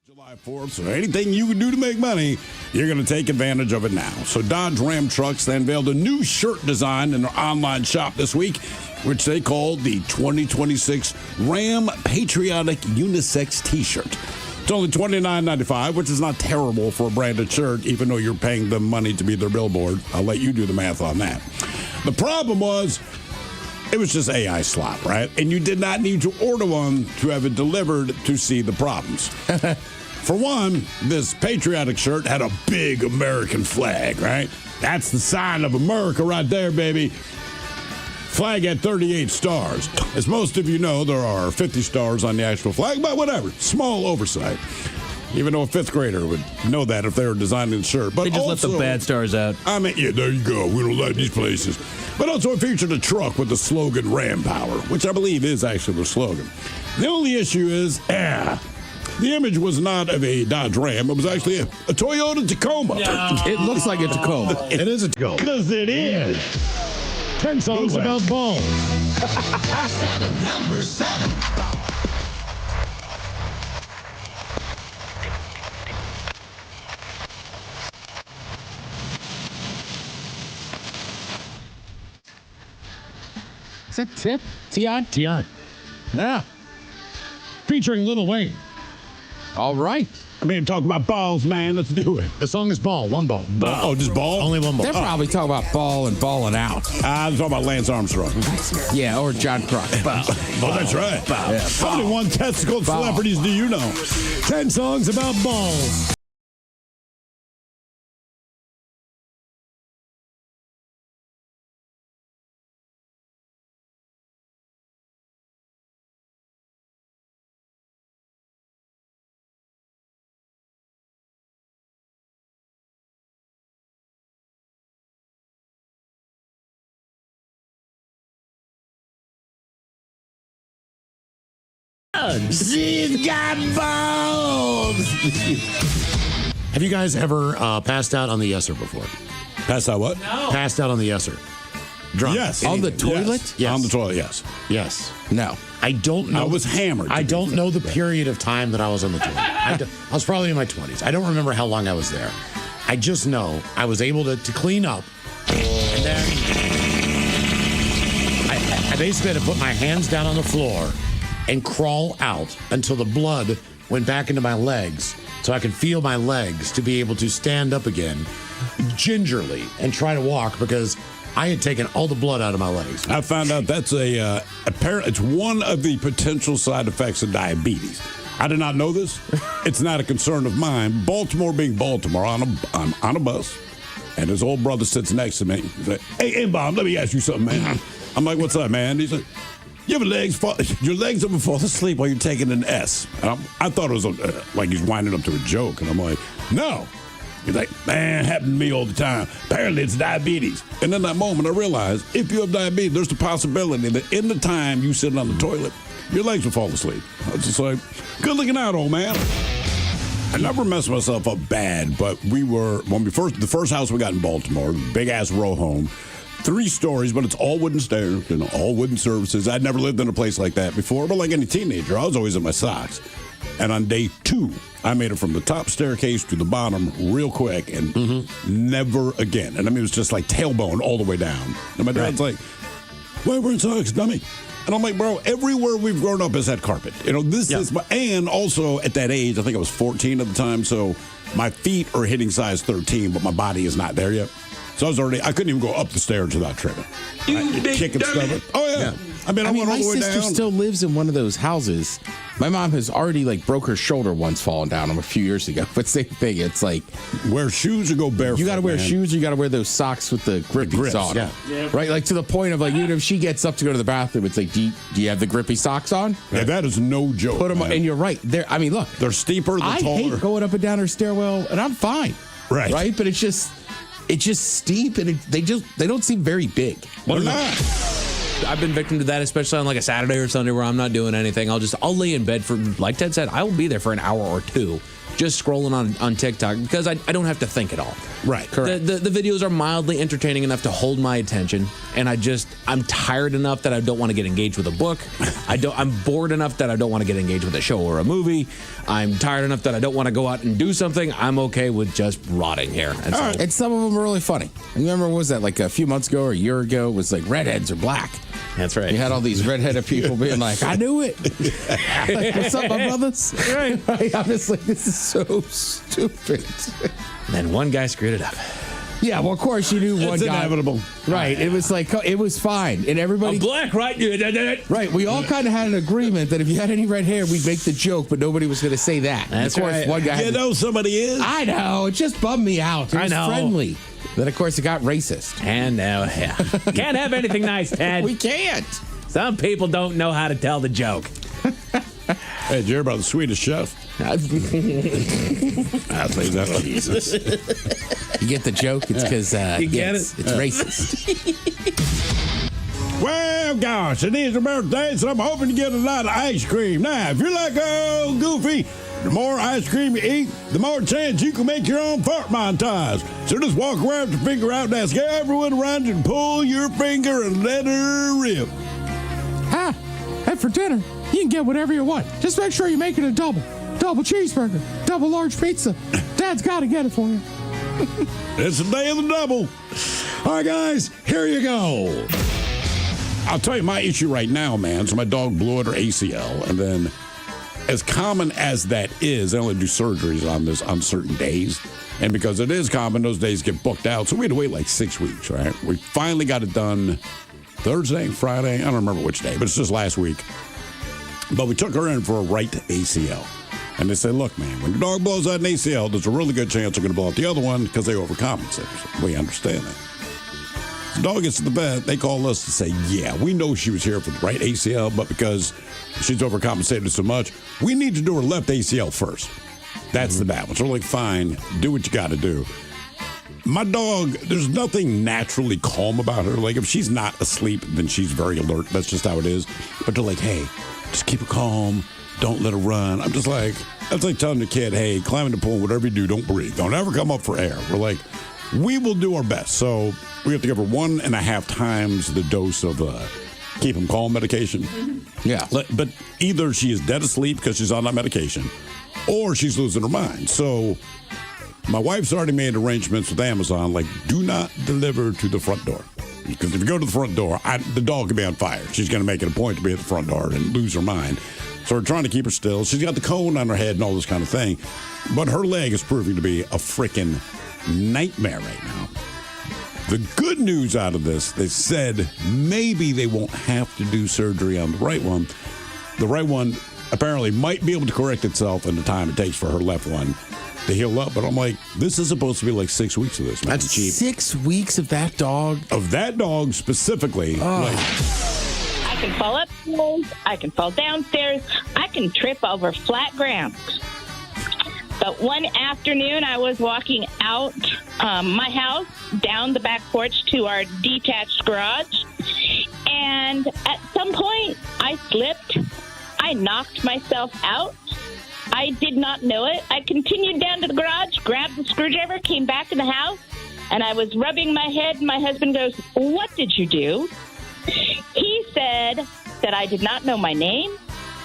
July 4th, so anything you can do to make money, you're going to take advantage of it now. So Dodge Ram Trucks unveiled a new shirt design in their online shop this week, which they called the 2026 Ram Patriotic Unisex T-shirt. It's only $29.95, which is not terrible for a branded shirt, even though you're paying them money to be their billboard. I'll let you do the math on that. The problem was, it was just AI slop, right? And you did not need to order one to have it delivered to see the problems. For one, this patriotic shirt had a big American flag, right? That's the sign of America right there, baby. Flag had 38 stars. As most of you know, there are 50 stars on the actual flag, but whatever. Small oversight. Even though a fifth grader would know that if they were designing the shirt. But they just also, let the bad stars out. I mean, yeah, there you go. We don't like these places. But also it featured a truck with the slogan Ram Power, which I believe is actually the slogan. The only issue is, the image was not of a Dodge Ram. It was actually a Toyota Tacoma. No. It looks like a Tacoma. It is a Tacoma. Because it is. 10 songs about balls. Number 7. Is that Tip? T.I.? T.I. Yeah. Featuring Lil Wayne. All right. I mean, talk about balls, man. Let's do it. The song is Ball. One ball. Oh, just ball? Only one ball. They're probably talking about ball and balling out. I'm talking about Lance Armstrong. Yeah, or John Croc. Oh, that's right. Yeah, How many one-testicled celebrities do you know? 10 songs about balls. She's got balls. Have you guys ever passed out on the Yesser before? Passed out what? No. Passed out on the Yesser. Drunk. Yes. On the toilet? Yes. On the toilet, yes. Yes. No. I don't know. I was hammered. I don't know the period of time that I was on the toilet. I was probably in my 20s. I don't remember how long I was there. I just know I was able to clean up. And then I basically had to put my hands down on the floor and crawl out until the blood went back into my legs so I could feel my legs to be able to stand up again gingerly and try to walk because I had taken all the blood out of my legs. I found out that's it's one of the potential side effects of diabetes. I did not know this. It's not a concern of mine. Baltimore being Baltimore, I'm on a bus, and his old brother sits next to me. He's like, hey, Bob, let me ask you something, man. I'm like, what's up, man? He's like, your legs ever fall asleep while you're taking an S? And I thought it was like he's winding up to a joke, and I'm like, no. He's like, man, happened to me all the time. Apparently it's diabetes. And in that moment, I realized if you have diabetes, there's the possibility that in the time you sit on the toilet, your legs will fall asleep. I was just like, good looking out, old man. I never messed myself up bad, but the first house we got in Baltimore, big ass row home. 3 stories, but it's all wooden stairs, all wooden surfaces. I'd never lived in a place like that before, but like any teenager, I was always in my socks. And on day 2, I made it from the top staircase to the bottom real quick and never again. And I mean, it was just like tailbone all the way down. And my dad's like, why we're in socks, dummy? And I'm like, bro, everywhere we've grown up has had carpet. This is and also at that age, I think I was 14 at the time, so my feet are hitting size 13, but my body is not there yet. So I couldn't even go up the stairs without tripping. Kicking stuff. Oh, yeah. I mean, I went all the way down. My sister still lives in one of those houses. My mom has already broke her shoulder once falling down a few years ago. But same thing. It's like wear shoes or go barefoot. You got to wear shoes or you got to wear those socks with the grippies on. Yeah. Right? Like to the point of even if she gets up to go to the bathroom, it's like, do you have the grippy socks on? Yeah, that is no joke. Put them on. And you're right. Look. They're steeper, they're taller. I hate going up and down her stairwell, and I'm fine. Right. Right? But it's just steep, and they don't seem very big. They're not. I've been victim to that, especially on like a Saturday or Sunday where I'm not doing anything. I'll lay in bed for, like Ted said, I will be there for an hour or two. just scrolling on TikTok because I don't have to think at all. Right. Correct. The videos are mildly entertaining enough to hold my attention, and I'm tired enough that I don't want to get engaged with a book. I'm bored enough that I don't want to get engaged with a show or a movie. I'm tired enough that I don't want to go out and do something. I'm okay with just rotting here. And, And some of them are really funny. Remember, what was that like a few months ago or a year ago? It was like redheads are black. That's right. You had all these redheaded people being like, I knew it. Like, what's up, my brothers? Right. I'm just like, this is so stupid. And then one guy screwed it up. Yeah, well, of course, you knew one It's guy. inevitable. Right. It was like, it was fine. And everybody. I'm black, right? Right. We all kind of had an agreement that if you had any red hair, we'd make the joke, but nobody was going to say that. That's of course, right. one guy. You know somebody is? I know. It just bummed me out. It was I know. friendly. Then, of course, it got racist. And now, yeah. Can't have anything nice, Ted. We can't. Some people don't know how to tell the joke. Hey, did you hear about the Swedish chef? I think that's Jesus. You get the joke? It's because You get it's racist. Well, gosh, it is your birthday, so I'm hoping to get a lot of ice cream. Now, if you're like old Goofy, the more ice cream you eat, the more chance you can make your own fart montage. So just walk around with your finger out and ask everyone around you to pull your finger and let her rip. Hi. And for dinner, you can get whatever you want. Just make sure you make it a double cheeseburger, double large pizza. Dad's got to get it for you. It's the day of the double. All right, guys, here you go. I'll tell you my issue right now, man. So my dog blew out her ACL, and then as common as that is, I only do surgeries on this on certain days. And because it is common, those days get booked out. So we had to wait like 6 weeks, right? We finally got it done Thursday, Friday. I don't remember which day, but it's just last week. But we took her in for a right ACL. And they said, look, man, when your dog blows out an ACL, there's a really good chance they're going to blow out the other one because they overcompensate. So we understand that. The dog gets to the vet, they call us to say, yeah, we know she was here for the right ACL, but because she's overcompensated so much, we need to do her left ACL first. That's the bad one. So we're like, fine, do what you got to do. My dog, there's nothing naturally calm about her. Like, if she's not asleep, then she's very alert. That's just how it is. But they're like, hey, just keep her calm. Don't let her run. I'm just like, that's like telling the kid, hey, climb in the pool, whatever you do, don't breathe. Don't ever come up for air. We're like, we will do our best. So we have to give her 1.5 times the dose of keep him calm medication. Yeah. But either she is dead asleep because she's on that medication, or she's losing her mind. So my wife's already made arrangements with Amazon, like, do not deliver to the front door. Because if you go to the front door, the dog could be on fire. She's going to make it a point to be at the front door and lose her mind. So we're trying to keep her still. She's got the cone on her head and all this kind of thing. But her leg is proving to be a freaking nightmare right now. The good news out of this, they said maybe they won't have to do surgery on the right one. The right one apparently might be able to correct itself in the time it takes for her left one to heal up. But I'm like, this is supposed to be like 6 weeks of this. Man. That's cheap. 6 weeks of that dog? Of that dog specifically. Like, I can fall upstairs. I can fall downstairs. I can trip over flat ground. But one afternoon, I was walking out my house, down the back porch to our detached garage. And at some point, I slipped. I knocked myself out. I did not know it. I continued down to the garage, grabbed the screwdriver, came back in the house, and I was rubbing my head. And my husband goes, "What did you do?" He said that I did not know my name.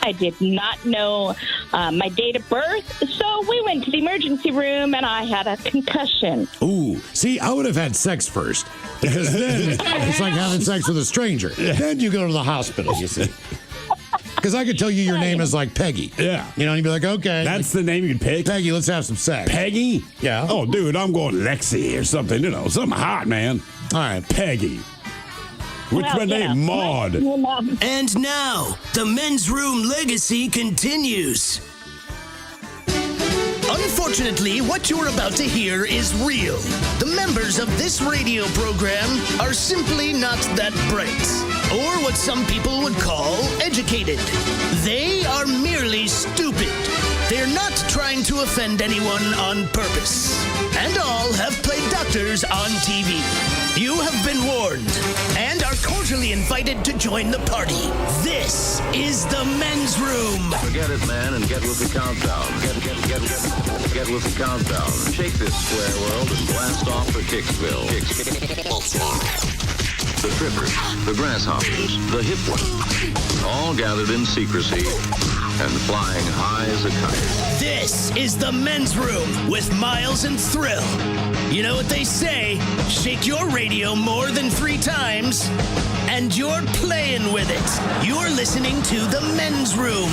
I did not know my date of birth. So we went to the emergency room, and I had a concussion. Ooh, see, I would have had sex first. Because then it's like having sex with a stranger. Then you go to the hospital, you see. Because I could tell you your name is like Peggy. Yeah. You know, and you'd be like, okay. that's the name you can pick? Peggy, let's have some sex. Peggy? Yeah. Oh, dude, I'm going Lexi or something. You know, something hot, man. All right. Peggy. What's my name? Maud. And now, the men's room legacy continues. Unfortunately, what you're about to hear is real. The members of this radio program are simply not that bright, or what some people would call educated. They are merely stupid. They're not trying to offend anyone on purpose. And all have played doctors on TV. You have been warned and are cordially invited to join the party. This is the men's room. Forget it, man, and get with the countdown. Get with the countdown. Shake this square world and blast off for Kicksville. The trippers, the grasshoppers, the hip ones, all gathered in secrecy and flying high as a kite. This is the Men's Room with Miles and Thrill. You know what they say, shake your radio more than 3 times, and you're playing with it. You're listening to the Men's Room.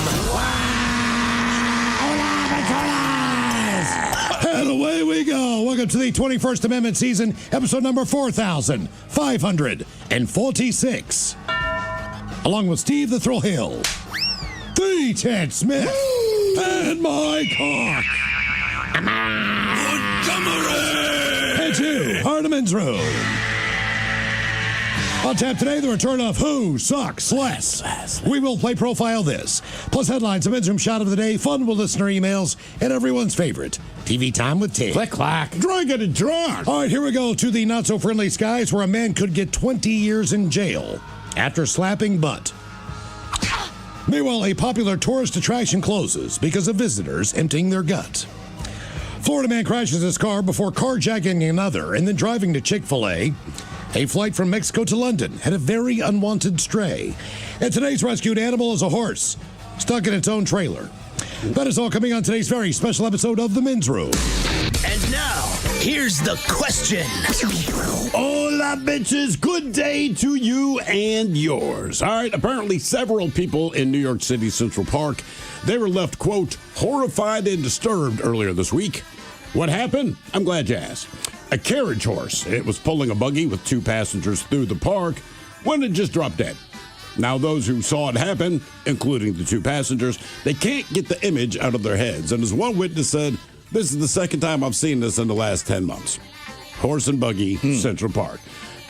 And away we go. Welcome to the 21st Amendment season, episode number 4546. Along with Steve the Thrill Hill, the Ted Smith, and my cock, Montgomery. And to Hardeman's Room. On tap today, the return of Who Sucks Less. We will play Profile This, plus headlines, a Men's Room shot of the day, fun with listener emails, and everyone's favorite, TV Time with Ted. Click, clack. Drunk and drunk. All right, here we go to the not-so-friendly skies where a man could get 20 years in jail after slapping butt. Meanwhile, a popular tourist attraction closes because of visitors emptying their gut. Florida man crashes his car before carjacking another and then driving to Chick-fil-A. A flight from Mexico to London had a very unwanted stray. And today's rescued animal is a horse, stuck in its own trailer. That is all coming on today's very special episode of The Men's Room. And now, here's the question. Hola, bitches. Good day to you and yours. All right, apparently several people in New York City Central Park, they were left, quote, horrified and disturbed earlier this week. What happened? I'm glad you asked. A carriage horse. It was pulling a buggy with 2 passengers through the park when it just dropped dead. Now, those who saw it happen, including the 2 passengers, they can't get the image out of their heads. And as one witness said, this is the second time I've seen this in the last 10 months. Horse and buggy, Central Park.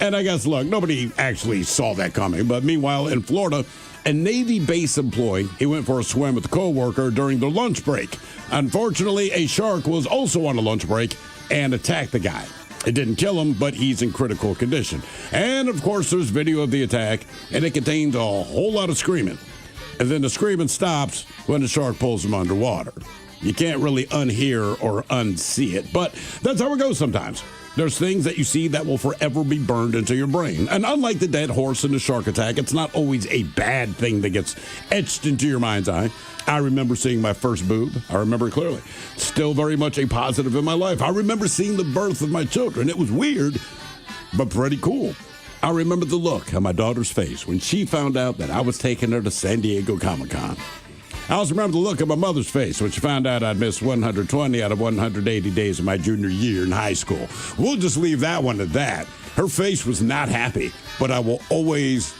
And I guess, look, nobody actually saw that coming. But meanwhile, in Florida, a Navy base employee, he went for a swim with a coworker during their lunch break. Unfortunately, a shark was also on a lunch break and attacked the guy. It didn't kill him, but he's in critical condition. And, of course, there's video of the attack, and it contains a whole lot of screaming. And then the screaming stops when the shark pulls him underwater. You can't really unhear or unsee it, but that's how it goes sometimes. There's things that you see that will forever be burned into your brain. And unlike the dead horse and the shark attack, it's not always a bad thing that gets etched into your mind's eye. I remember seeing my first boob. I remember it clearly. Still very much a positive in my life. I remember seeing the birth of my children. It was weird, but pretty cool. I remember the look on my daughter's face when she found out that I was taking her to San Diego Comic-Con. I also remember the look on my mother's face when she found out I'd missed 120 out of 180 days of my junior year in high school. We'll just leave that one at that. Her face was not happy, but I will always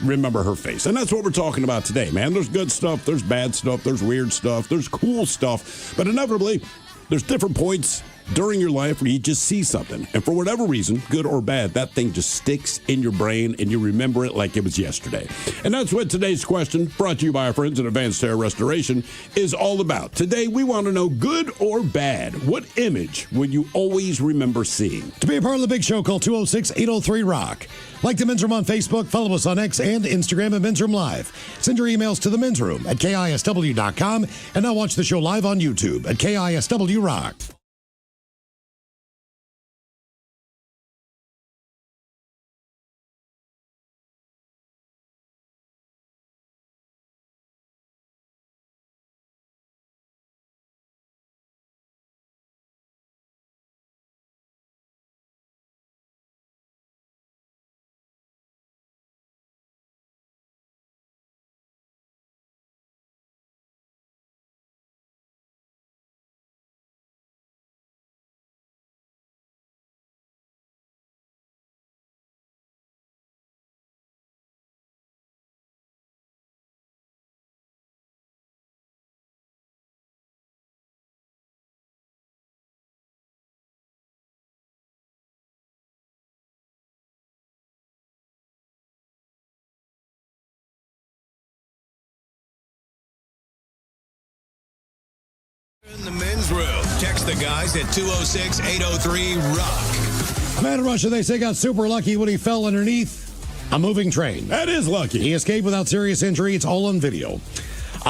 remember her face. And that's what we're talking about today, man. There's good stuff, there's bad stuff, there's weird stuff, there's cool stuff, but inevitably, there's different points during your life where you just see something. And for whatever reason, good or bad, that thing just sticks in your brain and you remember it like it was yesterday. And that's what today's question, brought to you by our friends at Advanced Hair Restoration, is all about. Today, we want to know, good or bad, what image will you always remember seeing? To be a part of the big show, call 206-803-ROCK. Like the Men's Room on Facebook, follow us on X and Instagram at Men's Room Live. Send your emails to the Men's Room at KISW.com, and now watch the show live on YouTube at KISW Rock. In the Men's Room. Text the guys at 206-803-ROCK. A man in Russia, they say, got super lucky when he fell underneath a moving train. That is lucky. He escaped without serious injury. It's all on video.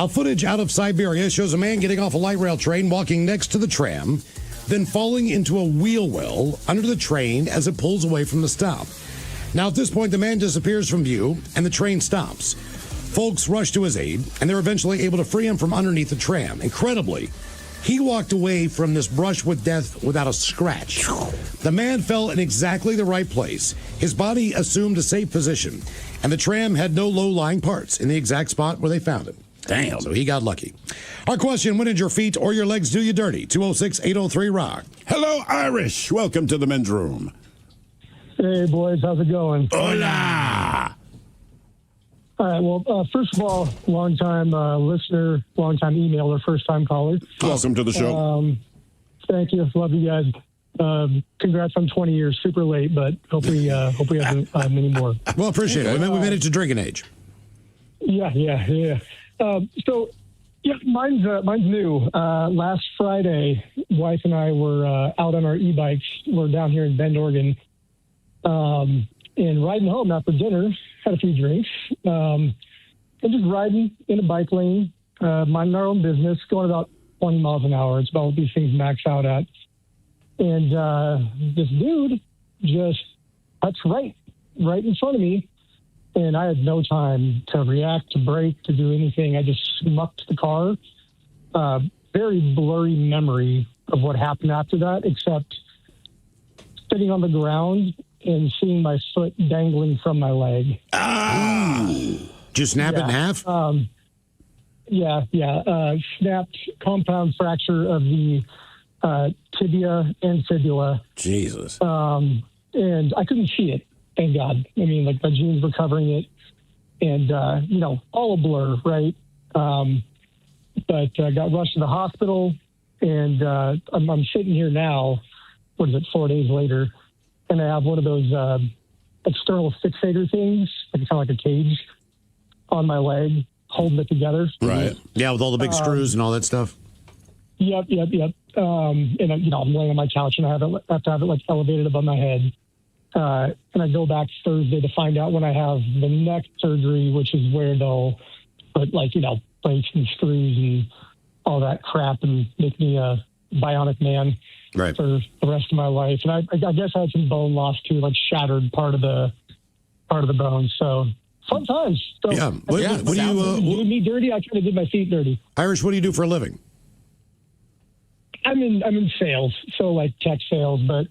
Footage out of Siberia shows a man getting off a light rail train, walking next to the tram, then falling into a wheel well under the train as it pulls away from the stop. Now, at this point, the man disappears from view, and the train stops. Folks rush to his aid, and they're eventually able to free him from underneath the tram. Incredibly, he walked away from this brush with death without a scratch. The man fell in exactly the right place. His body assumed a safe position, and the tram had no low-lying parts in the exact spot where they found him. Damn. So he got lucky. Our question, when did your feet or your legs do you dirty? 206-803-ROCK. Hello, Irish. Welcome to the men's room. Hey, boys. How's it going? Hola. All right. Well, first of all, long-time listener, long-time emailer, first-time caller. Welcome to the show. Thank you. Love you guys. Congrats on 20 years. Super late, but hopefully we have many more. Well, appreciate it. We made it to drinking age. Yeah. So, mine's new. Last Friday, wife and I were out on our e-bikes. We're down here in Bend, Oregon, and riding home after dinner. Had a few drinks, and just riding in a bike lane, minding our own business, going about 20 miles an hour. It's about what these things max out at. And this dude just cuts right in front of me. And I had no time to react, to brake, to do anything. I just smucked the car. Very blurry memory of what happened after that, except sitting on the ground and seeing my foot dangling from my leg. Did you snap it in half? Snapped compound fracture of the tibia and fibula. Jesus. And I couldn't see it. Thank God. I mean, like, my jeans were covering it, and, all a blur, right? But I got rushed to the hospital, and I'm sitting here now, 4 days later, and I have one of those external fixator things, like kind of like a cage, on my leg, holding it together. Right. Yeah, with all the big screws and all that stuff. Yep. And, I'm laying on my couch, and I have to have it, like, elevated above my head. And I go back Thursday to find out when I have the neck surgery, which is where they'll put, like, plates and screws and all that crap and make me a bionic man for the rest of my life. And I guess I had some bone loss too, like shattered part of the bone. So fun times. So yeah. What do you doing me dirty? I kind of did my feet dirty. Irish, what do you do for a living? I'm in sales, so like tech sales, but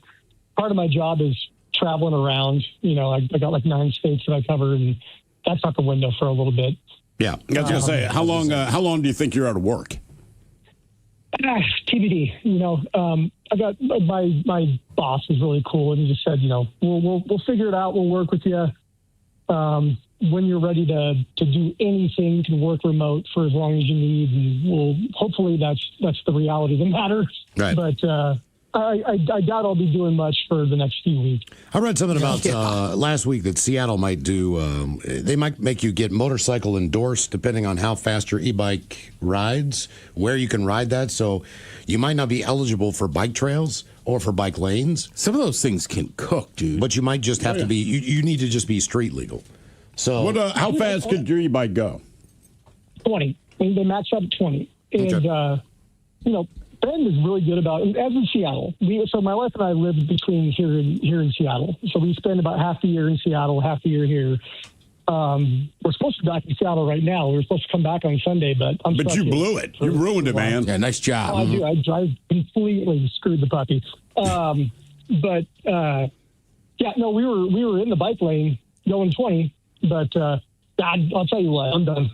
part of my job is traveling around. I got like 9 states that I cover, and that's out the window for a little bit. Yeah. I was going to say, how long do you think you're out of work? TBD. I got my boss was really cool, and he just said, we'll figure it out. We'll work with you. When you're ready to do anything, you can work remote for as long as you need, and hopefully that's the reality of the matter. Right. But I doubt I'll be doing much for the next few weeks. I read something about last week that Seattle might do, they might make you get motorcycle endorsed depending on how fast your e-bike rides, where you can ride that. So you might not be eligible for bike trails or for bike lanes. Some of those things can cook, dude. But you might just have to be, you need to just be street legal. So how fast could your e-bike go? 20. They max out at 20. And, Bend is really good about it, as in Seattle. So my wife and I live between here in Seattle. So we spend about half the year in Seattle, half the year here. We're supposed to be back in Seattle right now. We were supposed to come back on Sunday, but I'm But you blew it. You ruined it, man. Yeah, nice job. I do. I completely screwed the puppy. We were in the bike lane going 20, but I'll tell you what, I'm done.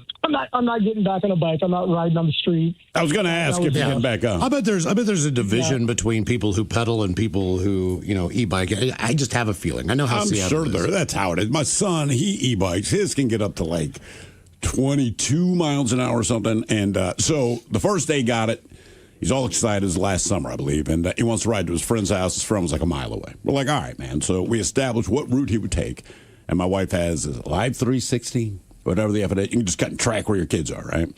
I'm not getting back on a bike. I'm not riding on the street. I was going to ask if you get back on. I bet there's a division between people who pedal and people who e-bike. I just have a feeling. I know how Seattle is. That's how it is. My son, he e-bikes. His can get up to like 22 miles an hour or something. And so the first day got it. He's all excited. It was last summer, I believe. And he wants to ride to his friend's house. His friend was like a mile away. We're like, all right, man. So we established what route he would take. And my wife has a Live 360. Whatever the FAA, you can just kind of track where your kids are, right?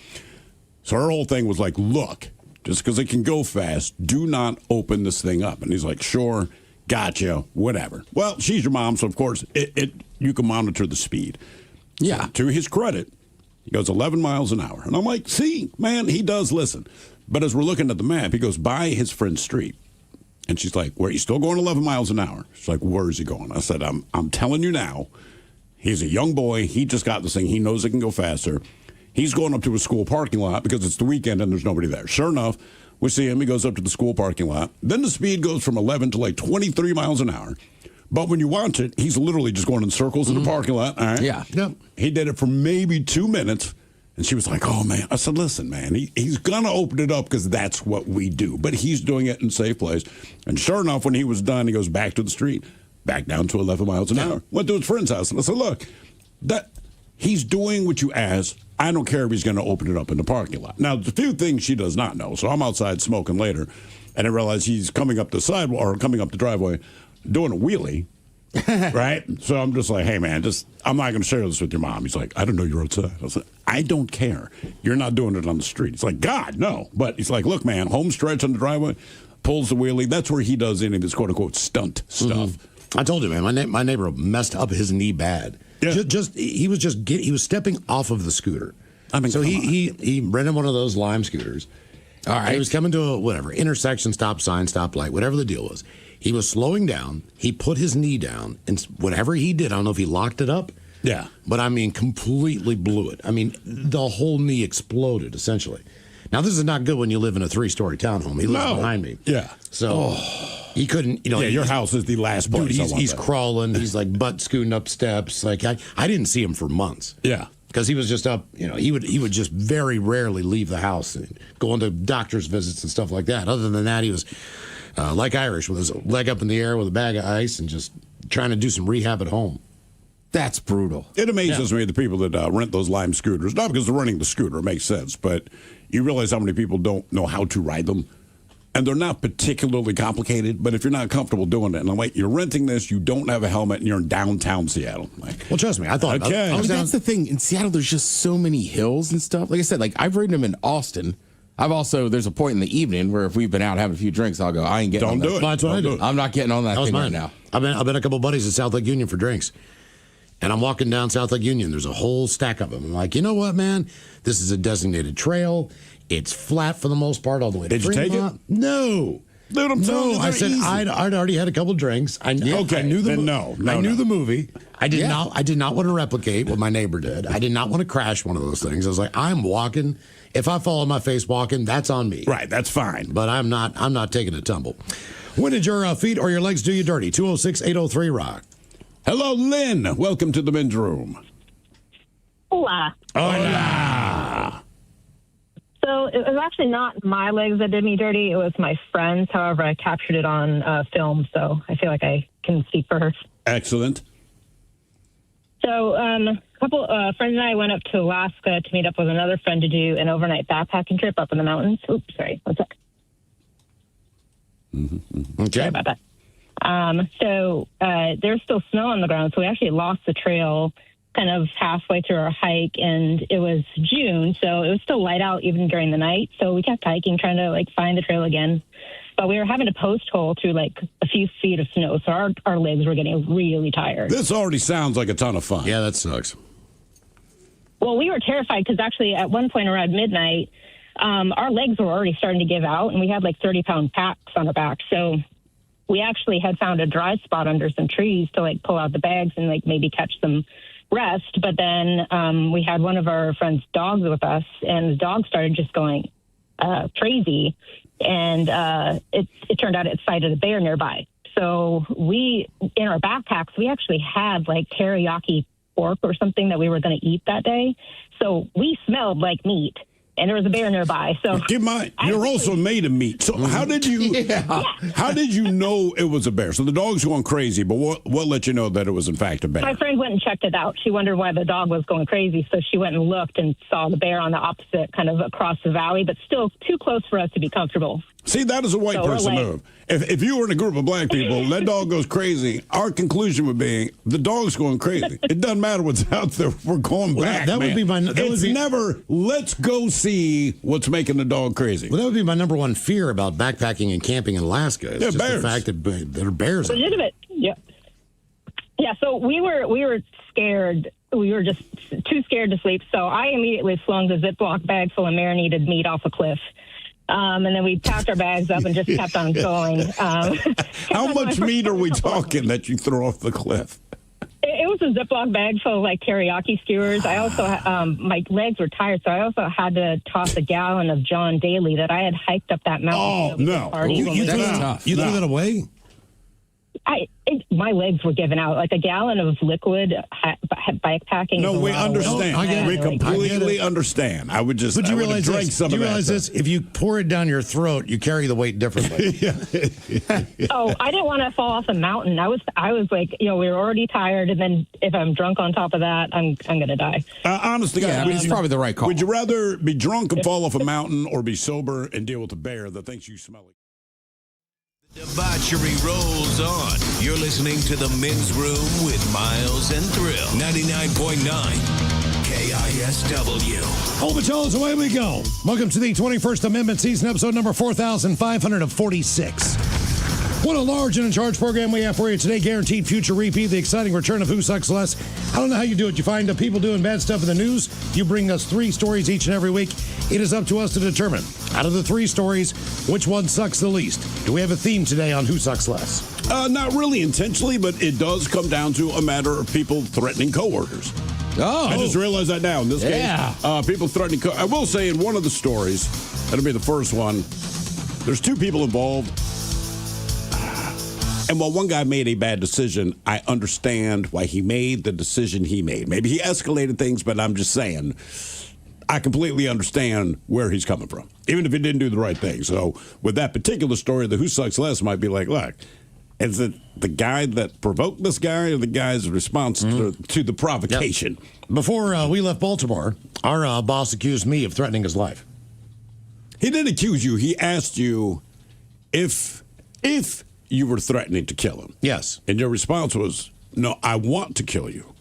So her whole thing was like, look, just because it can go fast, do not open this thing up. And he's like, sure, gotcha, whatever. Well, she's your mom, so of course you can monitor the speed. Yeah. So to his credit, He goes 11 miles an hour. And I'm like, see, man, he does listen. But as we're looking at the map, he goes by his friend's street. And she's like, where, he's still going 11 miles an hour? She's like, where is he going? I said, I'm telling you now, he's a young boy. He just got this thing. He knows it can go faster. He's going up to a school parking lot because it's the weekend and there's nobody there. Sure enough, we see him. He goes up to the school parking lot. Then the speed goes from 11 to like 23 miles an hour. But when you watch it, he's literally just going in circles in the parking lot. All right? Yeah. Yep. He did it for maybe 2 minutes. And she was like, oh, man. I said, listen, man, he's going to open it up because that's what we do. But he's doing it in a safe place. And sure enough, when he was done, he goes back to the street, back down to 11 miles an hour. Went to his friend's house. And I said, look, he's doing what you asked. I don't care if he's going to open it up in the parking lot. Now, there's a few things she does not know. So I'm outside smoking later, and I realize he's coming up the sidewalk or coming up the driveway doing a wheelie. Right? So I'm just like, hey, man, I'm not going to share this with your mom. He's like, I don't know you're outside. I was like, I don't care. You're not doing it on the street. He's like, God, no. But he's like, look, man, home stretch on the driveway, pulls the wheelie. That's where he does any of this quote-unquote stunt stuff. I told you, man, my neighbor messed up his knee bad. Yeah. He was stepping off of the scooter. I mean, so he rented one of those Lime scooters. All right. He was coming to a intersection, stop sign, stop light, whatever the deal was. He was slowing down. He put his knee down, and whatever he did, I don't know if he locked it up. Yeah. But I mean, completely blew it. I mean, the whole knee exploded, essentially. Now, this is not good when you live in a 3-story townhome. He lives behind me. Yeah. So he couldn't, Yeah, your house is the last place. Dude, he's crawling. He's like butt scooting up steps. Like I didn't see him for months. Yeah. Because he was just up, he would just very rarely leave the house and go into doctor's visits and stuff like that. Other than that, he was like Irish with his leg up in the air with a bag of ice and just trying to do some rehab at home. That's brutal. It amazes me, the people that rent those Lime scooters, not because they're renting the scooter, it makes sense, but you realize how many people don't know how to ride them. And they're not particularly complicated, but if you're not comfortable doing it, and I'm like, you're renting this, you don't have a helmet, and you're in downtown Seattle. Like, well, trust me, I thought, okay. That's the thing. In Seattle, there's just so many hills and stuff. Like I said, like I've ridden them in Austin. There's a point in the evening where if we've been out having a few drinks, I'll go, I ain't getting on that. Don't do it. That's what I do. I'm not getting on that was thing mine. right now. I've been a couple buddies at South Lake Union for drinks. And I'm walking down South Lake Union. There's a whole stack of them. I'm like, you know what, man? This is a designated trail. It's flat for the most part all the way to Did you take it? No. Dude, I'm telling you, I said easy. I'd already had a couple drinks. I knew the I knew the movie. I did not want to replicate what my neighbor did. I did not want to crash one of those things. I was like, I'm walking. If I fall on my face walking, that's on me. Right, that's fine. But I'm not taking a tumble. When did your feet or your legs do you dirty? 206-803-ROCK. Hello, Lynn. Welcome to the men's room. Hola. Hola. So it was actually not my legs that did me dirty. It was my friend's. However, I captured it on film, so I feel like I can speak for her. Excellent. So a couple friends and I went up to Alaska to meet up with another friend to do an overnight backpacking trip up in the mountains. Oops, sorry. One sec. Okay. Sorry about that. So there's still snow on the ground, so we actually lost the trail kind of halfway through our hike, and it was June, so it was still light out even during the night. So we kept hiking, trying to find the trail again. But we were having to post hole through a few feet of snow, so our legs were getting really tired. This already sounds like a ton of fun. Yeah, that sucks. Well, we were terrified because actually at one point around midnight, our legs were already starting to give out, and we had 30-pound packs on our back. So we actually had found a dry spot under some trees to pull out the bags and maybe catch some rest. But then we had one of our friend's dogs with us, and the dog started just going crazy. And it turned out it sighted a bear nearby. So we, in our backpacks, we actually had teriyaki pork or something that we were going to eat that day. So we smelled like meat. And there was a bear nearby. So keep in mind, you're also made of meat. So how did you how did you know it was a bear? So the dog's going crazy, but what let you know that it was in fact a bear? My friend went and checked it out. She wondered why the dog was going crazy, so she went and looked and saw the bear on the opposite, kind of across the valley, but still too close for us to be comfortable. See, that is a white person move. If you were in a group of black people, that dog goes crazy, our conclusion would be the dog's going crazy. It doesn't matter what's out there. We're going back. That would be my. Never. Let's go see what's making the dog crazy. Well, that would be my number one fear about backpacking and camping in Alaska. It's just bears. the fact that there are bears. Legitimate. Yeah. Yeah. So we were scared we were just too scared to sleep. So I immediately slung the Ziploc bag full of marinated meat off a cliff. And then we packed our bags up and just kept on going. How much meat are we talking that you throw off the cliff? It was a Ziploc bag full of like teriyaki skewers. I also, my legs were tired, so I also had to toss a gallon of John Daly that I had hiked up that mountain. Oh, no. You threw that away? My legs were giving out. Like a gallon of liquid bike packing. No, we understand. We completely understand. I would just. But you realize drink some do you of realize that this? If you pour it down your throat, you carry the weight differently. Oh, I didn't want to fall off a mountain. I was like, we were already tired, and then if I'm drunk on top of that, I'm gonna die. Honestly, guys, that's probably the right call. Would you rather be drunk and fall off a mountain, or be sober and deal with a bear that thinks you smell it? Debauchery rolls on. You're listening to The Men's Room with Miles and Thrill. 99.9 KISW. Hold the toes, away we go. Welcome to the 21st Amendment season, episode number 4546. What a large and in charge program we have for you today. Guaranteed future repeat, the exciting return of Who Sucks Less. I don't know how you do it. You find people doing bad stuff in the news. You bring us 3 stories each and every week. It is up to us to determine, out of the 3 stories, which one sucks the least. Do we have a theme today on Who Sucks Less? Not really intentionally, but it does come down to a matter of people threatening coworkers. Oh. I just realized that now. In this case, people threatening I will say in one of the stories, that'll be the first one, there's 2 people involved. And while one guy made a bad decision, I understand why he made the decision he made. Maybe he escalated things, but I'm just saying, I completely understand where he's coming from, even if he didn't do the right thing. So with that particular story, the Who Sucks Less might be like, look, is it the guy that provoked this guy or the guy's response to the provocation? Yep. Before we left Baltimore, our boss accused me of threatening his life. He didn't accuse you. He asked you if you were threatening to kill him. Yes. And your response was, no, I want to kill you,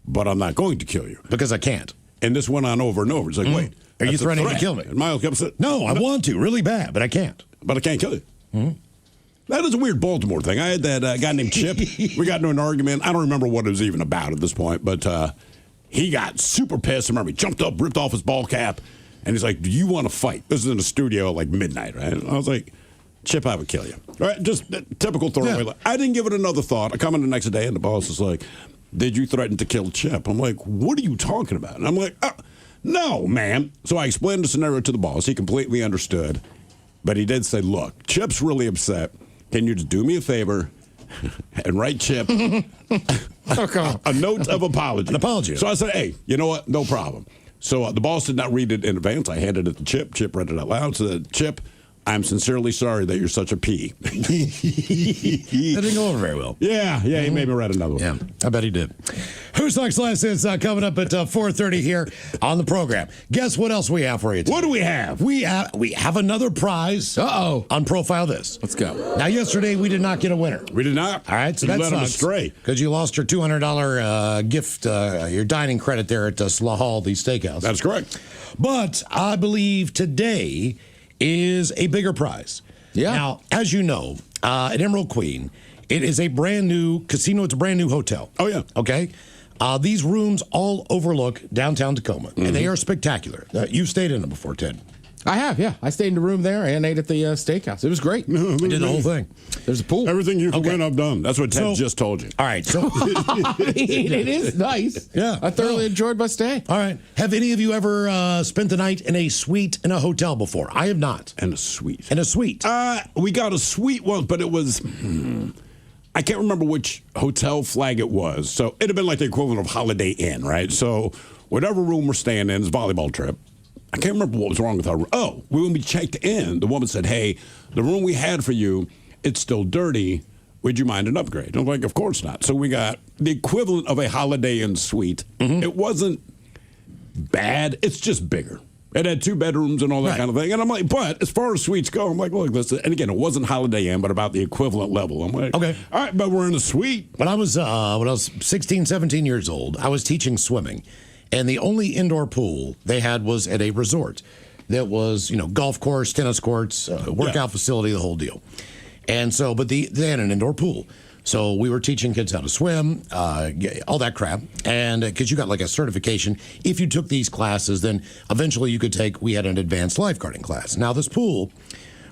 but I'm not going to kill you. Because I can't. And this went on over and over. It's like, wait. Are you threatening to kill me? And Miles kept saying, no, I want to really bad, but I can't. But I can't kill you. That is a weird Baltimore thing. I had that guy named Chip. We got into an argument. I don't remember what it was even about at this point, but he got super pissed. I remember he jumped up, ripped off his ball cap, and he's like, do you want to fight? This is in the studio at like midnight, right? And I was like, Chip, I would kill you. All right, just typical throwaway. Yeah. I didn't give it another thought. I come in the next day, and the boss is like, did you threaten to kill Chip? I'm like, what are you talking about? And I'm like, no, ma'am. So I explained the scenario to the boss. He completely understood. But he did say, look, Chip's really upset. Can you just do me a favor and write Chip a note of apology? An apology. So I said, hey, you know what? No problem. So the boss did not read it in advance. I handed it to Chip. Chip read it out loud. Said, Chip, I'm sincerely sorry that you're such a pea. That didn't go over very well. Yeah, he made me write another one. Yeah, I bet he did. Who Sucks Less is coming up at 4:30 here on the program. Guess what else we have for you today? What do we have? We have another prize. On Profile This. Let's go. Now, yesterday we did not get a winner. We did not. All right, so you that led sucks. them astray. Because you lost your $200 gift, your dining credit there at Slaw Hall, the steakhouse. That's correct. But I believe today is a bigger prize. Yeah. Now, as you know, at Emerald Queen, it is a brand new casino. It's a brand new hotel. Oh, yeah. Okay. These rooms all overlook downtown Tacoma, and they are spectacular. You've stayed in them before, Ted. I have, yeah. I stayed in the room there and ate at the steakhouse. It was great. We did the whole thing. There's a pool. Everything you can win, I've done. That's what Ted just told you. All right. So it is nice. Yeah. I thoroughly enjoyed my stay. All right. Have any of you ever spent the night in a suite in a hotel before? I have not. And a suite. In a suite. We got a suite once, but it was... I can't remember which hotel flag it was. So it'd have been like the equivalent of Holiday Inn, right? So whatever room we're staying in is a volleyball trip. I can't remember what was wrong with our room. Oh, when we checked in, the woman said, hey, the room we had for you, it's still dirty. Would you mind an upgrade? I'm like, of course not. So we got the equivalent of a Holiday Inn suite. It wasn't bad. It's just bigger. It had 2 bedrooms and all that kind of thing. And I'm like, but as far as suites go, I'm like, look, listen. And again, it wasn't Holiday Inn, but about the equivalent level. I'm like, okay, all right, but we're in a suite. When I was 16, 17 years old, I was teaching swimming. And the only indoor pool they had was at a resort that was, golf course, tennis courts, workout facility, the whole deal. And so, but they had an indoor pool. So we were teaching kids how to swim, all that crap. And because you got like a certification, if you took these classes, then eventually you could we had an advanced lifeguarding class. Now, this pool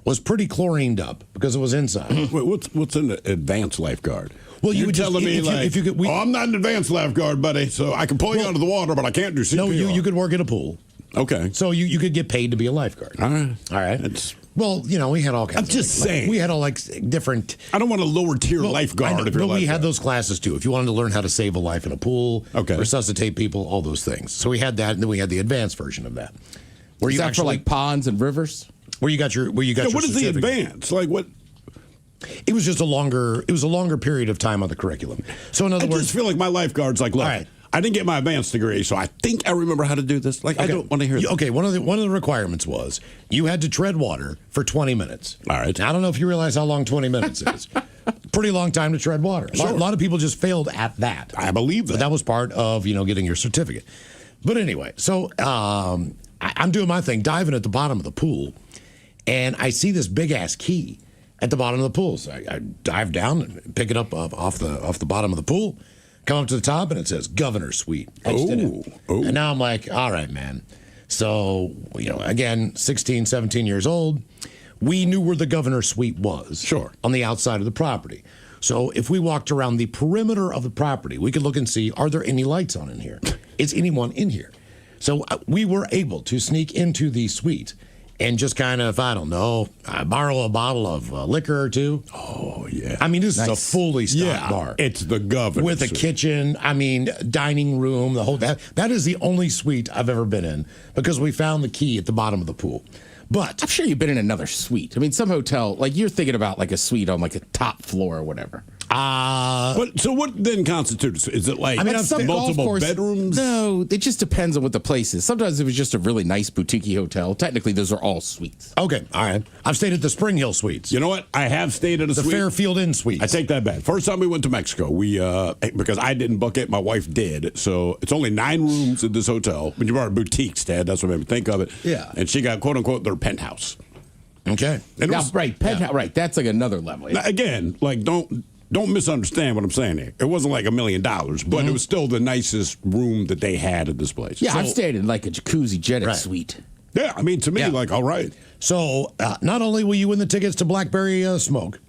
was pretty chlorined up because it was inside. Wait, what's an advanced lifeguard? Well, You're telling me I'm not an advanced lifeguard, buddy, so I can pull you out of the water, but I can't do CPR. No, you could work in a pool. Okay. So you could get paid to be a lifeguard. All right. Well, we had all kinds. I'm just saying. We had all different. I don't want a lower tier lifeguard. But we had those classes too. If you wanted to learn how to save a life in a pool, resuscitate people, all those things. So we had that, and then we had the advanced version of that. Is that for like ponds and rivers? Where you got your what is the certificate. advance? Like what? It was just a longer period of time on the curriculum. So in other words, I just feel like my lifeguard's like, look, I didn't get my advanced degree, so I think I remember how to do this. Like, I don't want to hear that. Okay, one of the requirements was you had to tread water for 20 minutes. All right. Now, I don't know if you realize how long 20 minutes is. Pretty long time to tread water. Sure. A lot of people just failed at that. I believe that. But that was part of, getting your certificate. But anyway, so I'm doing my thing, diving at the bottom of the pool, and I see this big-ass key at the bottom of the pool. So I dive down and pick it up off the bottom of the pool, come up to the top, and it says Governor Suite. And now I'm like, all right, man. So, again, 16, 17 years old, we knew where the Governor Suite was. Sure. On the outside of the property. So if we walked around the perimeter of the property, we could look and see, are there any lights on in here? Is anyone in here? So we were able to sneak into the suite and just kind of, I don't know, borrow a bottle of liquor or two. Oh, yeah. I mean, this is a fully stocked bar. It's the Governor with a kitchen, dining room, the whole, that is the only suite I've ever been in because we found the key at the bottom of the pool. But I'm sure you've been in another suite. I mean, some hotel, like you're thinking about like a suite on like a top floor or whatever. So what then constitutes? Is it like multiple bedrooms? No, it just depends on what the place is. Sometimes if it's just a really nice boutique hotel, technically those are all suites. Okay, all right. I've stayed at the Spring Hill Suites. You know what? I have stayed at the suite. Fairfield Inn Suites. I take that back. First time we went to Mexico, we because I didn't book it, my wife did. So it's only 9 rooms in this hotel. When you brought boutiques, Dad, that's what made me think of it. Yeah. And she got quote unquote their penthouse. Okay. Penthouse, right? That's like another level. Now, again, like don't misunderstand what I'm saying here. It wasn't like $1 million, but it was still the nicest room that they had at this place. Yeah, I've stayed in like a jacuzzi jetted suite. Yeah, I mean, to me, all right. So not only will you win the tickets to Blackberry Smoke,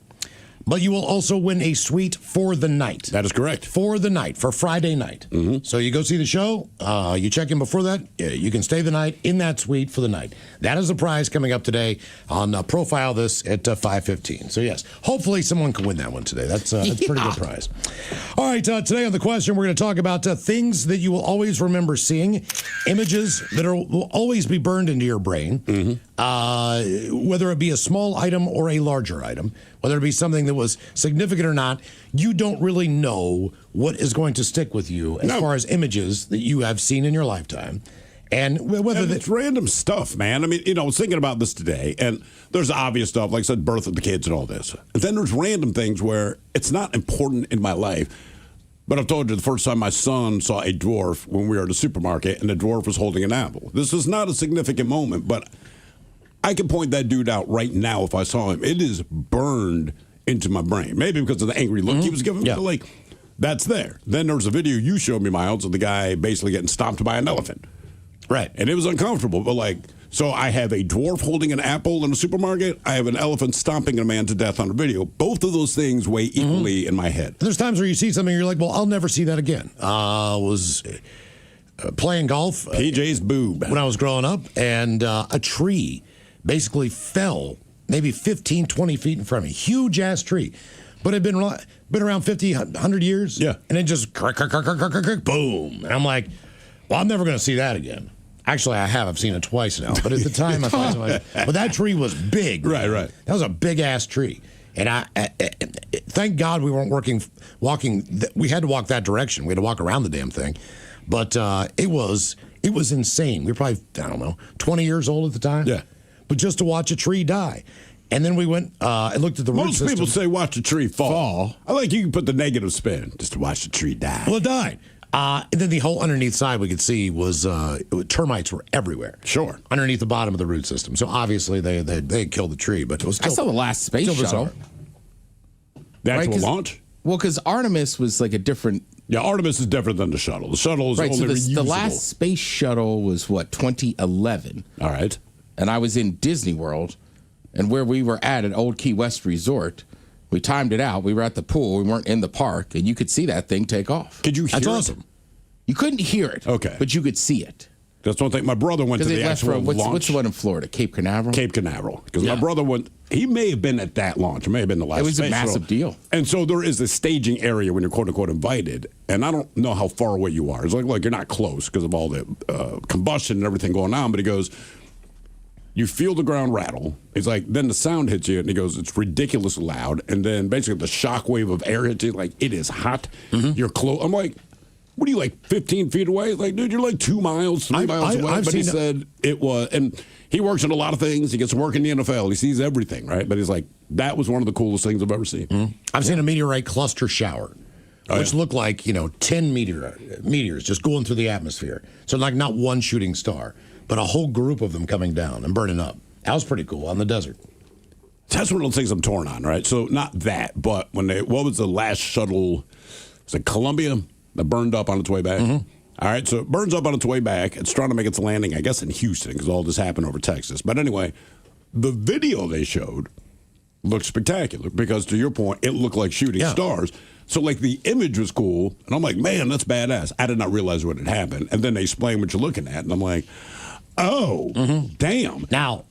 but you will also win a suite for the night. That is correct. For the night, for Friday night. Mm-hmm. So you go see the show, you check in before that, you can stay the night in that suite for the night. That is a prize coming up today on Profile This at 5:15. So yes, hopefully someone can win that one today. That's a pretty good prize. All right, today on the question, we're going to talk about things that you will always remember seeing, images that will always be burned into your brain, whether it be a small item or a larger item, whether it be something that was significant or not, you don't really know what is going to stick with you as far as images that you have seen in your lifetime. And whether it's random stuff, man. I mean, I was thinking about this today, and there's obvious stuff, like I said, birth of the kids and all this. And then there's random things where it's not important in my life. But I've told you the first time my son saw a dwarf when we were at a supermarket, and the dwarf was holding an apple. This is not a significant moment, but I can point that dude out right now if I saw him. It is burned into my brain. Maybe because of the angry look he was giving me. Yeah. Like, that's there. Then there was a video you showed me, Miles, of the guy basically getting stomped by an elephant. Right. And it was uncomfortable. But, so I have a dwarf holding an apple in a supermarket. I have an elephant stomping a man to death on a video. Both of those things weigh equally in my head. There's times where you see something and you're like, well, I'll never see that again. Was playing golf. PJ's boob. When I was growing up, and a tree basically fell maybe 15, 20 feet in front of me. Huge-ass tree. But it had been around 50, 100 years. Yeah. And it just boom. And I'm like, well, I'm never going to see that again. Actually, I have. I've seen it twice now. But at the time, I thought so. But that tree was big. Right. That was a big-ass tree. And I thank God we weren't walking. We had to walk that direction. We had to walk around the damn thing. But it was insane. We were probably, 20 years old at the time. Yeah. But just to watch a tree die. And then we went and looked at the root Most system. people say watch a tree fall. I like you can put the negative spin just to watch the tree die. Well, it died. And then the whole underneath side we could see was termites were everywhere. Sure. Underneath the bottom of the root system. So obviously they had killed the tree, but it was still, I saw the last space shuttle. The actual launch? Well, because Artemis was like a different. Yeah, Artemis is different than the shuttle. The shuttle is Right, only so the reusable. last space shuttle was, 2011. All right. And I was in Disney World, and where we were at Old Key West Resort, we timed it out. We were at the pool. We weren't in the park, and you could see that thing take off. Could you hear That's it? awesome. You couldn't hear it. Okay. But you could see it. That's one thing. My brother went to Because the it left actual from, launch. what's the one in Florida? Cape Canaveral? Cape Canaveral. Because Yeah. my brother went, he may have been at that launch. It may have been the last It was a space massive shuttle. deal. And so there is a staging area when you're quote unquote invited. And I don't know how far away you are. It's like you're not close because of all the combustion and everything going on. But he goes, you feel the ground rattle. He's like, then the sound hits you, and he goes, it's ridiculous loud. And then basically the shock wave of air hits you, like, it is hot. You're close. I'm like, what are you, like 15 feet away? Like, dude, you're like 2 miles, 3 miles away. I've But he seen said it was, and he works in a lot of things. He gets to work in the NFL. He sees everything, right? But he's like, that was one of the coolest things I've ever seen. I've seen a meteorite cluster shower, which looked like 10 meteors just going through the atmosphere. So like not one shooting star, but a whole group of them coming down and burning up. That was pretty cool on the desert. That's one of the things I'm torn on, right? So not that, but what was the last shuttle? Was it Columbia that burned up on its way back? All right, so it burns up on its way back. It's trying to make its landing, I guess, in Houston because all this happened over Texas. But anyway, the video they showed looked spectacular because, to your point, it looked like shooting stars. So, like, the image was cool, and I'm like, man, that's badass. I did not realize what had happened. And then they explain what you're looking at, and I'm like, oh, damn. Now,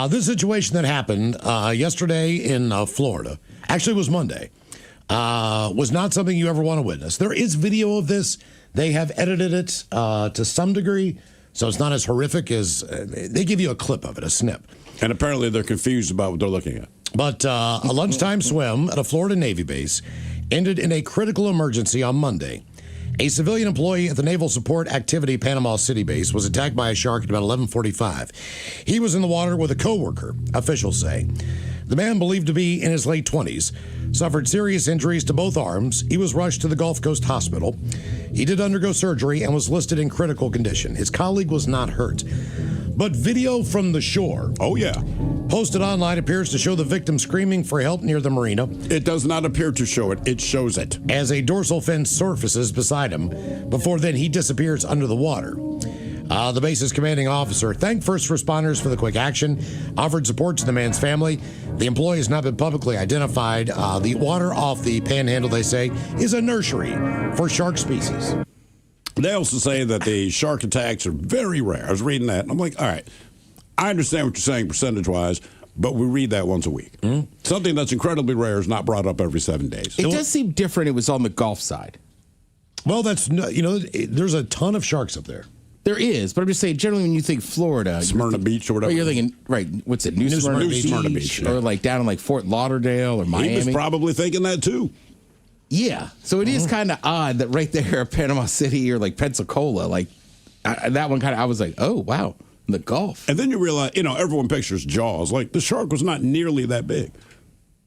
this situation that happened yesterday in Florida, actually it was Monday, was not something you ever want to witness. There is video of this. They have edited it to some degree, so it's not as horrific as they give you a clip of it, a snip. And apparently they're confused about what they're looking at. But a lunchtime swim at a Florida Navy base ended in a critical emergency on Monday. A civilian employee at the Naval Support Activity Panama City base was attacked by a shark at about 11:45. He was in the water with a coworker, officials say. The man, believed to be in his late 20s, suffered serious injuries to both arms. He was rushed to the Gulf Coast Hospital. He did undergo surgery and was listed in critical condition. His colleague was not hurt. But video from the shore, posted online, appears to show the victim screaming for help near the marina. It does not appear to show it. It shows it. As a dorsal fin surfaces beside him. Before then, he disappears under the water. The base's commanding officer thanked first responders for the quick action, offered support to the man's family. The employee has not been publicly identified. The water off the panhandle, they say, is a nursery for shark species. They also say that the shark attacks are very rare. I was reading that, and I'm like, all right, I understand what you're saying percentage-wise, but we read that once a week. Something that's incredibly rare is not brought up every 7 days. It does seem different. It was on the Gulf side. Well, there's a ton of sharks up there. There is, but I'm just saying, generally when you think Florida, Smyrna Beach or whatever. You're thinking, right, what's it, New Smyrna Beach? Yeah. Or like down in like Fort Lauderdale or Miami. He was probably thinking that too. Yeah, so it is kind of odd that right there at Panama City or like Pensacola, like that one I was like, oh, wow, the Gulf. And then you realize, everyone pictures Jaws. Like, the shark was not nearly that big.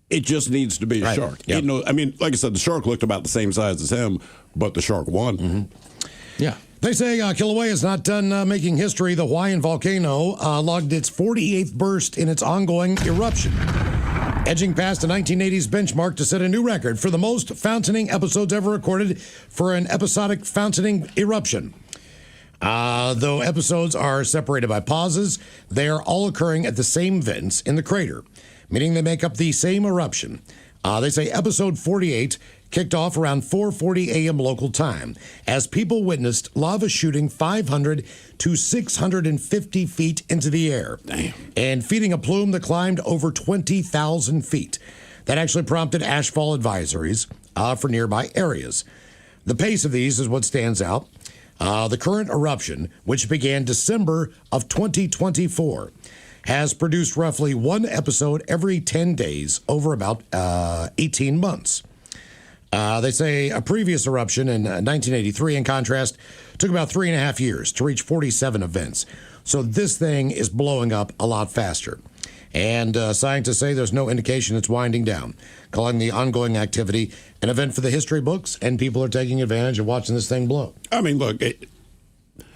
It just needs to be a shark. Yep. Like I said, the shark looked about the same size as him, but the shark won. Yeah. They say Kilauea is not done making history. The Hawaiian volcano logged its 48th burst in its ongoing eruption, edging past the 1980s benchmark to set a new record for the most fountaining episodes ever recorded for an episodic fountaining eruption. Though episodes are separated by pauses, they are all occurring at the same vents in the crater, meaning they make up the same eruption. They say episode 48 kicked off around 4:40 a.m. local time as people witnessed lava shooting 500 to 650 feet into the air. Damn. And feeding a plume that climbed over 20,000 feet. That actually prompted ashfall advisories for nearby areas. The pace of these is what stands out. The current eruption, which began December of 2024, has produced roughly one episode every 10 days over about 18 months. They say a previous eruption in 1983, in contrast, took about 3.5 years to reach 47 events. So this thing is blowing up a lot faster. And scientists say there's no indication it's winding down, calling the ongoing activity an event for the history books, and people are taking advantage of watching this thing blow. I mean, look,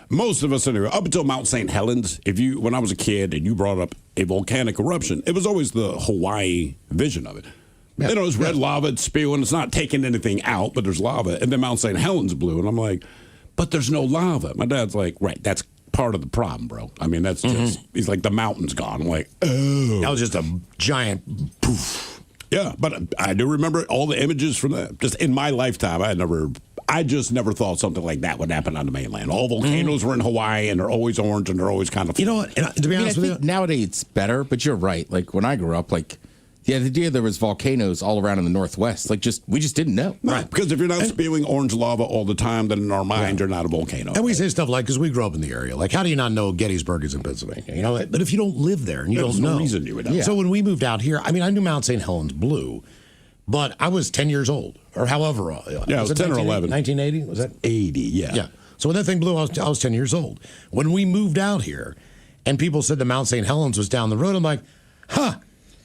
most of us anyway, up until Mount St. Helens, when I was a kid and you brought up a volcanic eruption, it was always the Hawaii vision of it. Yeah. You know, it's red lava, it's spewing, it's not taking anything out, but there's lava. And then Mount St. Helens blew, and I'm like, but there's no lava. My dad's like, right, that's part of the problem, bro. I mean, that's just, he's like, the mountain's gone. I'm like, oh. That was just a giant poof. Yeah, but I do remember all the images from that. Just in my lifetime, I just never thought something like that would happen on the mainland. All volcanoes were in Hawaii, and they're always orange, and they're always kind of. You know what? And to be honest with you, nowadays it's better, but you're right. Like when I grew up, like the idea there was volcanoes all around in the Northwest, like we just didn't know. Right, because if you're not spewing orange lava all the time, then in our mind you're not a volcano. And we say stuff like, because we grew up in the area, like, how do you not know Gettysburg is in Pennsylvania? You know, but if you don't live there and you don't know, no reason you would know. Yeah. So when we moved out here, I mean, I knew Mount St. Helens blew, but I was 10 years old, or however. Yeah, it was 10 or 11. 1980? Was that 80? Yeah. Yeah. So when that thing blew, I was 10 years old. When we moved out here, and people said that Mount St. Helens was down the road, I'm like, huh.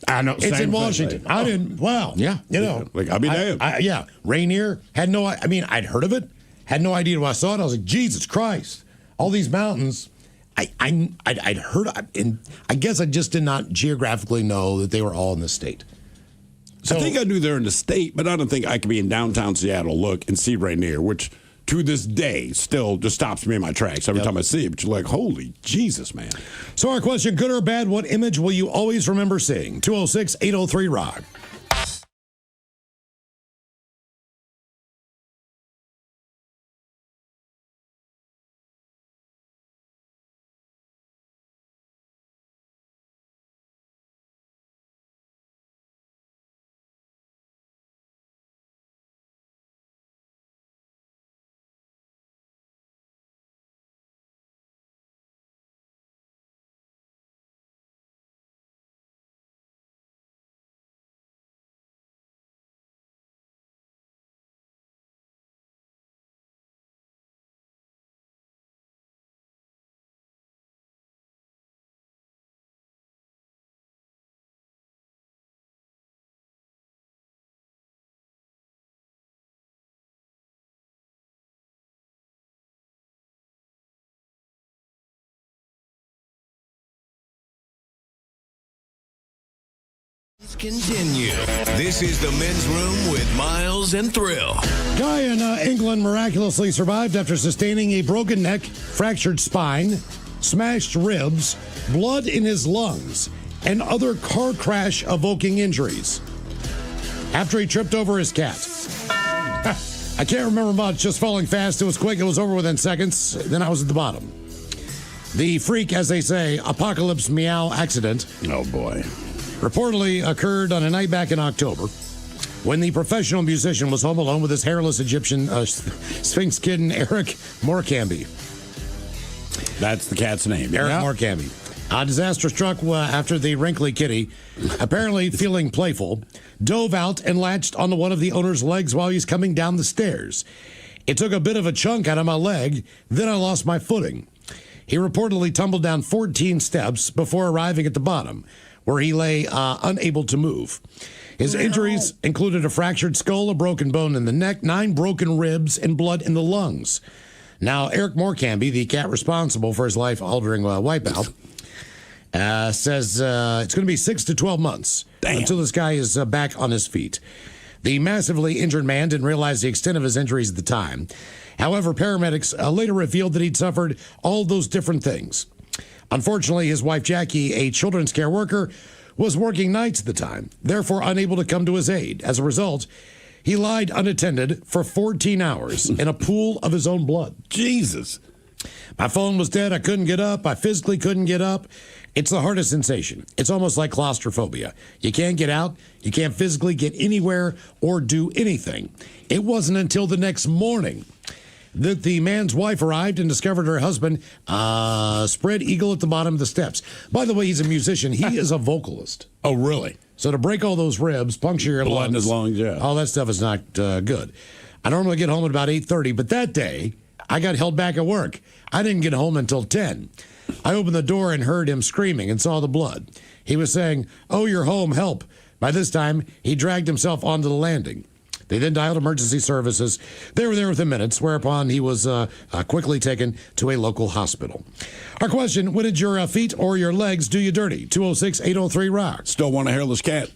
I know. It's in Washington. I didn't. Wow. Yeah. You know. Like, I'll be damned. Yeah. Rainier. Had no. I mean, I'd heard of it. Had no idea when I saw it. I was like, Jesus Christ! All these mountains. I'd heard. And I guess I just did not geographically know that they were all in the state. So, I think I knew they're in the state, but I don't think I could be in downtown Seattle, look and see Rainier, which to this day still just stops me in my tracks every time I see it. But you're like, holy Jesus, man. So our question, good or bad, what image will you always remember seeing? 206-803-ROCK. Continue. This is the Men's Room with Miles and Thrill. Guy in England miraculously survived after sustaining a broken neck, fractured spine, smashed ribs, blood in his lungs, and other car crash evoking injuries after he tripped over his cat. I can't remember much, just falling fast. It was quick. It was over within seconds. Then I was at the bottom. The freak, as they say, apocalypse meow accident. Oh, boy. Reportedly occurred on a night back in October when the professional musician was home alone with his hairless Egyptian Sphinx kitten, Eric Morecambe. That's the cat's name. Eric Morecambe. A disaster struck after the wrinkly kitty, apparently feeling playful, dove out and latched onto one of the owner's legs while he's coming down the stairs. It took a bit of a chunk out of my leg, then I lost my footing. He reportedly tumbled down 14 steps before arriving at the bottom, where he lay unable to move. His injuries included a fractured skull, a broken bone in the neck, 9 broken ribs, and blood in the lungs. Now, Eric Morecambe, the cat responsible for his life-altering wipeout, says it's going to be 6 to 12 months until this guy is back on his feet. The massively injured man didn't realize the extent of his injuries at the time. However, paramedics later revealed that he'd suffered all those different things. Unfortunately, his wife, Jackie, a children's care worker, was working nights at the time, therefore unable to come to his aid. As a result, he lied unattended for 14 hours in a pool of his own blood. Jesus. My phone was dead. I couldn't get up. I physically couldn't get up. It's the hardest sensation. It's almost like claustrophobia. You can't get out. You can't physically get anywhere or do anything. It wasn't until the next morning that the man's wife arrived and discovered her husband spread eagle at the bottom of the steps. By the way, he's a musician. He is a vocalist. Oh, really? So to break all those ribs, puncture your blood in his lungs, yeah. All that stuff is not good. I normally get home at about 8:30, but that day I got held back at work. I didn't get home until 10. I opened the door and heard him screaming and saw the blood. He was saying, "Oh, you're home, help." By this time, he dragged himself onto the landing. They then dialed emergency services. They were there within minutes, whereupon he was quickly taken to a local hospital. Our question, when did your feet or your legs do you dirty? 206-803-ROCK. Still want a hairless cat.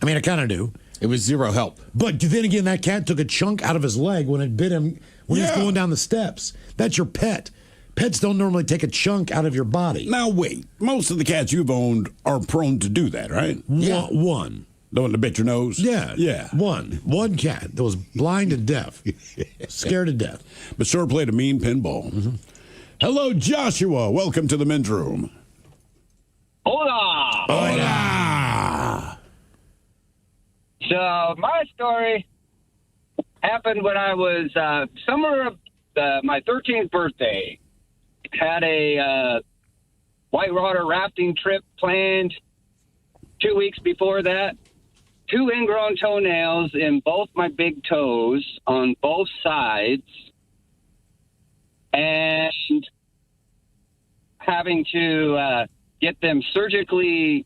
I mean, I kind of do. It was zero help. But then again, that cat took a chunk out of his leg when it bit him when he was going down the steps. That's your pet. Pets don't normally take a chunk out of your body. Now, wait. Most of the cats you've owned are prone to do that, right? Yeah. One. The one that bit your nose? Yeah. Yeah. One cat that was blind and deaf. Scared to death. But sure played a mean pinball. Mm-hmm. Hello, Joshua. Welcome to the men's room. Hola! Hola! So, my story happened when I was summer of my 13th birthday. Had a whitewater rafting trip planned 2 weeks before that. 2 ingrown toenails in both my big toes on both sides. And having to get them surgically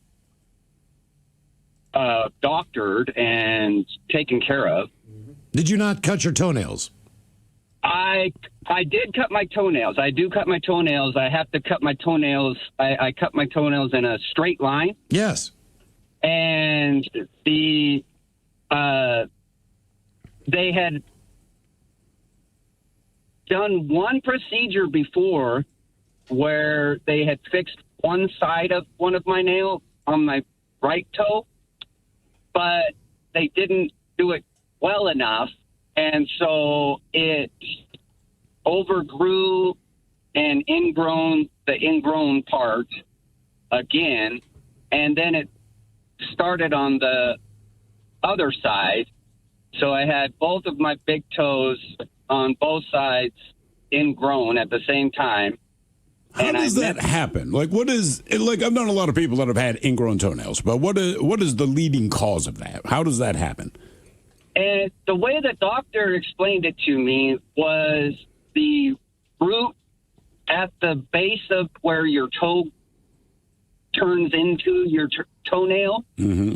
doctored and taken care of. Did you not cut your toenails? I did cut my toenails. I do cut my toenails. I have to cut my toenails. I cut my toenails in a straight line. Yes. And they had done one procedure before where they had fixed one side of one of my nail on my right toe, but they didn't do it well enough. And so it overgrew and the ingrown part again. And then it started on the other side. So I had both of my big toes on both sides ingrown at the same time. How does that happen? Like, I've known a lot of people that have had ingrown toenails, but what is the leading cause of that? How does that happen? And the way the doctor explained it to me was the root at the base of where your toe turns into your toenail. Mm-hmm.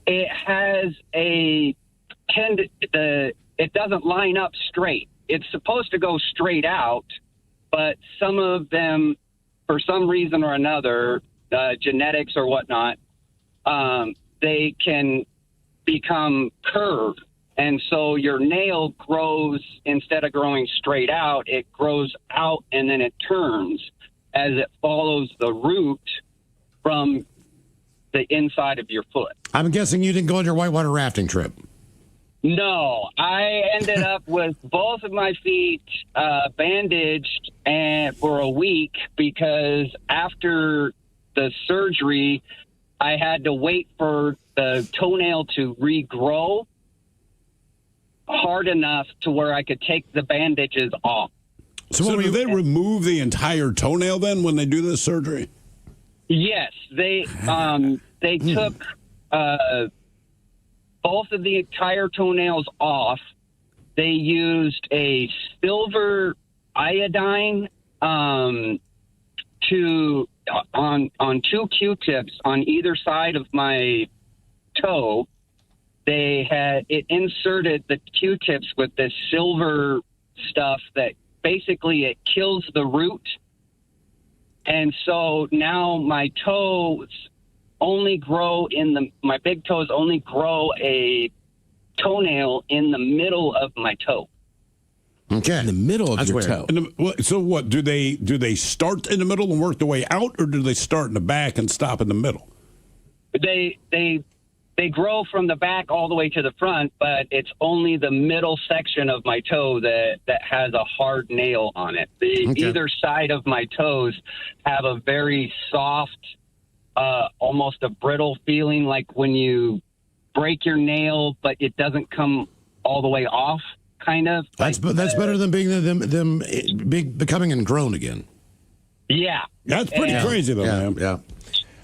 It has it doesn't line up straight. It's supposed to go straight out, but some of them, for some reason or another, genetics or whatnot, they can become curved. And so your nail grows, instead of growing straight out, it grows out and then it turns as it follows the root from the inside of your foot. I'm guessing you didn't go on your whitewater rafting trip. No, I ended up with both of my feet bandaged for a week because after the surgery, I had to wait for the toenail to regrow hard enough to where I could take the bandages off. So do they remove the entire toenail then when they do this surgery? Yes, they took both of the entire toenails off. They used a silver iodine on 2 Q-tips on either side of my toe. They had it inserted the Q-tips with this silver stuff that basically it kills the root. And so now my toes only grow my big toes only grow a toenail in the middle of my toe. Okay. In the middle of your toe. So what, do they start in the middle and work their way out, or do they start in the back and stop in the middle? They grow from the back all the way to the front, but it's only the middle section of my toe that has a hard nail on it. Either side of my toes have a very soft, almost a brittle feeling, like when you break your nail, but it doesn't come all the way off, kind of. That's better than them becoming ingrown again. Yeah. That's pretty crazy, though, man. Yeah.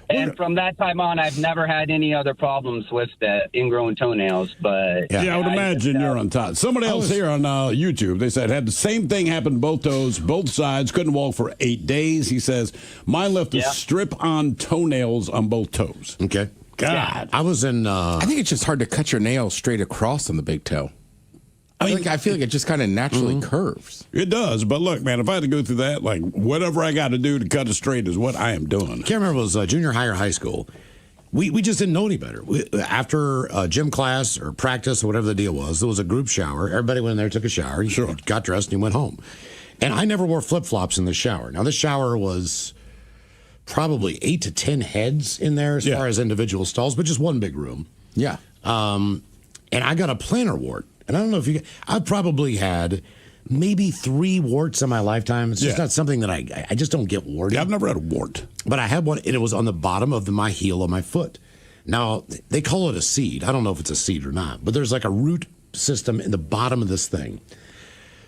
And from that time on, I've never had any other problems with the ingrown toenails. But I would imagine you're on top. Somebody else here on YouTube, they said, had the same thing happen both toes, both sides, couldn't walk for 8 days. He says, mine left a strip-on toenails on both toes. Okay. God. I was in... I think it's just hard to cut your nail straight across on the big toe. I feel like it just kind of naturally curves. It does, but look, man, if I had to go through that, like whatever I got to do to cut it straight is what I am doing. I can't remember if it was junior high or high school. we just didn't know any better. After gym class or practice or whatever the deal was, there was a group shower. Everybody went in there, took a shower. You got dressed, and you went home. And I never wore flip-flops in the shower. Now, this shower was probably 8 to 10 heads in there as far as individual stalls, but just one big room. Yeah. And I got a plantar wart. And I don't know if I've probably had maybe 3 warts in my lifetime. It's just not something that I just don't get warty. Yeah, I've never had a wart. But I had one, and it was on the bottom of my heel of my foot. Now, they call it a seed. I don't know if it's a seed or not, but there's like a root system in the bottom of this thing.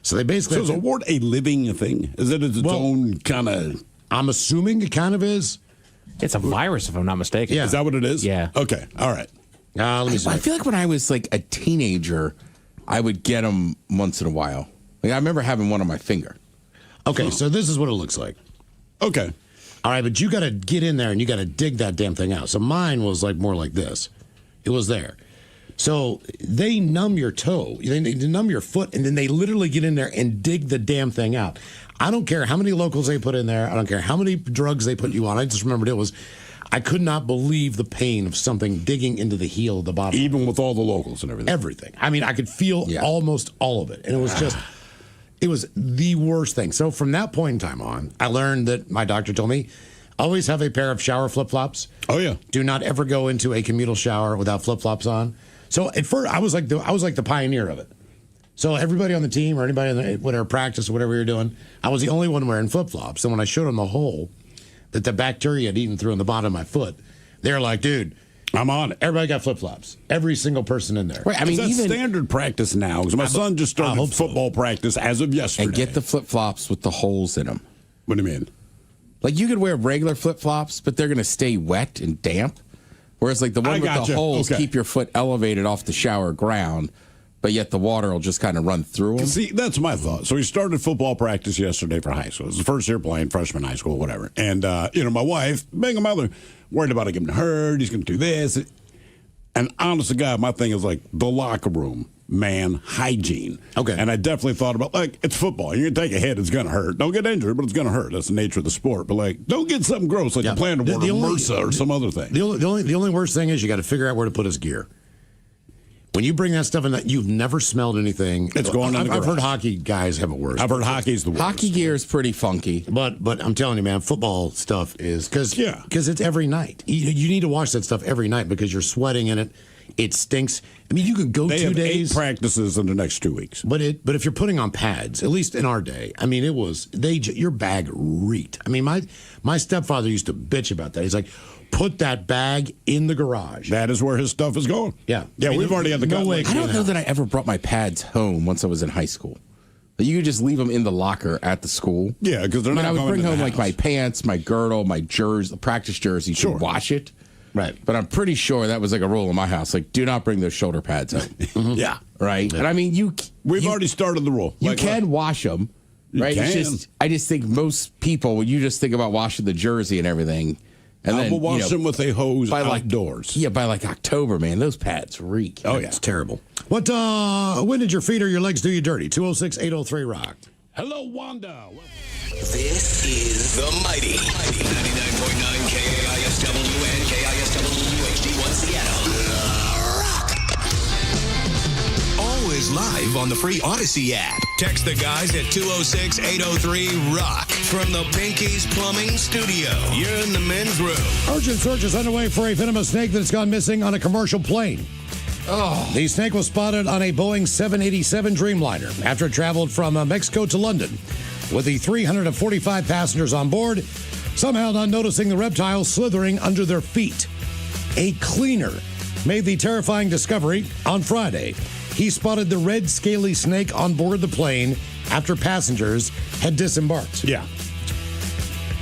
So they basically... So is a wart a living thing? Is it its own kind of... I'm assuming it kind of is. It's a virus, if I'm not mistaken. Yeah. Is that what it is? Yeah. Okay. All right. Let me see. I feel like when I was like a teenager, I would get them once in a while. Like I remember having one on my finger. Okay, so this is what it looks like. Okay. All right, but you got to get in there and you got to dig that damn thing out. So mine was like more like this. It was there. So they numb your toe, they numb your foot, and then they literally get in there and dig the damn thing out. I don't care how many locals they put in there. I don't care how many drugs they put you on. I just remembered I could not believe the pain of something digging into the heel of the bottom. Even with all the locals and everything. Everything. I mean, I could feel almost all of it. And it was just, it was the worst thing. So from that point in time on, I learned that my doctor told me, always have a pair of shower flip-flops. Oh, yeah. Do not ever go into a communal shower without flip-flops on. So at first, I was like the pioneer of it. So everybody on the team or anybody in whatever practice or whatever we were doing, I was the only one wearing flip-flops. And when I showed them the hole that the bacteria had eaten through in the bottom of my foot, they're like, dude, I'm on it. Everybody got flip-flops. Every single person in there. Right, I mean, is that even standard practice now? Because my son just started football practice as of yesterday. and get the flip flops with the holes in them. What do you mean? Like you could wear regular flip flops, but they're going to stay wet and damp. Whereas like the one with the holes keep your foot elevated off the shower ground, but yet the water will just kind of run through them. See, that's my thought. So he started football practice yesterday for high school. It was the first year playing freshman high school, whatever. And, my wife, being a mother, worried about it getting hurt. He's going to do this. And honest to God, my thing is like the locker room, man, hygiene. Okay. And I definitely thought about, like, it's football. You're going to take a hit, it's going to hurt. Don't get injured, but it's going to hurt. That's the nature of the sport. But, like, don't get something gross like a plantar wart or MRSA or some other thing. The only worst thing is you got to figure out where to put his gear. When you bring that stuff in, that you've never smelled anything. It's going in the I've heard garage. hockey guys have it worse. I've heard hockey's the worst. Hockey gear is pretty funky. But I'm telling you, man, football stuff is because it's every night. You need to wash that stuff every night because you're sweating in it. It stinks. I mean, you could go They 2 have days. 8 practices in the next 2 weeks. But if you're putting on pads, at least in our day, I mean, it was your bag reeked. I mean, my stepfather used to bitch about that. He's like, put that bag in the garage. That is where his stuff is going. Yeah, Yeah, I mean, we've already had the no way. I don't know that I ever brought my pads home once I was in high school. You could just leave them in the locker at the school. Yeah, because they're not I would coming bring to the home like house. my pants, my girdle, my jersey, practice jersey to wash it. Right. But I'm pretty sure that was like a rule in my house. Like, do not bring those shoulder pads home. Yeah. Right. Yeah. And I mean, We've already started the rule. You Like, can wash them. You Right. can. I just think most people, when you just think about washing the jersey and everything, and I then will wash them with a hose by outdoors. by like October, man, those pads reek. Oh, yeah. It's terrible. What? When did your feet or your legs do you dirty? 206-803-ROCK. Hello, Wanda. This is the Mighty 99.9 KISW and KISW HD1 Seattle. Always live on the free Odyssey app. Text the guys at 206-803-ROCK from the Pinky's Plumbing Studio. You're in the men's room. Urgent search is underway for a venomous snake that's gone missing on a commercial plane. The snake was spotted on a Boeing 787 Dreamliner after it traveled from Mexico to London with the 345 passengers on board, somehow not noticing the reptile slithering under their feet. A cleaner made the terrifying discovery on Friday. He spotted the red scaly snake on board the plane after passengers had disembarked. Yeah.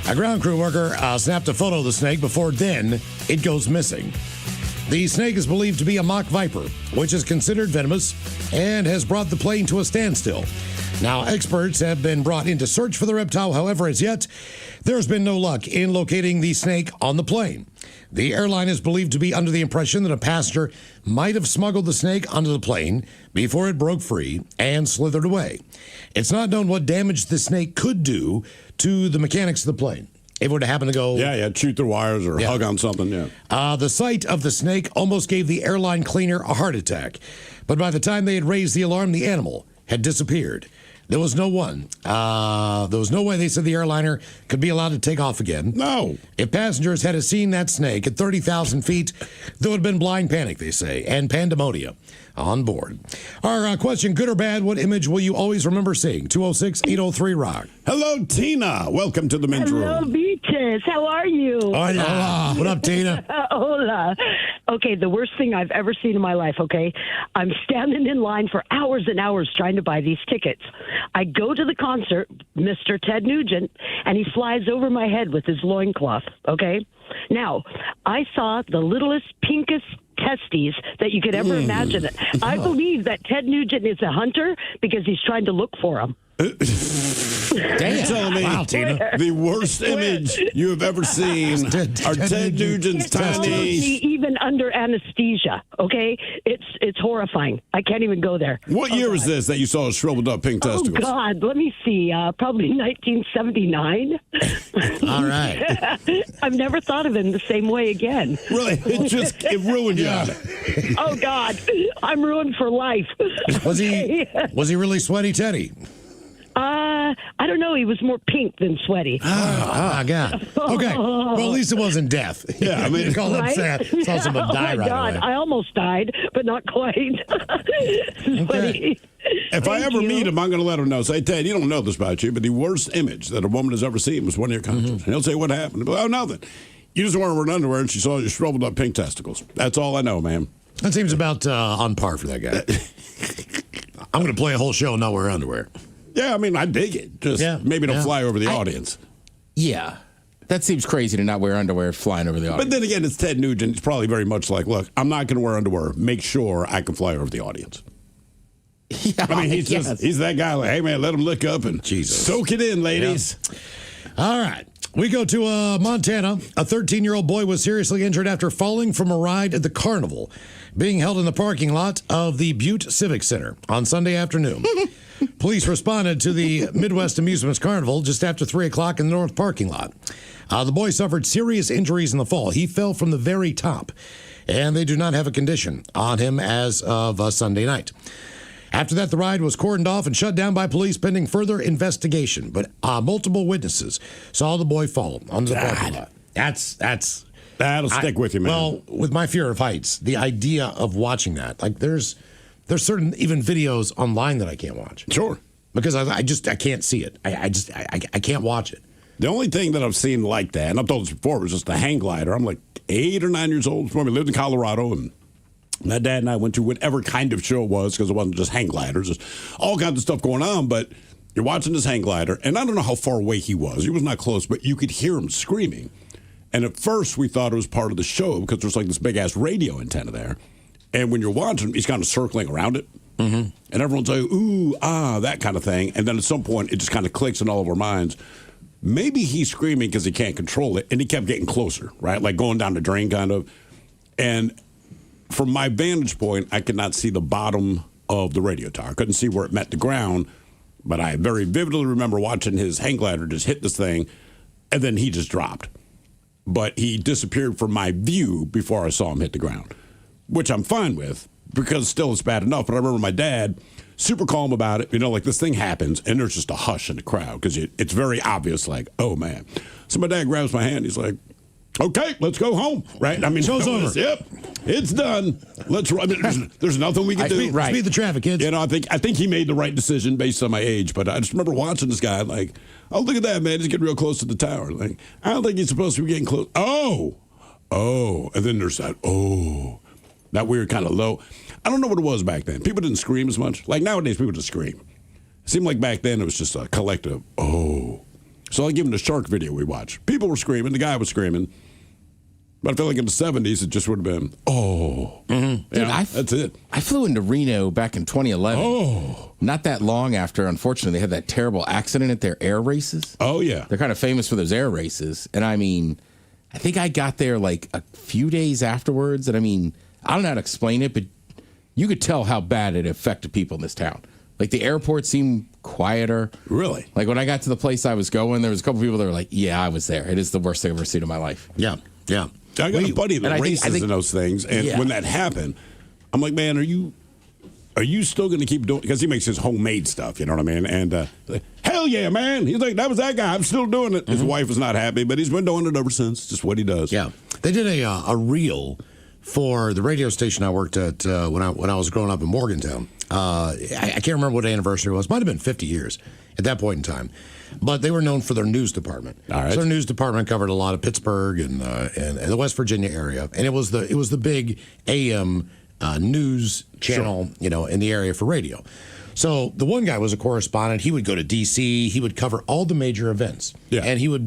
A ground crew worker snapped a photo of the snake before then it goes missing. The snake is believed to be a mock viper, which is considered venomous and has brought the plane to a standstill. Now, experts have been brought in to search for the reptile. However, as yet, there's been no luck in locating the snake on the plane. The airline is believed to be under the impression that a passenger might have smuggled the snake onto the plane before it broke free and slithered away. It's not known what damage the snake could do to the mechanics of the plane. If it would have happened to go... Yeah, shoot through wires or hug on something, The sight of the snake almost gave the airline cleaner a heart attack. But by the time they had raised the alarm, the animal had disappeared. There was no way, they said, the airliner could be allowed to take off again. No. If passengers had seen that snake at 30,000 feet, there would have been blind panic, they say, and pandemonium on board. Our question, good or bad, what image will you always remember seeing? 206-803-ROCK. Hello, Tina. Welcome to the men's room. Hello, Beaches. How are you? Hola. What up, Tina? Hola. Okay, the worst thing I've ever seen in my life, okay? I'm standing in line for hours and hours trying to buy these tickets. I go to the concert, Mr. Ted Nugent, and he flies over my head with his loincloth, okay? Now, I saw the littlest, pinkest testes that you could ever imagine. I believe that Ted Nugent is a hunter because he's trying to look for them. Damn. You're telling me the worst image you have ever seen are Ted Nugent's tiny. Even under anesthesia, okay? It's horrifying. I can't even go there. What year was this that you saw shriveled up pink testicles? Oh, God. Let me see. Probably 1979. All right. I've never thought of him the same way again. Really? It ruined you. Oh, God. I'm ruined for life. Was he really sweaty, Teddy? I don't know. He was more pink than sweaty. God. Okay. Well, at least it wasn't death. Yeah, I mean, call it sad. Saw someone die right God. away. I almost died, but not quite. Okay. If I ever meet him, I'm going to let him know. Say, Ted, you don't know this about you, but the worst image that a woman has ever seen was one of your concerts. And he'll say, what happened? He'll be, oh, nothing. You just weren't wearing underwear, and she saw you shriveled up pink testicles. That's all I know, man. That seems about on par for that guy. I'm going to play a whole show and not wear underwear. Yeah, I mean, I dig it. Just maybe don't fly over the audience. Yeah. That seems crazy to not wear underwear flying over the audience. But then again, it's Ted Nugent. It's probably very much like, look, I'm not going to wear underwear. Make sure I can fly over the audience. Yeah, I mean, he's that guy like, hey, man, let him lick up and soak it in, ladies. Yeah. All right. We go to Montana. A 13-year-old boy was seriously injured after falling from a ride at the carnival being held in the parking lot of the Butte Civic Center on Sunday afternoon. Police responded to the Midwest Amusements Carnival just after 3 o'clock in the north parking lot. The boy suffered serious injuries in the fall. He fell from the very top, and they do not have a condition on him as of Sunday night. After that, the ride was cordoned off and shut down by police pending further investigation. But multiple witnesses saw the boy fall onto the parking lot. That'll stick with you, man. Well, with my fear of heights, the idea of watching that, like there's certain even videos online that I can't watch. Sure. Because I can't see it. I can't watch it. The only thing that I've seen like that, and I've told this before, was just the hang glider. I'm like 8 or 9 years old when we lived in Colorado, and my dad and I went to whatever kind of show it was because it wasn't just hang gliders. There's all kinds of stuff going on, but you're watching this hang glider, and I don't know how far away he was. He was not close, but you could hear him screaming. And at first, we thought it was part of the show because there's like this big-ass radio antenna there. And when you're watching, he's kind of circling around it. Mm-hmm. And everyone's like, ooh, that kind of thing. And then at some point, it just kind of clicks in all of our minds. Maybe he's screaming because he can't control it. And he kept getting closer, right? Like going down the drain, kind of. And from my vantage point, I could not see the bottom of the radio tower. I couldn't see where it met the ground. But I very vividly remember watching his hang glider just hit this thing. And then he just dropped. But he disappeared from my view before I saw him hit the ground, which I'm fine with because still it's bad enough. But I remember my dad, super calm about it. You know, like this thing happens and there's just a hush in the crowd because it's very obvious, like, oh, man. So my dad grabs my hand. He's like, okay, let's go home, right? I mean, show's over. Yep, it's done. Let's run. There's nothing we can do. Speed the traffic, kids. You know, I think he made the right decision based on my age. But I just remember watching this guy like, oh, look at that, man. He's getting real close to the tower. Like, I don't think he's supposed to be getting close. Oh. And then there's that, that weird kind of low. I don't know what it was back then. People didn't scream as much. Like nowadays, people just scream. It seemed like back then it was just a collective, So I'll give him the shark video we watched. People were screaming. The guy was screaming. But I feel like in the 70s, it just would have been, Mm-hmm. Dude, yeah, that's it. I flew into Reno back in 2011. Not that long after, unfortunately, they had that terrible accident at their air races. Oh, yeah. They're kind of famous for those air races. And I mean, I think I got there like a few days afterwards. And I mean, I don't know how to explain it, but you could tell how bad it affected people in this town. Like the airport seemed quieter. Really? Like when I got to the place I was going, there was a couple people that were like, "Yeah, I was there. It is the worst thing I've ever seen in my life." Yeah. I got a buddy that races in those things, and Yeah. when that happened, I'm like, man, are you still going to keep doing? Because he makes his homemade stuff, you know what I mean? And hell yeah, man! He's like, that was that guy. I'm still doing it. His wife was not happy, but he's been doing it ever since. Just what he does. Yeah, they did a reel for the radio station I worked at when I was growing up in Morgantown. I can't remember what anniversary it was. Might have been 50 years at that point in time. But they were known for their news department. All right. So their news department covered a lot of Pittsburgh and the West Virginia area, and it was the big AM news channel, in the area for radio. So the one guy was a correspondent. He would go to D.C. He would cover all the major events. Yeah. And he would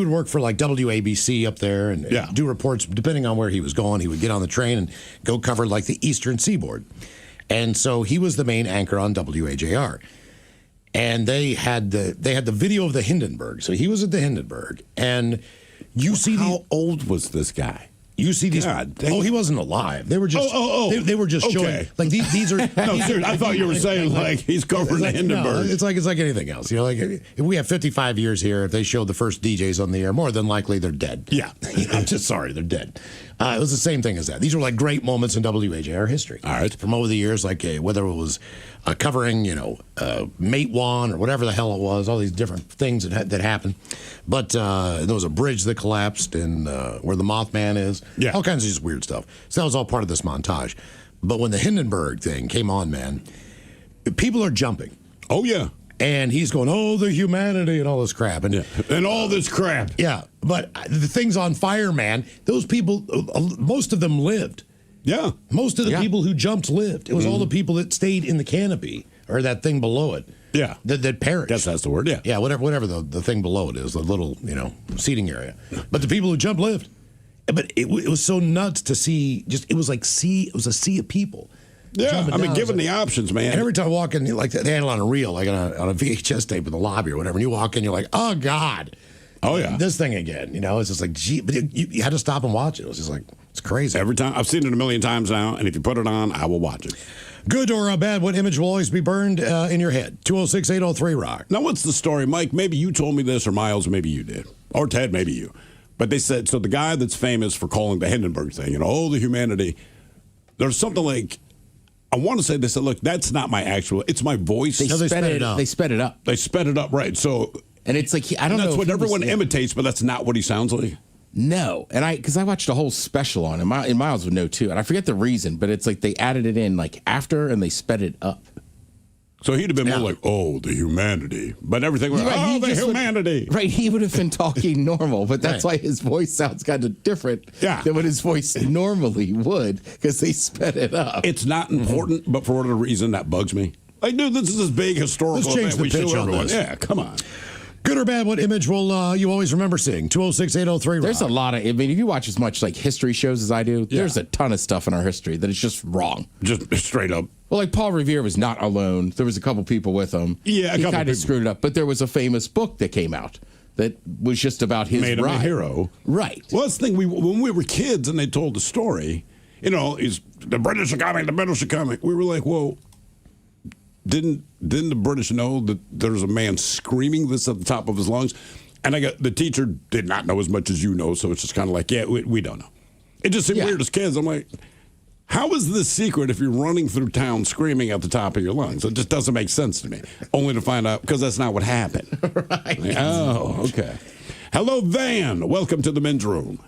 work for like WABC up there and do reports depending on where he was going. He would get on the train and go cover like the Eastern Seaboard. And so he was the main anchor on WAJR. And they had the video of the Hindenburg. So he was at the Hindenburg, and how old was this guy? You see these. He wasn't alive. They were just. They were just showing. Like these are. No, seriously. I thought you were saying like he's covering the Hindenburg. No, it's like anything else. Like if we have 55 years here, if they showed the first DJs on the air, more than likely they're dead. Yeah. I'm just sorry, they're dead. It was the same thing as that. These were like great moments in WAJR history. All right. From over the years, like whether it was covering, Mate One or whatever the hell it was, all these different things that happened. But there was a bridge that collapsed and where the Mothman is. Yeah. All kinds of just weird stuff. So that was all part of this montage. But when the Hindenburg thing came on, man, people are jumping. Oh, yeah. And he's going, oh, the humanity and all this crap. And all this crap. Yeah. But the thing's on fire, man. Those people, most of them lived. Yeah. Most of the people who jumped lived. It was all the people that stayed in the canopy or that thing below it. Yeah. That perished. Guess that's the word, yeah. Yeah, whatever the thing below it is, the little, seating area. But the people who jumped lived. But it was so nuts to see, it was a sea of people. Yeah, I mean, given the options, man. And every time I walk in, like they had it on a reel, like on a VHS tape in the lobby or whatever, and you walk in, you're like, oh, God. Oh, yeah. This thing again, it's just like, gee, but you had to stop and watch it. It was just like, it's crazy. Every time. I've seen it a million times now, and if you put it on, I will watch it. Good or bad, what image will always be burned in your head? 206-803-ROCK. Now, what's the story? Mike, maybe you told me this, or Miles, maybe you did. Or Ted, maybe you. But they said, so the guy that's famous for calling the Hindenburg thing, the humanity, there's something like, I want to say, they said, look, that's not my actual, it's my voice. They sped it up. They sped it up. They sped it up, right. So, and it's like, I don't know. That's what everyone imitates, but that's not what he sounds like. No. And because I watched a whole special on him, and Miles would know too. And I forget the reason, but it's like they added it in like after and they sped it up. So he'd have been more like, oh, the humanity. But everything was, oh, the humanity. Right. He would have been talking normal, but that's why his voice sounds kind of different than what his voice normally would because they sped it up. It's not important, but for whatever reason, that bugs me. Like, dude, this is this big historical Let's change event. the pitch on this. Yeah, come on. Good or bad, what image will you always remember seeing? 206-803-ROCK. There's a lot of, if you watch as much like history shows as I do, there's a ton of stuff in our history that is just wrong. Just straight up. Well, like Paul Revere was not alone. There was a couple people with him. Yeah, he kind of screwed it up. But there was a famous book that came out that was just about his made him a hero. Right. Well, that's the thing. When we were kids and they told the story, the British are coming, the British are coming. We were like, whoa. Didn't the British know that there's a man screaming this at the top of his lungs? And the teacher did not know as much as you know, so it's just kind of like, yeah, we don't know. It just seemed weird as kids. I'm like, how is this secret if you're running through town screaming at the top of your lungs? It just doesn't make sense to me. Only to find out, because that's not what happened. Right. Like, oh, okay. Hello, Van. Welcome to the men's room.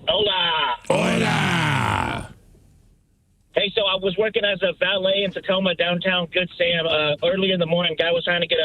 Hola. Hola. Hey, so I was working as a valet in Tacoma, downtown Good Sam. Early in the morning, guy was trying to get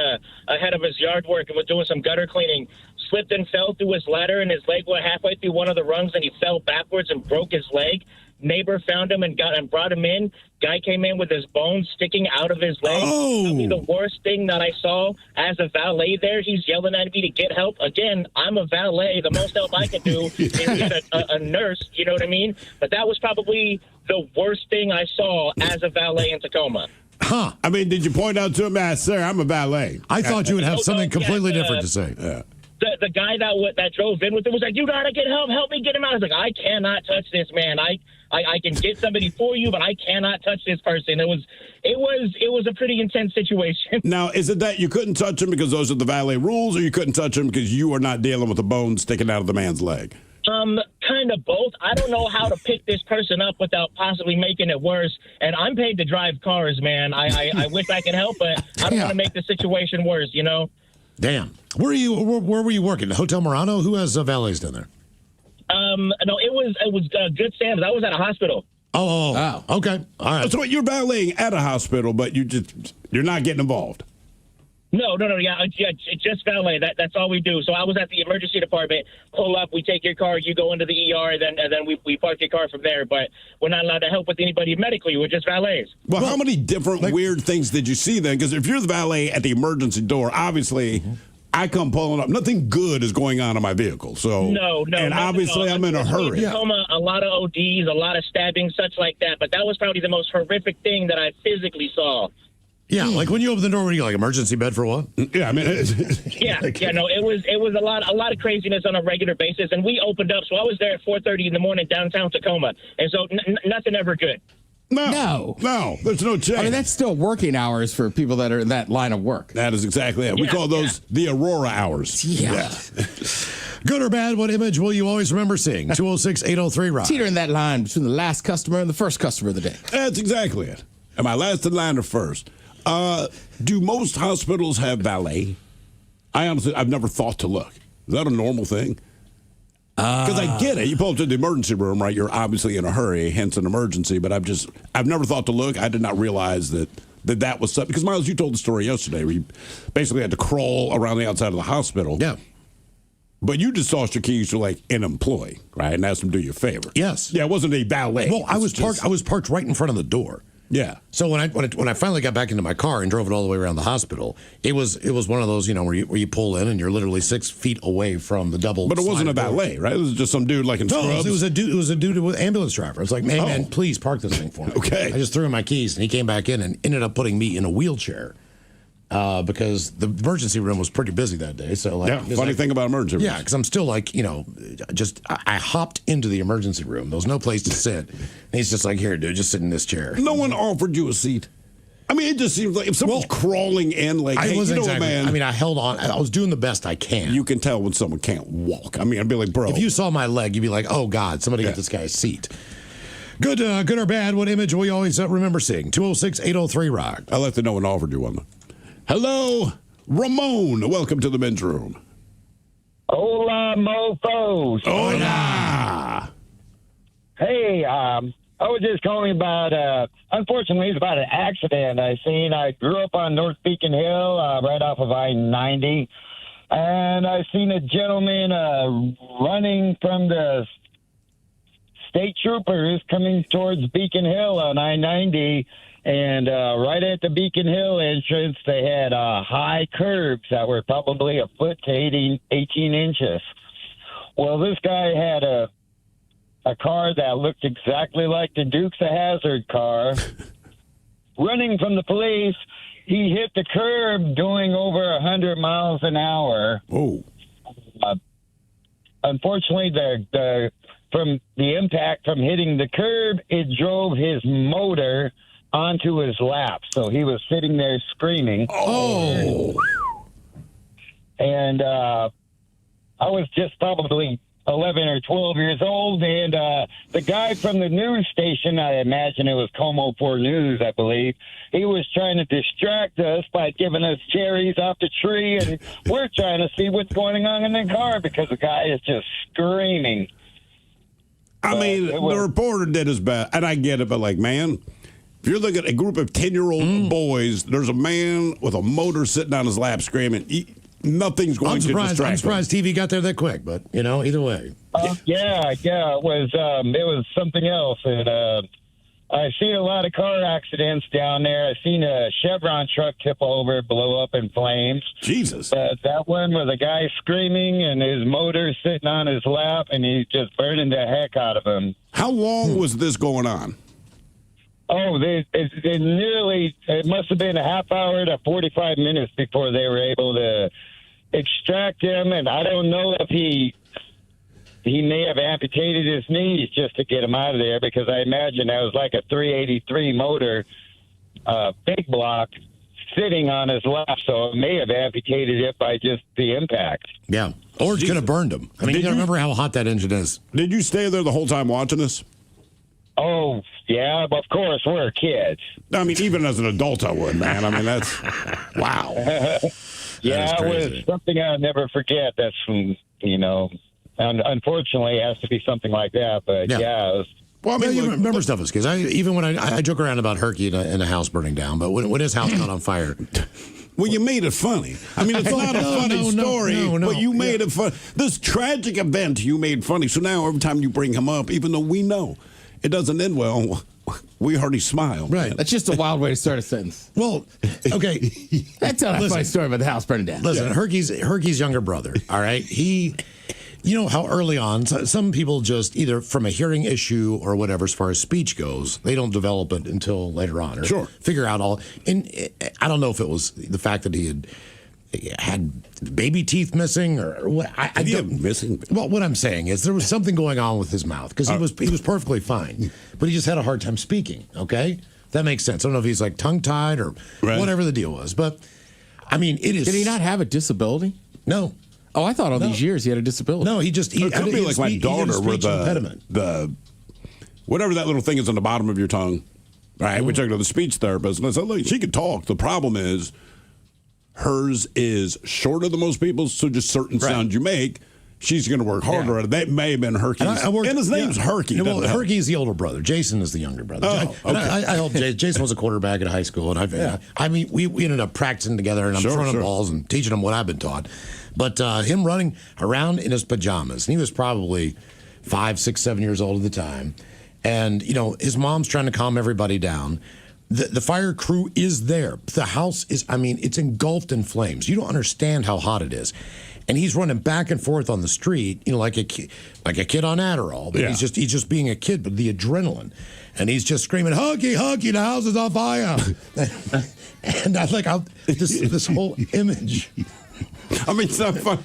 ahead of his yard work and was doing some gutter cleaning. Slipped and fell through his ladder, and his leg went halfway through one of the rungs, and he fell backwards and broke his leg. Neighbor found him and brought him in. Guy came in with his bones sticking out of his leg. Oh. Probably the worst thing that I saw as a valet there. He's yelling at me to get help. Again, I'm a valet. The most help I can do is get a nurse. You know what I mean? But that was probably the worst thing I saw as a valet in Tacoma. Huh. I mean, did you point out to him, sir, I'm a valet? I thought you would have something completely different to say. Yeah. the guy that drove in with him was like, "You gotta get help me get him out." I was like, "I cannot touch this man. I can get somebody for you, but I cannot touch this person." It was a pretty intense situation. Now, is it that you couldn't touch him because those are the valet rules, or you couldn't touch him because you are not dealing with the bone sticking out of the man's leg? Kind of both. I don't know how to pick this person up without possibly making it worse. And I'm paid to drive cars, man. I wish I could help, but I don't want to make the situation worse, you know? Damn. Where were you working? Hotel Murano? Who has valets down there? No, it was Good Sam's. I was at a hospital. Oh, okay. All right. So you're valeting at a hospital, but you're not getting involved. No. Yeah, just valet. That's all we do. So I was at the emergency department. Pull up, we take your car, you go into the ER, and then we park your car from there. But we're not allowed to help with anybody medically. We're just valets. Well, how many different weird things did you see then? Because if you're the valet at the emergency door, obviously. I come pulling up. Nothing good is going on in my vehicle. So no. And obviously, I'm in a hurry. A lot of ODs, a lot of stabbings, such like that. But that was probably the most horrific thing that I physically saw. Yeah, like when you open the door, were you like emergency bed for what? Yeah, I mean, no, it was a lot of craziness on a regular basis, and we opened up. So I was there at 4:30 in the morning downtown Tacoma, and so nothing ever good. No, there's no change. I mean, that's still working hours for people that are in that line of work. That is exactly it. We call those the Aurora hours. Yeah. Good or bad, what image will you always remember seeing? 206-803-ROCK. Teetering that line between the last customer and the first customer of the day. That's exactly it. Am I last in line or first? Do most hospitals have valet? I've never thought to look. Is that a normal thing? Because I get it. You pull up to the emergency room, right? You're obviously in a hurry, hence an emergency. But I've never thought to look. I did not realize that was something. Because, Miles, you told the story yesterday where you basically had to crawl around the outside of the hospital. Yeah. But you just tossed your keys to like an employee, right? And asked them to do you a favor. Yes. Yeah, it wasn't a valet. Well, I was parked right in front of the door. Yeah. So when I finally got back into my car and drove it all the way around the hospital, it was one of those, where you pull in and you're literally 6 feet away from the double. But it wasn't a valet, right? It was just some dude like in scrubs. It was a dude with ambulance driver. It's like, man, please park this thing for me. Okay. I just threw in my keys and he came back in and ended up putting me in a wheelchair. Because the emergency room was pretty busy that day. So funny thing about emergency rooms. Yeah, because I'm still like, I hopped into the emergency room. There was no place to sit. And he's just like, here, dude, just sit in this chair. No one offered you a seat. I mean, it just seems like if someone's crawling in, like, hey, man. I mean, I held on. I was doing the best I can. You can tell when someone can't walk. I mean, I'd be like, bro. If you saw my leg, you'd be like, oh, God, somebody get this guy a seat. Good or bad, what image will you always remember seeing? 206-803-ROCK. I'd like to know when offered you one. Hello, Ramon. Welcome to the men's room. Hola, mofos. Hola. Hey, I was just calling about, unfortunately, it's about an accident I seen. I grew up on North Beacon Hill, right off of I-90, and I seen a gentleman running from the state troopers coming towards Beacon Hill on I-90. And right at the Beacon Hill entrance, they had high curbs that were probably a foot to 18 inches. Well, this guy had a car that looked exactly like the Dukes of Hazzard car. Running from the police, he hit the curb doing over 100 miles an hour. Oh. Unfortunately, from the impact from hitting the curb, it drove his motor onto his lap. So he was sitting there screaming. Oh. And I was just probably 11 or 12 years old. And the guy from the news station, I imagine it was Como 4 News, I believe, he was trying to distract us by giving us cherries off the tree. And we're trying to see what's going on in the car because the guy is just screaming. I mean, the reporter did his best. And I get it, but like, man, if you're looking at a group of 10-year-old boys, there's a man with a motor sitting on his lap screaming. Nothing's going to distract him. I'm surprised TV got there that quick, but, either way. Yeah, it was something else. And I've seen a lot of car accidents down there. I've seen a Chevron truck tip over, blow up in flames. Jesus. But that one was a guy screaming and his motor sitting on his lap, and he's just burning the heck out of him. How long was this going on? Oh, it must have been a half hour to 45 minutes before they were able to extract him, and I don't know if he may have amputated his knees just to get him out of there, because I imagine that was like a 383 motor, big block, sitting on his lap, so it may have amputated it by just the impact. Yeah. Or it could have burned him. I mean, you got to remember how hot that engine is. Did you stay there the whole time watching this? Oh, yeah, of course, we're kids. I mean, even as an adult, I would, man. I mean, that's, wow. Yeah, it was something I'll never forget. That's from, unfortunately, it has to be something like that, but yeah, it was. Well, I mean, you remember stuff as kids. Even when I joke around about Herky in a house burning down, but when his house caught on fire. Well, you made it funny. I mean, it's not a funny story, but you made it fun. This tragic event you made funny. So now every time you bring him up, even though we know it doesn't end well, we hardly smile. Right. That's just a wild way to start a sentence. Well, okay. That's a funny story about the house burning down. Listen, Herky's younger brother, all right? You know how early on, some people just either from a hearing issue or whatever, as far as speech goes, they don't develop it until later on. Or figure out all. And I don't know if it was the fact that he had baby teeth missing or what. I don't missing. Well, what I'm saying is there was something going on with his mouth because he was perfectly fine, but he just had a hard time speaking. Okay, that makes sense. I don't know if he's like tongue tied or whatever the deal was, but I mean, it is. Did he not have a disability? No. Oh, I thought all these years he had a disability. No, he it could be like my daughter with the whatever that little thing is on the bottom of your tongue, right? We took her to the speech therapist, and I said, look, she could talk. The problem is hers is shorter than most people's, so just certain sounds you make, she's going to work harder at it. That may have been Herky. And his name's Herky. Well, Herky's the older brother. Jason is the younger brother. Oh, okay. I helped Jason was a quarterback at high school, and I mean, we ended up practicing together, and I'm throwing him balls and teaching him what I've been taught. But him running around in his pajamas, and he was probably 5, 6, 7 years old at the time. And, his mom's trying to calm everybody down. The fire crew is there. The house is, it's engulfed in flames. You don't understand how hot it is. And he's running back and forth on the street, like a kid on Adderall. But he's just being a kid, but the adrenaline. And he's just screaming, Huggy, Huggy, the house is on fire. And I like this whole image. I mean, it's not fun.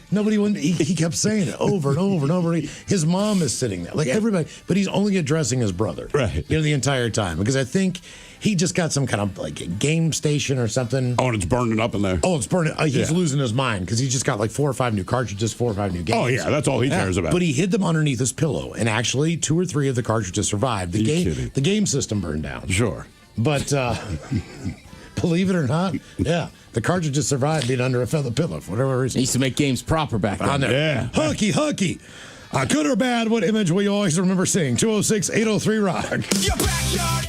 He kept saying it over and over and over. His mom is sitting there, like everybody, but he's only addressing his brother, right? The entire time, because I think he just got some kind of like a game station or something. Oh, and it's burning up in there. Oh, it's burning. He's losing his mind because he just got like 4 or 5 new cartridges, 4 or 5 new games. Oh yeah, that's all he cares about. But he hid them underneath his pillow, and actually 2 or 3 of the cartridges survived. The game system burned down. Sure, but believe it or not, the cartridges survived being under a feather pillow for whatever reason. They used to make games proper back then. Yeah. Hooky. Good or bad, what image will you always remember seeing? 206-803-ROCK. Your backyard.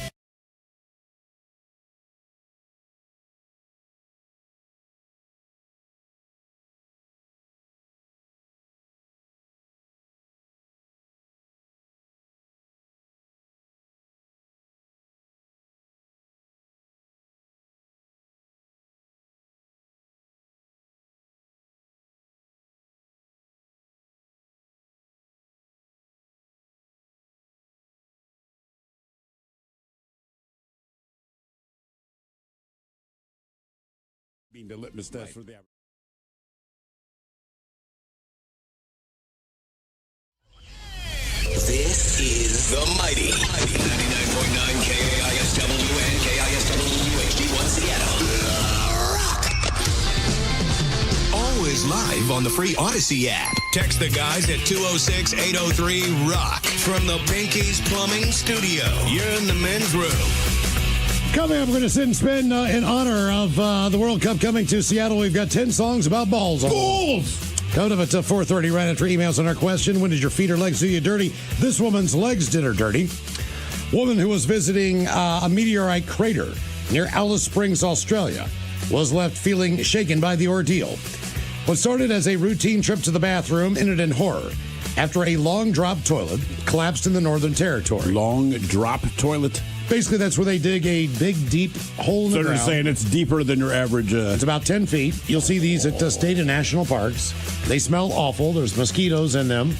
Being the litmus test for the. This is the mighty 99.9 KISW and KISW HD1 Seattle. Always live on the free Odyssey app. Text the guys at 206-803-ROCK from the Pinky's Plumbing Studio. You're in the men's room. Coming up, we're going to sit and spin in honor of the World Cup coming to Seattle. We've got 10 songs about balls. Balls! Coming up at 4:30 right after emails on our question. When did your feet or legs do you dirty? This woman's legs did her dirty. Woman who was visiting a meteorite crater near Alice Springs, Australia, was left feeling shaken by the ordeal. What started as a routine trip to the bathroom ended in horror after a long drop toilet collapsed in the Northern Territory. Long drop toilet? Basically, that's where they dig a big, deep hole in the ground. So they're saying it's deeper than your average... It's about 10 feet. You'll see these at state and national parks. They smell awful. There's mosquitoes in them.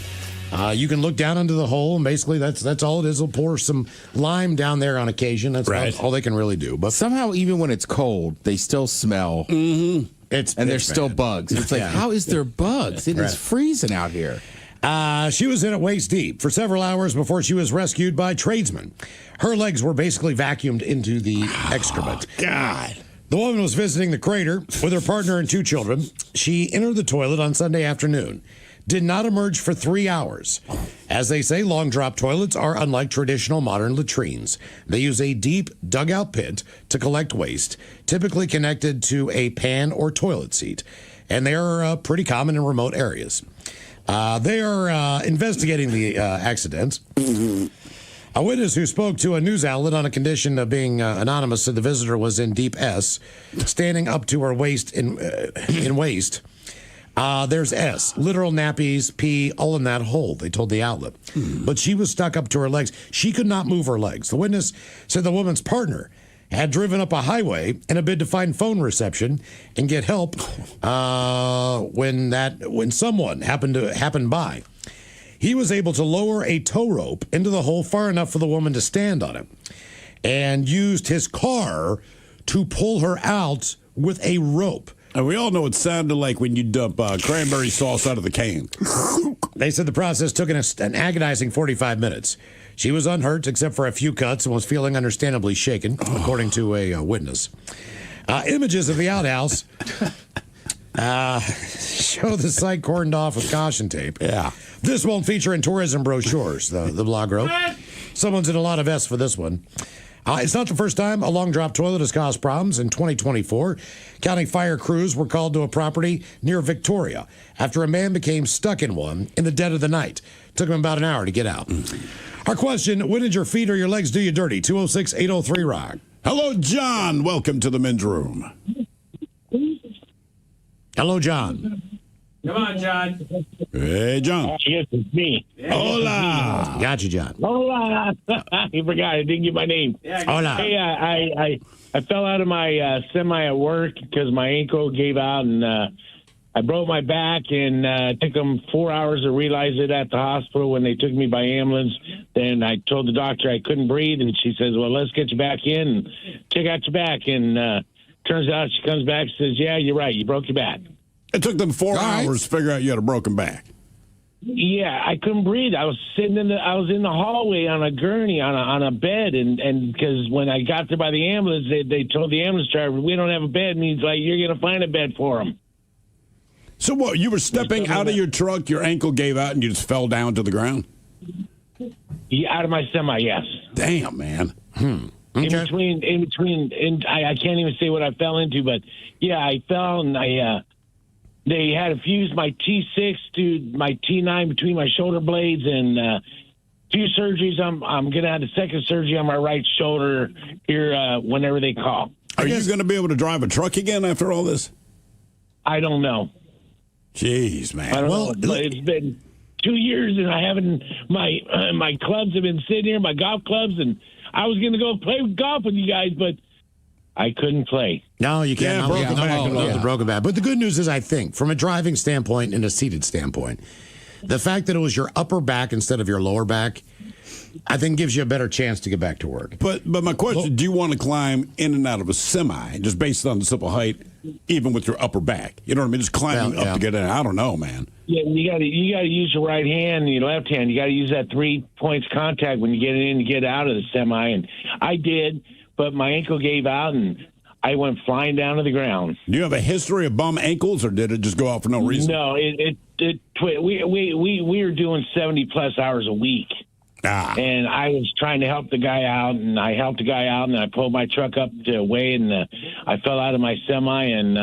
You can look down into the hole, and basically that's all it is. They'll pour some lime down there on occasion. That's all they can really do. But somehow, even when it's cold, they still smell And there's still bugs. It's like, how is there bugs? It is freezing out here. She was in it waist deep for several hours before she was rescued by tradesmen. Her legs were basically vacuumed into the excrement. God. The woman was visiting the crater with her partner and 2 children. She entered the toilet on Sunday afternoon. Did not emerge for 3 hours. As they say, long drop toilets are unlike traditional modern latrines. They use a deep dugout pit to collect waste, typically connected to a pan or toilet seat. And they are pretty common in remote areas. They are investigating the accidents. A witness who spoke to a news outlet on a condition of being anonymous said the visitor was in deep S, standing up to her waist in waist. There's S, literal nappies, pee, all in that hole, they told the outlet. But she was stuck up to her legs. She could not move her legs. The witness said the woman's partner had driven up a highway in a bid to find phone reception and get help when someone happened by. He was able to lower a tow rope into the hole far enough for the woman to stand on it and used his car to pull her out with a rope. And we all know it sounded like when you dump cranberry sauce out of the can. They said the process took an agonizing 45 minutes. She was unhurt except for a few cuts and was feeling understandably shaken, according to a witness. Images of the outhouse show the site cordoned off with caution tape. Yeah. This won't feature in tourism brochures, the blog wrote. Someone's in a lot of S for this one. It's not the first time a long drop toilet has caused problems. In 2024, county fire crews were called to a property near Victoria after a man became stuck in one in the dead of the night. Took him about an hour to get out. Our question, when did your feet or your legs do you dirty? 206-803-ROCK. Hello, John. Welcome to the men's room. Hello, John. Come on, John. Hey, John. Yes, it's me. Hola. Got you, John. Hola. You forgot. I didn't get my name. Hola. Hey, I fell out of my semi at work because my ankle gave out, and I broke my back, and it took them 4 hours to realize it at the hospital when they took me by ambulance. Then I told the doctor I couldn't breathe, and she says, well, let's get you back in and check out your back. And turns out she comes back and says, yeah, you're right. You broke your back. It took them 4 hours to figure out you had a broken back. Yeah, I couldn't breathe. I was sitting in the hallway on a gurney on a bed, and because when I got there by the ambulance, they told the ambulance driver we don't have a bed, and he's like, you're gonna find a bed for him. So what? You were stepping out of your truck, your ankle gave out, and you just fell down to the ground? Yeah, out of my semi, yes. Damn, man. Okay. In between, I can't even say what I fell into, but yeah, I fell and they had to fuse my T6 to my T9 between my shoulder blades, and a few surgeries. I'm going to have the second surgery on my right shoulder here whenever they call. Are you going to be able to drive a truck again after all this? I don't know. Jeez, man. I don't know. But it's been 2 years, and I haven't. My clubs have been sitting here, my golf clubs, and I was going to go play golf with you guys, but I couldn't play. No, you can't. The broken back. But the good news is, I think, from a driving standpoint and a seated standpoint, the fact that it was your upper back instead of your lower back, I think gives you a better chance to get back to work. But my question, do you want to climb in and out of a semi just based on the simple height, even with your upper back? You know what I mean? Just climbing up to get in. I don't know, man. Yeah, you got to use your right hand and your left hand. You got to use that 3 points contact when you get in and get out of the semi. And I did, but my ankle gave out and I went flying down to the ground. Do you have a history of bum ankles, or did it just go out for no reason? No, we were doing 70+ hours a week. And I was trying to help the guy out, and I helped the guy out, and I pulled my truck up to weigh, and I fell out of my semi, and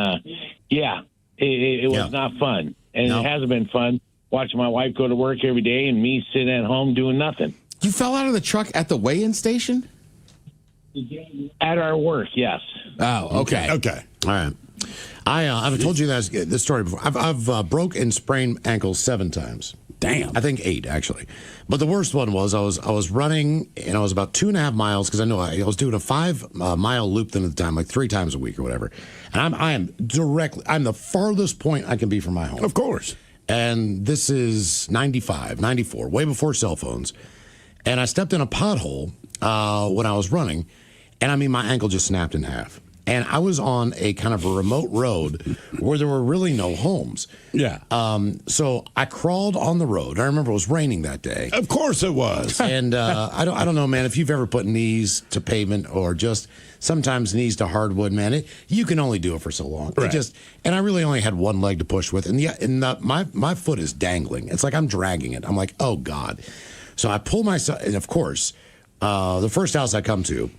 it was not fun. And it hasn't been fun watching my wife go to work every day and me sitting at home doing nothing. You fell out of the truck at the weigh-in station? At our work, yes. Oh, okay. Okay. All right. I've told you this story before. I've broke and sprained ankles 7 times. Damn. I think 8, actually. But the worst one was I was running, and I was about 2.5 miles, because I was doing a 5-mile loop then at the time, like 3 times a week or whatever. And I'm the farthest point I can be from my home. Of course. And this is 95, 94, way before cell phones. And I stepped in a pothole when I was running, and I mean, my ankle just snapped in half. And I was on a kind of a remote road where there were really no homes. Yeah. So I crawled on the road. I remember it was raining that day. Of course it was. And I don't know, man, if you've ever put knees to pavement or just sometimes knees to hardwood, man, you can only do it for so long. Right. And I really only had one leg to push with. And my foot is dangling. It's like I'm dragging it. I'm like, oh, God. So I pull myself, and of course, the first house I come to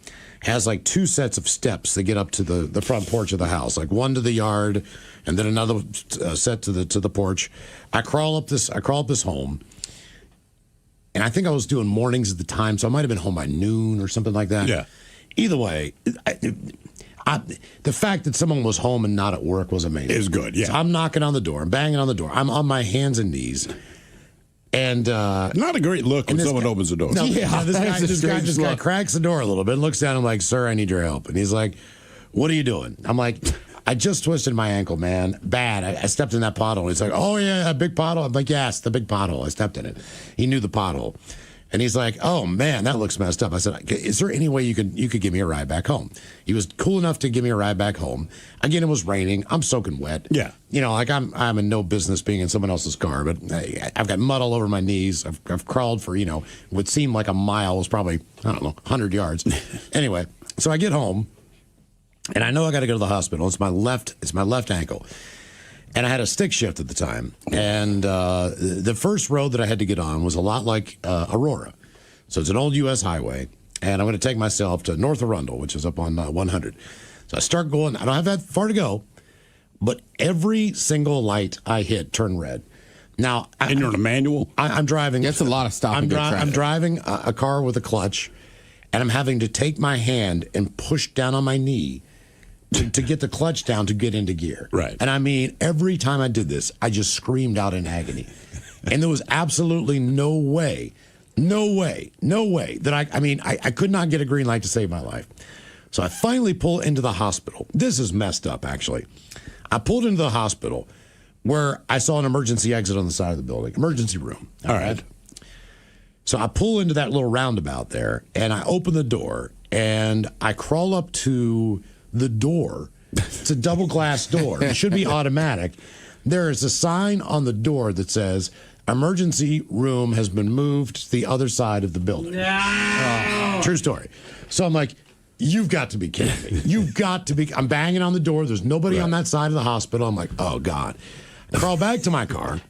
has like 2 sets of steps that get up to the front porch of the house, like one to the yard and then another set to the porch. I crawl up this home, and I think I was doing mornings at the time, so I might have been home by noon or something like that. Yeah. Either way, the fact that someone was home and not at work was amazing. Is good, yeah. So I'm knocking on the door, I'm banging on the door, I'm on my hands and knees. And not a great look when someone opens the door. No, this guy cracks the door a little bit and looks down. I'm like, sir, I need your help. And he's like, what are you doing? I'm like, I just twisted my ankle, man. Bad. I stepped in that pothole. He's like, oh, yeah, a big pothole. I'm like, yes, the big pothole. I stepped in it. He knew the pothole. And he's like, oh, man, that looks messed up. I said, is there any way you could give me a ride back home? He was cool enough to give me a ride back home. Again, it was raining. I'm soaking wet. Yeah. You know, like I'm in no business being in someone else's car, but I've got mud all over my knees. I've crawled for, what seemed like a mile. It was probably, 100 yards. Anyway, so I get home, and I know I got to go to the hospital. It's my left ankle. And I had a stick shift at the time. And the first road that I had to get on was a lot like Aurora. So it's an old U.S. highway. And I'm going to take myself to North Arundel, which is up on 100. So I start going. I don't have that far to go. But every single light I hit turned red. Now, and you're in a manual? I'm driving. That's a lot of stopping. I'm driving a car with a clutch. And I'm having to take my hand and push down on my knee to get the clutch down to get into gear. Right. And I mean, every time I did this, I just screamed out in agony. And there was absolutely no way that I could not get a green light to save my life. So I finally pull into the hospital. This is messed up, actually. I pulled into the hospital where I saw an emergency exit on the side of the building, emergency room. All right. So I pull into that little roundabout there, and I open the door, and I crawl up to the door. It's a double glass door. It should be automatic. There is a sign on the door that says, emergency room has been moved to the other side of the building. No. True story. So I'm like, you've got to be kidding me. You've got to be. I'm banging on the door. There's nobody on that side of the hospital. I'm like, oh, God. I crawl back to my car,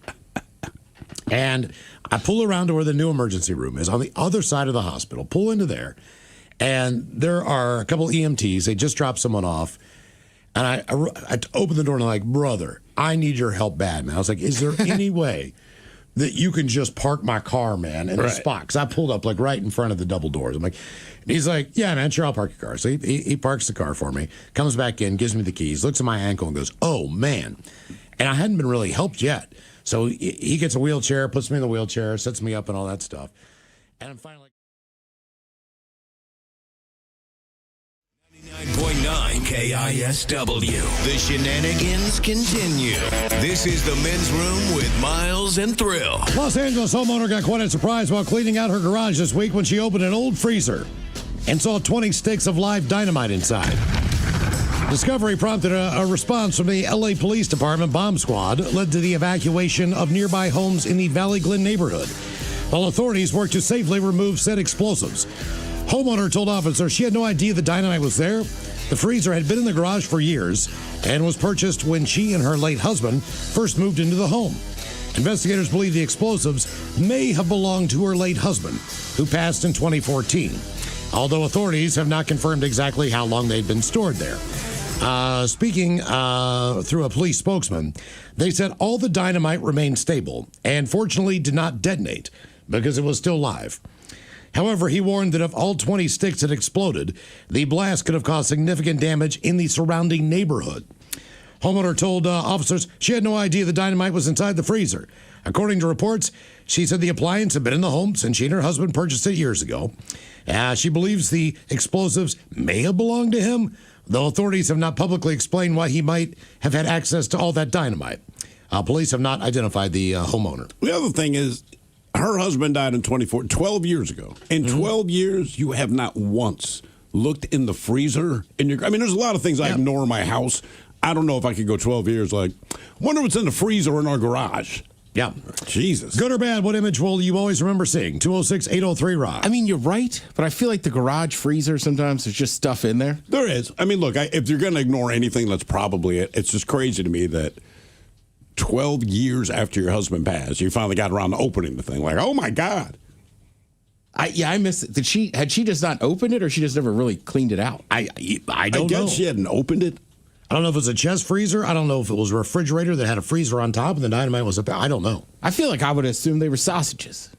and I pull around to where the new emergency room is on the other side of the hospital, pull into there. And there are a couple EMTs. They just dropped someone off. And I opened the door and I'm like, brother, I need your help bad, man. I was like, is there any way that you can just park my car, man, in the spot? Because I pulled up like right in front of the double doors. I'm like, and he's like, yeah, man, sure, I'll park your car. So he parks the car for me, comes back in, gives me the keys, looks at my ankle and goes, oh, man. And I hadn't been really helped yet. So he gets a wheelchair, puts me in the wheelchair, sets me up and all that stuff. And I'm finally... 99.9 KISW. The shenanigans continue. This is the Men's Room with Miles and Thrill. Los Angeles homeowner got quite a surprise while cleaning out her garage this week when she opened an old freezer and saw 20 sticks of live dynamite inside. Discovery prompted a response from the LA Police Department bomb squad, led to the evacuation of nearby homes in the Valley Glen neighborhood, while authorities worked to safely remove said explosives. Homeowner told officers she had no idea the dynamite was there. The freezer had been in the garage for years and was purchased when she and her late husband first moved into the home. Investigators believe the explosives may have belonged to her late husband, who passed in 2014, although authorities have not confirmed exactly how long they'd been stored there. Speaking through a police spokesman, they said all the dynamite remained stable and fortunately did not detonate because it was still live. However, he warned that if all 20 sticks had exploded, the blast could have caused significant damage in the surrounding neighborhood. Homeowner told officers she had no idea the dynamite was inside the freezer. According to reports, she said the appliance had been in the home since she and her husband purchased it years ago. She believes the explosives may have belonged to him, though authorities have not publicly explained why he might have had access to all that dynamite. Police have not identified the homeowner. The other thing is, her husband died in 12 years ago. In 12 years, you have not once looked in the freezer in your? I mean, there's a lot of things I ignore in my house. I don't know if I could go 12 years. Like, wonder what's in the freezer in our garage. Yeah. Jesus. Good or bad, what image will you always remember seeing? 206-803-ROCK. I mean, you're right, but I feel like the garage freezer, sometimes there's just stuff in there. There is. I mean, look, if you're going to ignore anything, that's probably it. It's just crazy to me that 12 years after your husband passed, you finally got around to opening the thing. Like, oh, my God. I miss it. Had she just not opened it, or she just never really cleaned it out? I don't guess know. She hadn't opened it. I don't know if it was a chest freezer. I don't know if it was a refrigerator that had a freezer on top and the dynamite was I don't know. I feel like I would assume they were sausages.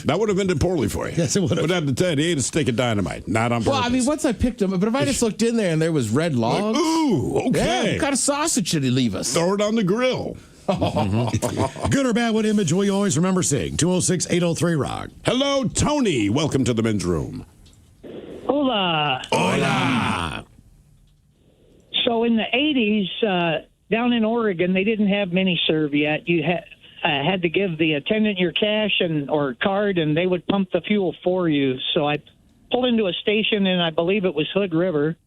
That would have ended poorly for you. Yes, it would have. But I have to tell you, he ate a stick of dynamite, not on purpose. Well, I mean, once I picked them, but if I just looked in there and there was red logs. Like, ooh, okay. Yeah, what kind of sausage did he leave us? Throw it on the grill. Good or bad, what image will you always remember seeing? 206-803-ROCK. Hello, Tony. Welcome to the men's room. Hola. Hola. So in the 80s, down in Oregon, they didn't have mini-serve yet. You had to give the attendant your cash or card, and they would pump the fuel for you. So I pulled into a station, and I believe it was Hood River,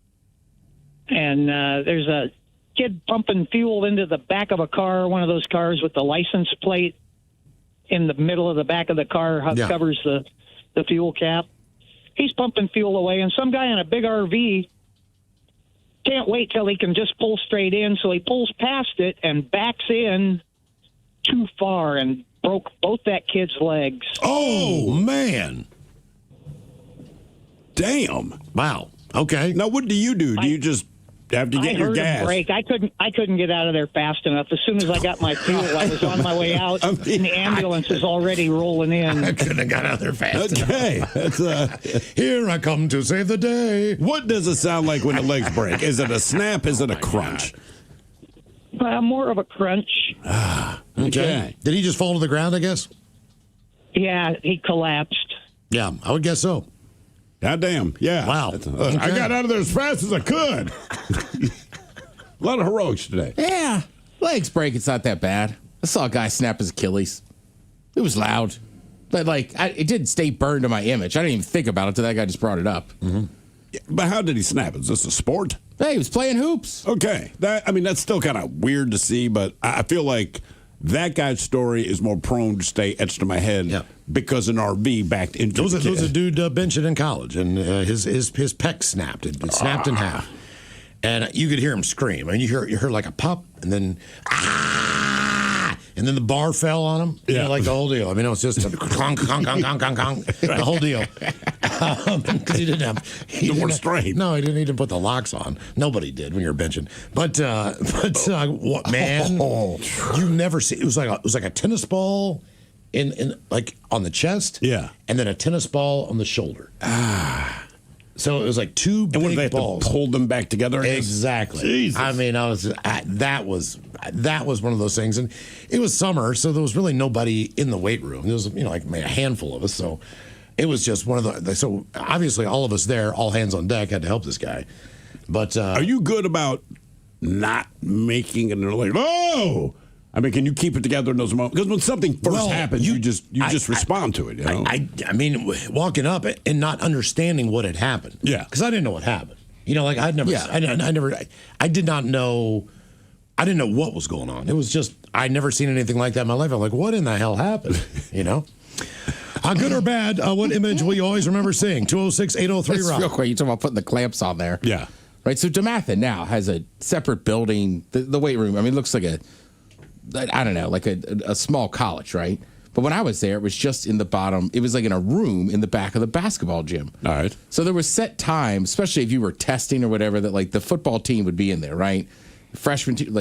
and there's a kid pumping fuel into the back of a car, one of those cars with the license plate in the middle of the back of the car covers the fuel cap. He's pumping fuel away, and some guy in a big RV can't wait till he can just pull straight in, so he pulls past it and backs in too far and broke both that kid's legs. Oh, man. Damn. Wow. Okay. Now, what do? Do you just have to get your gas? Him break. I couldn't get out of there fast enough. As soon as I got my fuel, I was on my way out, and the ambulance is already rolling in. I couldn't have got out there fast Okay. enough. Here I come to save the day. What does it sound like when the legs break? Is it a snap? Is it a crunch? More of a crunch. Okay. Did he just fall to the ground, I guess? Yeah, he collapsed. Yeah, I would guess so. Goddamn. Yeah. Wow. I got out of there as fast as I could. A lot of heroics today. Yeah. Legs break, it's not that bad. I saw a guy snap his Achilles. It was loud. But, it didn't stay burned in my image. I didn't even think about it until that guy just brought it up. Mm-hmm. Yeah, but how did he snap? Is this a sport? Hey, he was playing hoops. Okay. That's still kind of weird to see, but I feel like that guy's story is more prone to stay etched in my head because an RV backed into There was a dude benching in college, and his pec snapped. It snapped in half. And you could hear him scream. I mean, you heard like a pop, and then, and then the bar fell on him. You know, like the whole deal. I mean, it was just a clunk, clunk, clunk, clunk, clunk, clunk, the whole deal. Because he didn't have... He didn't strain. No, he didn't even put the locks on. Nobody did when you're benching. But what, man, you never see... It was like a tennis ball in like on the chest. Yeah. And then a tennis ball on the shoulder. So it was like two big and they balls. Have to hold them back together? Exactly. Jesus. I mean, that was one of those things, and it was summer, so there was really nobody in the weight room. There was like maybe a handful of us, so it was just one of the. So obviously, all of us there, all hands on deck, had to help this guy. But are you good about not making it like oh? I mean, can you keep it together in those moments? Because when something first happens, you just respond to it. You know? I mean, walking up and not understanding what had happened. Yeah, because I didn't know what happened. Like I did not know. I didn't know what was going on. It was just I'd never seen anything like that in my life. I'm like, what in the hell happened? Good or bad? What image will you always remember seeing? 206-803-ROCK. Real quick, you talking about putting the clamps on there? Yeah. Right. So DeMatha now has a separate building. The weight room. I mean, it looks like I don't know, like a small college, right? But when I was there, it was just in the bottom. It was like in a room in the back of the basketball gym. All right. So there was set times, especially if you were testing or whatever, that like the football team would be in there, right? Freshman team,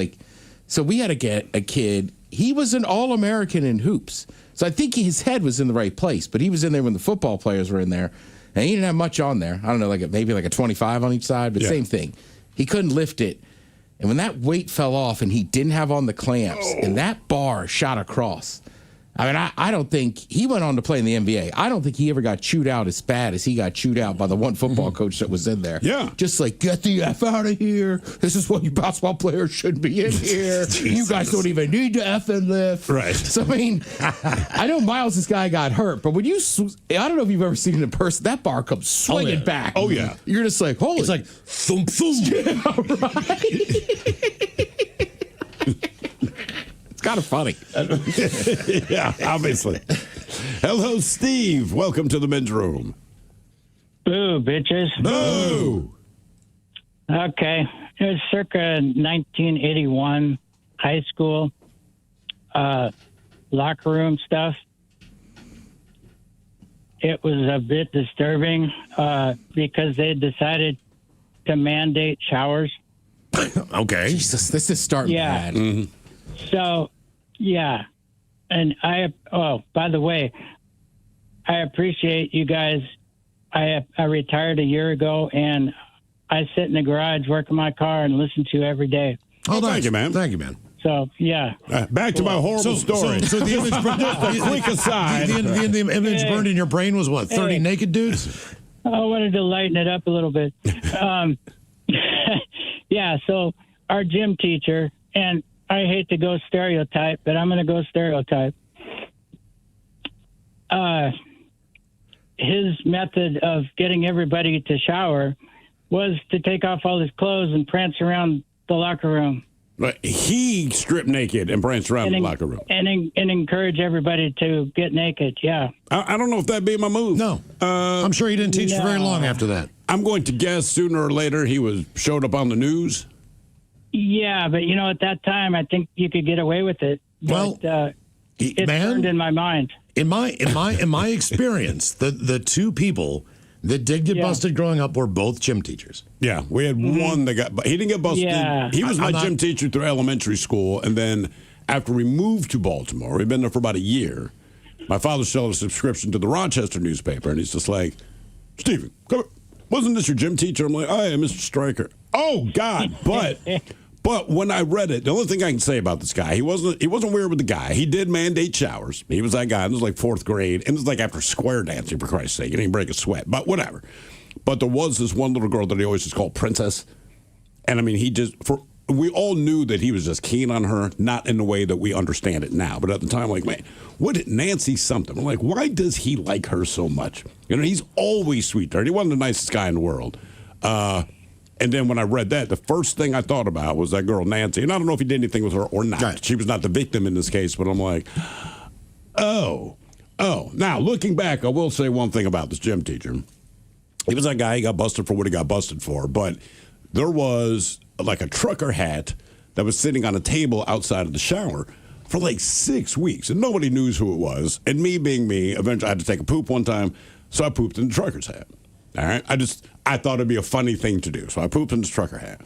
so we had to get a kid. He was an All-American in hoops. So I think his head was in the right place, but he was in there when the football players were in there. And he didn't have much on there. I don't know, maybe a 25 on each side, but same thing. He couldn't lift it. And when that weight fell off and he didn't have on the clamps and that bar shot across, I mean, I don't think he went on to play in the NBA. I don't think he ever got chewed out as bad as he got chewed out by the one football coach that was in there. Yeah. Just like, get the F out of here. This is what you basketball players should be in here. You guys don't even need to F and lift. Right. So, I mean, I know Miles, this guy got hurt, but when you, I don't know if you've ever seen it in person, that bar comes swinging back. Oh, yeah. You're just like, holy. It's like, thump, thump. Yeah, right. Kind of funny. Yeah, obviously. Hello, Steve. Welcome to the men's room. Boo, bitches. Boo. Okay. It was circa 1981, high school, locker room stuff. It was a bit disturbing because they decided to mandate showers. Okay. Jesus, this is starting bad. Mm-hmm. So, yeah. And by the way, I appreciate you guys. I retired a year ago, and I sit in the garage, work in my car, and listen to you every day. Oh, thank you, man. Thank you, man. So, yeah. Back to my horrible story. So the image, just a quick aside. The image burned in your brain was what? 30 naked dudes? I wanted to lighten it up a little bit. Yeah, so our gym teacher, and I hate to go stereotype, but I'm going to go stereotype. His method of getting everybody to shower was to take off all his clothes and prance around the locker room. But he stripped naked and pranced around the locker room. And encourage everybody to get naked, yeah. I don't know if that'd be my move. No. I'm sure he didn't teach for very long after that. I'm going to guess sooner or later he showed up on the news. Yeah, but at that time, I think you could get away with it. Well, but, it burned in my mind. In my experience, the two people that did get busted growing up were both gym teachers. Yeah, we had one that got. He didn't get busted. Yeah. He was my gym teacher through elementary school, and then after we moved to Baltimore, we'd been there for about a year. My father sold a subscription to the Rochester newspaper, and he's just like, "Stephen, come here. Wasn't this your gym teacher?" I'm like, "Oh yeah, Mr. Stryker." Oh God, But when I read it, the only thing I can say about this guy, he wasn't weird with the guy. He did mandate showers. He was that guy. It was like fourth grade. And it was like after square dancing, for Christ's sake. He didn't break a sweat, but whatever. But there was this one little girl that he always just called Princess. And I mean, we all knew that he was just keen on her, not in the way that we understand it now. But at the time, like, man, what did Nancy something? I'm like, why does he like her so much? He's always sweet to her. He wasn't the nicest guy in the world. And then when I read that, the first thing I thought about was that girl, Nancy. And I don't know if he did anything with her or not. Right. She was not the victim in this case, but I'm like, oh. Now, looking back, I will say one thing about this gym teacher. He was that guy, he got busted for what he got busted for. But there was like a trucker hat that was sitting on a table outside of the shower for like 6 weeks. And nobody knew who it was. And me being me, eventually I had to take a poop one time. So I pooped in the trucker's hat. All right. I thought it'd be a funny thing to do. So I pooped in this trucker hat.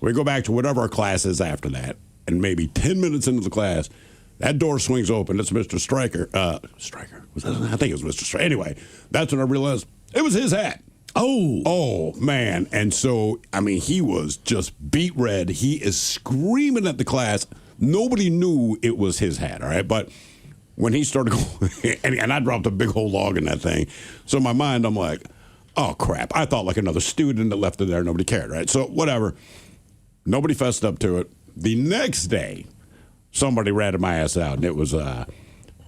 We go back to whatever our class is after that. And maybe 10 minutes into the class, that door swings open. It's Mr. Stryker. Stryker. I think it was Mr. Stryker. Anyway, that's when I realized it was his hat. Oh, man. And so, I mean, he was just beet red. He is screaming at the class. Nobody knew it was his hat. All right. But when he started going, and I dropped a big whole log in that thing. So in my mind, I'm like, oh, crap. I thought like another student that left it there. Nobody cared, right? So whatever. Nobody fessed up to it. The next day, somebody ratted my ass out, and it was not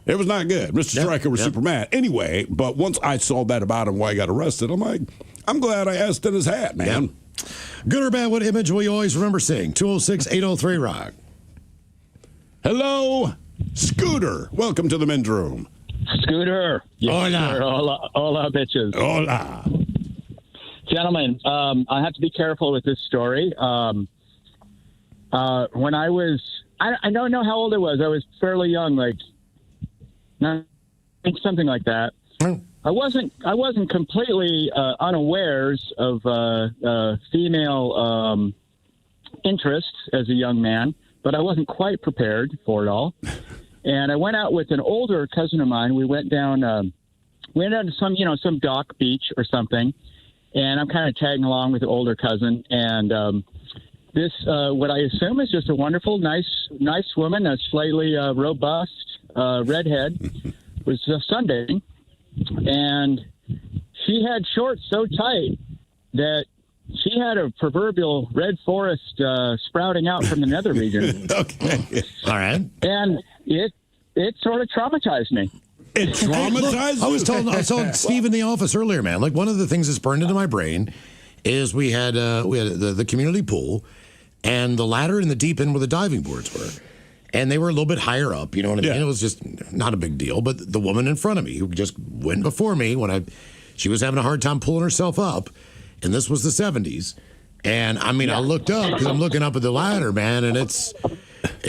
good. Mr. Stryker was super mad. Anyway, but once I saw that about him, why he got arrested, I'm like, I'm glad I asked in his hat, man. Yeah. Good or bad, what image will you always remember seeing? 206-803-ROCK. Hello, Scooter. Welcome to the men's room. Scooter. Yes, Hola. sir. Hola, bitches. Hola. Gentlemen, I have to be careful with this story. When I was, I don't know how old I was fairly young, like, I think something like that. I wasn't completely unawares of female interests as a young man, but I wasn't quite prepared for it all. And I went out with an older cousin of mine. We went down to some dock beach or something, and I'm kind of tagging along with the older cousin. And this, what I assume is just a wonderful, nice woman, a slightly robust, redhead, was sunbathing, and she had shorts so tight that she had a proverbial red forest sprouting out from the nether region. Okay. All right. And it sort of traumatized me. It traumatized I was telling Steve in the office earlier, man, like one of the things that's burned into my brain is we had the community pool and the ladder in the deep end where the diving boards were. And they were a little bit higher up, you know what I mean? Yeah. It was just not a big deal. But the woman in front of me who just went before me she was having a hard time pulling herself up, and this was the 70s. And I mean, I looked up because I'm looking up at the ladder, man, and it's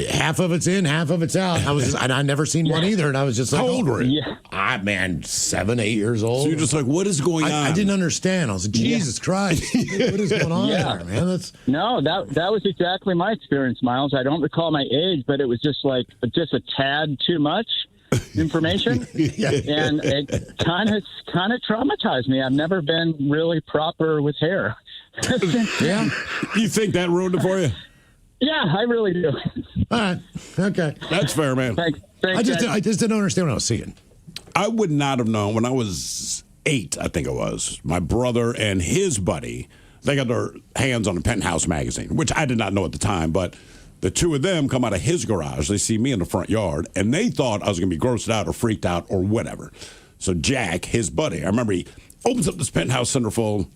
half of it's in, half of it's out. I'd never seen one either, and I was just like, how old were you? Man, 7, 8 years old. So you're just like, what is going on? I didn't understand. I was like, Jesus Christ, what is going on there, man? That was exactly my experience, Miles. I don't recall my age, but it was just a tad too much information, and it kind of traumatized me. I've never been really proper with hair. Yeah, you think that ruined it for you? Yeah, I really do. All right, okay, that's fair, man. Thanks, I just didn't understand what I was seeing. I would not have known when I was 8. I think it was my brother and his buddy. They got their hands on a Penthouse magazine, which I did not know at the time, but. The two of them come out of his garage. They see me in the front yard, and they thought I was going to be grossed out or freaked out or whatever. So Jack, his buddy, I remember he opens up this Penthouse centerfold.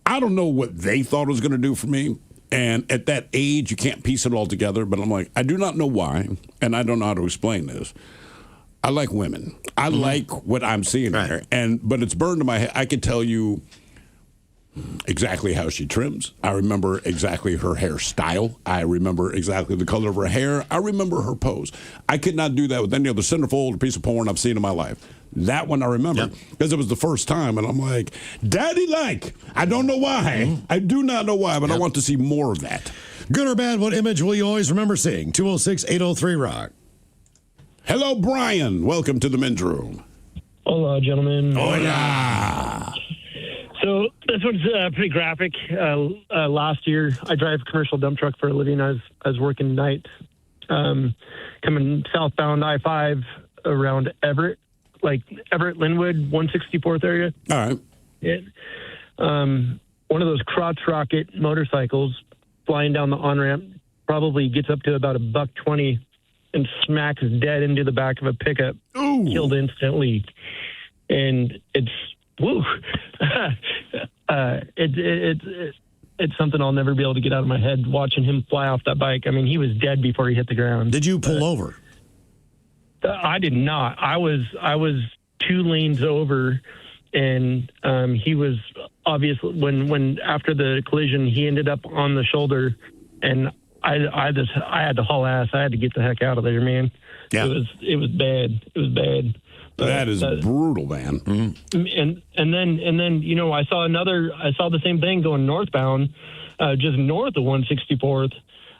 I don't know what they thought it was going to do for me. And at that age, you can't piece it all together. But I'm like, I do not know why, and I don't know how to explain this. I like women. I like what I'm seeing there. But it's burned to my head. I could tell you exactly how she trims. I remember exactly her hairstyle. I remember exactly the color of her hair. I remember her pose. I could not do that with any other centerfold or piece of porn I've seen in my life. That one I remember because it was the first time, and I'm like, Daddy, I don't know why. I do not know why, but I want to see more of that. Good or bad, what image will you always remember seeing? 206-803-ROCK. Hello, Brian. Welcome to the men's room. Hola, gentlemen. Hola. So this one's pretty graphic. Last year, I drive a commercial dump truck for a living. I was working nights, coming southbound I-5 around Everett, Linwood, 164th area. All right. One of those crotch rocket motorcycles flying down the on-ramp probably gets up to about $120 and smacks dead into the back of a pickup, killed instantly. And it's woo. It's something I'll never be able to get out of my head, watching him fly off that bike. I mean, he was dead before he hit the ground. Did you pull over? I did not. I was 2 lanes over, and he was obviously when after the collision, he ended up on the shoulder, and I had to haul ass. I had to get the heck out of there, man. Yeah. It was bad. It was bad. That is brutal, man. And then I saw the same thing going northbound, just north of 164th.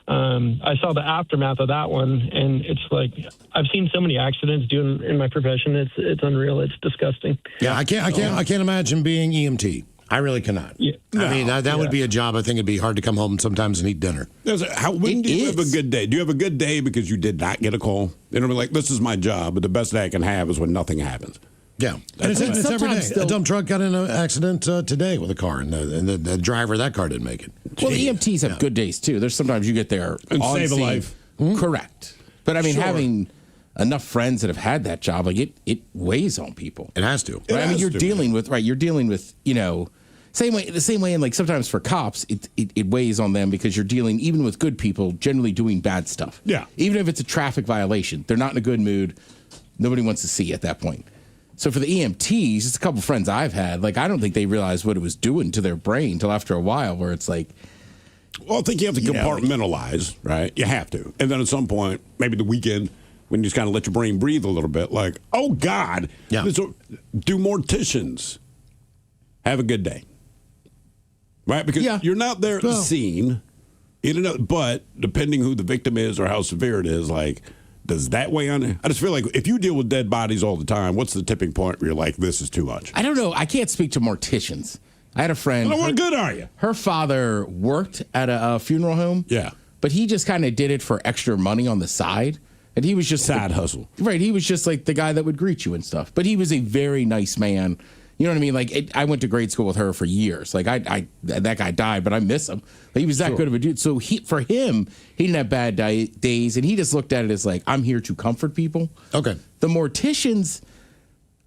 I saw the aftermath of that one, and it's like I've seen so many accidents doing in my profession. It's unreal. It's disgusting. Yeah, I can't imagine being EMT. I really cannot. Yeah. I mean, that would be a job. I think it'd be hard to come home sometimes and eat dinner. When do you have a good day? Do you have a good day because you did not get a call? It'll be like, this is my job, but the best day I can have is when nothing happens. Yeah, and it's every day. A dump truck got in an accident today with a car, and the driver of that car didn't make it. Well, the EMTs have good days, too. There's sometimes you get there and on save a scene. life. Correct. But, I mean, Sure. having enough friends that have had that job, like it weighs on people. It has to. Right? I mean, you're dealing with, the same way, and like sometimes for cops, it weighs on them because you're dealing even with good people generally doing bad stuff. Yeah. Even if it's a traffic violation, they're not in a good mood. Nobody wants to see you at that point. So for the EMTs, just a couple friends I've had, like I don't think they realized what it was doing to their brain until after a while, where it's like. Well, I think you have to compartmentalize, right? You have to, and then at some point, maybe the weekend, when you just kind of let your brain breathe a little bit, like, oh God, do morticians have a good day? Right, because you're not there at the scene, but depending who the victim is or how severe it is, like, does that weigh on it? I just feel like if you deal with dead bodies all the time, what's the tipping point where you're like, this is too much? I don't know. I can't speak to morticians. I had a friend. What good are you? Her father worked at a funeral home. Yeah. But he just kind of did it for extra money on the side. And he was just side hustle. Right. He was just like the guy that would greet you and stuff. But he was a very nice man. You know what I mean? Like, I went to grade school with her for years. Like, that guy died, but I miss him. Like, he was that good of a dude. So for him, he didn't have bad days, and he just looked at it as like, I'm here to comfort people. Okay. The morticians,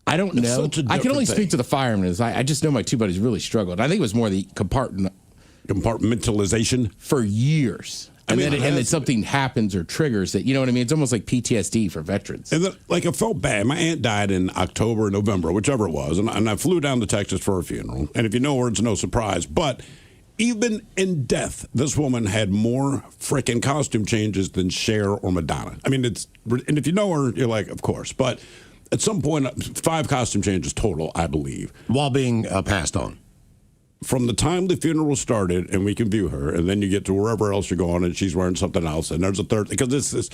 I don't know. I can only speak to the firemen. I just know my two buddies really struggled. I think it was more the compartmentalization for years. And then something happens or triggers it. You know what I mean? It's almost like PTSD for veterans. And I felt bad. My aunt died in October or November, whichever it was. And I flew down to Texas for her funeral. And if you know her, it's no surprise. But even in death, this woman had more freaking costume changes than Cher or Madonna. I mean, and if you know her, you're like, of course. But at some point, 5 costume changes total, I believe. While being passed on. From the time the funeral started and we can view her, and then you get to wherever else you're going and she's wearing something else, and there's a third, because this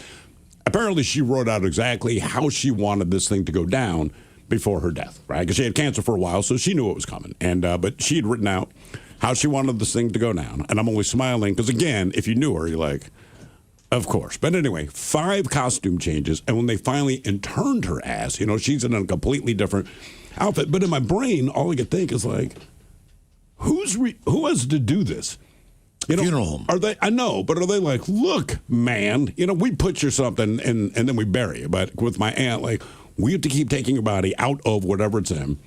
apparently she wrote out exactly how she wanted this thing to go down before her death, right? Because she had cancer for a while, so she knew it was coming. And but she had written out how she wanted this thing to go down. And I'm only smiling because, again, if you knew her, you're like, of course. But anyway, 5 costume changes, and when they finally interned her ass, she's in a completely different outfit. But in my brain, all I could think is like, who has to do this? Funeral home. Are they? I know, but are they like, look, man, we put you something and then we bury you. But with my aunt, like, we have to keep taking your body out of whatever it's in,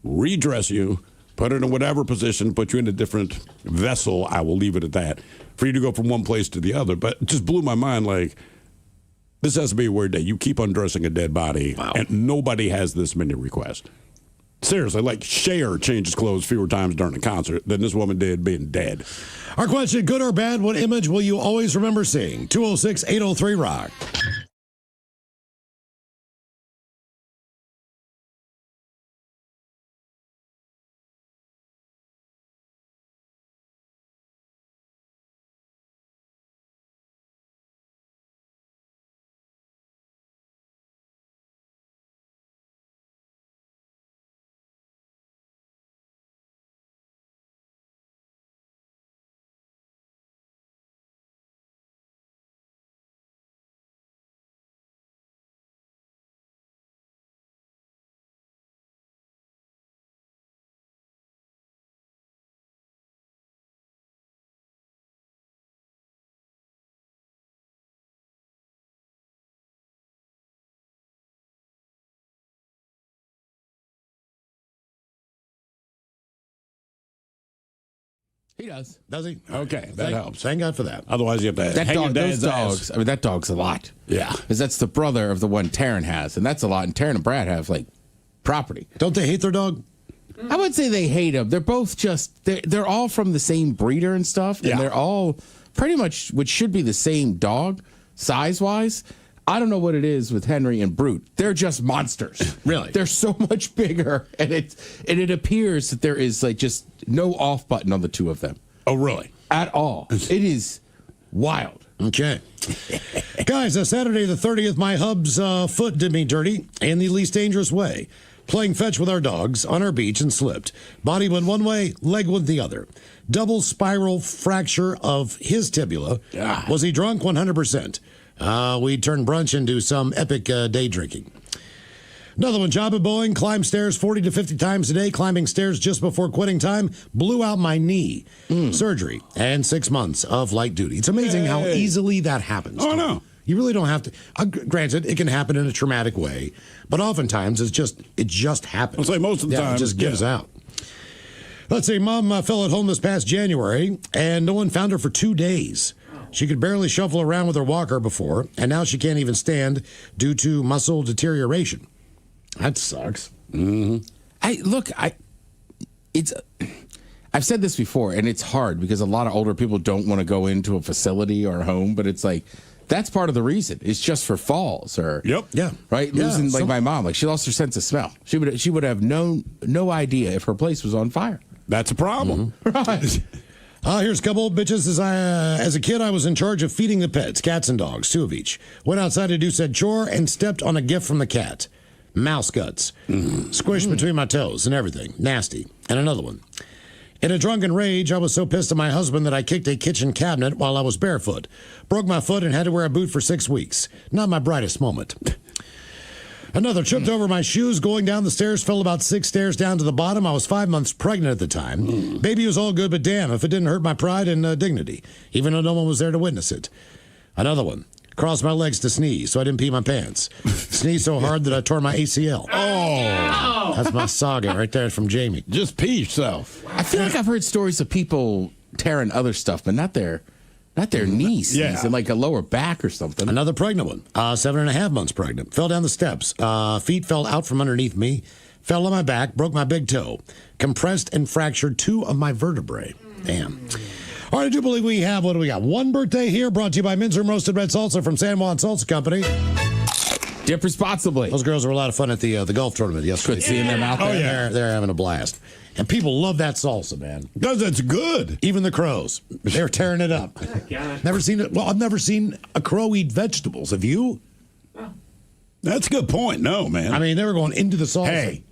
redress you, put it in whatever position, put you in a different vessel. I will leave it at that for you to go from one place to the other. But it just blew my mind. Like, this has to be a weird day. You keep undressing a dead body, and nobody has this many requests. Seriously, like Cher changes clothes fewer times during a concert than this woman did being dead. Our question, good or bad, what image will you always remember seeing? 206-803-ROCK. He does. Does he? Okay, that helps. Thank God for that. Otherwise, you have to hang your dad's ass. I mean, that dog's a lot. Yeah. Because that's the brother of the one Taryn has, and that's a lot. And Taryn and Brad have, like, property. Don't they hate their dog? I would say they hate him. They're both just, they're all from the same breeder and stuff, and they're all pretty much what should be the same dog, size-wise. I don't know what it is with Henry and Brute. They're just monsters. Really? They're so much bigger, and it appears that there is like just no off button on the two of them. Oh, really? At all. It is wild. Okay. Guys, Saturday the 30th, my hub's foot did me dirty in the least dangerous way. Playing fetch with our dogs on our beach and slipped. Body went one way, leg went the other. Double spiral fracture of his tibia. God. Was he drunk? 100%. We turned brunch into some epic day drinking. Another one, job at Boeing, climbed stairs 40 to 50 times a day, climbing stairs just before quitting time, blew out my knee. Surgery and 6 months of light duty. It's amazing how easily that happens. Oh, no. You really don't have to. Granted, it can happen in a traumatic way, but oftentimes it just happens. I'll say most of the time. It just gives out. Let's see, Mom fell at home this past January, and no one found her for 2 days. She could barely shuffle around with her walker before, and now she can't even stand due to muscle deterioration. That sucks. Mm-hmm. I've said this before, and it's hard because a lot of older people don't want to go into a facility or a home, but it's like, that's part of the reason. It's just for falls or right. Yeah, Losing like my mom, like she lost her sense of smell. She would have no idea if her place was on fire. That's a problem, right? Here's a couple of bitches. As a kid, I was in charge of feeding the pets, cats and dogs, 2 of each. Went outside to do said chore and stepped on a gift from the cat. Mouse guts. Squished between my toes and everything. Nasty. And another one. In a drunken rage, I was so pissed at my husband that I kicked a kitchen cabinet while I was barefoot. Broke my foot and had to wear a boot for 6 weeks. Not my brightest moment. Another tripped over my shoes going down the stairs, fell about 6 stairs down to the bottom. I was 5 months pregnant at the time. Baby was all good, but damn, if it didn't hurt my pride and dignity, even though no one was there to witness it. Another one. Crossed my legs to sneeze, so I didn't pee my pants. Sneezed so hard that I tore my ACL. Oh. That's my saga right there from Jamie. Just pee yourself. I feel like I've heard stories of people tearing other stuff, but not their knees, sneezing, like a lower back or something. Another pregnant one, 7.5 months pregnant. Fell down the steps. Feet fell out from underneath me. Fell on my back, broke my big toe. Compressed and fractured 2 of my vertebrae. Damn. All right, I do believe we have, what do we got? One birthday here, brought to you by Men's Room Roasted Red Salsa from San Juan Salsa Company. Dip responsibly. Those girls were a lot of fun at the golf tournament yesterday. Good seeing them out there. Oh, yeah. They're having a blast. And people love that salsa, man. Because it's good. Even the crows. They're tearing it up. Never seen it. Well, I've never seen a crow eat vegetables. Have you? That's a good point. No, man. I mean, they were going into the salsa. Hey,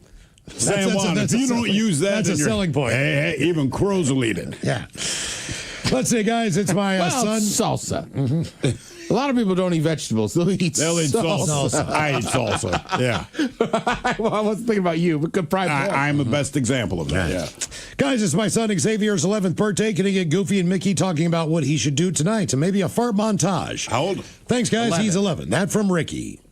San Juan, if you don't use that, that's a selling point. Hey, even crows will eat it. Yeah. Let's see, guys. It's my son. Salsa. Mm-hmm. A lot of people don't eat vegetables. They'll eat salsa. I eat salsa. Yeah. Well, I wasn't thinking about you, but good pride. I'm the best example of that. Yeah. Guys, it's my son Xavier's 11th birthday. Can he get Goofy and Mickey talking about what he should do tonight? And maybe a fart montage. How old? Thanks, guys. 11. He's 11. That from Ricky.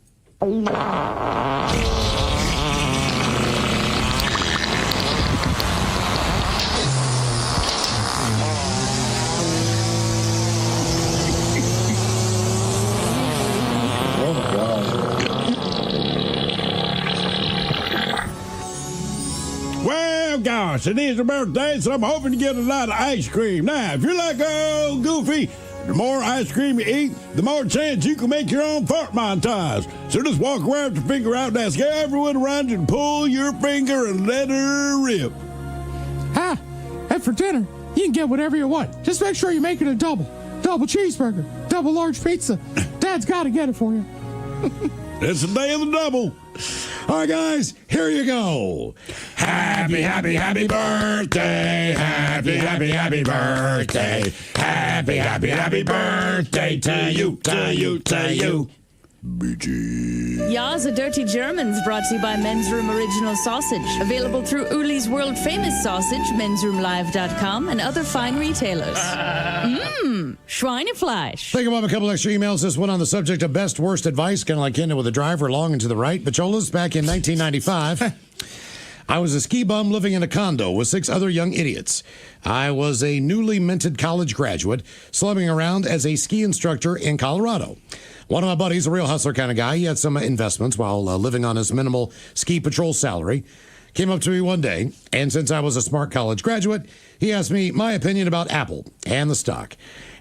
Well, gosh, it is your birthday, so I'm hoping to get a lot of ice cream. Now, if you're like old Goofy, the more ice cream you eat, the more chance you can make your own fart montage. So just walk around with your finger out and ask everyone around you to pull your finger and let her rip. Hi. And for dinner, you can get whatever you want. Just make sure you make it a double. Double cheeseburger, double large pizza. Dad's got to get it for you. It's the day of the double. All right, guys, here you go. Happy, happy, happy birthday. Happy, happy, happy birthday. Happy, happy, happy birthday to you, to you, to you. Ya's a Dirty Germans brought to you by Men's Room Original Sausage. Available through Uli's World Famous Sausage, mensroomlive.com, and other fine retailers. Schweinefleisch. Think about a couple extra emails. This one on the subject of best worst advice, kind of like ending with a driver long and to the right. Bacholas, back in 1995. I was a ski bum living in a condo with 6 other young idiots. I was a newly minted college graduate, slumming around as a ski instructor in Colorado. One of my buddies, a real hustler kind of guy, he had some investments while living on his minimal ski patrol salary, came up to me one day, and since I was a smart college graduate, he asked me my opinion about Apple and the stock.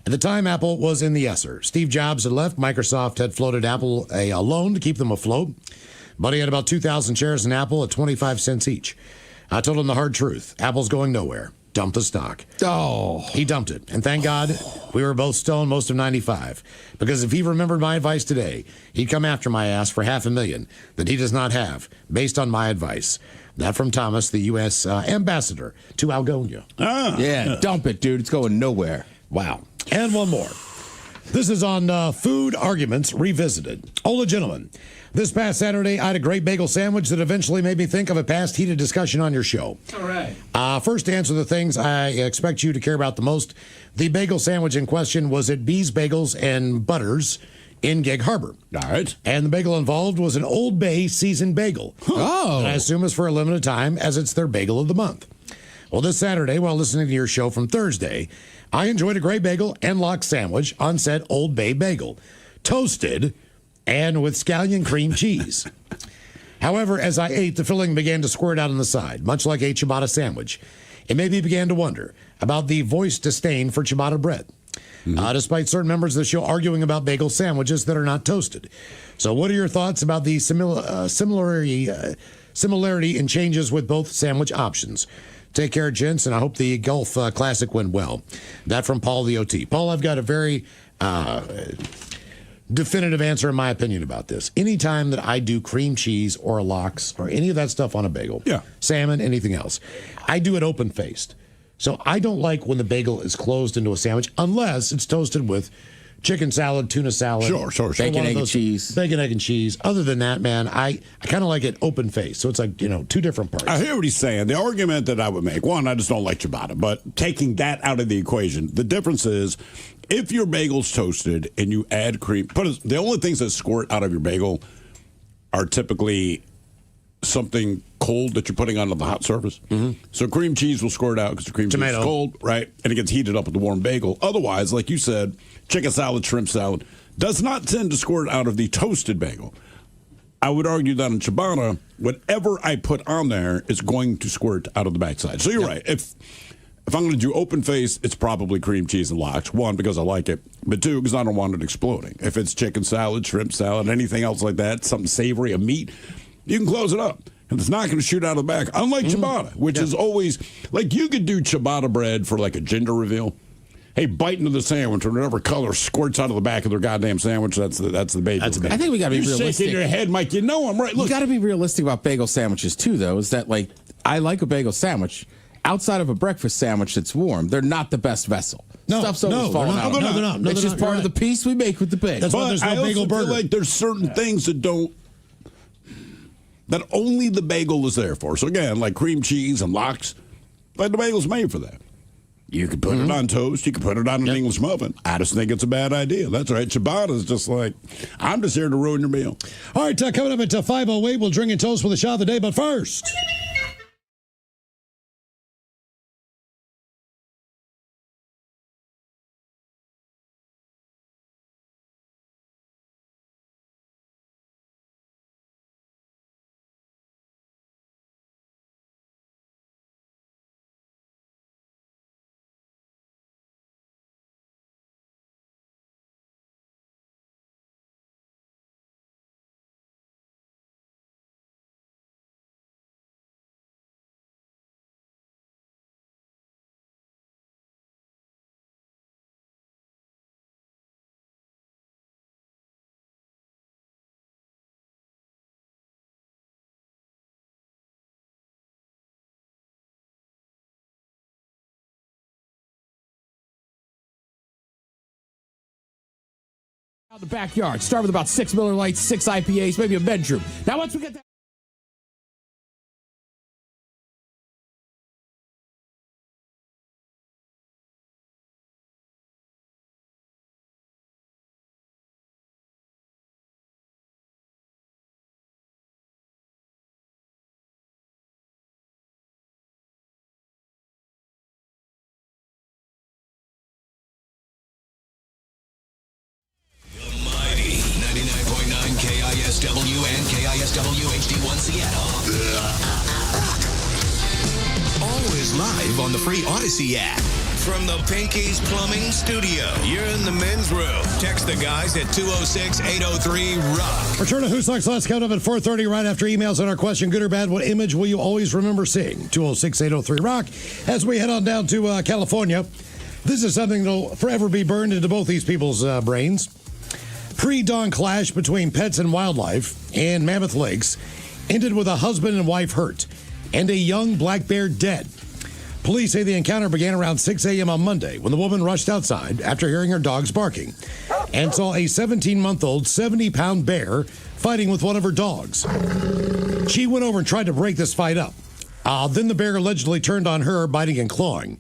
At the time, Apple was in the esser. Steve Jobs had left. Microsoft had floated Apple a loan to keep them afloat. Buddy had about 2,000 shares in Apple at 25 cents each. I told him the hard truth. Apple's going nowhere. Dump the stock. Oh. He dumped it. And thank God we were both stoned most of 95. Because if he remembered my advice today, he'd come after my ass for $500,000 that he does not have, based on my advice. That from Thomas, the U.S. ambassador to Algonia. Yeah, dump it, dude. It's going nowhere. Wow. And one more. This is on Food Arguments Revisited. Hola, gentlemen. This past Saturday, I had a great bagel sandwich that eventually made me think of a past heated discussion on your show. All right. First, to answer the things I expect you to care about the most, the bagel sandwich in question was at B's Bagels and Butters in Gig Harbor. All right. And the bagel involved was an Old Bay seasoned bagel. Oh. That I assume is for a limited time, as it's their bagel of the month. Well, this Saturday, while listening to your show from Thursday, I enjoyed a great bagel and lox sandwich on said Old Bay bagel. Toasted and with scallion cream cheese. However, as I ate, the filling began to squirt out on the side, much like a ciabatta sandwich. It made me begin to wonder about the voiced disdain for ciabatta bread, despite certain members of the show arguing about bagel sandwiches that are not toasted. So what are your thoughts about the similarity in changes with both sandwich options? Take care, gents, and I hope the Golf Classic went well. That from Paul the OT. Paul, I've got a very definitive answer, in my opinion, about this. Anytime that I do cream cheese or a lox or any of that stuff on a bagel, salmon, anything else, I do it open-faced. So I don't like when the bagel is closed into a sandwich unless it's toasted with chicken salad, tuna salad. Sure. Bacon, egg, and cheese. Bacon, egg, and cheese. Other than that, man, I kind of like it open face. So it's like, two different parts. I hear what he's saying. The argument that I would make, one, I just don't like ciabatta, but taking that out of the equation, the difference is if your bagel's toasted and you add cream, the only things that squirt out of your bagel are typically something cold that you're putting onto the hot surface. Mm-hmm. So cream cheese will squirt out because the cream cheese is cold, right? And it gets heated up with the warm bagel. Otherwise, like you said, chicken salad, shrimp salad does not tend to squirt out of the toasted bagel. I would argue that in ciabatta, whatever I put on there is going to squirt out of the backside. So you're right. If I'm going to do open face, it's probably cream cheese and lox. One, because I like it. But two, because I don't want it exploding. If it's chicken salad, shrimp salad, anything else like that, something savory, a meat, you can close it up. And it's not going to shoot out of the back. Unlike ciabatta, which is always, like you could do ciabatta bread for like a gender reveal. Hey, bite into the sandwich or whatever color squirts out of the back of their goddamn sandwich. That's the baby. I think we got to be realistic. You're shaking your head, Mike. You know I'm right. Look, you got to be realistic about bagel sandwiches too, though. Is that like I like a bagel sandwich outside of a breakfast sandwich that's warm. They're not the best vessel. Stuff's always falling out. They're not. It's just part of the piece we make with the bagel. That's why there's no bagel burger. Feel like there's certain things that only the bagel is there for. So again, like cream cheese and lox, like the bagel's made for that. You can put it on toast. You can put it on an English muffin. I just think it's a bad idea. That's right. Ciabatta is just like, I'm just here to ruin your meal. All right, coming up at 5:08, we'll drink and toast with a shot of the day. But first... The backyard. Start with about 6 Miller Lights, 6 IPAs, maybe a bedroom. Now once we get that. KISW and KISW HD1 Seattle. Always live on the free Odyssey app. From the Pinky's Plumbing Studio, you're in the men's room. Text the guys at 206-803-ROCK. Return to Who's Next Last, coming up at 4:30 right after emails on our question, good or bad, what image will you always remember seeing? 206-803-ROCK. As we head on down to California, this is something that will forever be burned into both these people's brains. Pre-dawn clash between pets and wildlife in Mammoth Lakes ended with a husband and wife hurt and a young black bear dead. Police say the encounter began around 6 a.m. on Monday when the woman rushed outside after hearing her dogs barking and saw a 17-month-old, 70-pound bear fighting with one of her dogs. She went over and tried to break this fight up. Then the bear allegedly turned on her, biting and clawing.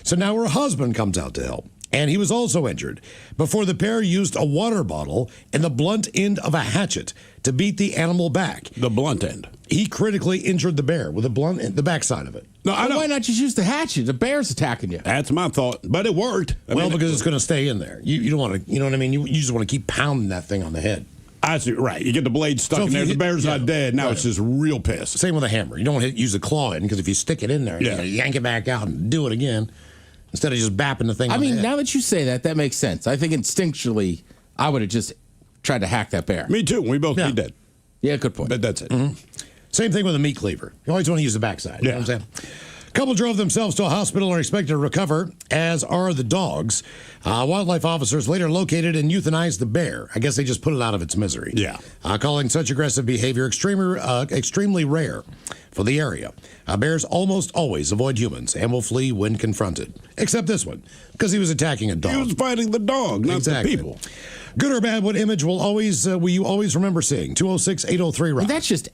So now her husband comes out to help. And he was also injured before the pair used a water bottle and the blunt end of a hatchet to beat the animal back. The blunt end. He critically injured the bear with the blunt end, the backside of it. No, I know. Why not just use the hatchet? The bear's attacking you. That's my thought, but it worked. Because it's going to stay in there. You don't want to, you know what I mean? You just want to keep pounding that thing on the head. I see, right. You get the blade stuck in there. The bear's not dead. Now it's just real pissed. Same with a hammer. You don't want to use the claw in because if you stick it in there, you yank it back out and do it again. Instead of just bapping the thing on the head. Now that you say that, that makes sense. I think instinctually, I would have just tried to hack that bear. Me too. We both be dead. Yeah, good point. But that's it. Mm-hmm. Same thing with a meat cleaver. You always want to use the backside. You know what I'm saying? Couple drove themselves to a hospital and are expected to recover, as are the dogs. Wildlife officers later located and euthanized the bear. I guess they just put it out of its misery. Yeah. Calling such aggressive behavior extremely rare for the area. Bears almost always avoid humans and will flee when confronted. Except this one, because he was attacking a dog. He was fighting the dog, not Exactly. the people. Good or bad, what image will you always remember seeing? 206-803-ROCK. That's just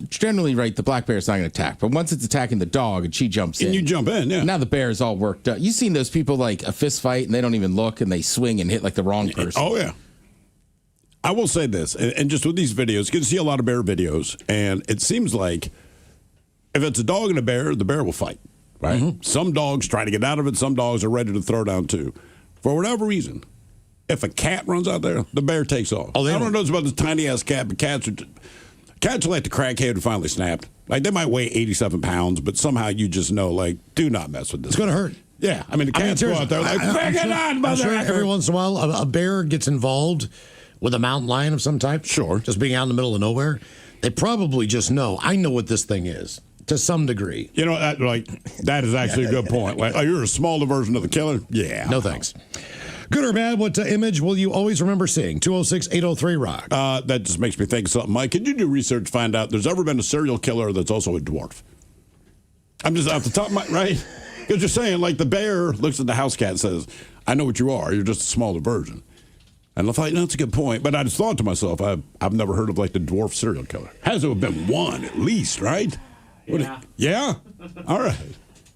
generally right. The black bear's not going to attack, but once it's attacking the dog and she jumps in, And you jump in, yeah. Now the bear's all worked up. You've seen those people like a fist fight and they don't even look and they swing and hit like the wrong person. Oh yeah. I will say this, and just with these videos, you can see a lot of bear videos, and it seems like if it's a dog and a bear, the bear will fight. Right? Mm-hmm. Some dogs try to get out of it. Some dogs are ready to throw down too. For whatever reason. If a cat runs out there, the bear takes off. I don't know about this tiny ass cat, but cats are like the crackhead who finally snapped. Like they might weigh 87 pounds, but somehow you just know, like, do not mess with this. It's going to hurt. Yeah, I mean the cats go out there like, I'm sure every once in a while a bear gets involved with a mountain lion of some type. Sure, just being out in the middle of nowhere. They probably just know. I know what this thing is to some degree. You know, that is actually a good point. Like, oh, you're a smaller version of the killer. Yeah, no thanks. Good or bad, what image will you always remember seeing? 206-803-ROCK. That just makes me think of something. Mike, could you do research to find out there's ever been a serial killer that's also a dwarf? I'm just off the top of my, right? Because you're saying, like, the bear looks at the house cat and says, I know what you are. You're just a smaller version. And I thought, no, that's a good point. But I just thought to myself, I've never heard of, like, the dwarf serial killer. Has to have been one at least, right? Yeah. Yeah? All right.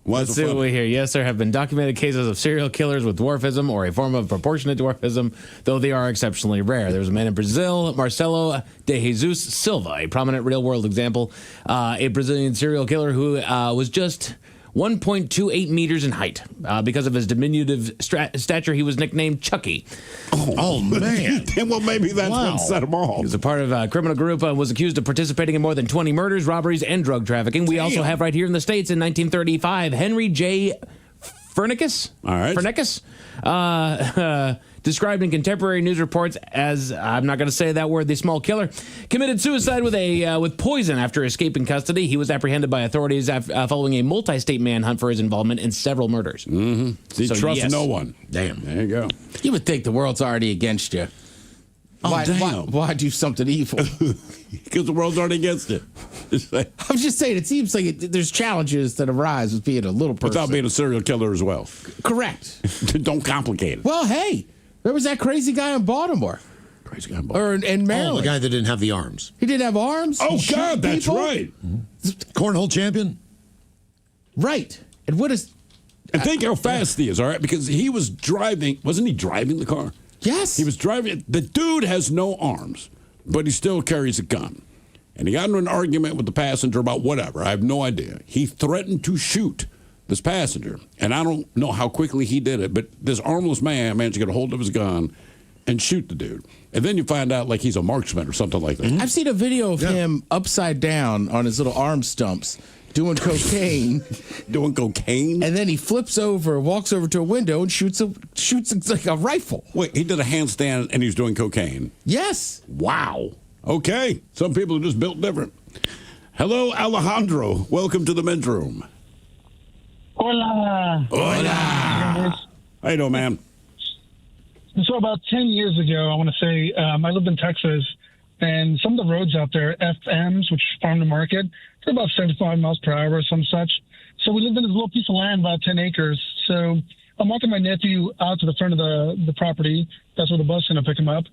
Let's see what we hear. Yes, there have been documented cases of serial killers with dwarfism or a form of proportionate dwarfism, though they are exceptionally rare. There was a man in Brazil, Marcelo de Jesus Silva, a prominent real-world example, a Brazilian serial killer who was just 1.28 meters in height. Because of his diminutive stature, he was nicknamed Chucky. Oh man. Well, maybe that's what set him off. He was a part of a criminal group, was accused of participating in more than 20 murders, robberies, and drug trafficking. We also have right here in the States in 1935, Henry J. Fernicus. All right. Fernicus. Described in contemporary news reports as, I'm not going to say that word, the small killer, committed suicide with poison after escaping custody. He was apprehended by authorities following a multi-state manhunt for his involvement in several murders. Mm-hmm. He trusts no one. Damn. There you go. You would think the world's already against you. Why do something evil? Because the world's already against it. I'm just saying, it seems like there's challenges that arise with being a little person. Without being a serial killer as well. Correct. Don't complicate it. Well, hey, there was that crazy guy in Baltimore. Crazy guy in Baltimore. Or in Maryland. Oh, the guy that didn't have the arms. He didn't have arms? Oh, He God, shot that's people? right. Cornhole champion. Right. And what is... And think how fast he is, all right? Because he was driving. Wasn't he driving the car? Yes. He was driving. The dude has no arms, but he still carries a gun. And he got into an argument with the passenger about whatever. I have no idea. He threatened to shoot this passenger. And I don't know how quickly he did it, but this armless man managed to get a hold of his gun and shoot the dude. And then you find out like he's a marksman or something like that. I've seen a video of him upside down on his little arm stumps doing cocaine. Doing cocaine? And then he flips over, walks over to a window and shoots like a rifle. Wait, he did a handstand and he was doing cocaine? Yes. Wow. Okay. Some people are just built different. Hello, Alejandro. Welcome to the men's room. Hola. Hola. How you doing, man? So about 10 years ago, I want to say, I lived in Texas, and some of the roads out there, FMs, which is farm to market, they're about 75 miles per hour or some such. So we lived in this little piece of land, about 10 acres. So I'm walking my nephew out to the front of the property. That's where the bus is going to pick him up.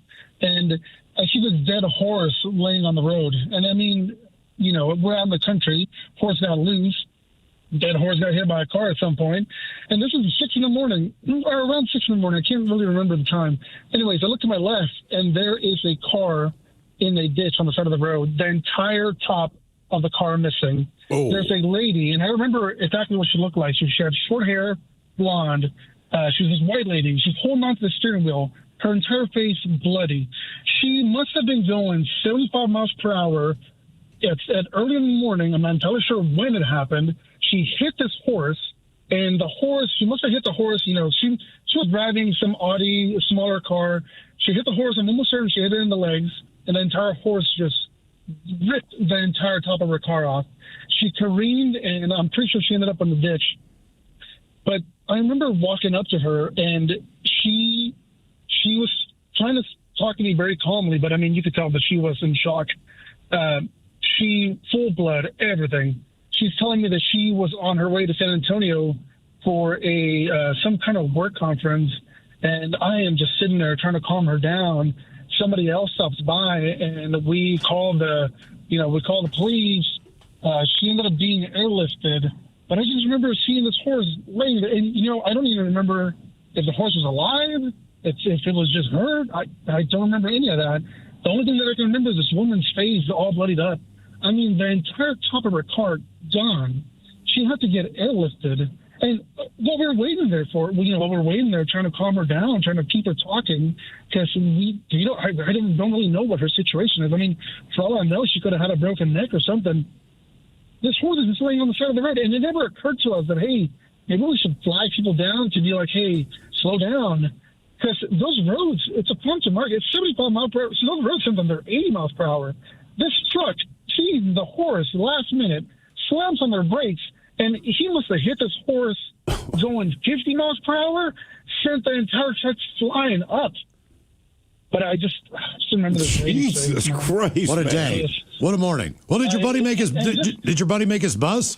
And I see this dead horse laying on the road. And I mean, you know, we're out in the country. Horse got loose. Dead horse got hit by a car at some point. And this is 6 in the morning, or around 6 in the morning. I can't really remember the time. Anyways, I look to my left, and there is a car in a ditch on the side of the road. The entire top of the car missing. Oh. There's a lady, and I remember exactly what she looked like. She had short hair, blonde. She was this white lady. She's holding onto the steering wheel. Her entire face bloody. She must have been going 75 miles per hour. It's at early in the morning. I'm not entirely sure when it happened. She hit this horse, and the horse, she must have hit the horse. You know, she was driving some Audi, a smaller car. She hit the horse. I'm almost certain she hit it in the legs, and the entire horse just ripped the entire top of her car off. she careened, and I'm pretty sure she ended up in the ditch. But I remember walking up to her, and she was trying to talk to me very calmly, but I mean, you could tell that she was in shock. She full blood, everything. She's telling me that she was on her way to San Antonio for a some kind of work conference, and I am just sitting there trying to calm her down. Somebody else stops by, and we call the police. She ended up being airlifted, but I just remember seeing this horse laying there, and I don't even remember if the horse was alive, if it was just hurt. I don't remember any of that. The only thing that I can remember is this woman's face all bloodied up. I mean, the entire top of her cart gone. She had to get airlifted. And what we were waiting there for, while we're waiting there, trying to calm her down, trying to keep her talking, because I don't really know what her situation is. I mean, for all I know, she could have had a broken neck or something. This horse is just laying on the side of the road, and it never occurred to us that, hey, maybe we should flag people down to be like, hey, slow down. Because those roads, it's a farm to market. It's 75 miles per hour. So those roads, sometimes they're 80 miles per hour. This truck sees the horse last minute, slams on their brakes, and he must have hit this horse going 50 miles per hour, sent the entire truck flying up. But I just remember this. Jesus Christ! What a man. day! What a morning! Well, did your buddy make his? Did your buddy make his bus?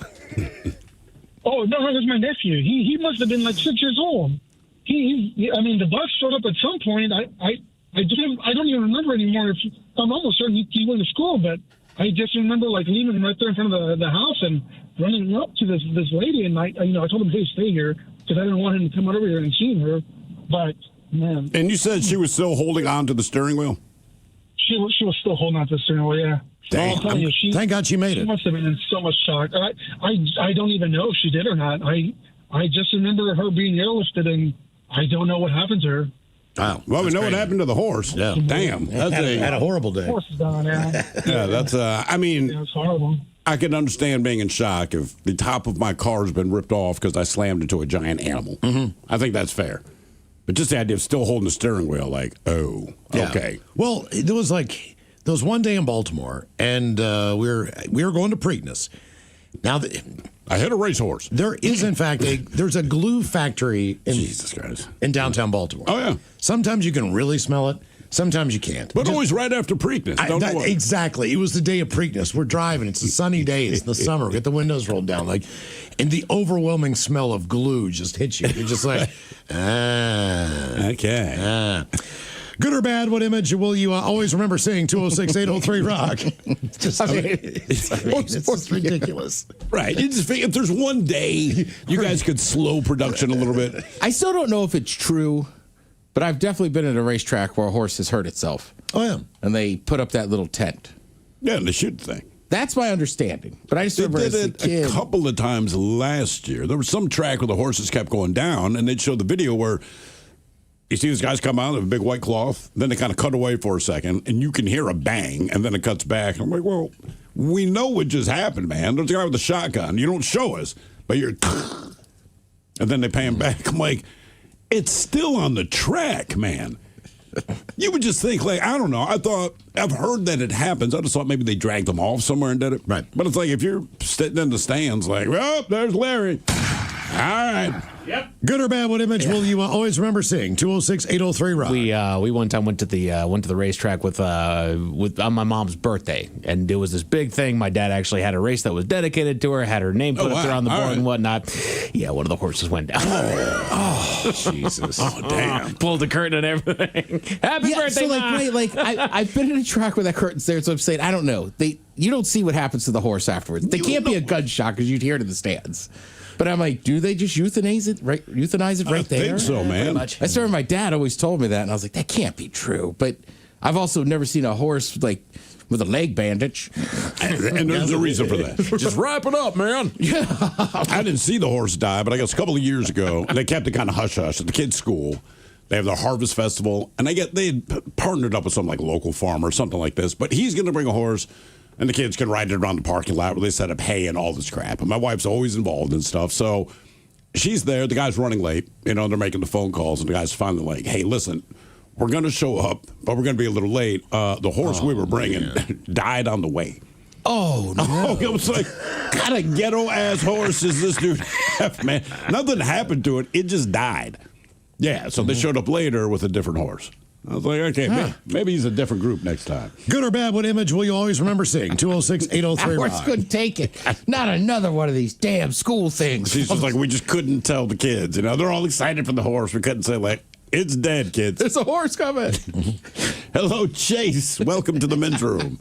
Oh no, it was my nephew. He must have been like 6 years old. I mean, the bus showed up at some point. I don't even remember anymore. I'm almost certain he went to school, but I just remember like leaving him right there in front of the house and running up to this lady, and I told him, hey, stay here, because I didn't want him to come over here and see her. But man, and you said she was still holding on to the steering wheel? She was still holding on to the steering wheel, yeah. Damn. I'll tell you, Thank God she made She it. must have been in so much shock. I don't even know if she did or not. I just remember her being airlifted, and I don't know what happened to her. Wow. Well, we know what happened to the horse. Yeah. Damn. That's had a horrible day. The horse is gone, yeah. Yeah, that's, I mean, Yeah, it's horrible. I can understand being in shock if the top of my car has been ripped off because I slammed into a giant animal. Mm-hmm. I think that's fair. But just the idea of still holding the steering wheel, like, oh, Yeah. okay. Well, there was one day in Baltimore, and we were going to Preakness. Now, I hit a racehorse. There is, in fact, there's a glue factory in Jesus Christ in downtown Baltimore. Oh yeah. Sometimes you can really smell it. Sometimes you can't. But always right after Preakness. Exactly. It was the day of Preakness. We're driving. It's a sunny day. It's the summer. We get the windows rolled down. And the overwhelming smell of glue just hits you. You're just like, okay. Good or bad, what image will you always remember seeing? 206-803-ROCK. It's just ridiculous. Right. You just think if there's one day you guys could slow production a little bit. I still don't know if it's true, but I've definitely been at a racetrack where a horse has hurt itself. Oh, yeah. And they put up that little tent. Yeah, and they shoot the thing. That's my understanding. But I just They remember did as a it kid. a couple of times last year. There was some track where the horses kept going down, and they'd show the video where you see these guys come out of a big white cloth, then they kind of cut away for a second, and you can hear a bang, and then it cuts back. I'm like, well, we know what just happened, man. There's a guy with a shotgun. You don't show us, but you're... And then they pay him back. I'm like, it's still on the track, man. You would just think, like, I don't know. I've heard that it happens. I just thought maybe they dragged them off somewhere and did it. Right. But it's like if you're sitting in the stands, like, well, there's Larry. All right. Yep. Good or bad, what image will you always remember seeing? 206-803-ROCK. We one time went to the racetrack with on my mom's birthday, and it was this big thing. My dad actually had a race that was dedicated to her, had her name put up there on the board and whatnot. Yeah, one of the horses went down. Oh, Jesus! Oh, damn! Pulled the curtain and everything. Happy birthday, so Ma! I've been in a track where that curtain's there, so I'm saying I don't know. You don't see what happens to the horse afterwards. They can't be a gunshot because you'd hear it in the stands. But I'm like, do they just euthanize it right there? I think so, man. I remember my dad always told me that, and I was like, that can't be true. But I've also never seen a horse like with a leg bandage. And there's a reason for that. Just wrap it up, man. Yeah. I didn't see the horse die, but I guess a couple of years ago, they kept it kind of hush-hush at the kids' school. They have their harvest festival, and they had partnered up with some like local farmer or something like this. But he's going to bring a horse, and the kids can ride it around the parking lot where they set up hay and all this crap. And my wife's always involved in stuff, so she's there. The guy's running late. They're making the phone calls, and the guy's finally like, "Hey, listen, we're going to show up, but we're going to be a little late. The horse we were bringing died on the way." Oh, no. Oh, it was like, what kind of ghetto-ass horse is this dude have, man? Nothing happened to it. It just died. Yeah, so they showed up later with a different horse. I was like, okay, maybe he's a different group next time. Good or bad, what image will you always remember seeing? 206-803 Horse Rock. couldn't take it. Not another one of these damn school things. She's just like, we just couldn't tell the kids. You know, they're all excited for the horse. We couldn't say, like, it's dead, kids. There's a horse coming. Hello, Chase. Welcome to the men's room.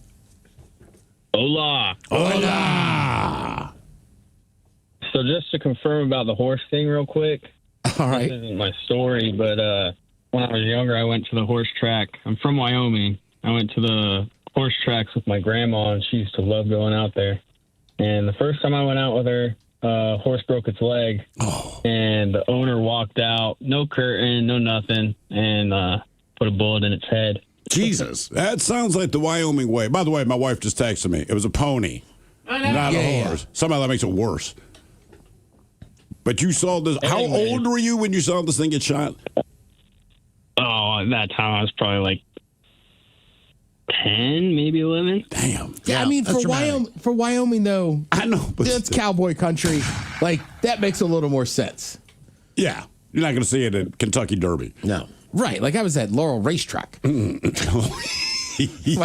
Hola. Hola. So just to confirm about the horse thing real quick. All right. This isn't my story, but when I was younger, I went to the horse track. I'm from Wyoming. I went to the horse tracks with my grandma, and she used to love going out there. And the first time I went out with her, horse broke its leg, and the owner walked out, no curtain, no nothing, and put a bullet in its head. Jesus. That sounds like the Wyoming way. By the way, my wife just texted me. It was a pony, not a horse. Somehow that makes it worse. But you saw this. How old were you when you saw this thing get shot? Oh, at that time I was probably like 10, maybe 11. Damn. Yeah, I mean, for Wyoming, though, I know, but that's cowboy country. Like, that makes a little more sense. Yeah. You're not going to see it at Kentucky Derby. No. Right. Like, I was at Laurel Racetrack. My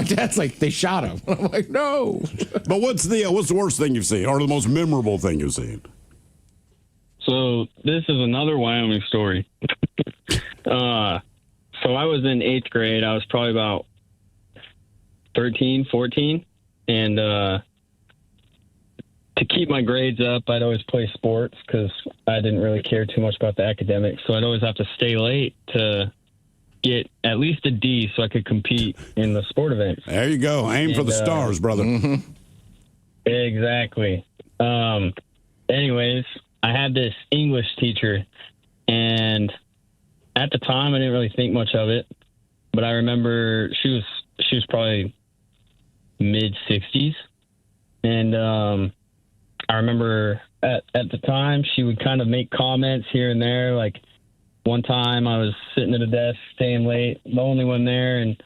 dad's like, they shot him. I'm like, no. But what's the worst thing you've seen, or the most memorable thing you've seen? So this is another Wyoming story. So I was in 8th grade. I was probably about 13, 14. And to keep my grades up, I'd always play sports because I didn't really care too much about the academics. So I'd always have to stay late to get at least a D so I could compete in the sport events. There you go. Aim for the stars, brother. Mm-hmm. Exactly. Anyways, I had this English teacher, and at the time I didn't really think much of it, but I remember she was probably mid-60s, and I remember at the time she would kind of make comments here and there. Like one time I was sitting at a desk staying late, the only one there, and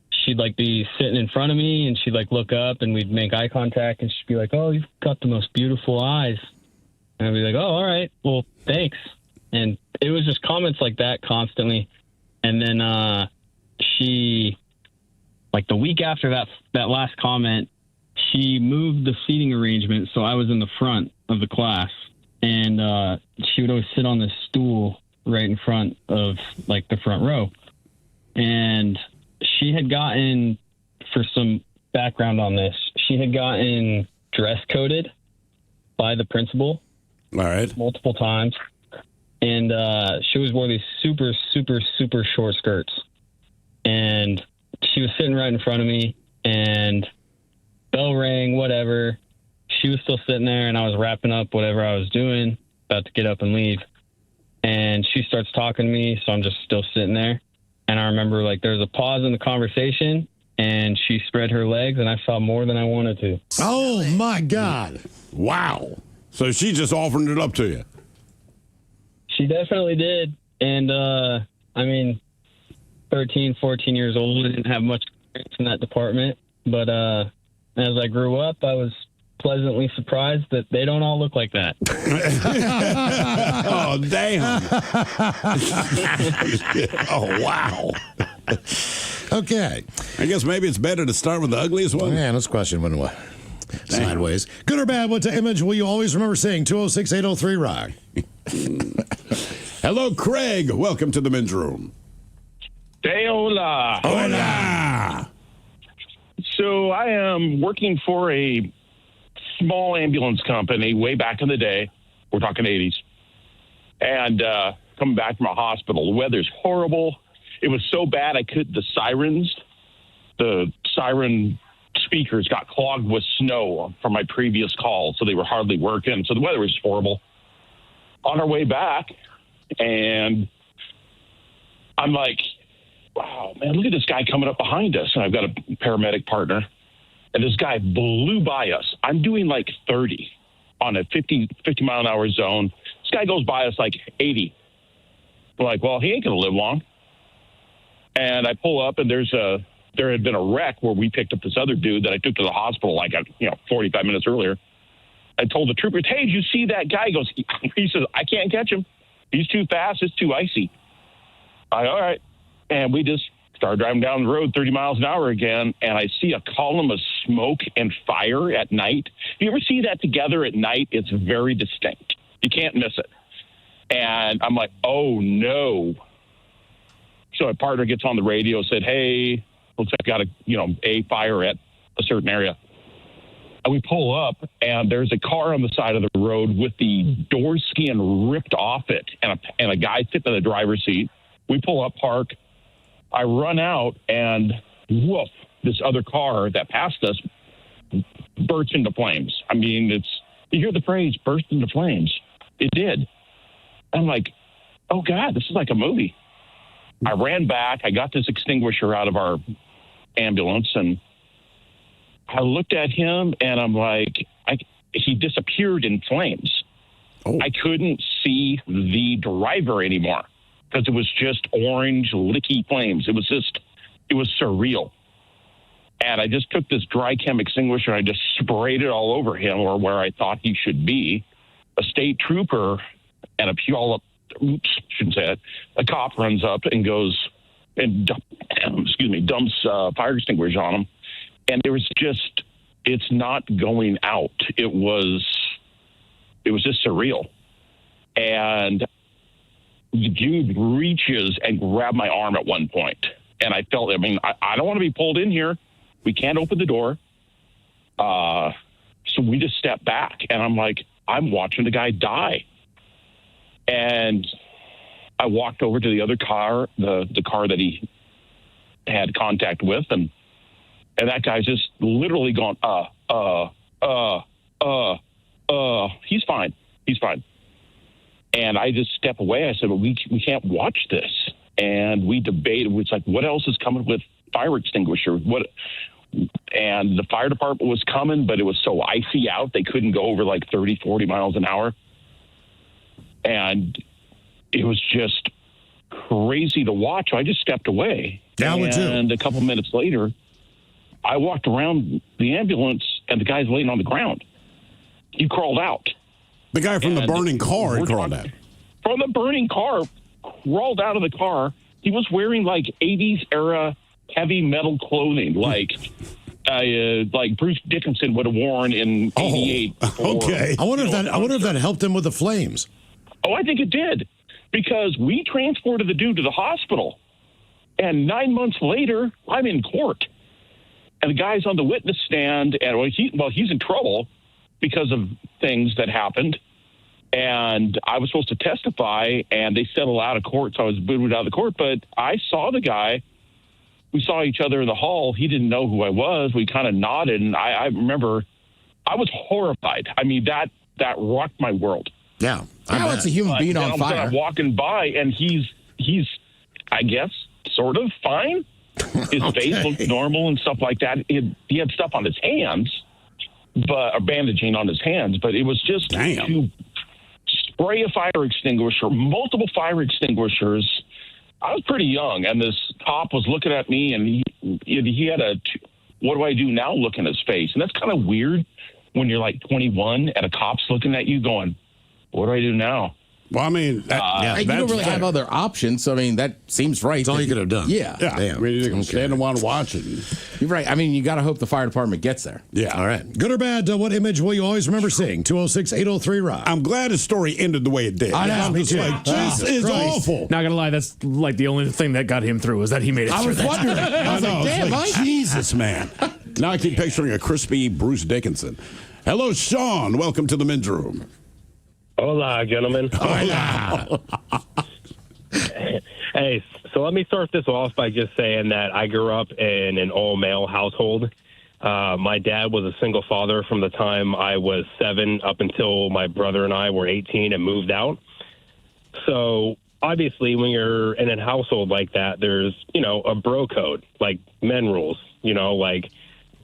she'd like be sitting in front of me, and she'd like look up, and we'd make eye contact, and she'd be like, "Oh, you've got the most beautiful eyes." And I'd be like, "Oh, all right. Well, thanks." And it was just comments like that constantly. And then she, like the week after that last comment, she moved the seating arrangement so I was in the front of the class. And she would always sit on this stool right in front of, like, the front row. And she had gotten, for some background on this, she had gotten dress coded by the principal. All right. Multiple times. And she always wore these super, super, super short skirts. And she was sitting right in front of me, and bell rang, whatever. She was still sitting there, and I was wrapping up whatever I was doing, about to get up and leave. And she starts talking to me, so I'm just still sitting there. And I remember, like, there was a pause in the conversation, and she spread her legs, and I saw more than I wanted to. Oh, my God. Wow. So she just offered it up to you. She definitely did. And, I mean, 13, 14 years old, I didn't have much experience in that department. But as I grew up, I was pleasantly surprised that they don't all look like that. Oh, damn. Oh, wow. Okay. I guess maybe it's better to start with the ugliest one. Yeah, let's question one what. Sideways. Good or bad, what's the image will you always remember seeing? 206-803 Rock. Hello, Craig. Welcome to the men's room. Hey, hola. Hola. So I am working for a small ambulance company way back in the day. We're talking 80s. And coming back from a hospital. The weather's horrible. It was so bad the siren speakers got clogged with snow from my previous call, so they were hardly working. So the weather was horrible. On our way back, and I'm like, wow, man, look at this guy coming up behind us. And I've got a paramedic partner, and this guy blew by us. I'm doing like 30 on a 50 mile an hour zone. This guy goes by us like 80. We're like, well, he ain't going to live long. And I pull up, and there's a there had been a wreck where we picked up this other dude that I took to the hospital 45 minutes earlier. I told the troopers, hey, did you see that guy? He says, I can't catch him. He's too fast. It's too icy. All right. And we just started driving down the road 30 miles an hour again, and I see a column of smoke and fire at night. You ever see that together at night? It's very distinct. You can't miss it. And I'm like, oh, no. So my partner gets on the radio, said, hey, looks like I got a fire at a certain area. And we pull up, and there's a car on the side of the road with the door skin ripped off it, and a guy sitting in the driver's seat. We pull up, park. I run out, and woof, this other car that passed us bursts into flames. I mean, you hear the phrase, burst into flames. It did. I'm like, oh, God, this is like a movie. I ran back. I got this extinguisher out of our ambulance, and I looked at him, and I'm like, he disappeared in flames. Oh. I couldn't see the driver anymore because it was just orange, licky flames. It was surreal. And I just took this dry chem extinguisher, and I just sprayed it all over him or where I thought he should be. A state trooper and a cop runs up and goes and dumps fire extinguisher on him. And it's not going out. It was just surreal. And the dude reaches and grabbed my arm at one point. And I felt, I don't want to be pulled in here. We can't open the door. So we just stepped back. And I'm like, I'm watching the guy die. And I walked over to the other car, the car that he had contact with, and that guy's just literally gone, he's fine. He's fine. And I just step away. I said, well, we can't watch this. And we debated. It's like, what else is coming with fire extinguisher? And the fire department was coming, but it was so icy out, they couldn't go over 30, 40 miles an hour. And it was just crazy to watch. I just stepped away. Yeah, I would too. And a couple minutes later, I walked around the ambulance, and the guy's laying on the ground. He crawled out. The guy from the burning car crawled out. From the burning car, crawled out of the car. He was wearing 80s era heavy metal clothing, like Bruce Dickinson would have worn in '88. Okay. I wonder if that helped him with the flames. Oh, I think it did, because we transported the dude to the hospital, and 9 months later, I'm in court, and the guy's on the witness stand, and he's in trouble because of things that happened, and I was supposed to testify, and they settled out of court, so I was booted out of the court. But I saw the guy. We saw each other in the hall. He didn't know who I was. We kind of nodded, and I remember I was horrified. I mean, that rocked my world. Yeah. How it's a human being on fire. I'm walking by, and he's, I guess, sort of fine. His face looked normal and stuff like that. He had stuff on his hands, but a bandaging on his hands. But it was just to spray a fire extinguisher, multiple fire extinguishers. I was pretty young, and this cop was looking at me, and he had a "what do I do now" look in his face, and that's kind of weird when you're 21 and a cop's looking at you, going, "What do I do now?" Well, I mean, you don't really have other options. So, I mean, that seems right. That's all you could have done. Yeah. Yeah. I mean, you're going to stand and want to watch it. You're right. I mean, you got to hope the fire department gets there. Yeah. All right. Good or bad, what image will you always remember seeing? 206-803-ROCK. I'm glad his story ended the way it did. I know. I'm just this is awful. Not gonna lie, that's the only thing that got him through was that he made it through. I was wondering. I know. Damn, Mike. Jesus, man. Now I keep picturing a crispy Bruce Dickinson. Hello, Sean. Welcome to the men's room. Hola, gentlemen. Hola. Hey, so let me start this off by just saying that I grew up in an all-male household. My dad was a single father from the time I was 7 up until my brother and I were 18 and moved out. So obviously when you're in a household like that, there's, a bro code, like men rules, like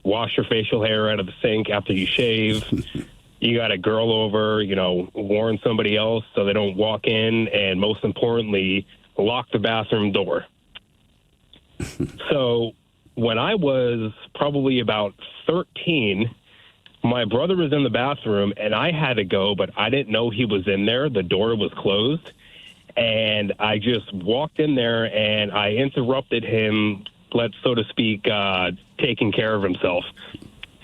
wash your facial hair out of the sink after you shave. You got a girl over, warn somebody else so they don't walk in, and most importantly, lock the bathroom door. So when I was probably about 13, my brother was in the bathroom, and I had to go, but I didn't know he was in there. The door was closed, and I just walked in there, and I interrupted him, so to speak, taking care of himself.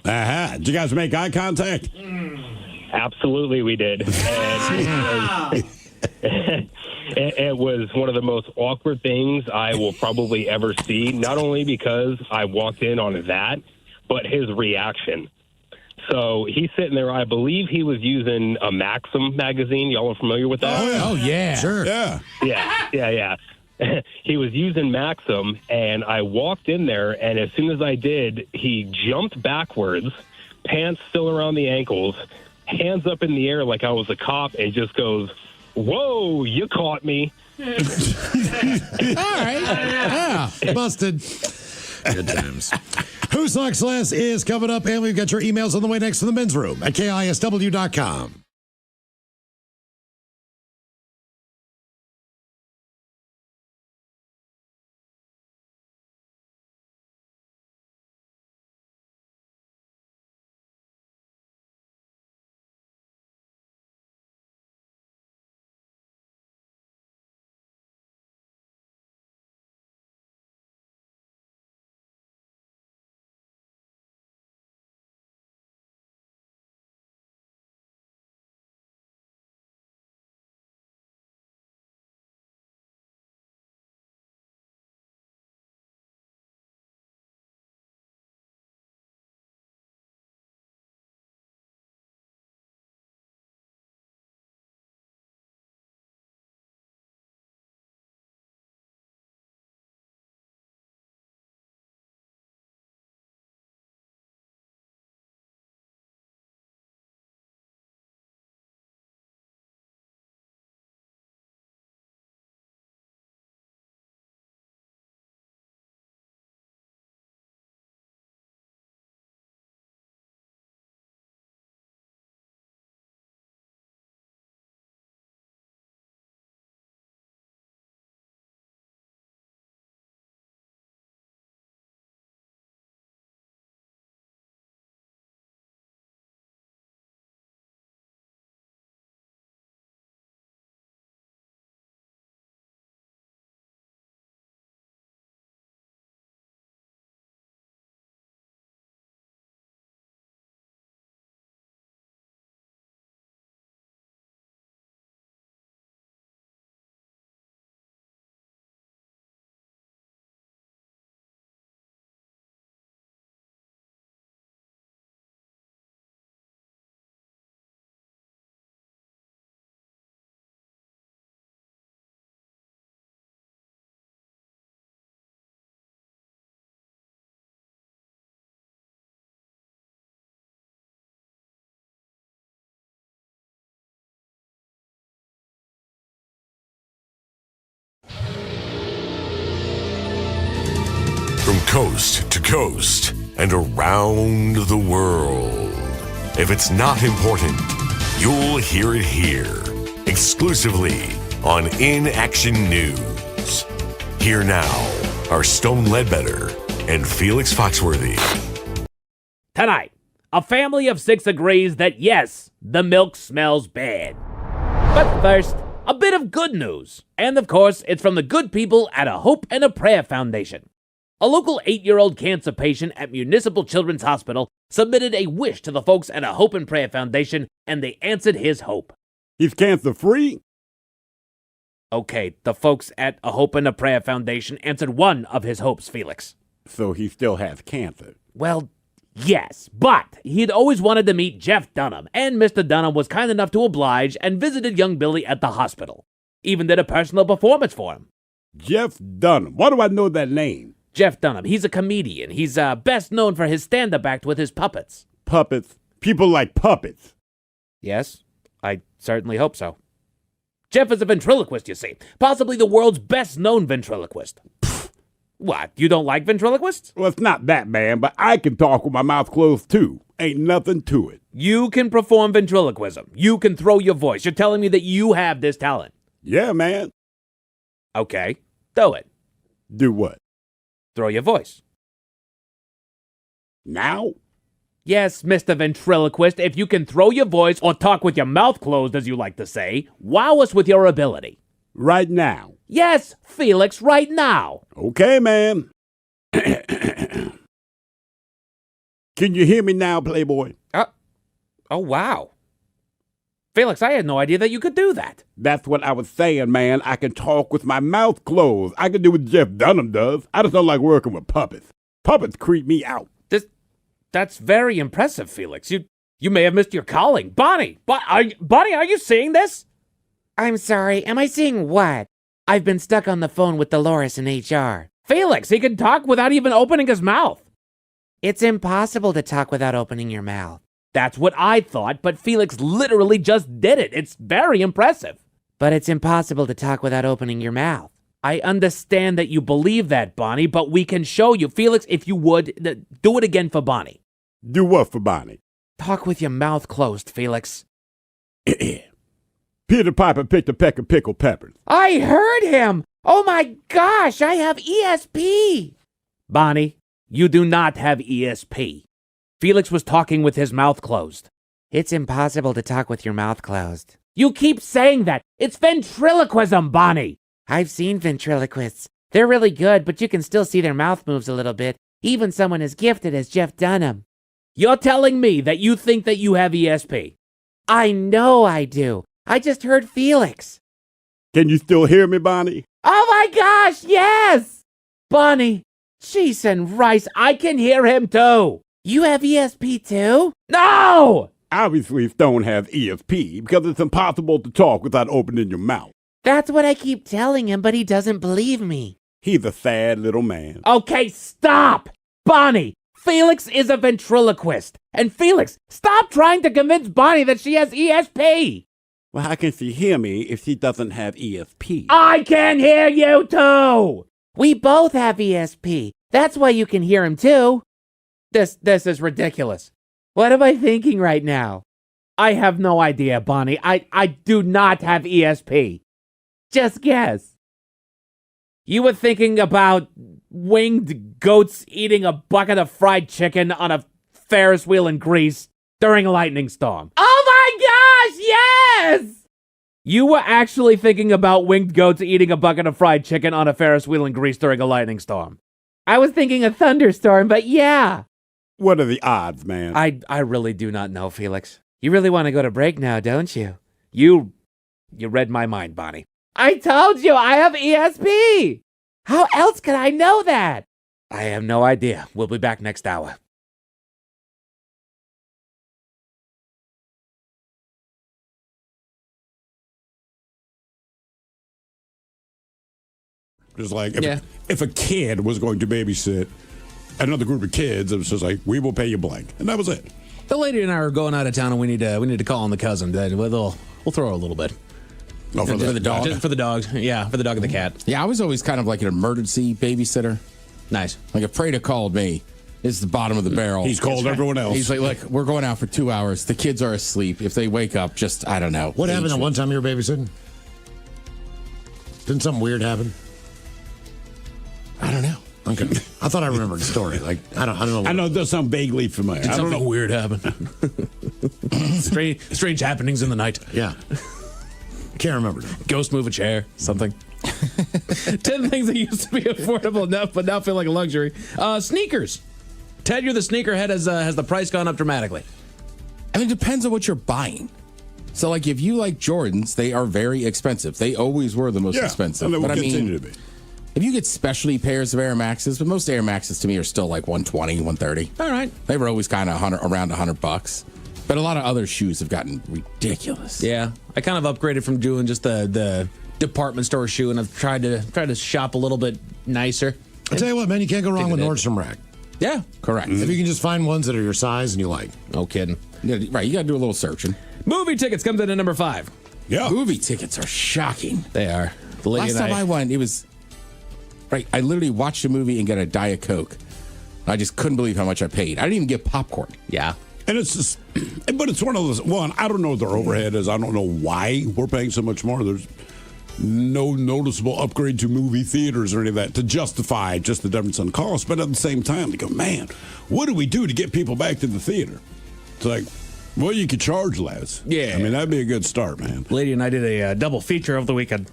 Did you guys make eye contact? Absolutely, we did. And it was one of the most awkward things I will probably ever see, not only because I walked in on that, but his reaction. So he's sitting there. I believe he was using a Maxim magazine. Y'all are familiar with that? Oh, yeah. Sure. Yeah. Yeah. He was using Maxim, and I walked in there, and as soon as I did, he jumped backwards, pants still around the ankles, hands up in the air like I was a cop, and just goes, "Whoa, you caught me." All right. Yeah. Busted. Good times. Who Sucks Less is coming up, and we've got your emails on the way next to the men's room at KISW.com. From coast to coast and around the world. If it's not important, you'll hear it here. Exclusively on In Action News. Here now are Stone Ledbetter and Felix Foxworthy. Tonight, a family of 6 agrees that yes, the milk smells bad. But first, a bit of good news. And of course, it's from the good people at a Hope and a Prayer Foundation. A local 8-year-old cancer patient at Municipal Children's Hospital submitted a wish to the folks at a Hope and Prayer Foundation, and they answered his hope. He's cancer-free? Okay, the folks at a Hope and a Prayer Foundation answered one of his hopes, Felix. So he still has cancer? Well, yes, but he'd always wanted to meet Jeff Dunham, and Mr. Dunham was kind enough to oblige and visited young Billy at the hospital. Even did a personal performance for him. Jeff Dunham. Why do I know that name? Jeff Dunham. He's a comedian. He's best known for his stand-up act with his puppets. Puppets? People like puppets? Yes, I certainly hope so. Jeff is a ventriloquist, you see. Possibly the world's best-known ventriloquist. What, you don't like ventriloquists? Well, it's not that bad, but I can talk with my mouth closed, too. Ain't nothing to it. You can perform ventriloquism. You can throw your voice. You're telling me that you have this talent. Yeah, man. Okay, do it. Do what? Throw your voice. Now? Yes, Mr. Ventriloquist, if you can throw your voice or talk with your mouth closed, as you like to say, wow us with your ability. Right now? Yes, Felix, right now. Okay, man. Can you hear me now, Playboy? Oh, wow. Felix, I had no idea that you could do that. That's what I was saying, man. I can talk with my mouth closed. I can do what Jeff Dunham does. I just don't like working with puppets. Puppets creep me out. That's very impressive, Felix. You may have missed your calling. Bonnie, Bonnie, are you seeing this? I'm sorry, am I seeing what? I've been stuck on the phone with Dolores in HR. Felix, he can talk without even opening his mouth. It's impossible to talk without opening your mouth. That's what I thought, but Felix literally just did it. It's very impressive. But it's impossible to talk without opening your mouth. I understand that you believe that, Bonnie, but we can show you. Felix, if you would, do it again for Bonnie. Do what for Bonnie? Talk with your mouth closed, Felix. Peter Piper picked a peck of pickled peppers. I heard him! Oh my gosh, I have ESP! Bonnie, you do not have ESP. Felix was talking with his mouth closed. It's impossible to talk with your mouth closed. You keep saying that. It's ventriloquism, Bonnie. I've seen ventriloquists. They're really good, but you can still see their mouth moves a little bit, even someone as gifted as Jeff Dunham. You're telling me that you think that you have ESP? I know I do. I just heard Felix. Can you still hear me, Bonnie? Oh my gosh, yes! Bonnie, cheese and rice, I can hear him too. You have ESP too? No! Obviously, don't have ESP because it's impossible to talk without opening your mouth. That's what I keep telling him, but he doesn't believe me. He's a sad little man. Okay, stop! Bonnie, Felix is a ventriloquist. And Felix, stop trying to convince Bonnie that she has ESP. Well, how can she hear me if she doesn't have ESP? I can hear you too! We both have ESP. That's why you can hear him too. This is ridiculous. What am I thinking right now? I have no idea, Bonnie. I do not have ESP. Just guess. You were thinking about winged goats eating a bucket of fried chicken on a Ferris wheel in Greece during a lightning storm. Oh my gosh, yes! You were actually thinking about winged goats eating a bucket of fried chicken on a Ferris wheel in Greece during a lightning storm. I was thinking a thunderstorm, but yeah. What are the odds, man? I really do not know, Felix. You really want to go to break now, don't you? You read my mind, Bonnie. I told you I have ESP. How else could I know that? I have no idea. We'll be back next hour. Just like if a kid was going to babysit another group of kids, it was just like, we will pay you blank. And that was it. The lady and I are going out of town, and we need to call on the cousin. We'll throw her a little bit. Oh, for the dog? For the dogs. Yeah, for the dog and the cat. Yeah, I was always kind of like an emergency babysitter. Nice. Like if Prada called me, it's the bottom of the barrel. He's called everyone else. He's like, look, we're going out for 2 hours. The kids are asleep. If they wake up, just, I don't know. What happened that one time you were babysitting? Didn't something weird happen? I don't know. Okay. I thought I remembered the story. Like, I don't know. I know it does sound vaguely familiar. Did something weird happen? strange happenings in the night. Yeah. Can't remember. Ghost move a chair, something. 10 things that used to be affordable enough, but now feel like a luxury. Sneakers. Ted, you're the sneakerhead. Has the price gone up dramatically? I mean, it depends on what you're buying. So, like, if you like Jordans, they are very expensive. They always were the most expensive. And they will but continue to be. If you get specialty pairs of Air Maxes, but most Air Maxes to me are still like 120, 130. All right. They were always kind of around $100. But a lot of other shoes have gotten ridiculous. Yeah, I kind of upgraded from doing just the department store shoe, and I've tried to shop a little bit nicer. I tell you what, man, you can't go wrong with Nordstrom Rack. Yeah, correct. If you can just find ones that are your size and you like. No kidding. Yeah, right, you got to do a little searching. Movie tickets comes in at number 5. Yeah. Movie tickets are shocking. They are. The lady Last time I went, it was... Right, I literally watched a movie and got a Diet Coke. I just couldn't believe how much I paid. I didn't even get popcorn. Yeah. And it's just, but it's one of those, one, I don't know what their overhead is. I don't know why we're paying so much more. There's no noticeable upgrade to movie theaters or any of that to justify just the difference in cost. But at the same time, they go, man, what do we do to get people back to the theater? It's like, well, you could charge less. Yeah. I mean, that'd be a good start, man. Lady and I did a double feature over the weekend.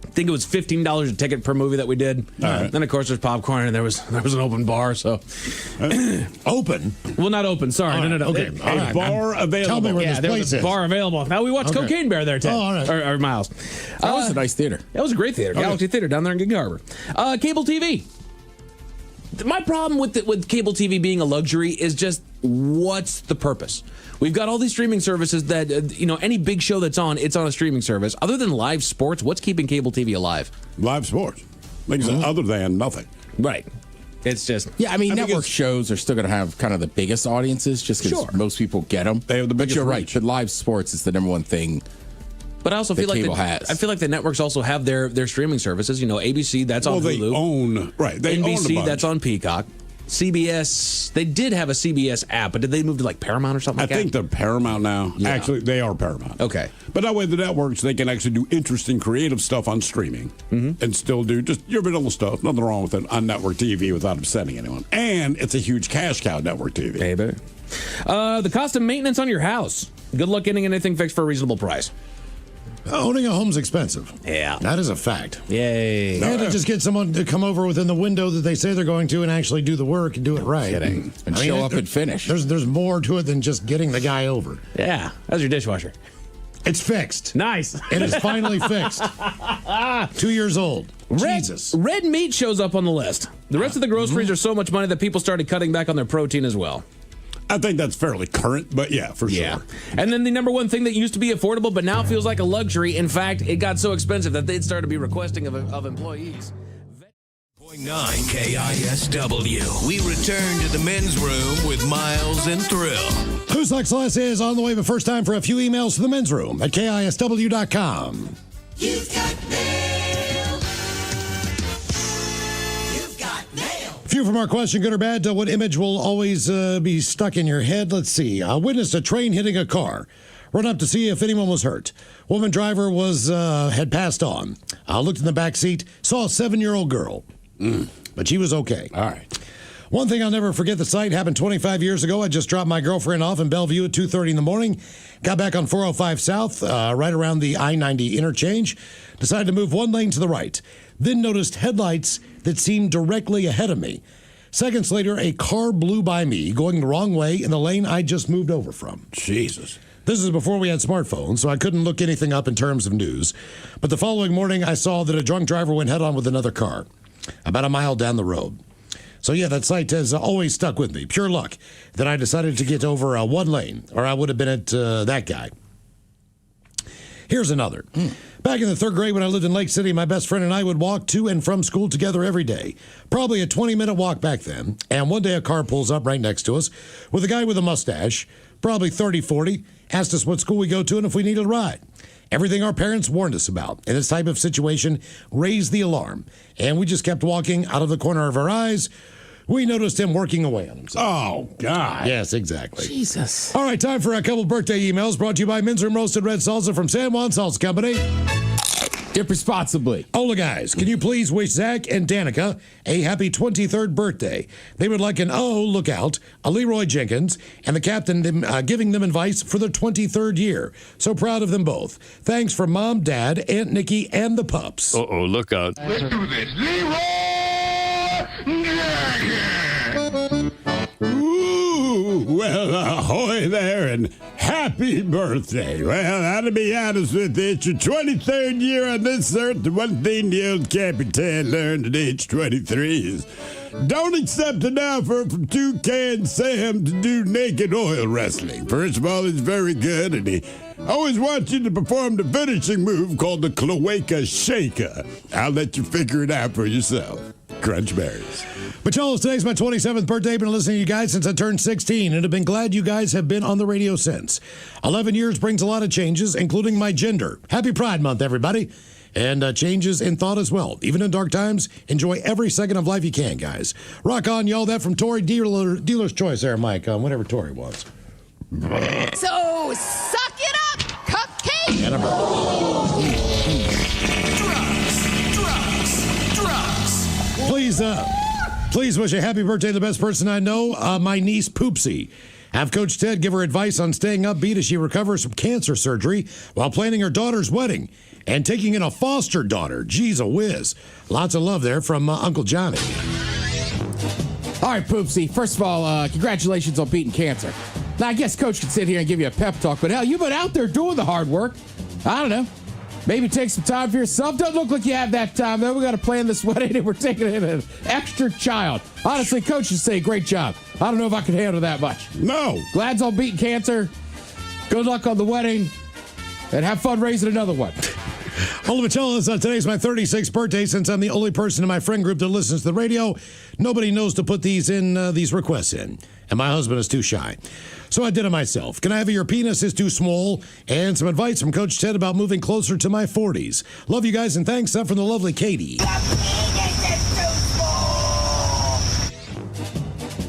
I think it was $15 a ticket per movie that we did. All right. Then of course there's popcorn and there was an open bar. So Open? Well, not open. Sorry, no. Okay. A bar available. Tell me where this There place was a is. bar available. Now we watched Okay. Cocaine Bear there, Ted. Oh, all right. Or Miles. That was a nice theater. That was a great theater. Galaxy Theater down there in Gig Harbor. Cable TV. My problem with cable TV being a luxury is just what's the purpose? We've got all these streaming services that, any big show that's on, it's on a streaming service. Other than live sports, what's keeping cable TV alive? Live sports. Like I said, other than nothing. Right. It's just... Yeah, I mean, network shows are still going to have kind of the biggest audiences just because most people get them. They have the But biggest you're right. reach. But live sports is the number one thing. But I also feel like cable has. I feel like the networks also have their streaming services. ABC, that's on They Hulu. own, right. They own a NBC, bunch. that's on Peacock. CBS, they did have a CBS app, but did they move to like Paramount or something like I think they're Paramount now. Yeah. Actually, they are Paramount. Okay. But that way, the networks, they can actually do interesting, creative stuff on streaming and still do just your vanilla stuff. Nothing wrong with it on network TV without upsetting anyone. And it's a huge cash cow, network TV. Baby. The cost of maintenance on your house. Good luck getting anything fixed for a reasonable price. Owning a home's expensive. Yeah. That is a fact. Yay. And to just get someone to come over within the window that they say they're going to and actually do the work and do it right. Kidding. And show up and finish. There's more to it than just getting the guy over. Yeah. How's your dishwasher? It's fixed. Nice. It is finally fixed. 2 years old. Jesus. Red meat shows up on the list. The rest of the groceries are so much money that people started cutting back on their protein as well. I think that's fairly current, but yeah, for sure. And then the number one thing that used to be affordable but now feels like a luxury. In fact, it got so expensive that they'd started to be requesting of employees. 9 KISW. We return to the men's room with Miles and Thrill. Who's Like Celeste is on the way, but first time for a few emails to the men's room at KISW.com. You've got mail. You've got mail. A few from our question, good or bad, what image will always be stuck in your head? Let's see. I witnessed a train hitting a car. Run up to see if anyone was hurt. Woman driver had passed on. I looked in the back seat, saw a 7-year-old girl. But she was okay. All right. One thing I'll never forget, the sight happened 25 years ago. I just dropped my girlfriend off in Bellevue at 2:30 in the morning. Got back on 405 South, right around the I-90 interchange. Decided to move one lane to the right. Then noticed headlights that seemed directly ahead of me. Seconds later, a car blew by me, going the wrong way in the lane I just moved over from. Jesus. This is before we had smartphones, so I couldn't look anything up in terms of news. But the following morning, I saw that a drunk driver went head-on with another car, about a mile down the road. So yeah, that sight has always stuck with me. Pure luck that I decided to get over one lane, or I would have been at that guy. Here's another. Back in the 3rd grade when I lived in Lake City, my best friend and I would walk to and from school together every day. Probably a 20-minute walk back then. And one day a car pulls up right next to us with a guy with a mustache, probably 30, 40, asked us what school we go to and if we needed a ride. Everything our parents warned us about in this type of situation raised the alarm. And we just kept walking out of the corner of our eyes. We noticed him working away on himself. Oh, God. Yes, exactly. Jesus. All right, time for a couple birthday emails brought to you by Men's Room Roasted Red Salsa from San Juan Salsa Company. Dip responsibly. Hola, guys. Can you please wish Zach and Danica a happy 23rd birthday? They would like an look out, a Leroy Jenkins, and the captain giving them advice for their 23rd year. So proud of them both. Thanks from Mom, Dad, Aunt Nikki, and the pups. Uh-oh, look out. Let's do this. Ooh, well, ahoy there, and happy birthday. Well, to be honest with you, it's your 23rd year on this earth. The one thing the old Capitan learned at age 23 is don't accept an offer from Toucan Sam to do naked oil wrestling. First of all, he's very good, and he always wants you to perform the finishing move called the Cloaca Shaker. I'll let you figure it out for yourself. Crunch berries. Pacholos, today's my 27th birthday. Been listening to you guys since I turned 16 and have been glad you guys have been on the radio since. 11 years brings a lot of changes, including my gender. Happy Pride Month, everybody. And changes in thought as well. Even in dark times, enjoy every second of life you can, guys. Rock on, y'all. That from Tori, dealer's choice there, Mike, on whatever Tori wants. So, suck it up, cupcake! And a birthday. Please wish a happy birthday to the best person I know, my niece Poopsie. Have Coach Ted give her advice on staying upbeat as she recovers from cancer surgery while planning her daughter's wedding and taking in a foster daughter. Geez, a whiz. Lots of love there from Uncle Johnny. All right, Poopsie. First of all, congratulations on beating cancer. Now, I guess Coach could sit here and give you a pep talk, but hell, you've been out there doing the hard work. I don't know. Maybe take some time for yourself. Doesn't look like you have that time. Then we got to plan this wedding, and we're taking in an extra child. Honestly, Coach should say, great job. I don't know if I could handle that much. No. Glad's on beating cancer. Good luck on the wedding, and have fun raising another one. Oliver, tell us, today's my 36th birthday. Since I'm the only person in my friend group that listens to the radio, nobody knows to put these requests in. And my husband is too shy. So I did it myself. Can I have your penis is too small? And some advice from Coach Ted about moving closer to my 40s. Love you guys, and thanks from the lovely Katie.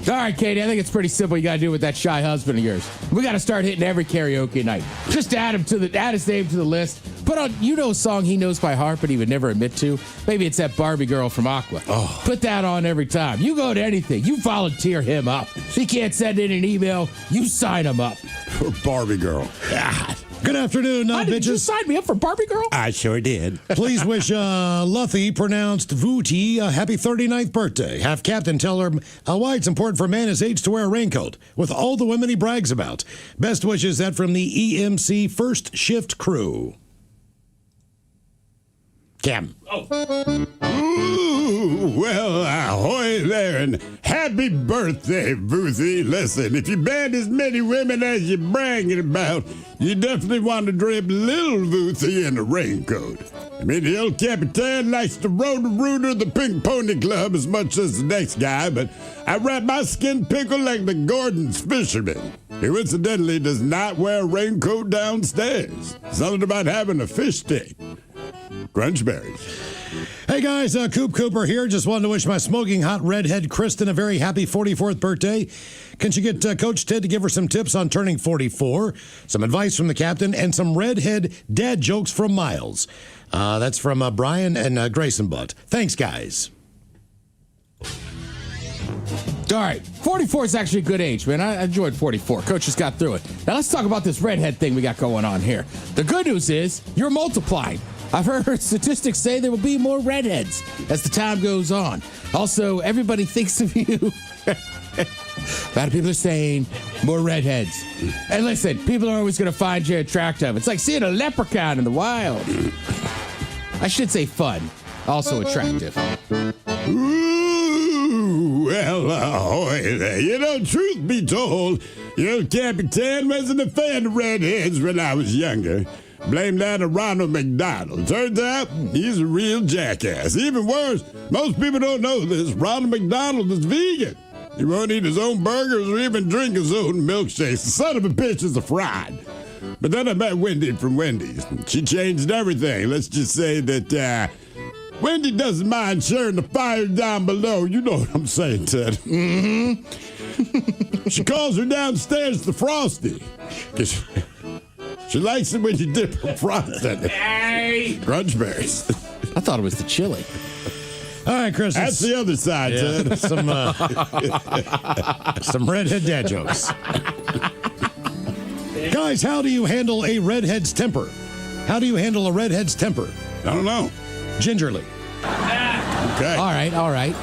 All right, Katie, I think it's pretty simple. You got to do with that shy husband of yours. We got to start hitting every karaoke night. Just add his name to the list. Put on, a song he knows by heart, but he would never admit to. Maybe it's that Barbie girl from Aqua. Oh. Put that on every time. You go to anything. You volunteer him up. He can't send in an email. You sign him up. For Barbie girl. God. Good afternoon, bitches. Did you sign me up for Barbie girl? I sure did. Please wish Luffy, pronounced Vooty, a happy 39th birthday. Have Captain tell her why it's important for a man his age to wear a raincoat with all the women he brags about. Best wishes, that from the EMC First Shift crew. Cam. Ooh, well, ahoy there, and happy birthday, Boothie. Listen, if you band as many women as you're bragging about, you definitely want to drape little Boothie in a raincoat. I mean, the El Capitan likes to row the rooter of the Pink Pony Club as much as the next guy, but I wrap my skin pickle like the Gordon's fisherman, who incidentally does not wear a raincoat downstairs. Something about having a fish tank. Crunchberries. Hey guys, Coop Cooper here. Just wanted to wish my smoking hot redhead Kristen a very happy 44th birthday. Can she get Coach Ted to give her some tips on turning 44, some advice from the captain, and some redhead dad jokes from Miles? That's from Brian and Grayson Butt. Thanks, guys. All right, 44 is actually a good age, man. I enjoyed 44. Coach just got through it. Now let's talk about this redhead thing we got going on here. The good news is you're multiplying. I've heard statistics say there will be more redheads as the time goes on. Also, everybody thinks of you. A lot of people are saying more redheads. And listen, people are always going to find you attractive. It's like seeing a leprechaun in the wild. I should say fun, also attractive. Ooh, well, ahoy there. You know, truth be told, El Capitan wasn't a fan of redheads when I was younger. Blame that on Ronald McDonald. Turns out he's a real jackass. Even worse, most people don't know this. Ronald McDonald is vegan. He won't eat his own burgers or even drink his own milkshakes. The son of a bitch is a fraud. But then I met Wendy from Wendy's. She changed everything. Let's just say that Wendy doesn't mind sharing the fire down below. You know what I'm saying, Ted. Mm-hmm. She calls her downstairs the Frosty. She likes it when you dip her frost in it. Hey! Crunchberries. I thought it was the chili. All right, Chris. That's the other side, Ted. Some redhead dad jokes. Guys, how do you handle a redhead's temper? How do you handle a redhead's temper? I don't know. Gingerly. Okay. All right.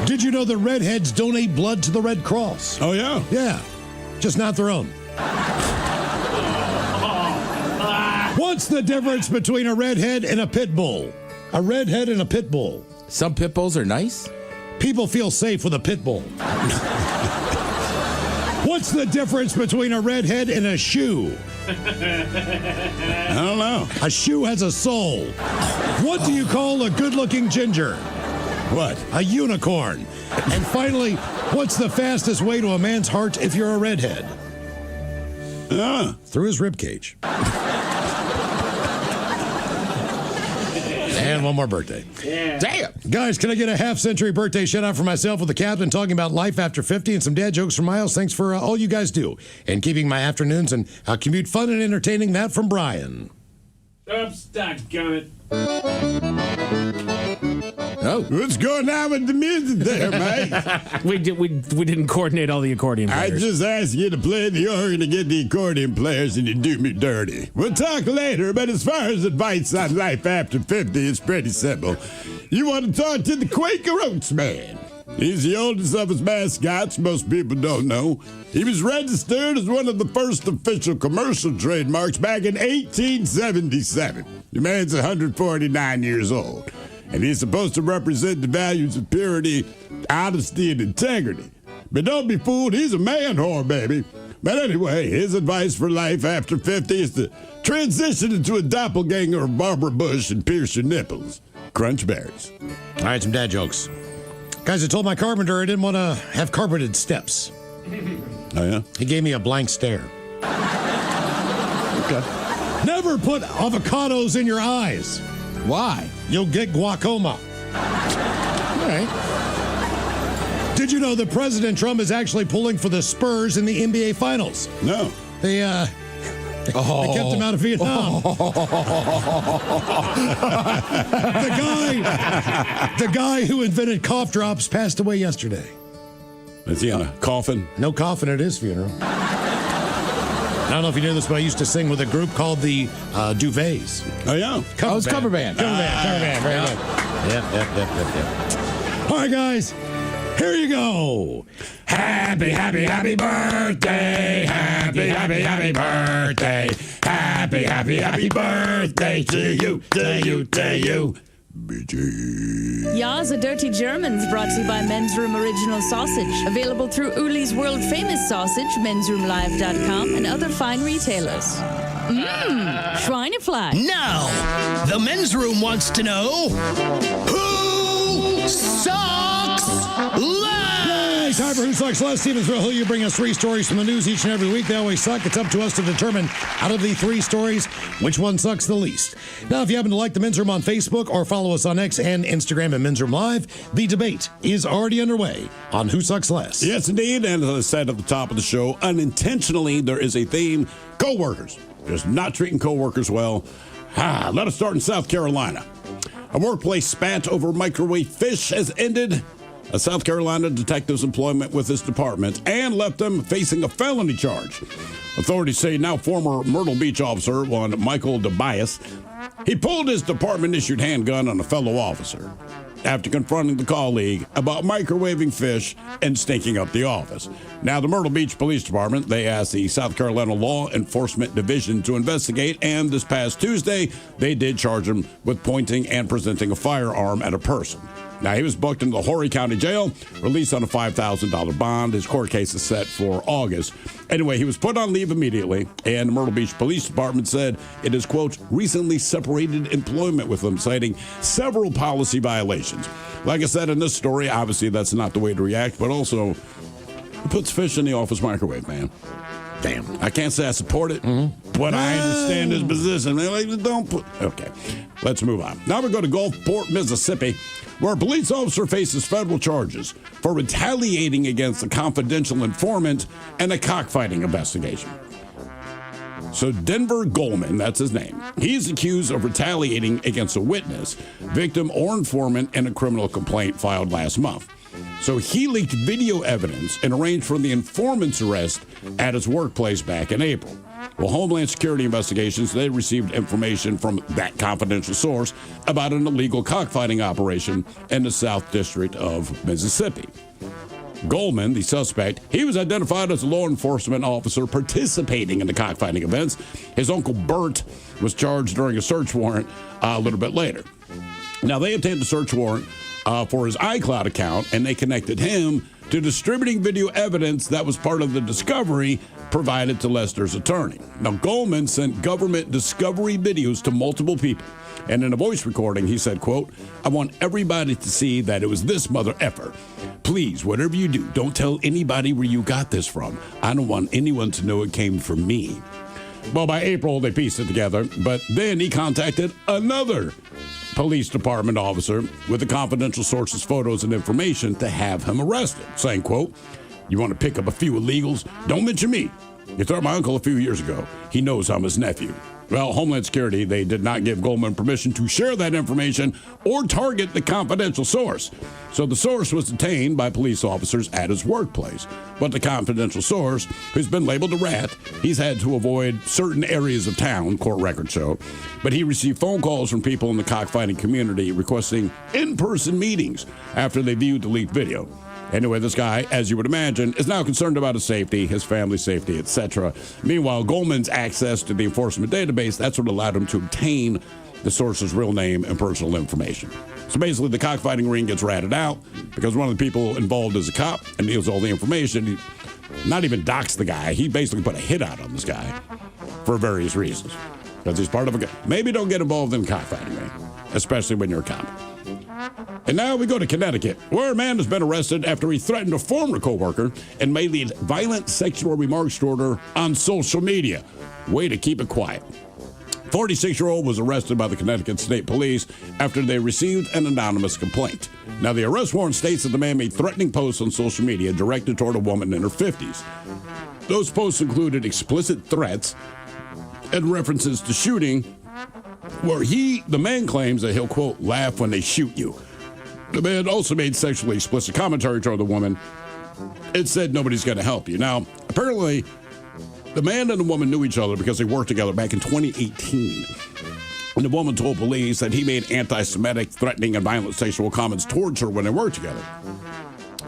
Did you know that redheads donate blood to the Red Cross? Oh, yeah? Yeah. Just not their own. What's the difference between a redhead and a pit bull? A redhead and a pit bull. Some pit bulls are nice. People feel safe with a pit bull. What's the difference between a redhead and a shoe? I don't know. A shoe has a soul. What do you call a good-looking ginger? What? A unicorn. And finally, what's the fastest way to a man's heart if you're a redhead? Through his ribcage. And one more birthday. Yeah. Damn. Guys, can I get a half-century birthday shout-out for myself with the captain talking about life after 50 and some dad jokes from Miles? Thanks for all you guys do and keeping my afternoons and commute fun and entertaining. That from Brian. Oops, dadgummit. Oh. What's going on with the music there, Mike? we didn't coordinate all the accordion I players. just asked you to play the organ to get the accordion players, and you do me dirty. We'll talk later, but as far as advice on life after 50, it's pretty simple. You want to talk to the Quaker Oats man. He's the oldest of his mascots, most people don't know. He was registered as one of the first official commercial trademarks back in 1877. The man's 149 years old, and he's supposed to represent the values of purity, honesty, and integrity. But don't be fooled, he's a man whore, baby. But anyway, his advice for life after 50 is to transition into a doppelganger of Barbara Bush and pierce your nipples. Crunch berries. All right, some dad jokes. Guys, I told my carpenter I didn't want to have carpeted steps. Oh, yeah? He gave me a blank stare. Okay. Never put avocados in your eyes. Why? You'll get glaucoma. All right. Did you know that President Trump is actually pulling for the Spurs in the NBA Finals? No. They kept him out of Vietnam. The guy who invented cough drops passed away yesterday. Is he on a coffin? No coffin at his funeral. I don't know if you knew this, but I used to sing with a group called the Duvets. Oh, yeah? Cover band. Cover band. Very good. Yep. All right, guys. Here you go. Happy, happy, happy birthday. Happy, happy, happy birthday. Happy, happy, happy birthday to you, to you, to you. Ya's a Dirty Germans brought to you by Men's Room Original Sausage. Available through Uli's world famous sausage, mensroomlive.com, and other fine retailers. Schweinefleisch. Now, the men's room wants to know who sucks less? Time for Who Sucks Less. Stevensville, who you bring us 3 stories from the news each and every week. They always suck. It's up to us to determine out of the 3 stories which one sucks the least. Now, if you happen to like the Men's Room on Facebook or follow us on X and Instagram at Men's Room Live, the debate is already underway on Who Sucks Less. Yes, indeed. And as I said at the top of the show, unintentionally, there is a theme. Coworkers. Just not treating coworkers well. Let us start in South Carolina. A workplace spat over microwave fish has ended a South Carolina detective's employment with this department and left them facing a felony charge. Authorities say now former Myrtle Beach officer, one Michael DeBias, he pulled his department-issued handgun on a fellow officer after confronting the colleague about microwaving fish and stinking up the office. Now, the Myrtle Beach Police Department, they asked the South Carolina Law Enforcement Division to investigate, and this past Tuesday, they did charge him with pointing and presenting a firearm at a person. Now, he was booked into the Horry County Jail, released on a $5,000 bond. His court case is set for August. Anyway, he was put on leave immediately, and the Myrtle Beach Police Department said it is, quote, recently separated employment with him, citing several policy violations. Like I said in this story, obviously that's not the way to react, but also, he puts fish in the office microwave, man. Damn. I can't say I support it, but I understand his position. They're like, don't put... Okay, let's move on. Now we go to Gulfport, Mississippi, where a police officer faces federal charges for retaliating against a confidential informant and a cockfighting investigation. So Denver Goldman, that's his name, he's accused of retaliating against a witness, victim, or informant in a criminal complaint filed last month. So he leaked video evidence and arranged for the informant's arrest at his workplace back in April. Well, Homeland Security investigations, they received information from that confidential source about an illegal cockfighting operation in the South District of Mississippi. Goldman, the suspect, he was identified as a law enforcement officer participating in the cockfighting events. His uncle Bert was charged during a search warrant a little bit later. Now, they obtained the search warrant for his iCloud account, and they connected him to distributing video evidence that was part of the discovery provided to Lester's attorney. Now, Goldman sent government discovery videos to multiple people, and in a voice recording, he said, quote, I want everybody to see that it was this mother effer. Please, whatever you do, don't tell anybody where you got this from. I don't want anyone to know it came from me. Well, by April, they pieced it together, but then he contacted another police department officer with the confidential source's photos and information to have him arrested, saying, quote, you want to pick up a few illegals? Don't mention me. You threatened my uncle a few years ago. He knows I'm his nephew. Well, Homeland Security, they did not give Goldman permission to share that information or target the confidential source. So the source was detained by police officers at his workplace. But the confidential source, who's been labeled a rat, he's had to avoid certain areas of town, court records show. But he received phone calls from people in the cockfighting community requesting in-person meetings after they viewed the leaked video. Anyway, this guy, as you would imagine, is now concerned about his safety, his family's safety, etc. Meanwhile, Goldman's access to the enforcement database, that's what allowed him to obtain the source's real name and personal information. So basically, the cockfighting ring gets ratted out because one of the people involved is a cop and deals all the information. He not even doxed the guy. He basically put a hit out on this guy for various reasons. Because he's part of a... Maybe don't get involved in cockfighting ring, especially when you're a cop. And now we go to Connecticut, where a man has been arrested after he threatened a former coworker and made violent sexual remarks toward her on social media. Way to keep it quiet. 46-year-old was arrested by the Connecticut State Police after they received an anonymous complaint. Now, the arrest warrant states that the man made threatening posts on social media directed toward a woman in her 50s. Those posts included explicit threats and references to shooting, where the man claims that he'll, quote, laugh when they shoot you. The man also made sexually explicit commentary toward the woman. It said nobody's going to help you. Now, apparently, the man and the woman knew each other because they worked together back in 2018. And the woman told police that he made anti-Semitic, threatening, and violent sexual comments towards her when they worked together.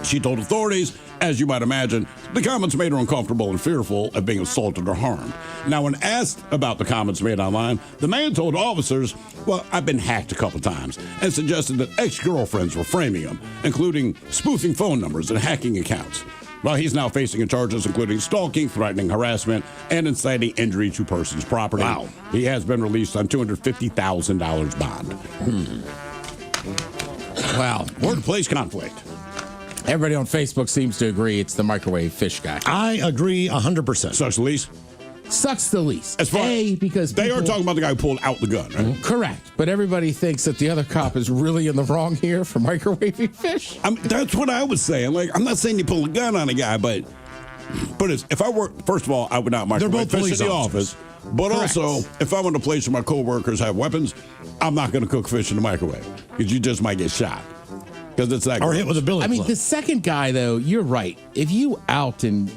She told authorities, as you might imagine, the comments made her uncomfortable and fearful of being assaulted or harmed. Now, when asked about the comments made online, the man told officers, well, I've been hacked a couple times, and suggested that ex-girlfriends were framing him, including spoofing phone numbers and hacking accounts. Well, he's now facing charges including stalking, threatening, harassment, and inciting injury to person's property. Wow. He has been released on $250,000 bond. Wow. Workplace conflict. Everybody on Facebook seems to agree it's the microwave fish guy. I agree 100%. Sucks the least? Sucks the least. As far because they are talking about the guy who pulled out the gun, right? Correct. But everybody thinks that the other cop is really in the wrong here for microwaving fish. That's what I was saying. Like, I'm not saying you pull a gun on a guy, but if I were, first of all, I would not microwave fish in the office. But Correct. also, if I'm in a place where my coworkers have weapons, I'm not going to cook fish in the microwave because you just might get shot. Because it's like, or hit with a billy club. I mean, club. the second guy, though, you're right. If you out an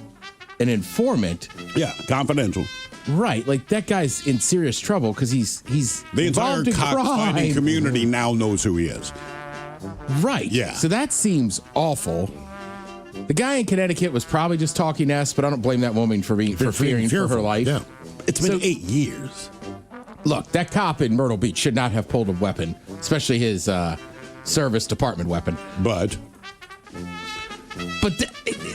informant, yeah, confidential, right? Like that guy's in serious trouble because he's the entire cockfighting community now knows who he is. Right. Yeah. So that seems awful. The guy in Connecticut was probably just talking S, but I don't blame that woman for fearing for her life. Yeah. It's been 8 years. Look, that cop in Myrtle Beach should not have pulled a weapon, especially his service department weapon. But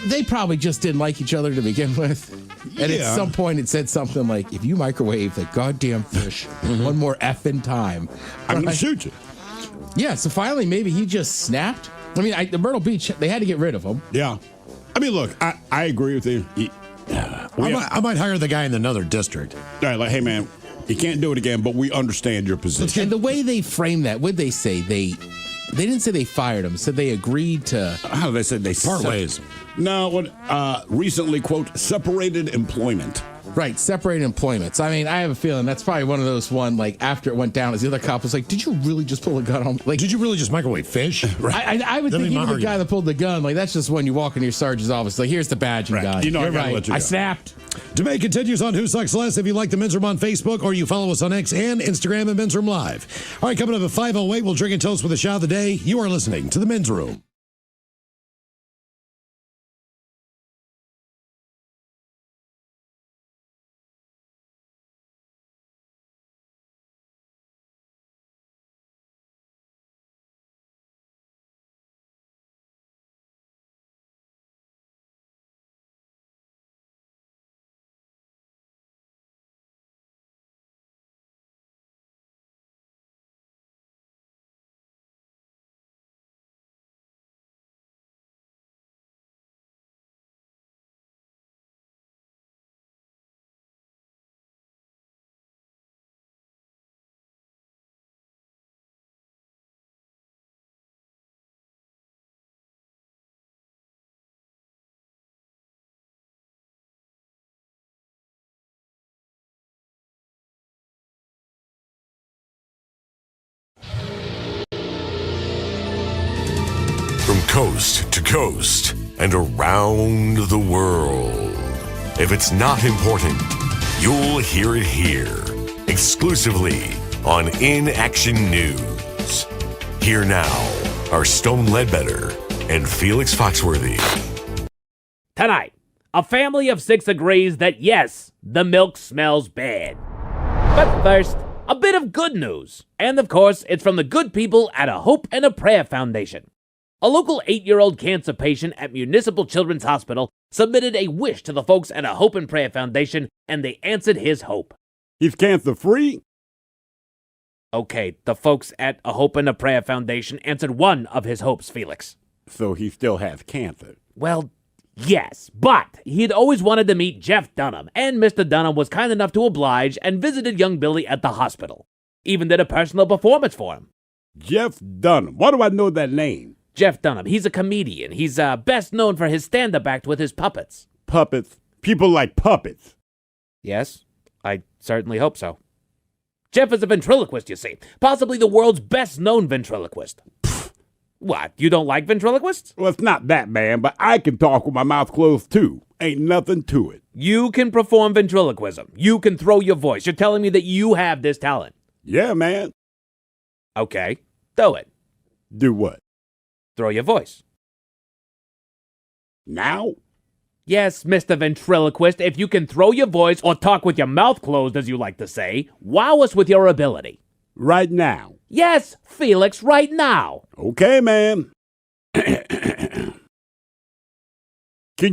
they probably just didn't like each other to begin with. And at some point it said something like, if you microwave the goddamn fish one more effing time, I'm going to shoot you. Yeah, so finally maybe he just snapped. I mean, the Myrtle Beach, they had to get rid of him. Yeah. I mean, look, I agree with you. I might hire the guy in another district. All right, like, hey, man, you can't do it again, but we understand your position. And the way they framed that, what'd they say? They didn't say they fired him. Said they agreed to. How they said they part ways. No, recently, quote, separated employment. Right, separated employment. So, I mean, I have a feeling that's probably one of those like, after it went down, as the other cop was like, did you really just pull a gun on? Like, did you really just microwave fish? Right. I would think even the guy that pulled the gun, like, that's just when you walk into your sergeant's office. Like, here's the badge you got. You know, You're right. I snapped. Debate continues on Who Sucks Less. If you like the Men's Room on Facebook, or you follow us on X and Instagram at Men's Room Live. All right, coming up at 5:08, we'll drink and toast with a shot of the day. You are listening to the Men's Room. From coast to coast and around the world. If it's not important, you'll hear it here. Exclusively on In Action News. Here now are Stone Ledbetter and Felix Foxworthy. Tonight, a family of 6 agrees that yes, the milk smells bad. But first, a bit of good news. And of course, it's from the good people at a Hope and a Prayer Foundation. A local 8-year-old cancer patient at Municipal Children's Hospital submitted a wish to the folks at a Hope and Prayer Foundation, and they answered his hope. He's cancer-free? Okay, the folks at a Hope and a Prayer Foundation answered one of his hopes, Felix. So he still has cancer? Well, yes, but he'd always wanted to meet Jeff Dunham, and Mr. Dunham was kind enough to oblige and visited young Billy at the hospital. Even did a personal performance for him. Jeff Dunham. Why do I know that name? Jeff Dunham, he's a comedian. He's best known for his stand-up act with his puppets. Puppets? People like puppets? Yes, I certainly hope so. Jeff is a ventriloquist, you see. Possibly the world's best-known ventriloquist. What, you don't like ventriloquists? Well, it's not that bad, but I can talk with my mouth closed, too. Ain't nothing to it. You can perform ventriloquism. You can throw your voice. You're telling me that you have this talent. Yeah, man. Okay, do it. Do what? Throw your voice. Now? Yes, Mr. Ventriloquist, if you can throw your voice or talk with your mouth closed, as you like to say, wow us with your ability. Right now? Yes, Felix, right now. Okay, man. Can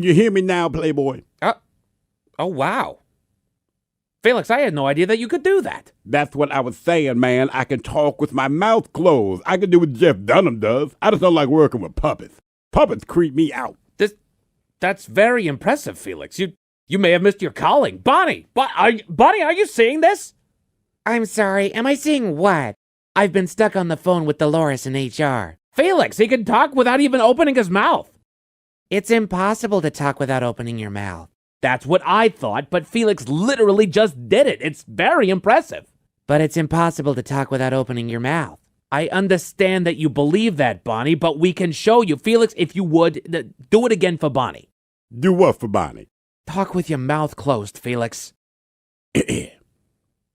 you hear me now, Playboy? Oh, wow. Felix, I had no idea that you could do that. That's what I was saying, man. I can talk with my mouth closed. I can do what Jeff Dunham does. I just don't like working with puppets. Puppets creep me out. That's very impressive, Felix. You may have missed your calling. Bonnie, Bonnie, are you seeing this? I'm sorry, am I seeing what? I've been stuck on the phone with Dolores in HR. Felix, he can talk without even opening his mouth. It's impossible to talk without opening your mouth. That's what I thought, but Felix literally just did it. It's very impressive. But it's impossible to talk without opening your mouth. I understand that you believe that, Bonnie, but we can show you. Felix, if you would, do it again for Bonnie. Do what for Bonnie? Talk with your mouth closed, Felix.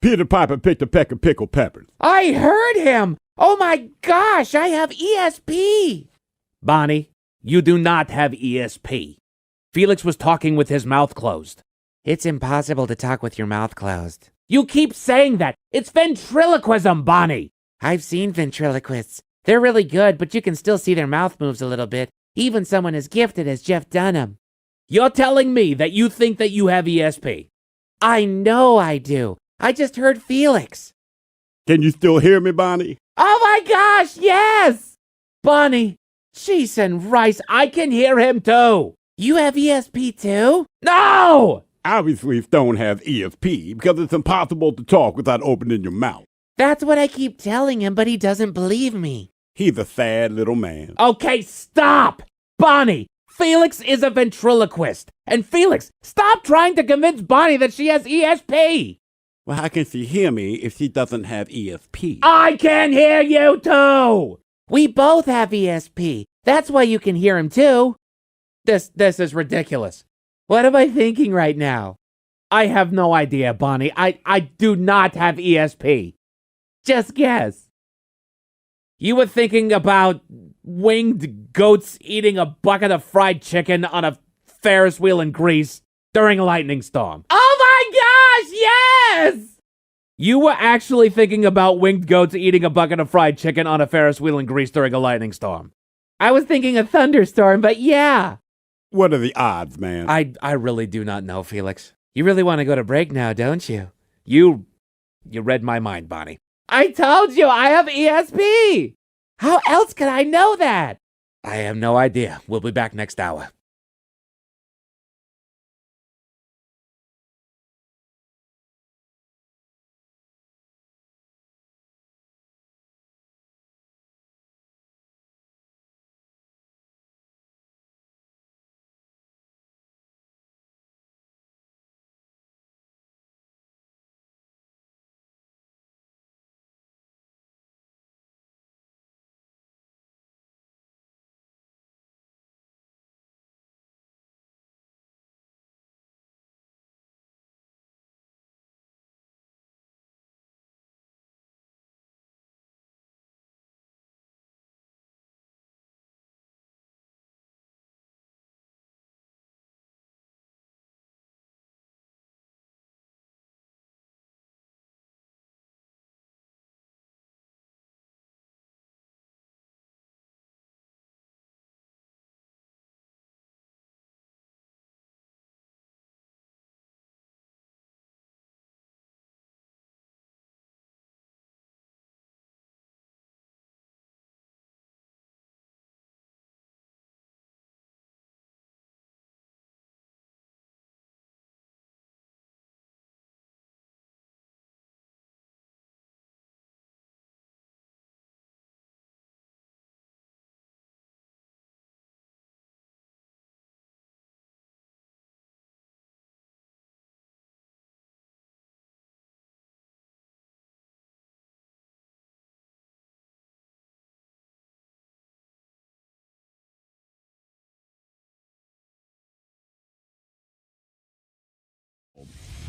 Peter Piper picked a peck of pickled peppers. I heard him! Oh my gosh, I have ESP! Bonnie, you do not have ESP. Felix was talking with his mouth closed. It's impossible to talk with your mouth closed. You keep saying that. It's ventriloquism, Bonnie. I've seen ventriloquists. They're really good, but you can still see their mouth moves a little bit. Even someone as gifted as Jeff Dunham. You're telling me that you think that you have ESP? I know I do. I just heard Felix. Can you still hear me, Bonnie? Oh my gosh, yes! Bonnie, cheese and rice, I can hear him too. You have ESP too? No! Obviously, Stone has ESP because it's impossible to talk without opening your mouth. That's what I keep telling him, but he doesn't believe me. He's a sad little man. Okay, stop! Bonnie, Felix is a ventriloquist. And Felix, stop trying to convince Bonnie that she has ESP. Well, how can she hear me if she doesn't have ESP? I can hear you too! We both have ESP. That's why you can hear him too. This is ridiculous. What am I thinking right now? I have no idea, Bonnie. I do not have ESP. Just guess. You were thinking about winged goats eating a bucket of fried chicken on a Ferris wheel in Greece during a lightning storm. Oh my gosh, yes! You were actually thinking about winged goats eating a bucket of fried chicken on a Ferris wheel in Greece during a lightning storm. I was thinking a thunderstorm, but yeah. What are the odds, man? I really do not know, Felix. You really want to go to break now, don't you? You read my mind, Bonnie. I told you I have ESP! How else could I know that? I have no idea. We'll be back next hour.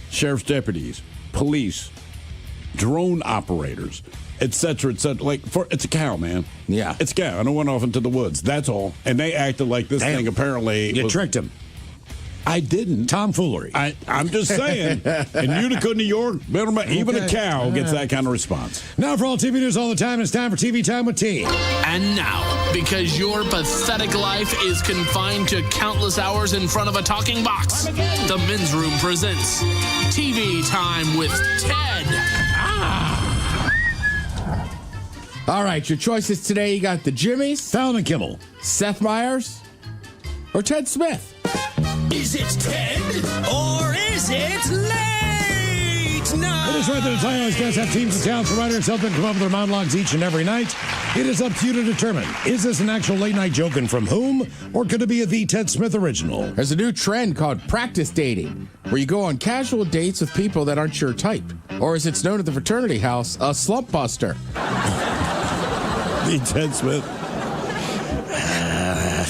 sheriff's deputies, police, drone operators, et cetera, et cetera. Like, it's a cow, man. Yeah. It's a cow. And it went off into the woods. That's all. And they acted like this thing apparently You tricked him. I didn't. Tomfoolery. I'm just saying. In Utica, New York, even a cow gets that kind of response. Now for all TV news all the time, it's time for TV Time with T. And now, because your pathetic life is confined to countless hours in front of a talking box, the Men's Room presents TV Time with Ted. All right, your choices today. You got the Jimmies, Fallon and Kimmel, Seth Meyers, or Ted Smith. Is it Ted or is it late night? It is right that the Timeless guests have teams of talents, writer and self come up with their monologues each and every night. It is up to you to determine, is this an actual late night joke and from whom, or could it be a The Ted Smith original? There's a new trend called practice dating, where you go on casual dates with people that aren't your type. Or as it's known at the fraternity house, a slump buster. The Ted Smith.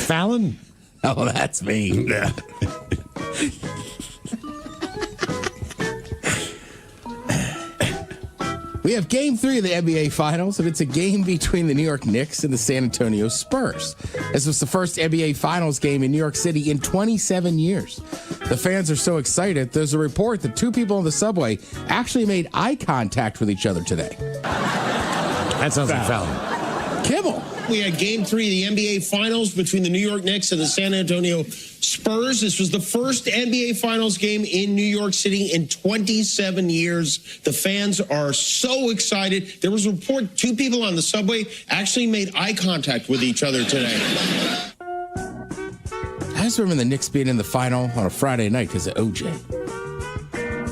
Fallon? Oh, that's me. We have Game 3 of the NBA Finals, and it's a game between the New York Knicks and the San Antonio Spurs. This was the first NBA Finals game in New York City in 27 years. The fans are so excited, there's a report that two people on the subway actually made eye contact with each other today. That sounds like Fallon. Kimmel. We had Game 3 of the NBA Finals between the New York Knicks and the San Antonio Spurs. This was the first NBA Finals game in New York City in 27 years. The fans are so excited. There was a report two people on the subway actually made eye contact with each other today. I just remember the Knicks being in the final on a Friday night because of OJ.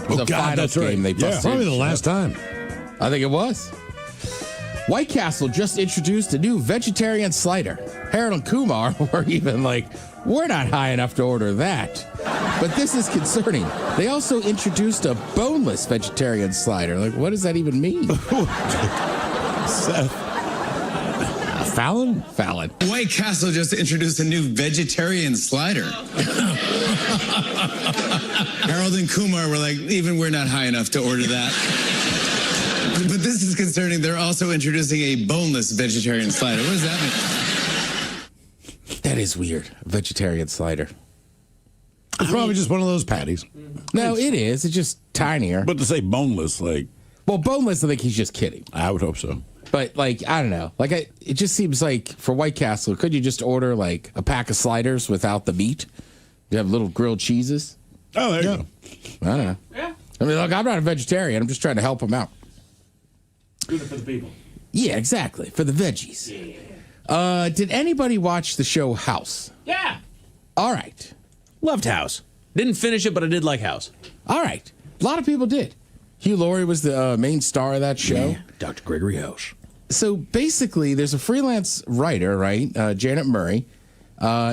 It was a finals game. They busted. Probably the last time. I think it was. White Castle just introduced a new vegetarian slider. Harold and Kumar were even like, we're not high enough to order that. But this is concerning. They also introduced a boneless vegetarian slider. Like, what does that even mean? Seth. Fallon? Fallon. White Castle just introduced a new vegetarian slider. Harold and Kumar were like, even we're not high enough to order that. But this is concerning. They're also introducing a boneless vegetarian slider. What does that mean? That is weird. A vegetarian slider. It's probably just one of those patties. No, it is. It's just tinier. But to say boneless, like... Well, boneless, I think he's just kidding. I would hope so. But, like, I don't know. Like, it just seems like for White Castle, could you just order, like, a pack of sliders without the meat? You have little grilled cheeses? Oh, there you go. I don't know. Yeah. I mean, look, I'm not a vegetarian. I'm just trying to help him out. Doing it for the people. Yeah, exactly. For the veggies. Yeah. Did anybody watch the show House? Yeah. All right. Loved House. Didn't finish it, but I did like House. All right. A lot of people did. Hugh Laurie was the main star of that show. Yeah. Dr. Gregory House. So basically, there's a freelance writer, right? Janet Murray.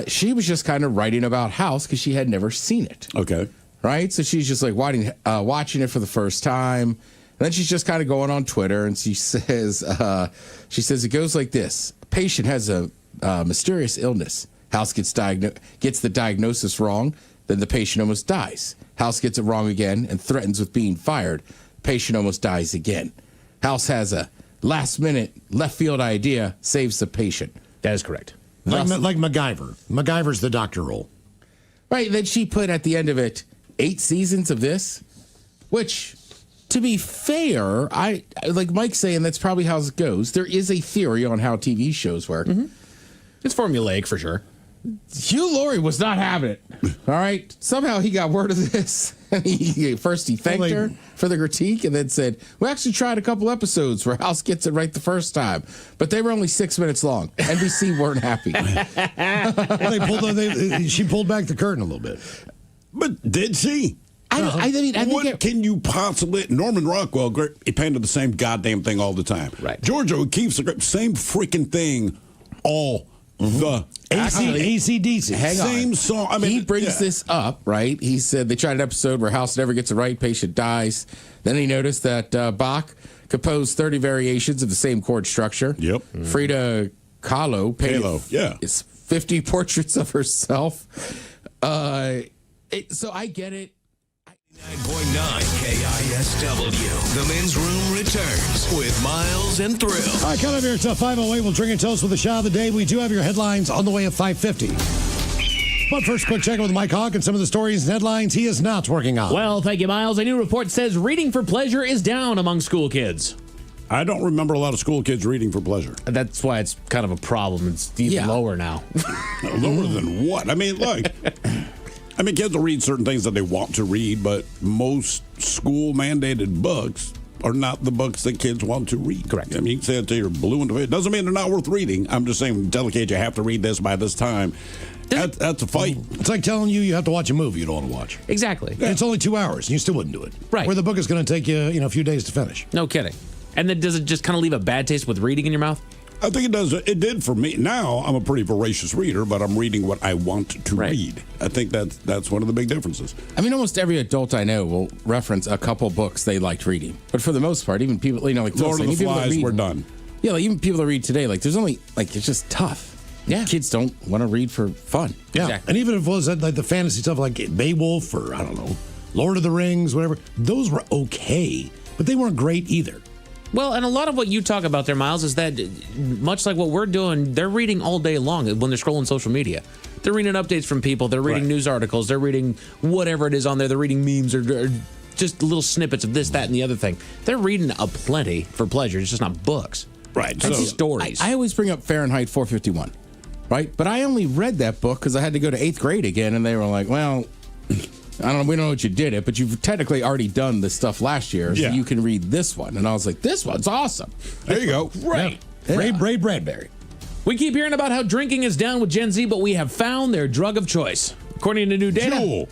She was just kind of writing about House because she had never seen it. Okay. Right? So she's just like watching it for the first time. And then she's just kind of going on Twitter, and she says it goes like this: a patient has a mysterious illness. House gets the diagnosis wrong, then the patient almost dies. House gets it wrong again and threatens with being fired. Patient almost dies again. House has a last-minute left-field idea, saves the patient. That is correct. Like MacGyver. MacGyver's the doctor role. Right. Then she put at the end of it 8 seasons of this, which. To be fair, I like Mike saying that's probably how it goes. There is a theory on how TV shows work. Mm-hmm. It's formulaic for sure. Hugh Laurie was not having it. All right. Somehow he got word of this. He thanked her for the critique and then said, we actually tried a couple episodes where House gets it right the first time, but they were only 6 minutes long. NBC weren't happy. She pulled back the curtain a little bit. But did she? I think what can you possibly... Norman Rockwell, he painted the same goddamn thing all the time. Right. Georgia O'Keefe's the same freaking thing all the AC/DC. Hang on. Same song. I mean, he brings this up, right? He said they tried an episode where House never gets it right, patient dies. Then he noticed that Bach composed 30 variations of the same chord structure. Yep. Frida Kahlo painted 50 portraits of herself. So I get it. 9.9 KISW. The men's room returns with Miles and Thrill. All right, coming up here, it's 5:08. We'll drink and toast with the shot of the day. We do have your headlines on the way at 5:50. But first, quick check with Mike Hawk and some of the stories and headlines he is not working on. Well, thank you, Miles. A new report says reading for pleasure is down among school kids. I don't remember a lot of school kids reading for pleasure. That's why it's kind of a problem. It's even lower now. Lower than what? I mean, look. I mean, kids will read certain things that they want to read, but most school-mandated books are not the books that kids want to read. Correct. I mean, you can say it till you're blue in the face. It doesn't mean they're not worth reading. I'm just saying, tell the kid you have to read this by this time. That's a fight. It's like telling you have to watch a movie you don't want to watch. Exactly. It's only 2 hours, and you still wouldn't do it. Right. Where the book is going to take you, a few days to finish. No kidding. And then does it just kind of leave a bad taste with reading in your mouth? I think it does. It did for me. Now I'm a pretty voracious reader, but I'm reading what I want to read. I think that's one of the big differences. I mean, almost every adult I know will reference a couple books they liked reading. But for the most part, even people, like Lord of the Flies, we're done. Yeah, like even people that read today, there's only, it's just tough. Yeah. Kids don't want to read for fun. Yeah. Exactly. And even if it was like the fantasy stuff like Beowulf or, I don't know, Lord of the Rings, whatever, those were okay, but they weren't great either. Well, and a lot of what you talk about there, Miles, is that much like what we're doing, they're reading all day long when they're scrolling social media. They're reading updates from people. They're reading news articles. They're reading whatever it is on there. They're reading memes or just little snippets of this, that, and the other thing. They're reading a plenty for pleasure. It's just not books. Right. So stories. I always bring up Fahrenheit 451, right? But I only read that book because I had to go to 8th grade again, and they were like, well, I don't know, we don't know what you did it, but you've technically already done this stuff last year, so you can read this one. And I was like, this one's awesome. There you go. Right. Yeah. Ray Bradbury. We keep hearing about how drinking is down with Gen Z, but we have found their drug of choice. According to new data,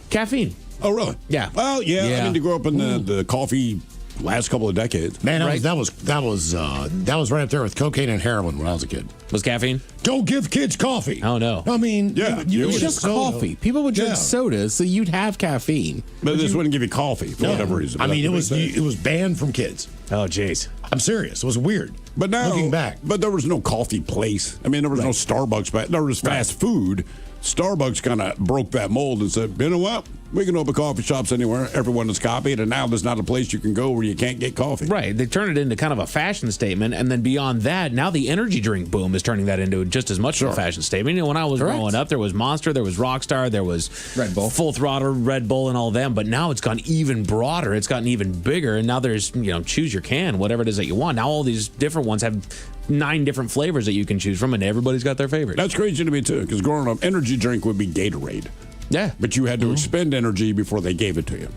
caffeine. Oh, really? Yeah. Well, yeah. I mean, to grow up in the coffee last couple of decades. Man, that was right up there with cocaine and heroin when I was a kid. Was caffeine? Don't give kids coffee. Oh, no. I mean, it was just coffee. People would drink sodas, so you'd have caffeine. But this wouldn't give you coffee for whatever reason. I mean, it was banned from kids. Oh, jeez. I'm serious. It was weird. But now, looking back, but there was no coffee place. I mean, there was no Starbucks back. There was fast food. Starbucks kind of broke that mold and said, you know what? We can open coffee shops anywhere. Everyone is copied, and now there's not a place you can go where you can't get coffee. Right. They turn it into kind of a fashion statement, and then beyond that, now the energy drink boom is turning that into just as much of a fashion statement. You know, when I was growing up, there was Monster, there was Rockstar, there was Red Bull, Full Throttle, Red Bull, and all them. But now it's gone even broader. It's gotten even bigger, and now there's, choose your can, whatever it is that you want. Now all these different ones have 9 different flavors that you can choose from, and everybody's got their favorite. That's crazy to me, too, because growing up, energy drink would be Gatorade. Yeah. But you had to expend energy before they gave it to you.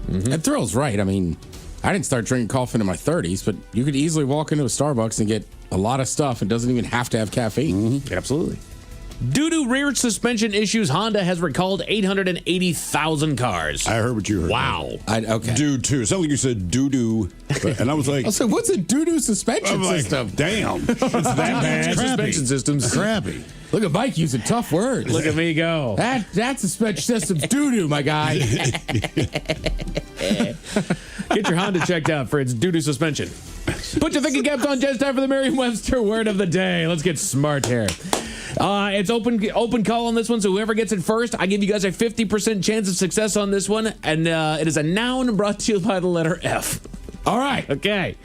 And Thrill's right. I mean, I didn't start drinking coffee in my 30s, but you could easily walk into a Starbucks and get a lot of stuff. It doesn't even have to have caffeine. Absolutely. Due to rear suspension issues, Honda has recalled 880,000 cars. I heard what you heard. Wow. Okay. Due to. It sounded like you said doo-doo. And I was like... what's a doo-doo suspension system? Damn. It's that bad. Suspension systems. Crappy. Look at Mike using tough words. Look at me go. That suspension system's doo-doo, my guy. Get your Honda checked out for its doo-doo suspension. Put your thinking caps on, just time for the Merriam-Webster word of the day. Let's get smart here. It's open call on this one, so whoever gets it first, I give you guys a 50% chance of success on this one, and it is a noun brought to you by the letter F. All right. Okay.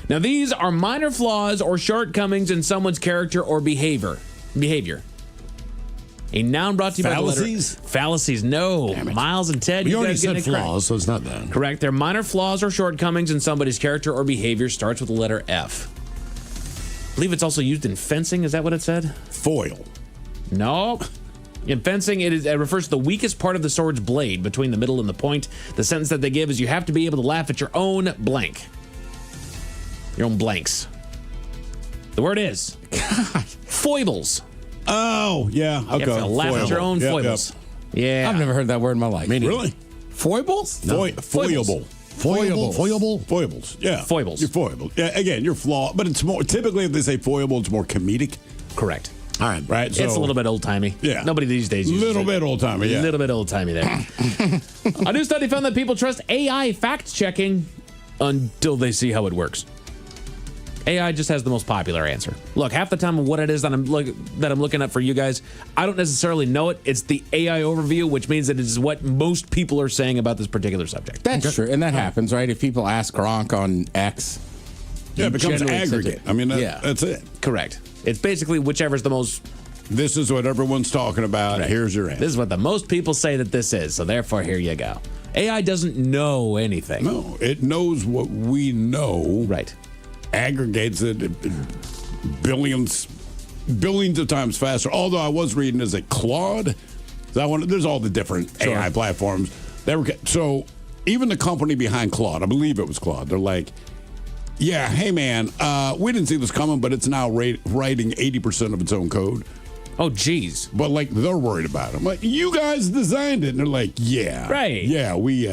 Now, these are minor flaws or shortcomings in someone's character or behavior. A noun brought to you by the letter... Fallacies? No. Miles and Ted, you already said flaws, so it's not that. Correct. They're minor flaws or shortcomings in somebody's character or behavior. Starts with the letter F. I believe it's also used in fencing. Is that what it said? Foil. No. In fencing, it refers to the weakest part of the sword's blade between the middle and the point. The sentence that they give is you have to be able to laugh at your own blank. Your own blanks. The word is foibles. Oh, yeah. Okay. You have to laugh at your own foibles. Yeah. I've never heard that word in my life. Really? Foibles? No. Foible. Foibles. Yeah. Foibles. You're foible. Yeah, again, you're flawed. But it's more, typically if they say foible, it's more comedic. Correct. All right. Right. So, it's a little bit old-timey. Yeah. Nobody these days uses little bit old-timey, yeah. A little bit old-timey there. A new study found that people trust AI fact-checking until they see how it works. AI just has the most popular answer. Look, half the time what it is that I'm looking up for you guys, I don't necessarily know it. It's the AI overview, which means that it's what most people are saying about this particular subject. That's true, and that happens, right? If people ask Gronk on X, yeah, it becomes generally accept aggregate. it. I mean, that's it. Correct. It's basically whichever's the most. This is what everyone's talking about. Right. Here's your answer. This is what the most people say that this is, so therefore here you go. AI doesn't know anything. No, it knows what we know. Right. Aggregates it billions of times faster. Although I was reading, is it Claude? There's all the different AI platforms. So even the company behind Claude, I believe it was Claude, they're like, yeah, hey man, we didn't see this coming, but it's now writing 80% of its own code. Oh, geez. But like they're worried about it. I'm like, you guys designed it, and they're like, yeah, right, yeah, we.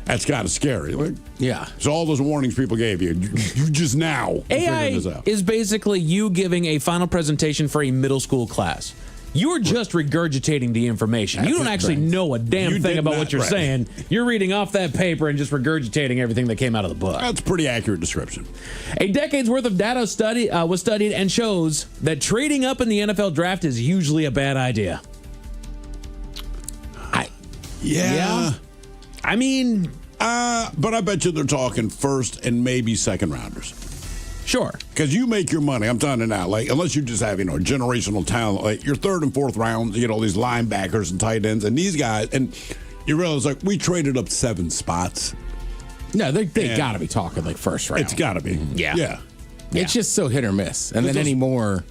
That's kind of scary. Like, yeah. So all those warnings people gave you just now AI figured this out. is basically you giving a final presentation for a middle school class. You're just regurgitating the information. You don't actually know a damn thing about what you're saying. You're reading off that paper and just regurgitating everything that came out of the book. That's a pretty accurate description. A decade's worth of data was studied and shows that trading up in the NFL draft is usually a bad idea. Yeah. I mean, but I bet you they're talking first and maybe second rounders. Sure. Because you make your money, I'm telling you now, like, unless you just have, generational talent, like your third and fourth rounds, you get all these linebackers and tight ends, and these guys, and you realize, like, we traded up 7 spots. No, they got to be talking like first round. It's got to be. Yeah. It's just so hit or miss. And then anymore,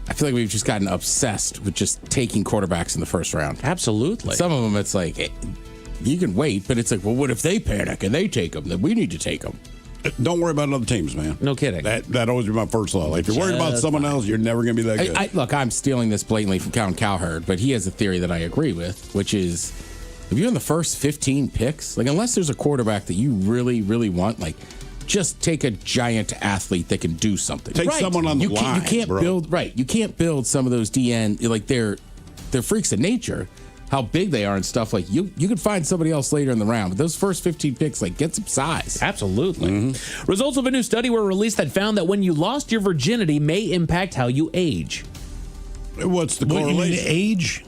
I feel like we've just gotten obsessed with just taking quarterbacks in the first round. Absolutely. Some of them, it's like, you can wait, but it's like, well, what if they panic and they take them? Then we need to take them. Don't worry about other teams, man. No kidding. That always be my first thought. Like, if you're worried about someone else, you're never going to be that good. Look, I'm stealing this blatantly from Colin Cowherd, but he has a theory that I agree with, which is if you're in the first 15 picks, like, unless there's a quarterback that you really, really want, like, just take a giant athlete that can do something. Take someone on the line. You can't bro. build You can't build some of those DN like they're freaks of nature. How big they are and stuff, like you could find somebody else later in the round, but those first 15 picks, like, get some size. Absolutely. Results of a new study were released that found that when you lost your virginity may impact how you age. What's the correlation? You mean the age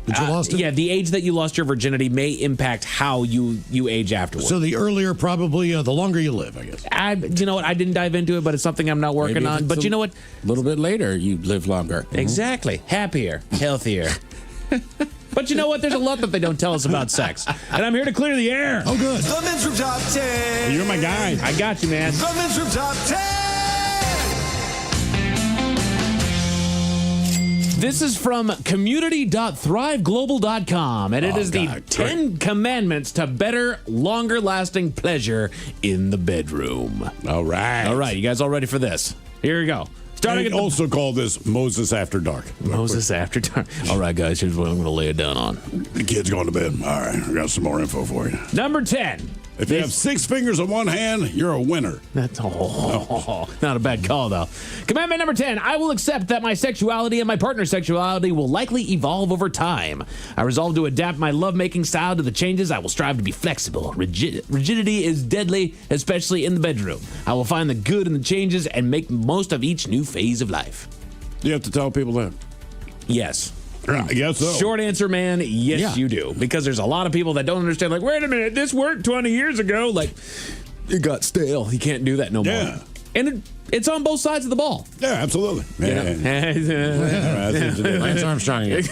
that you lost it? Yeah, the age that you lost your virginity may impact how you age afterwards. So the earlier, probably, the longer you live, I guess. You know what? I didn't dive into it, but it's something I'm not working on. But you know what? A little bit later, you live longer. Exactly. Happier, healthier. But you know what? There's a lot that they don't tell us about sex. And I'm here to clear the air. Oh, good. The Men's Room Top 10. You're my guy. I got you, man. The Men's Room Top 10. This is from community.thriveglobal.com, and it is the 10 commandments to better, longer-lasting pleasure in the bedroom. All right. All right, you guys all ready for this? Here we go. Starting also call this Moses After Dark. Moses After Dark. All right, guys, here's what I'm going to lay it down on. The kid's going to bed. All right, I got some more info for you. Number 10. If you have 6 fingers on one hand, you're a winner. That's not a bad call, though. Commandment number 10. I will accept that my sexuality and my partner's sexuality will likely evolve over time. I resolve to adapt my lovemaking style to the changes. I will strive to be flexible. Rigidity is deadly, especially in the bedroom. I will find the good in the changes and make most of each new phase of life. You have to tell people that. Yes. I guess so. Short answer, man, yes, you do. Because there's a lot of people that don't understand, like, wait a minute, this worked 20 years ago. Like, it got stale. You can't do that no more. And it's on both sides of the ball. Yeah, absolutely. Lance Armstrong again.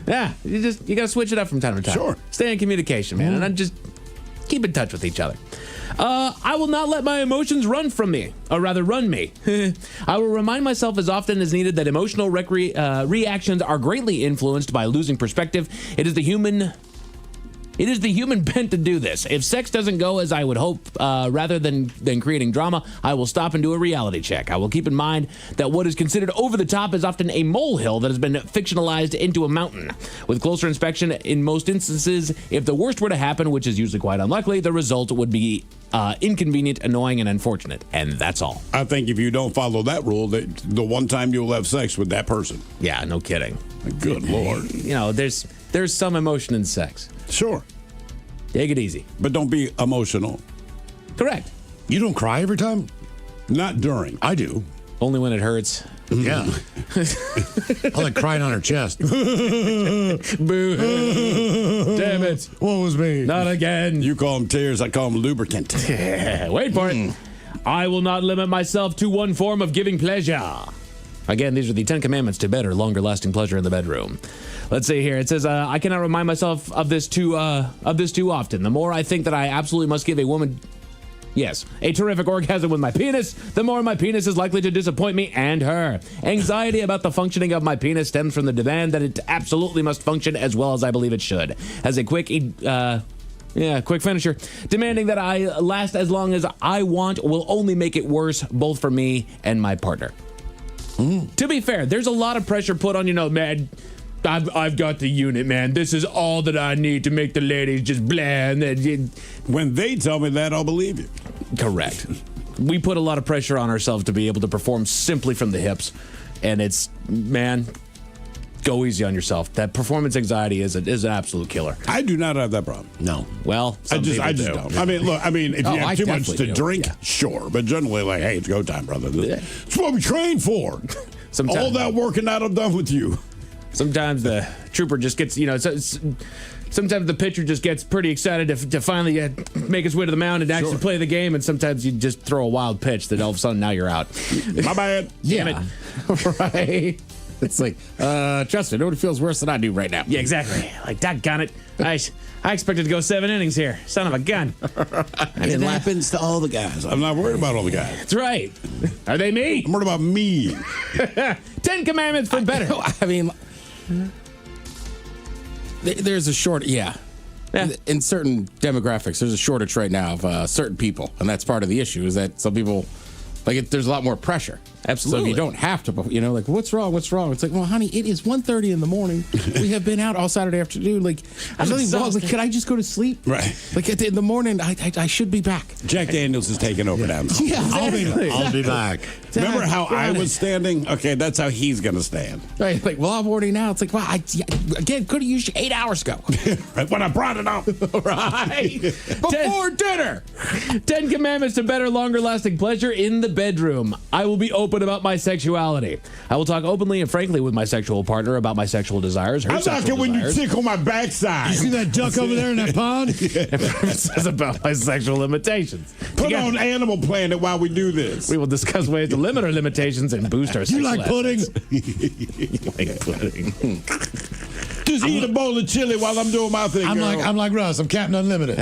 Yeah, you got to switch it up from time to time. Sure. Stay in communication, man, and just keep in touch with each other. I will not let my emotions run me. I will remind myself as often as needed that emotional reactions are greatly influenced by losing perspective. It is the human bent to do this. If sex doesn't go as I would hope, rather than creating drama, I will stop and do a reality check. I will keep in mind that what is considered over the top is often a molehill that has been fictionalized into a mountain. With closer inspection, in most instances, if the worst were to happen, which is usually quite unlikely, the result would be inconvenient, annoying, and unfortunate. And that's all. I think if you don't follow that rule, the one time you'll have sex with that person. Yeah, no kidding. Good Lord. You know, there's some emotion in sex. Sure. Take it easy. But don't be emotional. Correct. You don't cry every time? Not during. I do. Only when it hurts. Yeah. I like crying on her chest. Boo. Damn it. What was me? Not again. You call them tears, I call them lubricant. Wait for it. I will not limit myself to one form of giving pleasure. Again, these are the 10 commandments to better, longer lasting pleasure in the bedroom. Let's see here. It says, I cannot remind myself of this too often. The more I think that I absolutely must give a woman, yes, a terrific orgasm with my penis, the more my penis is likely to disappoint me and her. Anxiety about the functioning of my penis stems from the demand that it absolutely must function as well as I believe it should. As a quick finisher. Demanding that I last as long as I want will only make it worse, both for me and my partner. To be fair, there's a lot of pressure put on, man. I've got the unit, man. This is all that I need to make the ladies just bland. When they tell me that, I'll believe you. Correct. We put a lot of pressure on ourselves to be able to perform simply from the hips. And it's, man, go easy on yourself. That performance anxiety is an absolute killer. I do not have that problem. No. Well, I just don't. I mean, look, if you have too much to drink, sure. But generally, like, hey, it's go time, brother. It's what we train for. Sometimes, all that working out I'm done with you. Sometimes the trooper just gets, sometimes the pitcher just gets pretty excited to finally make his way to the mound and actually play the game. And sometimes you just throw a wild pitch that all of a sudden now you're out. My bad. Damn it. Right. It's like, trust me, nobody feels worse than I do right now. Yeah, exactly. Like, doggone it. I expected to go 7 innings here. Son of a gun. It happens to all the guys. I'm not worried about all the guys. That's right. Are they me? I'm worried about me. 10 commandments for better. I mean, there's a short, in certain demographics, there's a shortage right now of certain people. And that's part of the issue is that some people, there's a lot more pressure. Absolutely. So if you don't have to, what's wrong? It's like, well, honey, it is 1:30 in the morning. We have been out all Saturday afternoon. There's nothing wrong. Can I just go to sleep? Right. In the morning, I should be back. Jack Daniels is taking over now. Yeah, exactly. I'll be back. Remember how I was standing? Okay, that's how he's going to stand. Right. I'm already now. It's like, well, again, could have used you 8 hours ago. When I brought it up. Right. Before dinner. 10 commandments to better, longer lasting pleasure in the bedroom. I will be open about my sexuality. I will talk openly and frankly with my sexual partner about my sexual desires. I'm talking when you tickle my backside. You see that duck over there in that pond? Says about my sexual limitations. Put on Animal Planet while we do this. We will discuss ways to limit our limitations and boost our You like pudding? You like pudding. Just eat a bowl of chili while I'm doing my thing. I'm like Russ. I'm Captain Unlimited.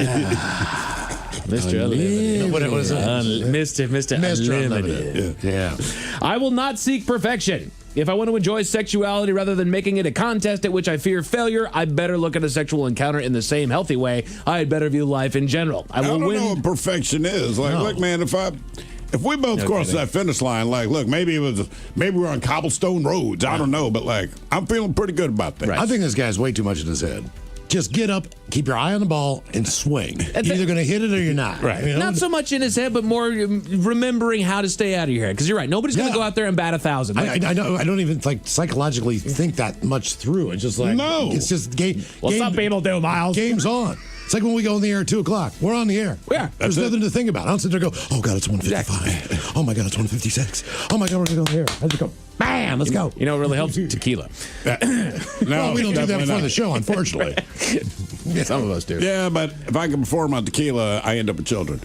Mr. Unlimited. What was it? Mr. Unlimited. Yeah. I will not seek perfection. If I want to enjoy sexuality rather than making it a contest at which I fear failure, I better look at a sexual encounter in the same healthy way. I'd better view life in general. I don't know what perfection is. Look, man, if we both cross that finish line, look, maybe we're on cobblestone roads. I don't know, but I'm feeling pretty good about things. I think this guy's way too much in his head. Just get up, keep your eye on the ball, and swing. You're either going to hit it or you're not. Right. Not so much in his head, but more remembering how to stay out of your head. Because you're right. Nobody's going to go out there and bat 1,000. I know. I don't even psychologically think that much through. It's just no. It's just game. Well, some people do, Miles. Game's on. It's like when we go on the air at 2 o'clock. We're on the air. Yeah. There's nothing to think about. I don't sit there and go, oh, God, it's 1:55. Oh, my God, it's 1:56. Oh, my God, we're going to go on the air. How's it go? Bam, let's go. You know what really helps? Tequila. No, we don't do that before the show, unfortunately. Some of us do. Yeah, but if I can perform on tequila, I end up with children.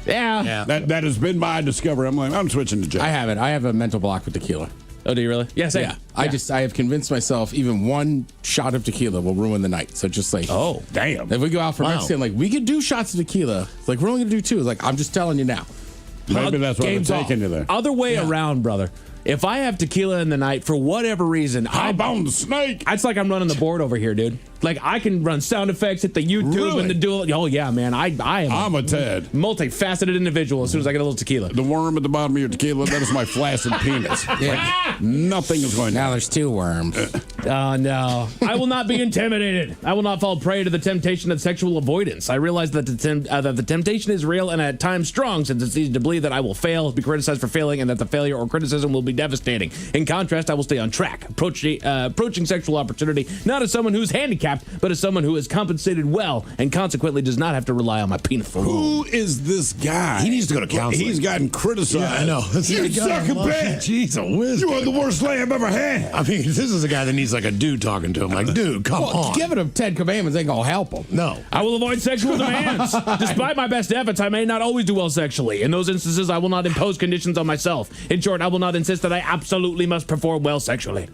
Yeah. That has been my discovery. I'm switching to Jack. I haven't. I have a mental block with tequila. Oh, do you really? Yeah, same. I have convinced myself even one shot of tequila will ruin the night. So just oh, damn. If we go out for Mexican, we could do shots of tequila. We're only going to do 2. I'm just telling you now. Maybe that's what I'm taking you there. Other way around, brother. If I have tequila in the night, for whatever reason, I bound the snake. It's like I'm running the board over here, dude. I can run sound effects, hit the YouTube and the dual. Oh, yeah, man. I'm a Ted. Multifaceted individual as soon as I get a little tequila. The worm at the bottom of your tequila, that is my flaccid penis. Nothing is going Now there's 2 worms. Oh, no. I will not be intimidated. I will not fall prey to the temptation of sexual avoidance. I realize that the temptation is real and at times strong, since it's easy to believe that I will fail, be criticized for failing, and that the failure or criticism will be devastating. In contrast, I will stay on track, approaching sexual opportunity not as someone who's handicapped handicapped, but as someone who is compensated well and consequently does not have to rely on my penis for Who is this guy? He needs to go to counseling. He's gotten criticized. Yeah, I know. You suck a bitch. Jeez, a whiz. You are the worst lay I've ever had. I mean, this is a guy that needs like a dude talking to him. Like, dude, come on. Giving him 10 commandments ain't gonna help him. No. I will avoid sexual demands. Despite my best efforts, I may not always do well sexually. In those instances, I will not impose conditions on myself. In short, I will not insist that I absolutely must perform well sexually.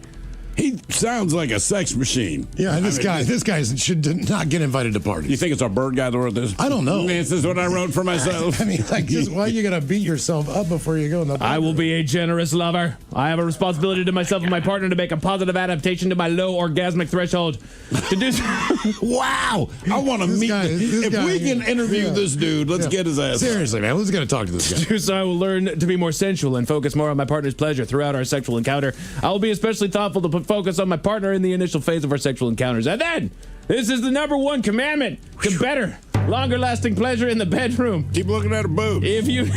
He sounds like a sex machine. Yeah, this guy should not get invited to parties. You think it's our bird guy that wrote this? I don't know. This is what I wrote for myself. I mean, like, just why are you gonna beat yourself up before you go in the bathroom? I will be a generous lover. I have a responsibility to myself and my partner to make a positive adaptation to my low orgasmic threshold. To do so. Wow! I want to meet. If we can interview this dude, let's get his ass. Seriously, man, let's get to talk to this guy. To do so, I will learn to be more sensual and focus more on my partner's pleasure throughout our sexual encounter. I will be especially thoughtful to put focus on my partner in the initial phase of our sexual encounters. And then, this is the number one commandment to better, longer lasting pleasure in the bedroom. Keep looking at her boob. If you...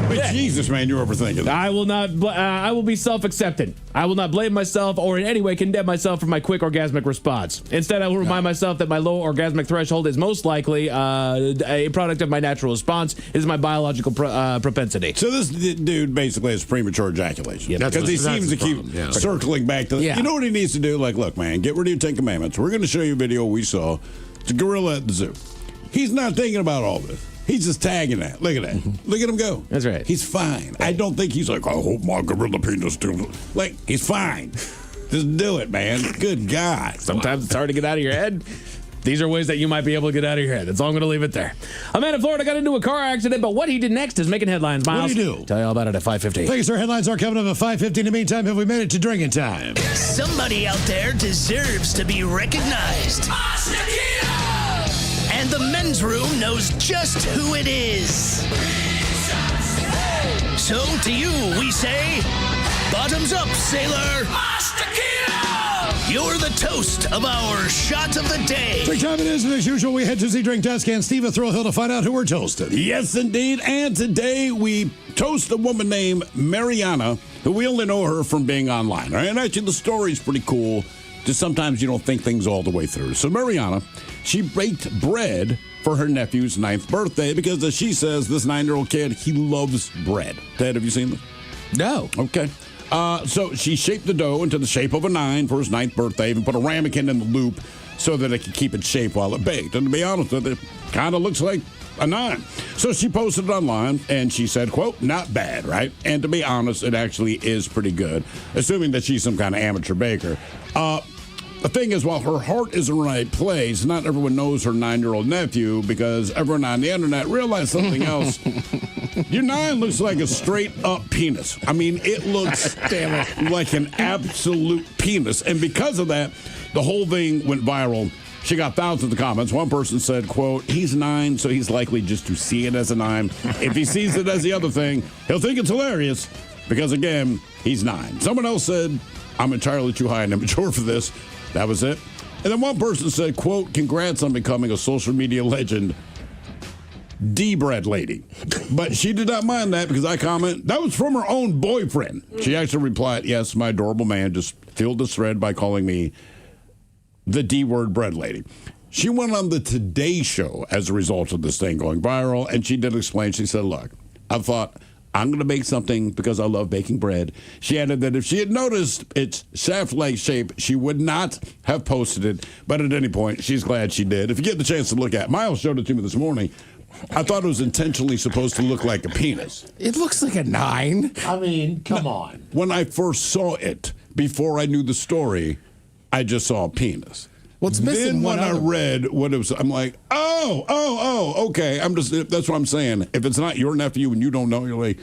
But Jesus, man, you're overthinking. I will not. I will be self-acceptant. I will not blame myself or in any way condemn myself for my quick orgasmic response. Instead, I will remind myself that my low orgasmic threshold is most likely a product of my natural response. It is my biological propensity. So this dude basically has premature ejaculation because he seems to keep circling back to. You know what he needs to do? Like, look, man, get rid of your 10 commandments. We're going to show you a video we saw. It's a gorilla at the zoo. He's not thinking about all this. He's just tagging that. Look at that. Look at him go. That's right. He's fine. I don't think he's like, I hope my gorilla penis do. Like, he's fine. Just do it, man. Good God. Sometimes it's hard to get out of your head. These are ways that you might be able to get out of your head. That's all I'm going to leave it there. A man in Florida got into a car accident, but what he did next is making headlines, Miles. What did he do? Tell you all about it at 5:50. Thanks, our headlines are coming up at 5:50. In the meantime, have we made it to drinking time? Somebody out there deserves to be recognized. And the men's room knows just who it is. So to you, we say, bottoms up, sailor. You're the toast of our shot of the day. Drink time it is, and as usual, we head to the drink desk and Steve Thrillhill to find out who we're toasting. Yes, indeed. And today we toast a woman named Mariana, who we only know her from being online. All right? And actually, the story's pretty cool. Just sometimes you don't think things all the way through. So Mariana, she baked bread for her nephew's 9th birthday because, as she says, this 9-year-old kid, he loves bread. Ted, have you seen this? No. Okay. So she shaped the dough into the shape of a 9 for his 9th birthday and put a ramekin in the loop so that it could keep its shape while it baked. And to be honest with you, it kind of looks like a 9. So she posted it online and she said, quote, not bad, right? And to be honest, it actually is pretty good, assuming that she's some kind of amateur baker. The thing is, while her heart is in the right place, not everyone knows her 9-year-old nephew because everyone on the internet realized something else. Your 9 looks like a straight-up penis. I mean, it looks like an absolute penis. And because of that, the whole thing went viral. She got thousands of comments. One person said, quote, he's 9, so he's likely just to see it as a 9. If he sees it as the other thing, he'll think it's hilarious because, again, he's 9. Someone else said, I'm entirely too high and immature for this. That was it. And then one person said, quote, congrats on becoming a social media legend, D-bread lady. But she did not mind that because I comment, that was from her own boyfriend. She actually replied, yes, my adorable man just filled this thread by calling me the D-word bread lady. She went on the Today Show as a result of this thing going viral, and she did explain. She said, look, I thought, I'm going to bake something because I love baking bread. She added that if she had noticed its shaft-like shape, she would not have posted it. But at any point, she's glad she did. If you get the chance to look at it, Miles showed it to me this morning. I thought it was intentionally supposed to look like a penis. It looks like a 9. I mean, come on. When I first saw it, before I knew the story, I just saw a penis. What's missing? Then when I read what it was, I'm like, okay. That's what I'm saying. If it's not your nephew and you don't know, you're like,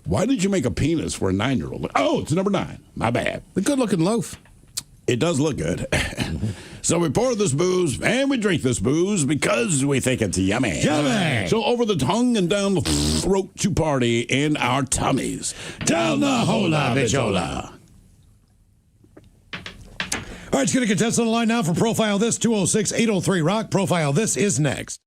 why did you make a penis for a 9-year-old? Oh, it's number 9. My bad. The good-looking loaf. It does look good. So we pour this booze and we drink this booze because we think it's yummy. Yummy. So over the tongue and down the throat to party in our tummies. Down the hola bichola. All right, let's get a contestant on the line now for Profile This, 206-803-ROCK. Profile This is next.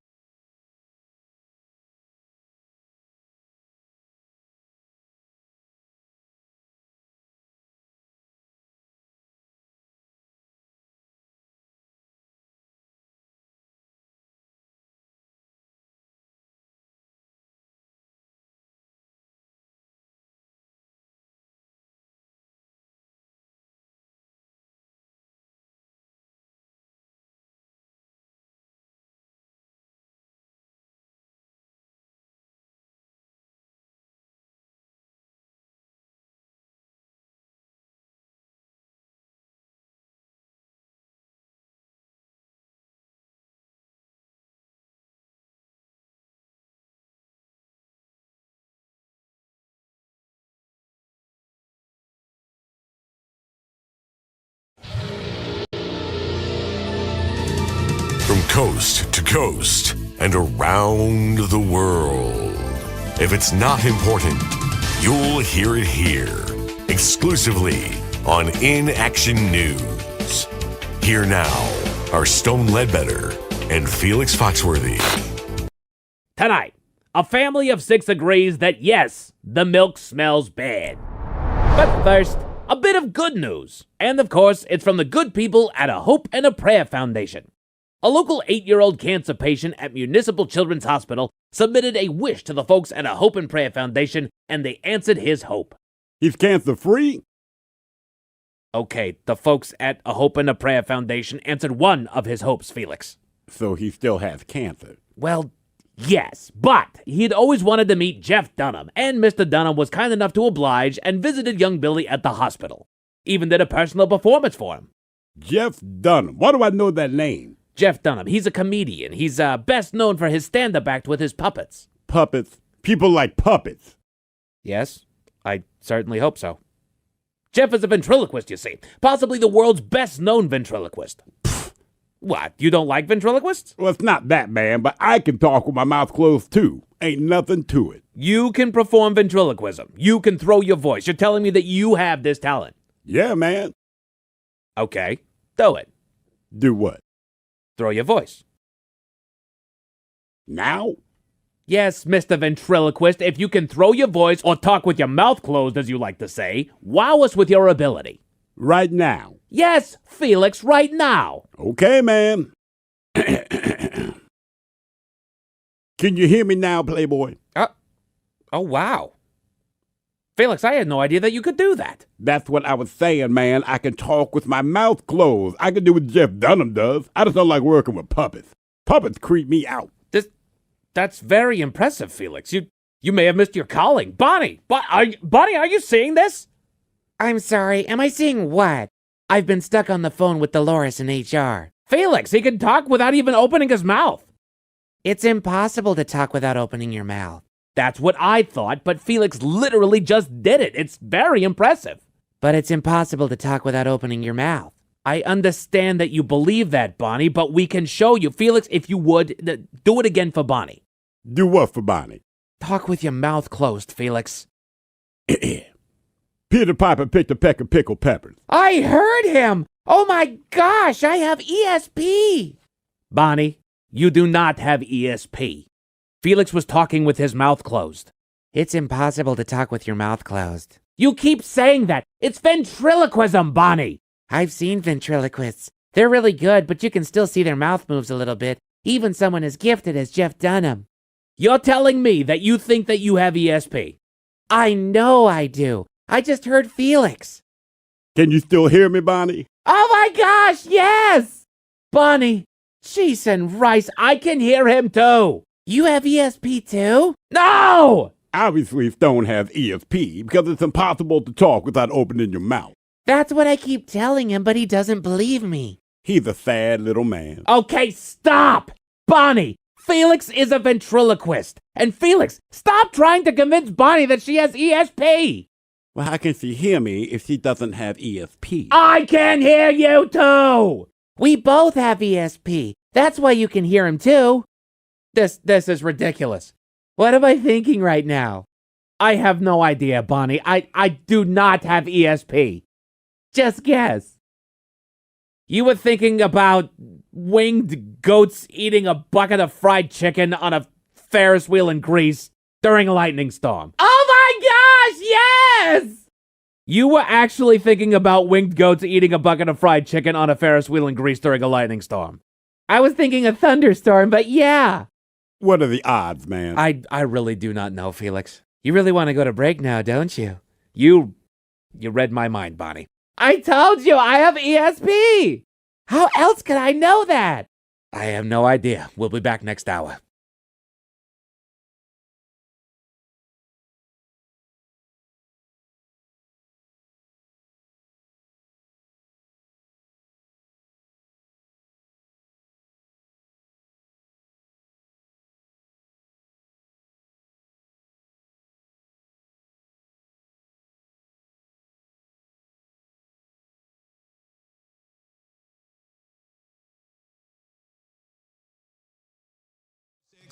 From coast to coast and around the world. If it's not important, you'll hear it here. Exclusively on In Action News. Here now are Stone Ledbetter and Felix Foxworthy. Tonight, a family of 6 agrees that yes, the milk smells bad. But first, a bit of good news. And of course, it's from the good people at a Hope and a Prayer Foundation. A local 8-year-old cancer patient at Municipal Children's Hospital submitted a wish to the folks at a Hope and Prayer Foundation, and they answered his hope. He's cancer-free? Okay, the folks at a Hope and a Prayer Foundation answered one of his hopes, Felix. So he still has cancer. Well, yes, but he'd always wanted to meet Jeff Dunham, and Mr. Dunham was kind enough to oblige and visited young Billy at the hospital. Even did a personal performance for him. Jeff Dunham. Why do I know that name? Jeff Dunham, he's a comedian. He's best known for his stand-up act with his puppets. Puppets? People like puppets. Yes, I certainly hope so. Jeff is a ventriloquist, you see. Possibly the world's best-known ventriloquist. What, you don't like ventriloquists? Well, it's not that, man, but I can talk with my mouth closed, too. Ain't nothing to it. You can perform ventriloquism. You can throw your voice. You're telling me that you have this talent. Yeah, man. Okay, do it. Do what? Throw your voice. Now? Yes, Mr. Ventriloquist, if you can throw your voice or talk with your mouth closed, as you like to say, wow us with your ability. Right now? Yes, Felix, right now. Okay, man. Can you hear me now, Playboy? Oh, wow. Felix, I had no idea that you could do that. That's what I was saying, man. I can talk with my mouth closed. I can do what Jeff Dunham does. I just don't like working with puppets. Puppets creep me out. That's very impressive, Felix. You may have missed your calling. Bonnie, Bonnie, are you seeing this? I'm sorry, am I seeing what? I've been stuck on the phone with Dolores in HR. Felix, he can talk without even opening his mouth. It's impossible to talk without opening your mouth. That's what I thought, but Felix literally just did it. It's very impressive. But it's impossible to talk without opening your mouth. I understand that you believe that, Bonnie, but we can show you. Felix, if you would, do it again for Bonnie. Do what for Bonnie? Talk with your mouth closed, Felix. Peter Piper picked a peck of pickled peppers. I heard him! Oh my gosh, I have ESP! Bonnie, you do not have ESP. Felix was talking with his mouth closed. It's impossible to talk with your mouth closed. You keep saying that. It's ventriloquism, Bonnie. I've seen ventriloquists. They're really good, but you can still see their mouth moves a little bit, even someone as gifted as Jeff Dunham. You're telling me that you think that you have ESP? I know I do. I just heard Felix. Can you still hear me, Bonnie? Oh my gosh, yes! Bonnie, cheese and rice, I can hear him too. You have ESP too? No! Obviously, Stone has ESP because it's impossible to talk without opening your mouth. That's what I keep telling him, but he doesn't believe me. He's a sad little man. Okay, stop! Bonnie, Felix is a ventriloquist. And Felix, stop trying to convince Bonnie that she has ESP. Well, how can she hear me if she doesn't have ESP? I can hear you too! We both have ESP. That's why you can hear him too. This is ridiculous. What am I thinking right now? I have no idea, Bonnie. I do not have ESP. Just guess. You were thinking about winged goats eating a bucket of fried chicken on a Ferris wheel in Greece during a lightning storm. Oh my gosh, yes! You were actually thinking about winged goats eating a bucket of fried chicken on a Ferris wheel in Greece during a lightning storm. I was thinking a thunderstorm, but yeah. What are the odds, man? I really do not know, Felix. You really want to go to break now, don't you? You read my mind, Bonnie. I told you I have ESP! How else could I know that? I have no idea. We'll be back next hour.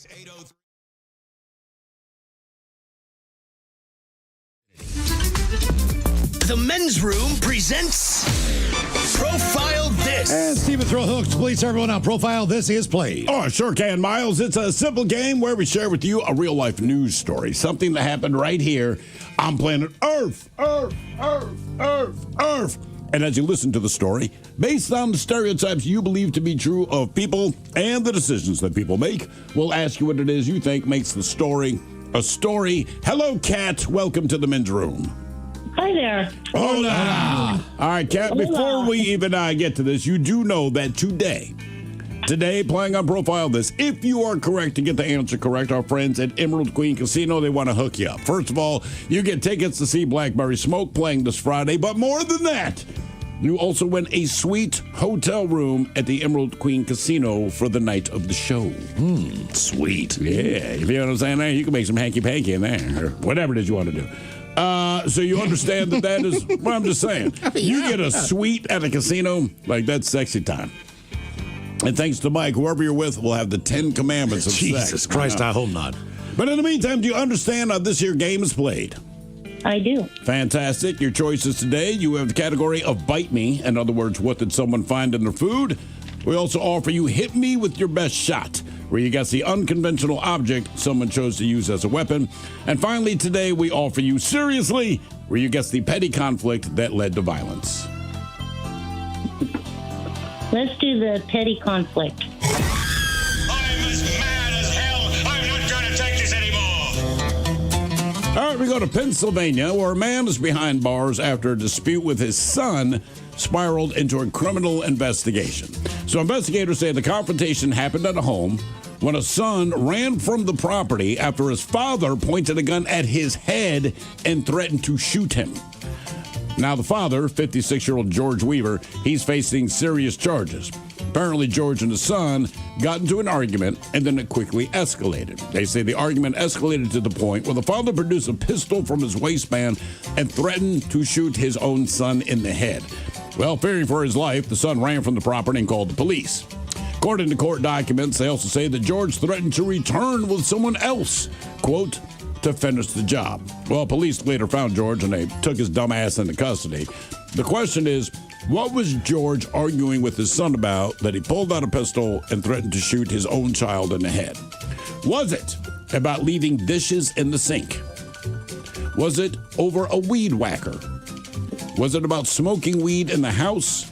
206-803. The Men's Room presents Profile This. And Steven throw hooks, please, everyone on Profile This is played. Oh, sure can, Miles. It's a simple game where we share with you a real life news story, something that happened right here on planet Earth. Earth. And as you listen to the story, based on the stereotypes you believe to be true of people and the decisions that people make, we'll ask you what it is you think makes the story a story. Hello, Kat. Welcome to the Men's Room. Hi there. Hola. All right, Kat, before we even get to this, you do know that today, playing on Profile This, if you are correct to get the answer correct, our friends at Emerald Queen Casino, they want to hook you up. First of all, you get tickets to see Blackberry Smoke playing this Friday, but more than that, you also win a sweet hotel room at the Emerald Queen Casino for the night of the show. Sweet. Yeah, if you know what I'm saying there, you can make some hanky-panky in there, or whatever it is you want to do. So you understand that is, well, I'm just saying, you get a suite at a casino, like that's sexy time. And thanks to Mike, whoever you're with will have the 10 commandments of Jesus sex. Christ, I hope not. But in the meantime, do you understand how this here game is played? I do. Fantastic. Your choices today, you have the category of Bite Me. In other words, what did someone find in their food? We also offer you Hit Me with Your Best Shot, where you guess the unconventional object someone chose to use as a weapon. And finally, today, we offer you Seriously, where you guess the petty conflict that led to violence. Let's do the petty conflict. All right, we go to Pennsylvania, where a man is behind bars after a dispute with his son spiraled into a criminal investigation. So investigators say the confrontation happened at a home when a son ran from the property after his father pointed a gun at his head and threatened to shoot him. Now the father, 56-year-old George Weaver, he's facing serious charges. Apparently, George and his son got into an argument, and then it quickly escalated. They say the argument escalated to the point where the father produced a pistol from his waistband and threatened to shoot his own son in the head. Well, fearing for his life, the son ran from the property and called the police. According to court documents, they also say that George threatened to return with someone else, quote, to finish the job. Well, police later found George and they took his dumb ass into custody. The question is, what was George arguing with his son about that he pulled out a pistol and threatened to shoot his own child in the head? Was it about leaving dishes in the sink? Was it over a weed whacker? Was it about smoking weed in the house?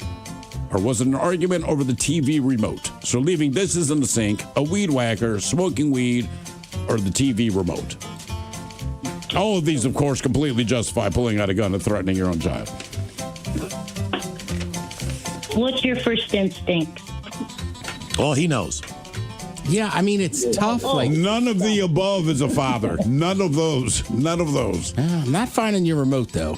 Or was it an argument over the TV remote? So leaving dishes in the sink, a weed whacker, smoking weed, or the TV remote? All of these, of course, completely justify pulling out a gun and threatening your own child. What's your first instinct? Well, he knows. Yeah, I mean, it's tough. Like none of the above is a father. None of those. None of those. I'm not finding your remote, though.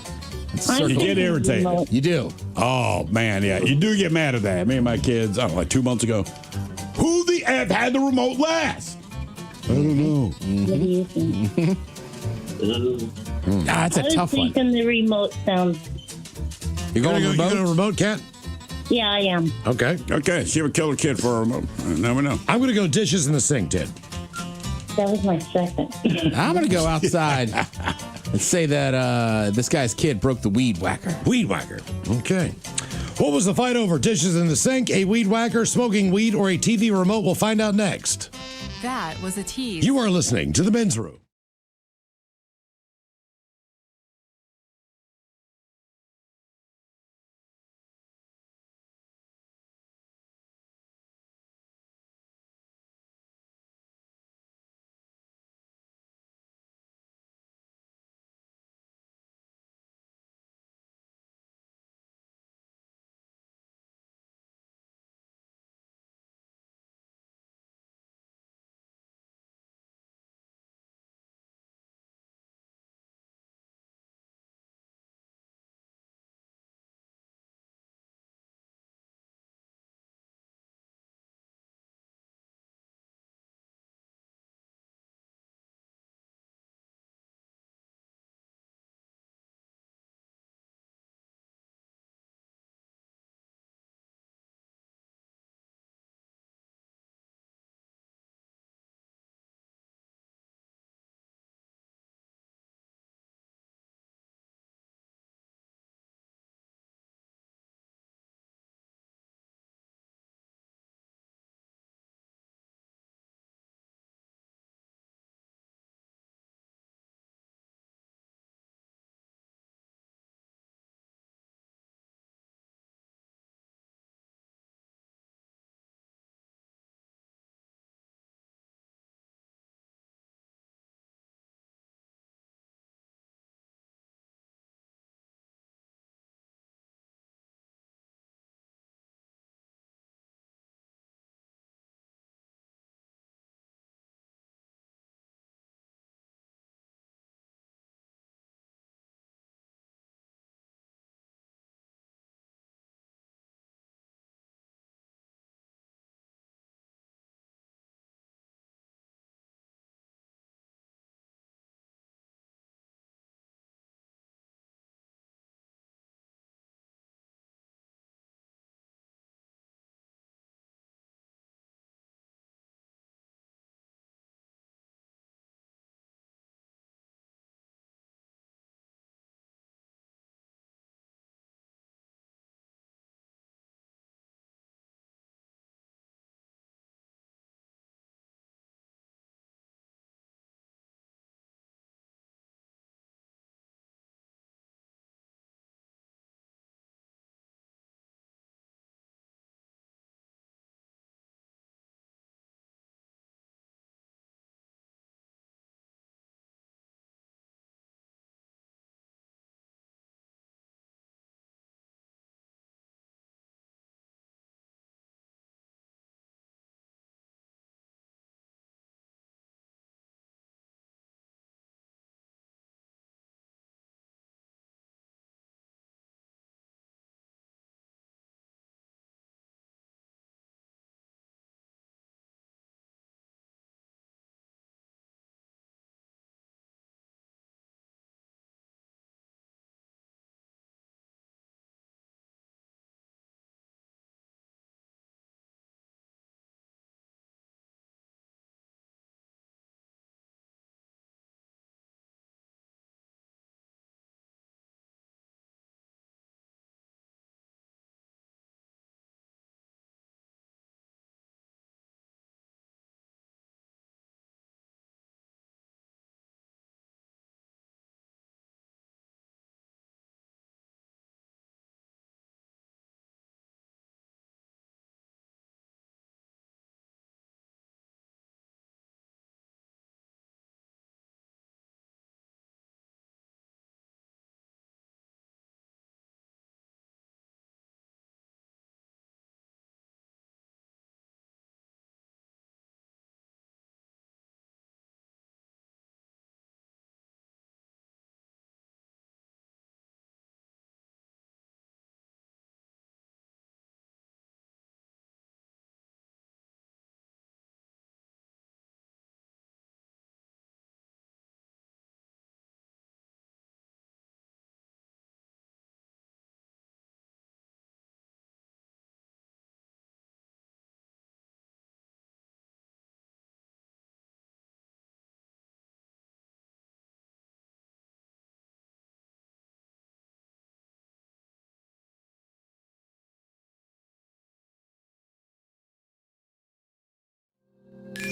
You get irritated. You do. Oh, man, yeah. You do get mad at that. Me and my kids, I don't know, like 2 months ago. Who the F had the remote last? I don't know. What do you think? That's a tough one. I was thinking the remote sounds. You going to go remote, Cat? Yeah, I am. Okay. Okay. She would kill her kid for a remote. Now we know. I'm going to go dishes in the sink, Ted. That was my second. I'm going to go outside and say that this guy's kid broke the weed whacker. Weed whacker. Okay. What was the fight over? Dishes in the sink, a weed whacker, smoking weed, or a TV remote? We'll find out next. That was a tease. You are listening to The Men's Room.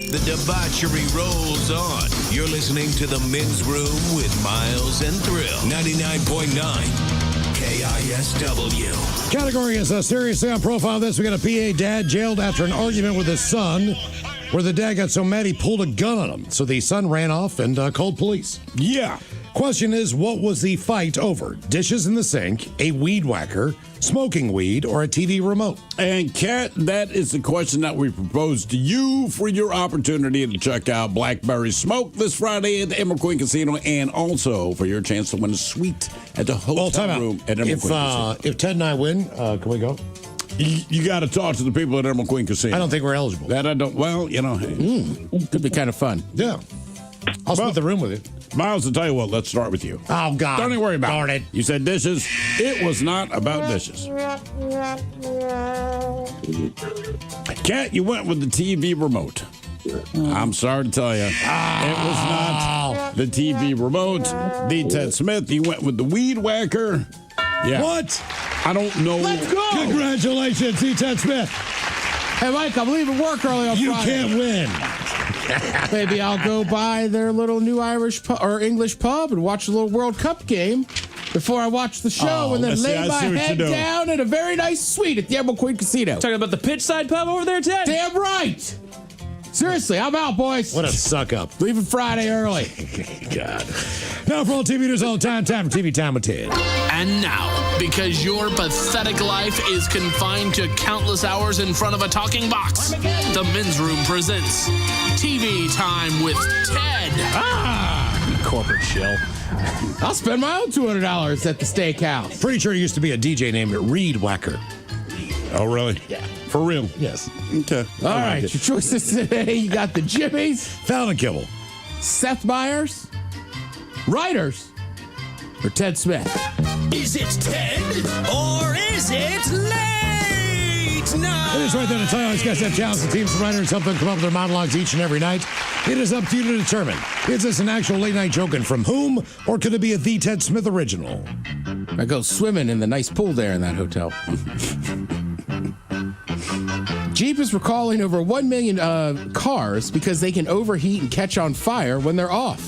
The debauchery rolls on. You're listening to The Men's Room with Miles and Thrill. 99.9 KISW. Category is seriously on profile this. We got a PA dad jailed after an argument with his son where the dad got so mad he pulled a gun on him. So the son ran off and called police. Yeah. Question is, what was the fight over? Dishes in the sink, a weed whacker, smoking weed, or a TV remote? And Kat, that is the question that we propose to you for your opportunity to check out Blackberry Smoke this Friday at the Emerald Queen Casino, and also for your chance to win a suite at the hotel room at Emerald Queen Casino. If Ted and I win, can we go? You got to talk to the people at Emerald Queen Casino. I don't think we're eligible. That I don't. Well, you know, could be kind of fun. Yeah. I'll split the room with you. Miles, I'll tell you what, let's start with you. Oh, God. Don't even worry about Darn it. You said dishes. It was not about dishes. Kat, you went with the TV remote. I'm sorry to tell you. It was not the TV remote. D. Ted Smith, you went with the weed whacker. Yeah. What? I don't know. Let's go. Congratulations, D. Ted Smith. Hey, Mike, I'm leaving work early on You Friday. can't win. Maybe I'll go by their little new Irish or English pub and watch a little World Cup game before I watch the show, and then lay my head down in a very nice suite at the Emerald Queen Casino. Talking about the pitchside pub over there, Ted? Damn right. Seriously, I'm out, boys. What a suck up. Leaving Friday early. God. Now for all TV news all the time for TV Time with Ted. And now, because your pathetic life is confined to countless hours in front of a talking box, the Men's Room presents TV Time with Ted. Corporate shill. I'll spend my own $200 at the steakhouse. Pretty sure there used to be a DJ named Reed Whacker. Oh, really? Yeah. For real? Yes. Okay. All right, your choices today. You got the Jimmies, Fallon and Kibble, Seth Meyers, Writers, or Ted Smith. Is it Ted or is it late night? It is right there to tell you. These guys have challenged the teams and writers, help them come up with their monologues each and every night. It is up to you to determine. Is this an actual late night joke and from whom, or could it be a The Ted Smith original? I go swimming in the nice pool there in that hotel. Jeep is recalling over 1 million cars because they can overheat and catch on fire when they're off.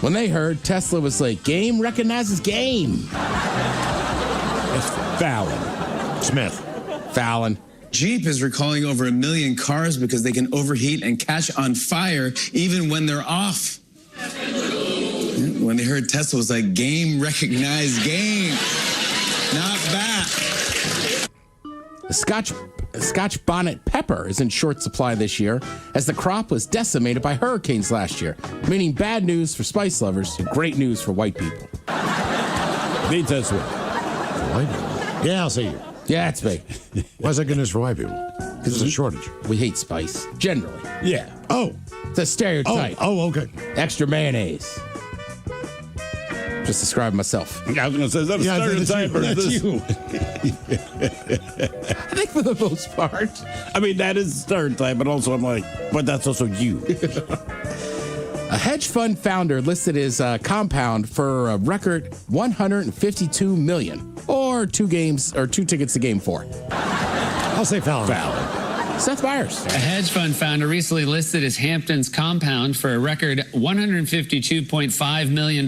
When they heard, Tesla was like, game recognizes game. It's Fallon. Smith. Fallon. Jeep is recalling over 1 million cars because they can overheat and catch on fire even when they're off. When they heard Tesla was like, game recognized game. Not bad. The Scotch bonnet pepper is in short supply this year as the crop was decimated by hurricanes last year, meaning bad news for spice lovers and great news for white people. The Ted Smith. White people? Yeah, I'll see you. Yeah, it's me. Why is that good news for white people? Because there's a shortage. We hate spice, generally. Yeah. Oh. It's a stereotype. Oh, okay. Extra mayonnaise. Just describing myself. I was going to say, is that a stereotype or is this? I think for the most part. I mean, that is a stereotype, but also I'm like, but that's also you. A hedge fund founder listed his compound for a record $152 million, or two tickets to Game 4. I'll say Fallon. Seth Meyers. A hedge fund founder recently listed his Hamptons compound for a record $152.5 million,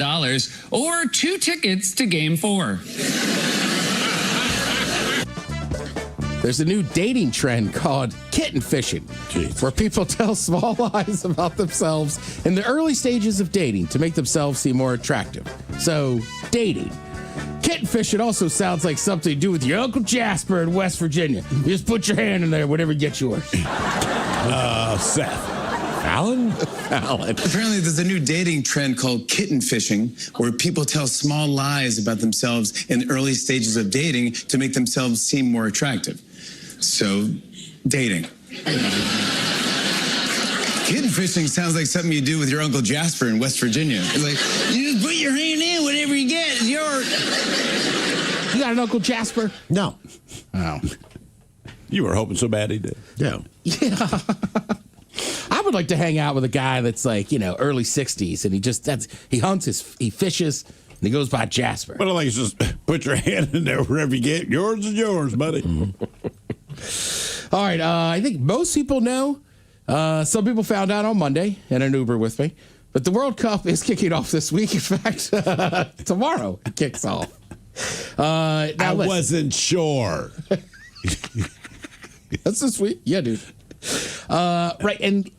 or 2 tickets to Game 4. There's a new dating trend called kitten fishing, where people tell small lies about themselves in the early stages of dating to make themselves seem more attractive. So, dating. Kitten fishing also sounds like something to do with your Uncle Jasper in West Virginia. You just put your hand in there, whatever gets yours. Seth. Fallon? Fallon. Apparently, there's a new dating trend called kitten fishing, where people tell small lies about themselves in the early stages of dating to make themselves seem more attractive. So, dating. Kitten fishing sounds like something you do with your Uncle Jasper in West Virginia. It's like, you just put your hand in, whatever you get is yours. You got an Uncle Jasper? No. Oh. You were hoping so bad he did. Yeah. Yeah. I would like to hang out with a guy that's like, early 60s, and he hunts, he fishes, and he goes by Jasper. But I like just put your hand in there wherever you get. Yours is yours, buddy. All right. I think most people know Some people found out on Monday in an Uber with me, but the World Cup is kicking off this week. In fact, tomorrow it kicks off. I wasn't sure. That's this week? Yeah, dude. Right, and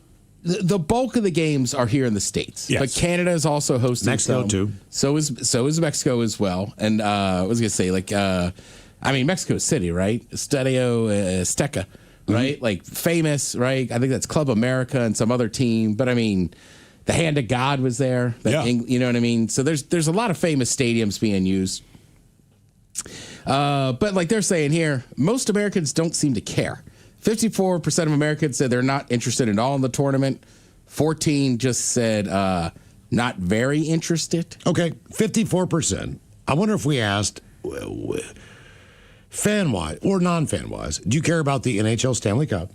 the bulk of the games are here in the States. Yes. But Canada is also hosting Mexico, some. too. So is Mexico as well. And I was going to say, Mexico City, right? Estadio Azteca, right? Like, famous, right? I think that's Club America and some other team. But, I mean, the Hand of God was there. You know what I mean? So there's a lot of famous stadiums being used. But like they're saying here, most Americans don't seem to care. 54% of Americans said they're not interested at all in the tournament. 14 just said not very interested. Okay, 54%. I wonder if we asked fan-wise or non-fan-wise, do you care about the NHL Stanley Cup?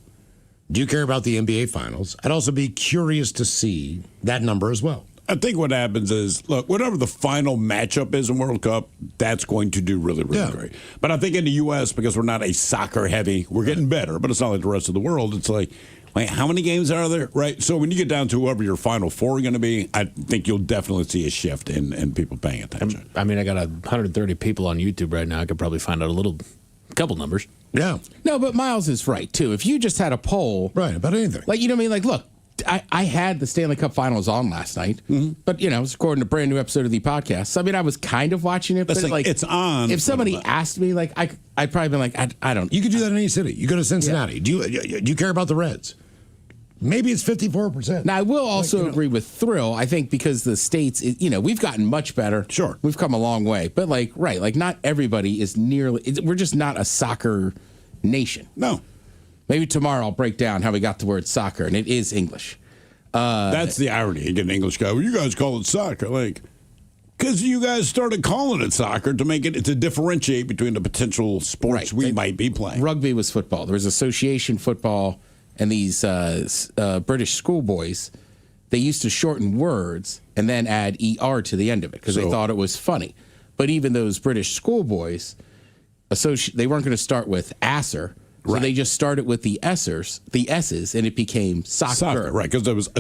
Do you care about the NBA Finals? I'd also be curious to see that number as well. I think what happens is, look, whatever the final matchup is in World Cup, that's going to do really, really great. But I think in the U.S., because we're not a soccer heavy, we're getting better, but it's not like the rest of the world. It's like, wait, how many games are there? Right? So when you get down to whoever your Final Four are going to be, I think you'll definitely see a shift in people paying attention. I mean, I got 130 people on YouTube right now. I could probably find out a couple numbers. Yeah. No, but Miles is right, too. If you just had a poll. Right, about anything. Like, you know what I mean? Like, look. I had the Stanley Cup Finals on last night, but I was recording a brand new episode of the podcast. So, I mean, I was kind of watching it, but like it's on. If somebody asked me, like, I'd probably been like, I don't. You could do that in any city. You go to Cincinnati. Yeah. Do you care about the Reds? Maybe it's 54%. Now, I will also agree with Thrill. I think because the States, we've gotten much better. Sure. We've come a long way. But, not everybody is nearly, we're just not a soccer nation. No. Maybe tomorrow I'll break down how we got the word soccer, and it is English. That's the irony. You get an English guy. Well, you guys call it soccer, because you guys started calling it soccer to differentiate between the potential sports we might be playing. Rugby was football. There was association football, and these British schoolboys, they used to shorten words and then add ER to the end of it because they thought it was funny. But even those British schoolboys, they weren't going to start with asser. So they just started with the S's, and it became soccer. Right, because there was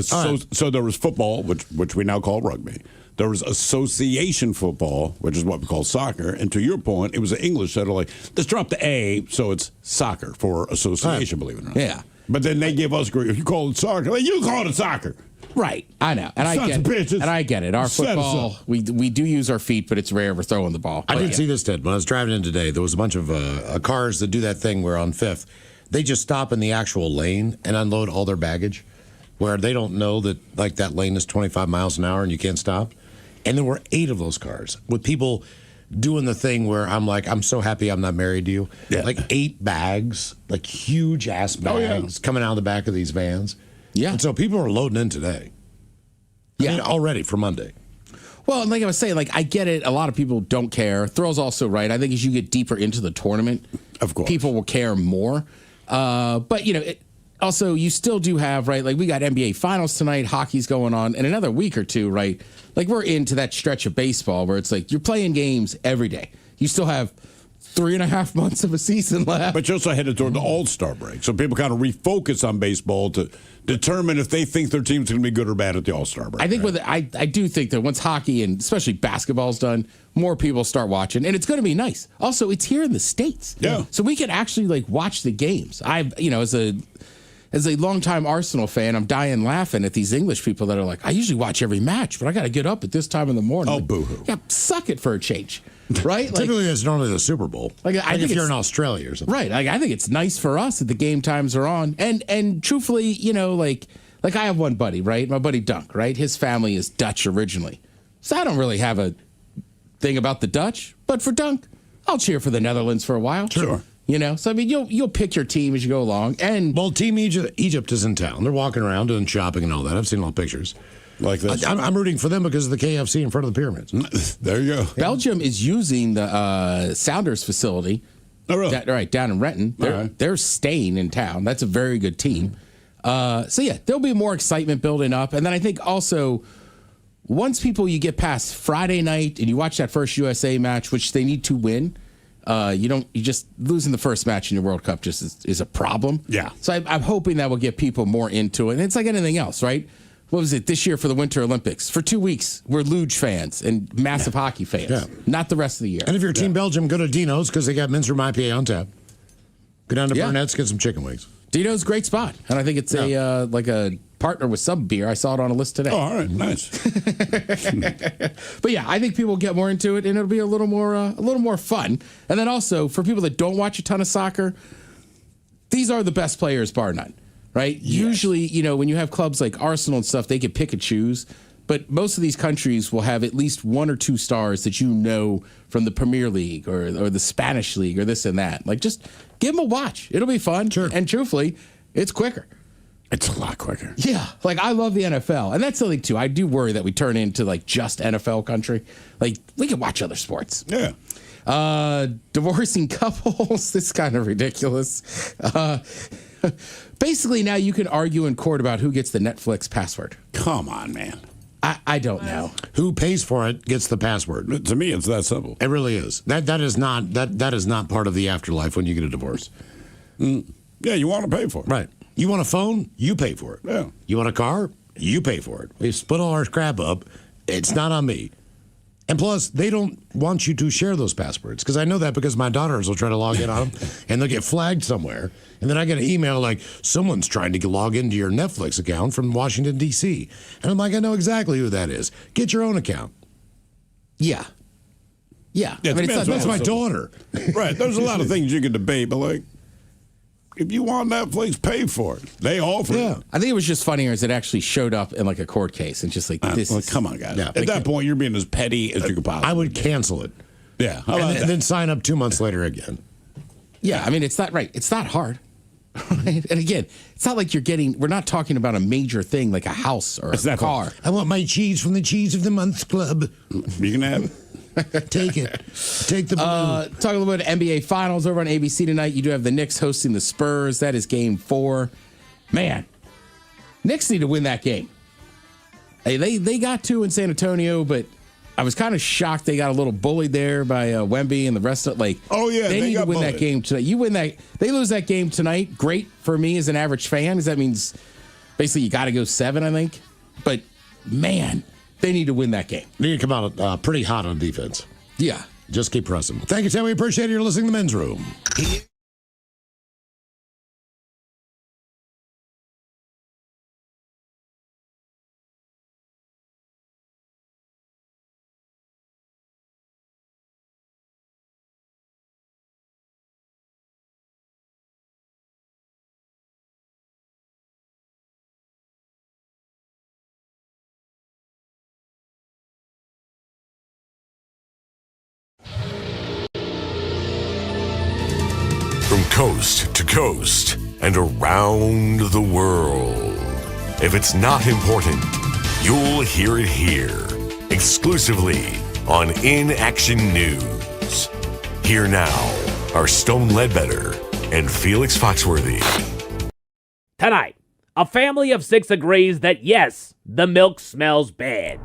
so there was football, which we now call rugby. There was association football, which is what we call soccer. And to your point, it was the English that are like, let's drop the A, so it's soccer for association, believe it or not. Yeah. But then they give us grief. If you call it soccer, like, you call it soccer. Right, I know, and I get it. Our football, we do use our feet, but it's rare we're throwing the ball. I did see this, Ted. When I was driving in today, there was a bunch of cars that do that thing where on 5th, they just stop in the actual lane and unload all their baggage, where they don't know that that lane is 25 miles an hour and you can't stop. And there were 8 of those cars with people doing the thing where I'm like, I'm so happy I'm not married to you. Yeah. 8 bags, huge ass bags coming out of the back of these vans. Yeah. And so people are loading in today. I mean, already for Monday. Well, like I was saying, I get it. A lot of people don't care. Thrill's also right. I think as you get deeper into the tournament, of course, people will care more. But, also, you still do have, right, we got NBA Finals tonight, hockey's going on, in another week or two, right? We're into that stretch of baseball where it's you're playing games every day. You still have 3.5 months of a season left. But you're also headed toward the All-Star break. So people kind of refocus on baseball to determine if they think their team's going to be good or bad at the All-Star break. I think I do think that once hockey and especially basketball's done, more people start watching, and it's going to be nice. Also, it's here in the States. Yeah. So we can actually watch the games. As a longtime Arsenal fan, I'm dying laughing at these English people that are like, I usually watch every match, but I got to get up at this time in the morning. Oh, boo-hoo. Yeah, suck it for a change. Right? Typically, it's normally the Super Bowl. I think if you're in Australia or something. Right. I think it's nice for us that the game times are on. And truthfully, I have one buddy, right? My buddy Dunk, right? His family is Dutch originally. So I don't really have a thing about the Dutch. But for Dunk, I'll cheer for the Netherlands for a while. Sure. So I mean, you'll pick your team as you go along. And Team Egypt is in town. They're walking around doing shopping and all that. I've seen all the pictures. Like this. I'm rooting for them because of the KFC in front of the pyramids. There you go. Belgium is using the Sounders facility. Oh, really? Right, down in Renton. They're staying in town. That's a very good team. There'll be more excitement building up. And then I think also, once you get past Friday night and you watch that first USA match, which they need to win, You just losing the first match in your World Cup just is a problem. Yeah. So I'm hoping that will get people more into it. And it's like anything else, right? What was it this year for the Winter Olympics? For 2 weeks, we're luge fans and massive hockey fans. Yeah. Not the rest of the year. And if you're Team Belgium, go to Dino's because they got men's room IPA on tap. Go down to Burnett's, get some chicken wings. Dino's a great spot. And I think it's a like a partner with some beer. I saw it on a list today. Oh, all right, nice. But yeah, I think people will get more into it, and it'll be a little more fun. And then also for people that don't watch a ton of soccer, these are the best players, bar none. Right? Yes. Usually, when you have clubs like Arsenal and stuff, they can pick and choose. But most of these countries will have at least 1 or 2 stars that from the Premier League or the Spanish League or this and that. Like, just give them a watch. It'll be fun. Sure. And truthfully, it's quicker. It's a lot quicker. Yeah. Like, I love the NFL. And that's something, too. I do worry that we turn into, like, just NFL country. Like, we can watch other sports. Yeah. Divorcing couples. This is kind of ridiculous. Basically, now you can argue in court about who gets the Netflix password. Come on, man. I don't know. Who pays for it gets the password. To me, it's that simple. It really is. That is not part of the afterlife when you get a divorce. Yeah, you want to pay for it. Right. You want a phone? You pay for it. Yeah. You want a car? You pay for it. We split all our crap up. It's not on me. And plus, they don't want you to share those passwords because I know that because my daughters will try to log in on them and they'll get flagged somewhere. And then I get an email like, someone's trying to log into your Netflix account from Washington, D.C. And I'm like, I know exactly who that is. Get your own account. Yeah. Yeah. Yeah, I mean, that's my daughter. Right. There's a lot of things you can debate, but like, if you want Netflix, pay for it. They offer it. I think it was just funnier as it actually showed up in like a court case and just like this. Well, come on, guys. Yeah. At that point, you're being as petty as you could possibly. I would cancel it. Yeah. And then sign up 2 months later again. Yeah. I mean, it's not right. It's not hard. Right? And again, it's not like we're not talking about a major thing like a house or a car. I want my cheese from the Cheese of the Month Club. You can have it. Take it. Take the blue. Talk a little bit of NBA Finals over on ABC tonight. You do have the Knicks hosting the Spurs. That is game 4. Man, Knicks need to win that game. Hey, they got 2 in San Antonio, but I was kind of shocked they got a little bullied there by Wemby and the rest of they need to win that game tonight. You win that, they lose that game tonight. Great for me as an average fan, because that means basically you got to go 7, I think. But man, they need to win that game. They need to come out pretty hot on defense. Yeah. Just keep pressing. Thank you, Tim. We appreciate it. You're listening to the Men's Room. From coast to coast and around the world. If it's not important, you'll hear it here. Exclusively on In Action News. Here now are Stone Ledbetter and Felix Foxworthy. Tonight, a family of 6 agrees that yes, the milk smells bad.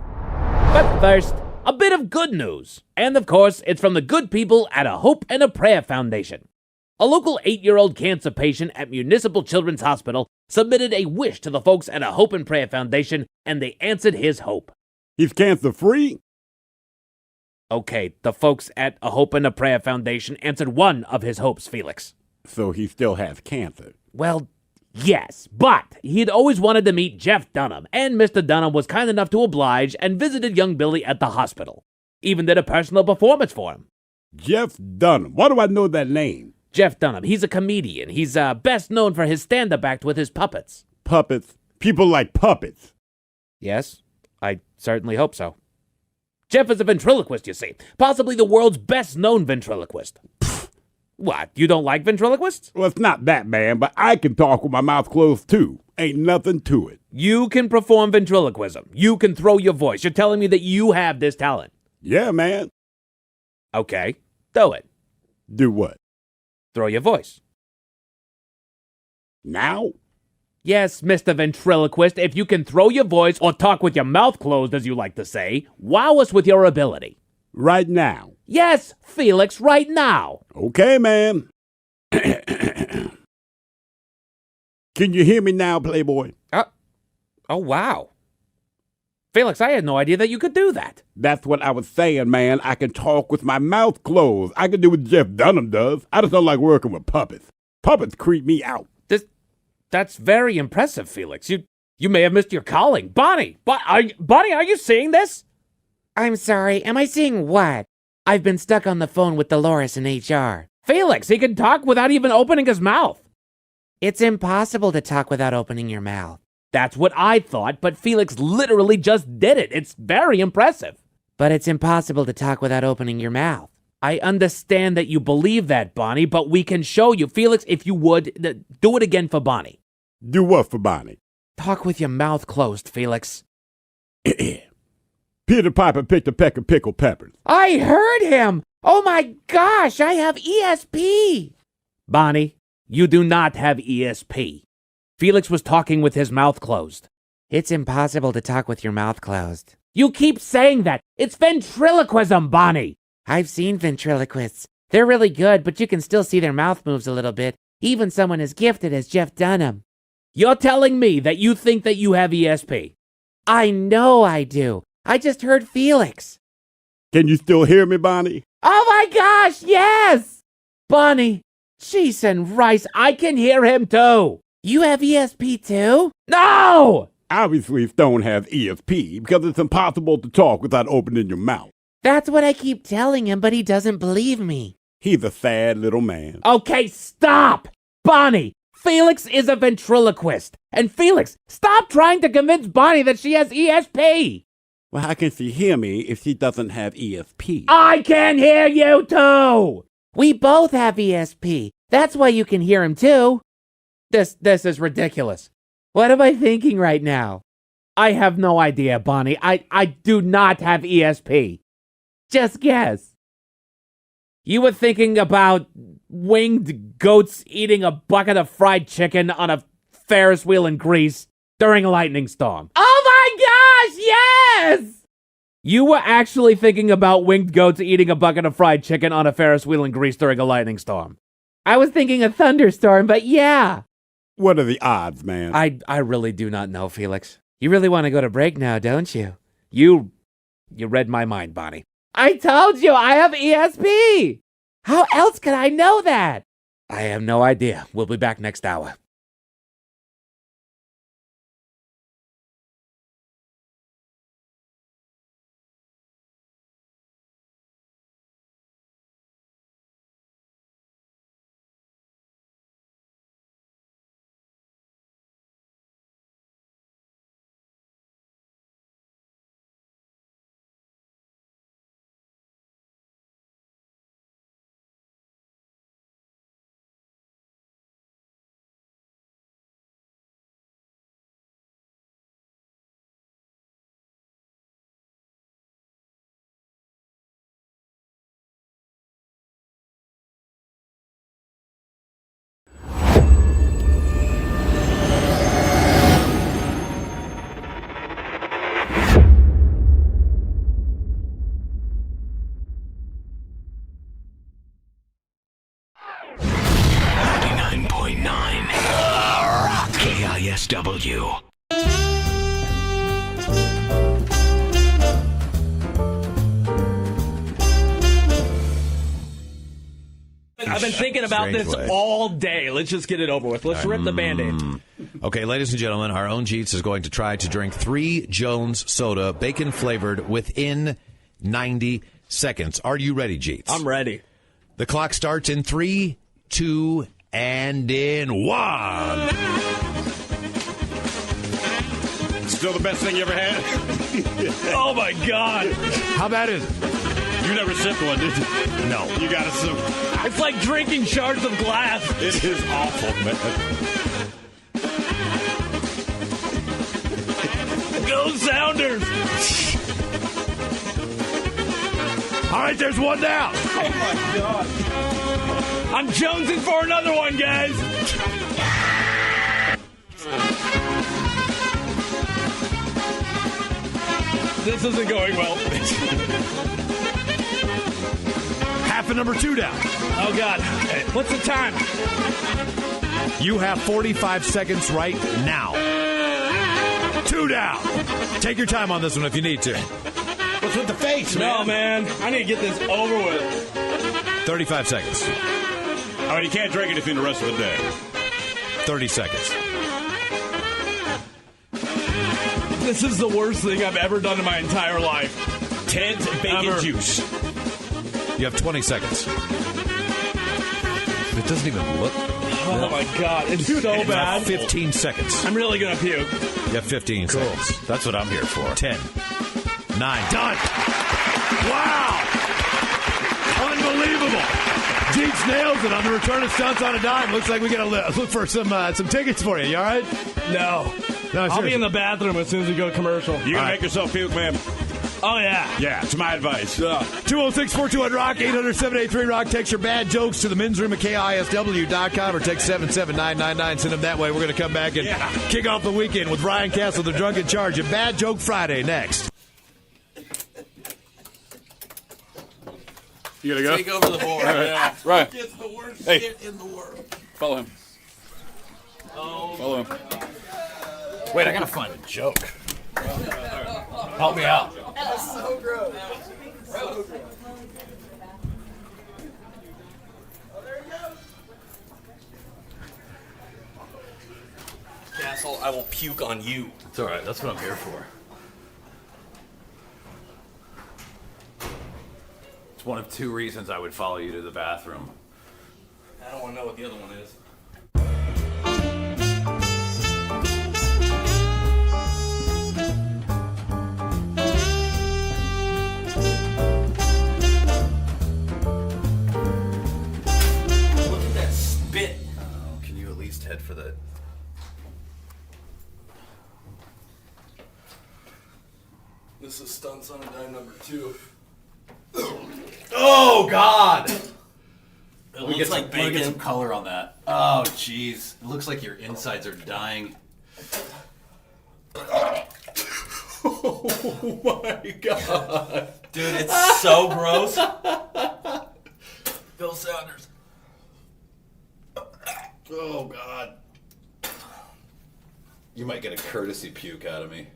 But first, a bit of good news. And of course, it's from the good people at a Hope and a Prayer Foundation. A local 8-year-old cancer patient at Municipal Children's Hospital submitted a wish to the folks at a Hope and Prayer Foundation, and they answered his hope. He's cancer-free? Okay, the folks at a Hope and a Prayer Foundation answered one of his hopes, Felix. So he still has cancer? Well, yes, but he had always wanted to meet Jeff Dunham, and Mr. Dunham was kind enough to oblige and visited young Billy at the hospital. Even did a personal performance for him. Jeff Dunham. Why do I know that name? Jeff Dunham. He's a comedian. He's best known for his stand-up act with his puppets. Puppets? People like puppets. Yes, I certainly hope so. Jeff is a ventriloquist, you see. Possibly the world's best-known ventriloquist. What, you don't like ventriloquists? Well, it's not that bad, but I can talk with my mouth closed, too. Ain't nothing to it. You can perform ventriloquism. You can throw your voice. You're telling me that you have this talent. Yeah, man. Okay, do it. Do what? Throw your voice. Now? Yes, Mr. Ventriloquist, if you can throw your voice or talk with your mouth closed, as you like to say, wow us with your ability. Right now. Yes, Felix, right now. Okay, man. Can you hear me now, Playboy? Oh, wow. Felix, I had no idea that you could do that. That's what I was saying, man. I can talk with my mouth closed. I can do what Jeff Dunham does. I just don't like working with puppets. Puppets creep me out. That's very impressive, Felix. You may have missed your calling. Bonnie, Bonnie, are you seeing this? I'm sorry, am I seeing what? I've been stuck on the phone with Dolores in HR. Felix, he can talk without even opening his mouth. It's impossible to talk without opening your mouth. That's what I thought, but Felix literally just did it. It's very impressive. But it's impossible to talk without opening your mouth. I understand that you believe that, Bonnie, but we can show you. Felix, if you would, do it again for Bonnie. Do what for Bonnie? Talk with your mouth closed, Felix. Peter Piper picked a peck of pickled peppers. I heard him! Oh my gosh, I have ESP! Bonnie, you do not have ESP. Felix was talking with his mouth closed. It's impossible to talk with your mouth closed. You keep saying that. It's ventriloquism, Bonnie. I've seen ventriloquists. They're really good, but you can still see their mouth moves a little bit, even someone as gifted as Jeff Dunham. You're telling me that you think that you have ESP? I know I do. I just heard Felix. Can you still hear me, Bonnie? Oh my gosh, yes! Bonnie, cheese and rice, I can hear him too. You have ESP too? No! Obviously, Stone has ESP because it's impossible to talk without opening your mouth. That's what I keep telling him, but he doesn't believe me. He's a sad little man. Okay, stop! Bonnie, Felix is a ventriloquist. And Felix, stop trying to convince Bonnie that she has ESP. Well, how can she hear me if she doesn't have ESP? I can hear you too! We both have ESP. That's why you can hear him too. This is ridiculous. What am I thinking right now? I have no idea, Bonnie. I do not have ESP. Just guess. You were thinking about winged goats eating a bucket of fried chicken on a Ferris wheel in Greece during a lightning storm. Oh my gosh, yes! You were actually thinking about winged goats eating a bucket of fried chicken on a Ferris wheel in Greece during a lightning storm. I was thinking a thunderstorm, but yeah. What are the odds, man? I really do not know, Felix. You really want to go to break now, don't you? You read my mind, Bonnie. I told you I have ESP! How else could I know that? I have no idea. We'll be back next hour. KISW. I've been thinking about this all day. Let's just get it over with. Let's rip the Band-Aid. Okay, ladies and gentlemen, our own Jeets is going to try to drink 3 Jones soda, bacon flavored, within 90 seconds. Are you ready, Jeets? I'm ready. The clock starts in 3, 2, and in 1. Still the best thing you ever had? Oh, my God. How bad is it? You never sipped one, did you? No. You got to sip. It's like drinking shards of glass. It is awful, man. Go Sounders. All right, there's one down. Oh, my God. I'm jonesing for another one, guys. This isn't going well. half of number 2 down. Oh, God. What's the time? You have 45 seconds right now. 2 down. Take your time on this one if you need to. What's with the face, No, man. I need to get this over with. 35 seconds. All right, you can't drink anything the rest of the day. 30 seconds. This is the worst thing I've ever done in my entire life. Ted's bacon juice. You have 20 seconds. It doesn't even look. Oh, my God. It's so You have bad. 15 seconds. I'm really going to puke. You have 15 seconds. That's what I'm here for. 10. 9. Done. Wow. Unbelievable. Jeets nails it on the return of Stunts on a Dime. Looks like we got to look for some tickets for you. You all right? No. I'll be in the bathroom as soon as we go commercial. You gonna make yourself puke, man? Oh, yeah. Yeah, it's my advice. 206-421-ROCK, 800-783-ROCK. Text your bad jokes to the men's room at KISW.com or text 77999. Send them that way. We're going to come back and kick off the weekend with Ryan Castle, the Drunk in Charge. A Bad Joke Friday next. You gotta go? Take over the board. Right. Yeah. Right. It's the worst Hey. shit in the world. Follow him. Follow him. Wait, I gotta find a joke. Help me out. That's so gross. Castle, I will puke on you. It's alright, that's what I'm here for. It's one of 2 reasons I would follow you to the bathroom. I don't want to know what the other one is. Look at that spit. Can you at least head for the... This is Stunts on a Dime number 2. Oh, God! It Let me looks like let me get bacon. some color on that. Oh, jeez. It looks like your insides are dying. Oh my God. Dude, it's so gross. Bill Saunders. Oh, God. You might get a courtesy puke out of me.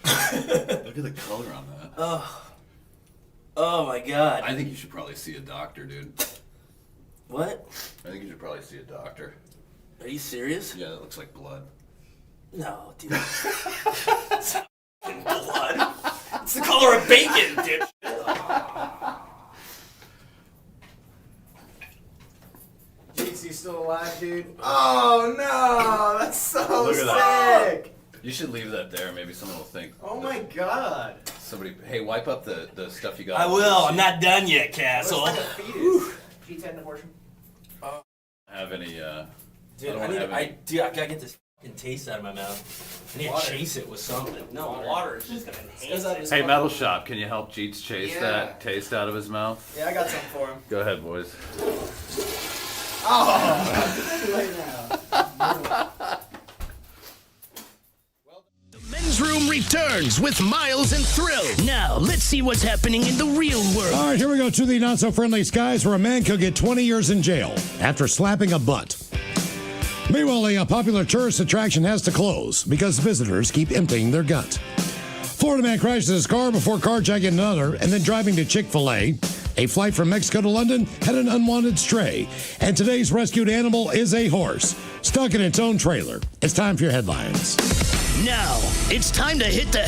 Look at the color on that. Oh my God. I think you should probably see a doctor, dude. What? I think you should probably see a doctor. Are you serious? Yeah, that looks like blood. No, dude. It's not f***ing blood. It's the color of bacon, dipshit. JC still alive, dude? Oh no, that's so Look at that. sick. You should leave that there. Maybe someone will think. Oh my God. Somebody, hey, wipe up the stuff you got. I on will. the I'm sheet. not done yet, Castle. Looks like a fetus. She's had an abortion. Have any? Dude, I I don't wanna have any. gotta get this fucking taste out of my mouth. I need to chase it with something. No, water is just gonna enhance it. Hey, Metal Shop, can you help Jeets chase Yeah. that taste out of his mouth? Yeah, I got something for him. Go ahead, boys. Oh, too late now. Men's Room returns with Miles and Thrill. Now, let's see what's happening in the real world. All right, here we go to the not-so-friendly skies where a man could get 20 years in jail after slapping a butt. Meanwhile, a popular tourist attraction has to close because visitors keep emptying their gut. Florida man crashes his car before carjacking another and then driving to Chick-fil-A. A flight from Mexico to London had an unwanted stray. And today's rescued animal is a horse stuck in its own trailer. It's time for your headlines. Now, it's time to hit the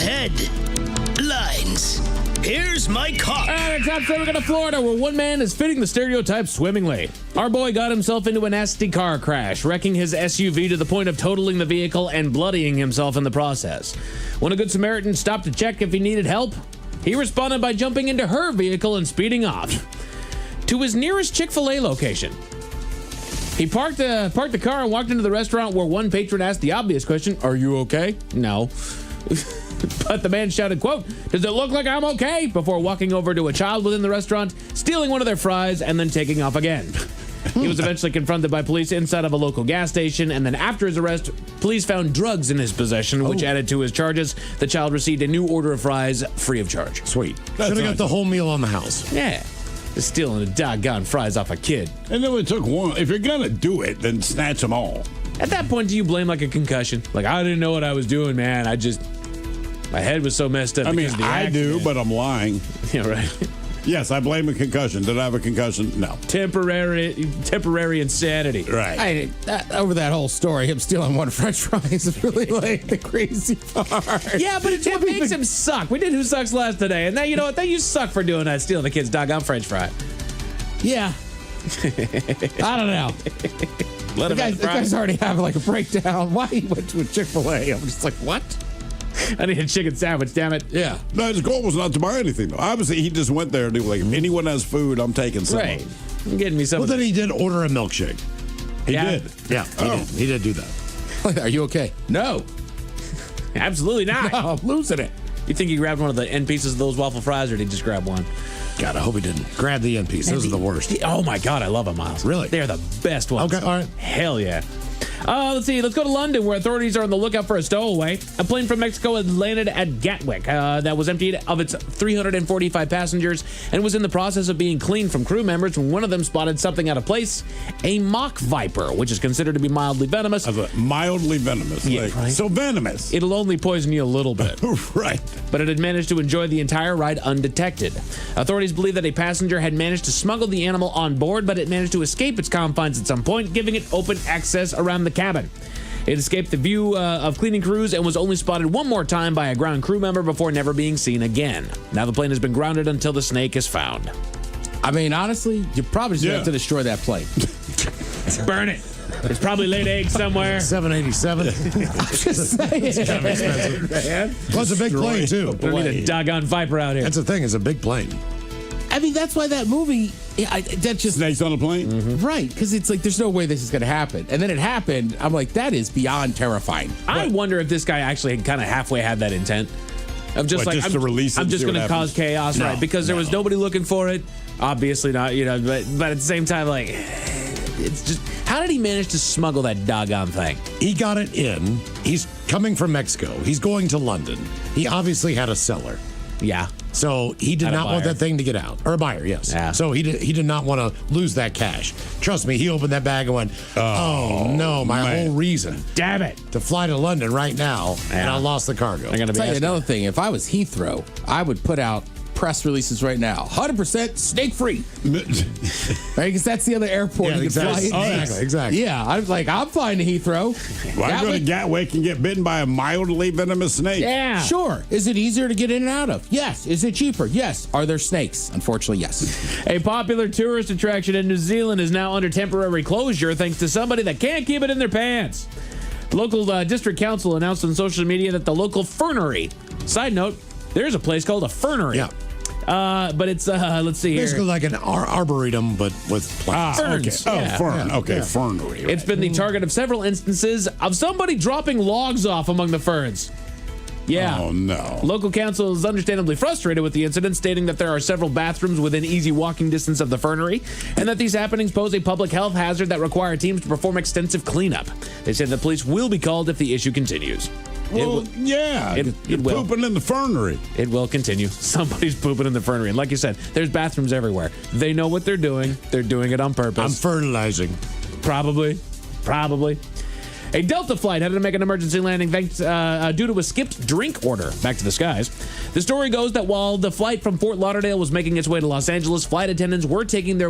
headlines. Here's my cop. And it's time to go to Florida, where one man is fitting the stereotype swimmingly. Our boy got himself into a nasty car crash, wrecking his SUV to the point of totaling the vehicle and bloodying himself in the process. When a good Samaritan stopped to check if he needed help, he responded by jumping into her vehicle and speeding off to his nearest Chick-fil-A location. He parked the car and walked into the restaurant, where one patron asked the obvious question, "Are you okay?" No. But the man shouted, quote, "Does it look like I'm okay?" before walking over to a child within the restaurant, stealing one of their fries, and then taking off again. He was eventually confronted by police inside of a local gas station, and then after his arrest, police found drugs in his possession, which added to his charges. The child received a new order of fries free of charge. Sweet. Should have got the whole meal on the house. Yeah. Just stealing the doggone fries off a kid. And then we took one. If you're going to do it, then snatch them all. At that point, do you blame like a concussion? Like, I didn't know what I was doing, man. My head was so messed up. I mean, because of the I do, accident. but I'm lying. Yeah, right. Yes, I blame a concussion. Did I have a concussion? No. Temporary insanity. Right. Over that whole story, him stealing one French fry is really like the crazy part. Yeah, but it makes him suck. We did Who Sucks last today, and now you know what? You suck for doing that, stealing the kid's doggone French fry. Yeah. I don't know. The guy's already having like a breakdown. Why he went to a Chick-fil-A? I'm just like, what? I need a chicken sandwich, damn it. Yeah. No, his goal was not to buy anything, though. Obviously, he just went there and he was like, if anyone has food, I'm taking some. Right. I'm getting me some. Well, then he did order a milkshake. He did. Yeah, he did do that. Are you okay? No. Absolutely not. No, I'm losing it. You think he grabbed one of the end pieces of those waffle fries, or did he just grab one? God, I hope he didn't. Grab the end piece. Those are the worst. Oh, my God. I love them, Miles. Really? They're the best ones. Okay, all right. Hell yeah. Let's see. Let's go to London, where authorities are on the lookout for a stowaway. A plane from Mexico had landed at Gatwick that was emptied of its 345 passengers and was in the process of being cleaned from crew members when one of them spotted something out of place, a mock viper, which is considered to be mildly venomous. Mildly venomous. Yeah, like, right. So venomous. It'll only poison you a little bit. Right. But it had managed to enjoy the entire ride undetected. Authorities believe that a passenger had managed to smuggle the animal on board, but it managed to escape its confines at some point, giving it open access around the cabin. It escaped the view of cleaning crews and was only spotted one more time by a ground crew member before never being seen again. Now the plane has been grounded until the snake is found. I mean, honestly, you probably just have to destroy that plane. Burn it. It's probably laid eggs somewhere. 787. I'm just saying. It's kind of expensive. Man. Well, it's a big plane, too. We need a doggone viper out here. That's the thing. It's a big plane. I mean, that's why that movie, that just... Snakes on a plane? Mm-hmm. Right, because it's like, there's no way this is going to happen. And then it happened. I'm like, that is beyond terrifying. I wonder if this guy actually kind of halfway had that intent. Of just What, like, just to release it I'm and just see what going to cause happens? chaos, No, right? Because there was nobody looking for it. Obviously not, but at the same time, like, it's just, how did he manage to smuggle that doggone thing? He got it in. He's coming from Mexico. He's going to London. He obviously had a cellar. Yeah. So he did Had a not want buyer. that thing to get out. Or a buyer, yes. Yeah. So he did not want to lose that cash. Trust me, he opened that bag and went, oh no, my man. whole reason Damn it. to fly to London right now, and I lost the cargo. I'm going to be I'll tell you asking. another thing. If I was Heathrow, I would put out press releases right now. 100% snake free. Right? Because that's the other airport Yeah, you exactly. can fly in. Exactly. Yeah, I'm flying to Heathrow. Well, I go to Gatwick and get bitten by a mildly venomous snake. Yeah. Sure. Is it easier to get in and out of? Yes. Is it cheaper? Yes. Are there snakes? Unfortunately, yes. A popular tourist attraction in New Zealand is now under temporary closure thanks to somebody that can't keep it in their pants. Local district council announced on social media that the local fernery. Side note, there's a place called a fernery. Yeah. But it's, let's see here. Basically like an arboretum, but with plants. Ferns. Okay. Oh, Yeah. fern. Okay, Yeah. fernery. It's been the target of several instances of somebody dropping logs off among the ferns. Yeah. Oh, no. Local council is understandably frustrated with the incident, stating that there are several bathrooms within easy walking distance of the fernery, and that these happenings pose a public health hazard that require teams to perform extensive cleanup. They said the police will be called if the issue continues. Well, yeah. You're You're will. pooping in the fernery. It will continue. Somebody's pooping in the fernery. And like you said, there's bathrooms everywhere. They know what they're doing. They're doing it on purpose. I'm fertilizing. Probably. A Delta flight had to make an emergency landing thanks, due to a skipped drink order. Back to the skies. The story goes that while the flight from Fort Lauderdale was making its way to Los Angeles, flight attendants were making their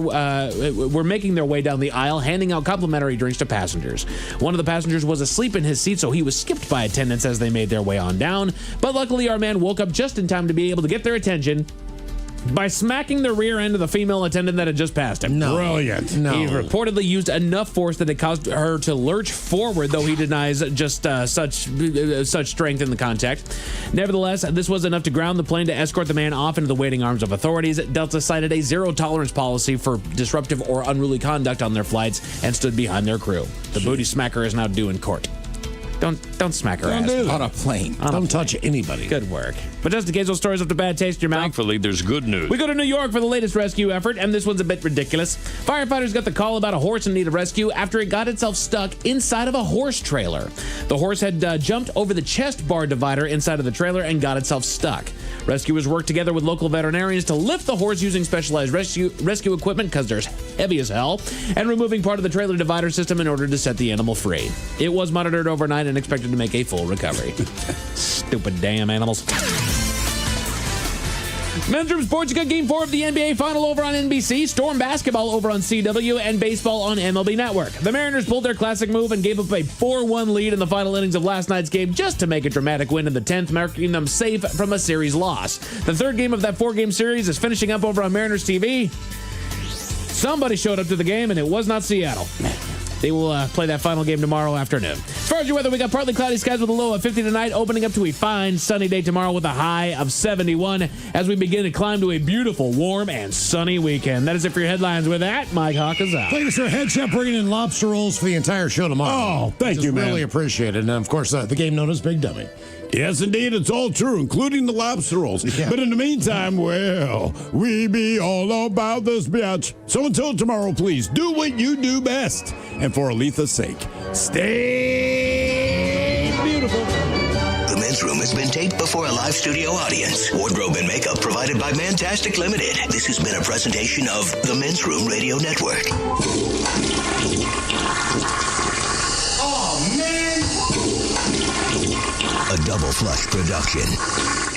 way down the aisle, handing out complimentary drinks to passengers. One of the passengers was asleep in his seat, so he was skipped by attendants as they made their way on down. But luckily, our man woke up just in time to be able to get their attention by smacking the rear end of the female attendant that had just passed him. No. Brilliant. No. He reportedly used enough force that it caused her to lurch forward, though he denies just such strength in the contact. Nevertheless, this was enough to ground the plane to escort the man off into the waiting arms of authorities. Delta cited a zero-tolerance policy for disruptive or unruly conduct on their flights and stood behind their crew. The booty smacker is now due in court. Don't smack her Don't ass do that. On a plane. Don't touch anybody. Good work. But just in case those stories left a bad taste in your mouth, Thankfully, there's good news. we go to New York for the latest rescue effort, and this one's a bit ridiculous. Firefighters got the call about a horse in need of rescue after it got itself stuck inside of a horse trailer. The horse had jumped over the chest bar divider inside of the trailer and got itself stuck. Rescuers worked together with local veterinarians to lift the horse using specialized rescue equipment, because they're heavy as hell, and removing part of the trailer divider system in order to set the animal free. It was monitored overnight and expected to make a full recovery. Stupid damn animals. Men's Room Sports, you got Game 4 of the NBA Final over on NBC, Storm Basketball over on CW, and baseball on MLB Network. The Mariners pulled their classic move and gave up a 4-1 lead in the final innings of last night's game just to make a dramatic win in the 10th, marking them safe from a series loss. The third game of that 4-game series is finishing up over on Mariners TV. Somebody showed up to the game, and it was not Seattle. They will play that final game tomorrow afternoon. As far as your weather, we got partly cloudy skies with a low of 50 tonight, opening up to a fine sunny day tomorrow with a high of 71 as we begin to climb to a beautiful, warm, and sunny weekend. That is it for your headlines. With that, Mike Hawk is out. Thank you, sir. Head chef bringing in lobster rolls for the entire show tomorrow. Oh, thank you, man. Really appreciate it. And, of course, the game known as Big Dummy. Yes, indeed, it's all true, including the lobster rolls. Yeah. But in the meantime, well, we be all about this bitch. So until tomorrow, please do what you do best. And for Aletha's sake, stay beautiful. The Men's Room has been taped before a live studio audience. Wardrobe and makeup provided by Mantastic Limited. This has been a presentation of the Men's Room Radio Network. A Double Flush production.